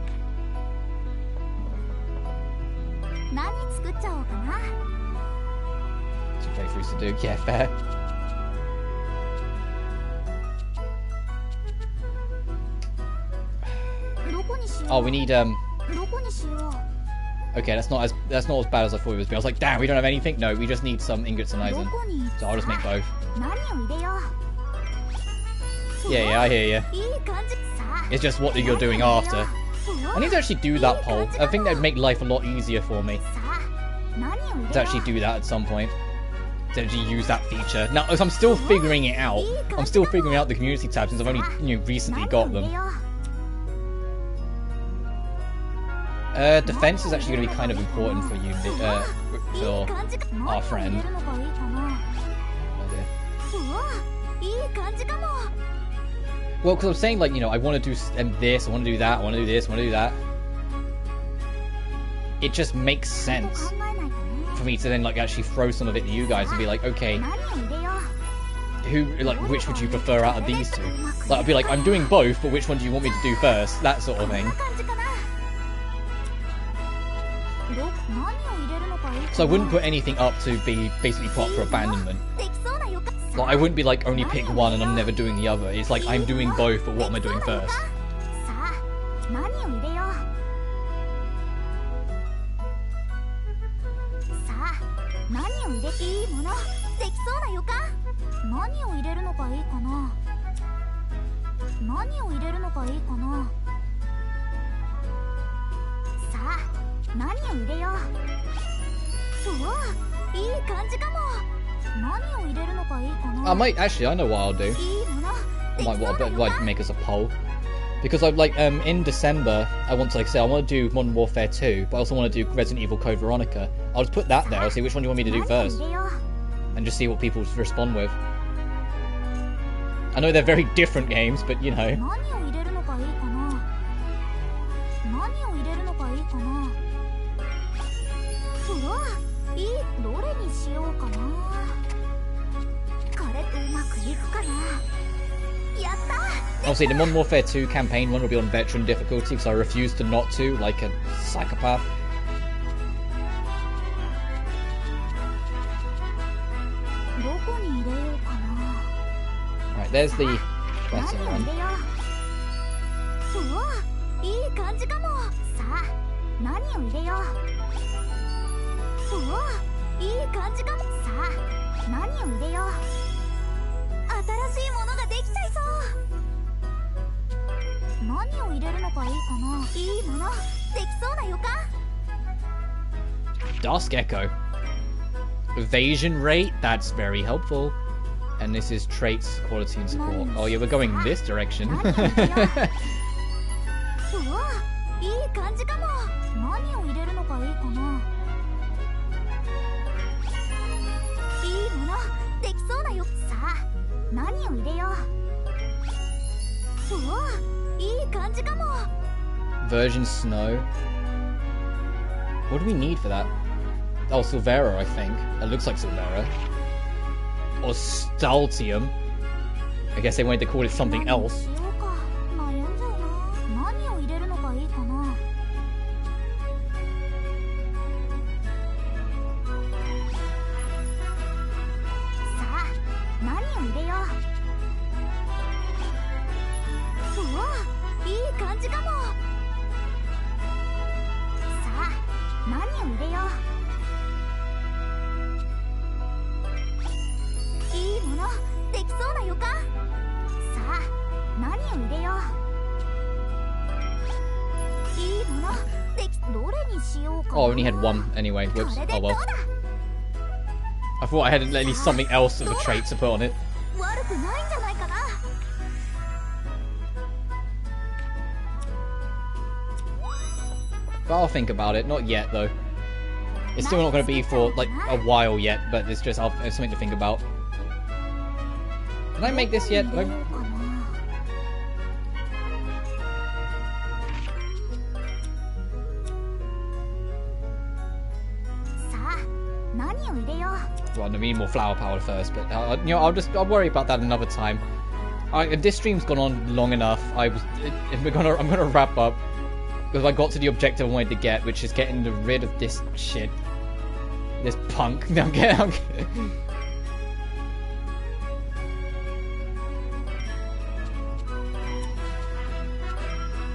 Two playthroughs to do. Yeah, fair. Oh, we need Okay, that's not as bad as I thought it was. I was like, damn, we don't have anything. No, we just need some ingots and eisen. So I'll just make both. Yeah, I hear you. It's just what you're doing after. I need to actually do that poll. I think that'd make life a lot easier for me. To actually do that at some point. To actually use that feature. Now, as I'm still figuring it out. I'm still figuring out the community tab since I've only, recently got them. Defense is actually going to be kind of important for you, for our friend. Well, because I'm saying, like, I want to do this, I want to do that, I want to do this, I want to do that. It just makes sense for me to then, like, actually throw some of it to you guys and be like, okay, which would you prefer out of these two? Like, I'd be like, I'm doing both, but which one do you want me to do first? That sort of thing. So I wouldn't put anything up to be basically put up for abandonment. Like, I wouldn't be like, only pick one and I'm never doing the other. It's like, I'm doing both, but what am I doing first? I might actually. I know what I'll do. I might make us a poll because I like in December I want to I want to do Modern Warfare 2, but I also want to do Resident Evil Code Veronica. I'll just put that there. I'll see which one you want me to do first, and just see what people respond with. I know they're very different games, but Obviously, the Modern Warfare 2 campaign one will be on veteran difficulty because I refuse to not to, like a psychopath. Right, there's the better 何を one. 入れよう。うわ、いい感じかも。さあ、何を入れよう。うわ、いい感じかも。さあ、何を入れよう。新しいものができちゃいそう。何を入れるのがいいかな。いいものできそうな予感。 Dusk Echo. Evasion rate, that's very helpful. And this is traits, quality, and support. Oh yeah, we're going this direction. うわ、いい感じかも。何を入れるのがいいかな。いいものできそうだよ。さあ、何を入れよう。うわ、いい感じかも。 Virgin Snow. What do we need for that? Oh, Silvera, I think. It looks like Silvera. Or Staltium. I guess they wanted to call it something 何に else. しようか。悩んじゃうな。何を入れるのがいいかな。さあ、何を入れよう。うわ、いい感じかも。さあ、何を入れよう。いいものできそうな予感。さあ、何を入れよう。いいものでき、どれにしようかな。 Oh, I only had one anyway. Whoops. これで Oh どう well. だ。 I thought I had at least something else of a trait to put on it. 悪くないんじゃないかな。 But I'll think about it. Not yet, though. It's still not going to be for, like, a while yet, but it's just it's something to think about. Did I make this yet? どこに入れようかな。さあ、何を入れよう。 Well, we need more flower power first, but you know, I'll worry about that another time. This stream's gone on long enough. I'm gonna wrap up because I got to the objective I wanted to get, which is getting rid of this shit, this punk. I'm getting.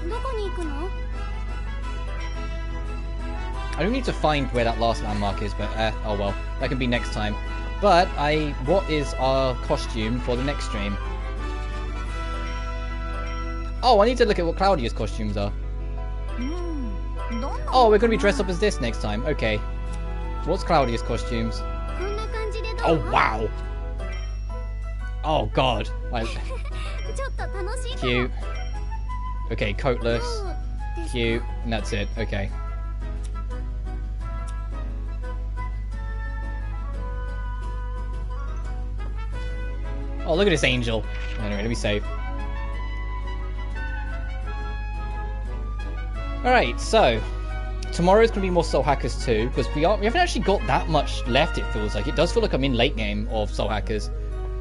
どこに行くの。 I don't need to find where that last landmark is, but oh well, that can be next time. But what is our costume for the next stream? Oh, I need to look at what Klaudia's costumes are. どんな Oh, we're gonna be dressed up as this next time. Okay. What's Klaudia's costumes? こんな感じでど Oh う。 wow. Oh god. ちょっと楽しいかも。 Cute. Okay, coatless. そうですか。 Cute. And that's it. Okay. Oh, look at this angel. Anyway, let me save. Alright, so tomorrow's gonna be more Soul Hackers 2, because we haven't actually got that much left, it feels like. It does feel like I'm in late game of Soul Hackers.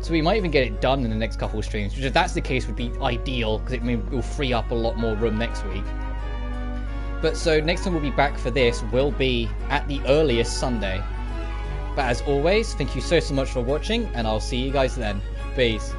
So we might even get it done in the next couple of streams, which if that's the case would be ideal, because it will free up a lot more room next week. But so next time we'll be back for this will be at the earliest Sunday. But as always, thank you so much for watching, and I'll see you guys then. Peace.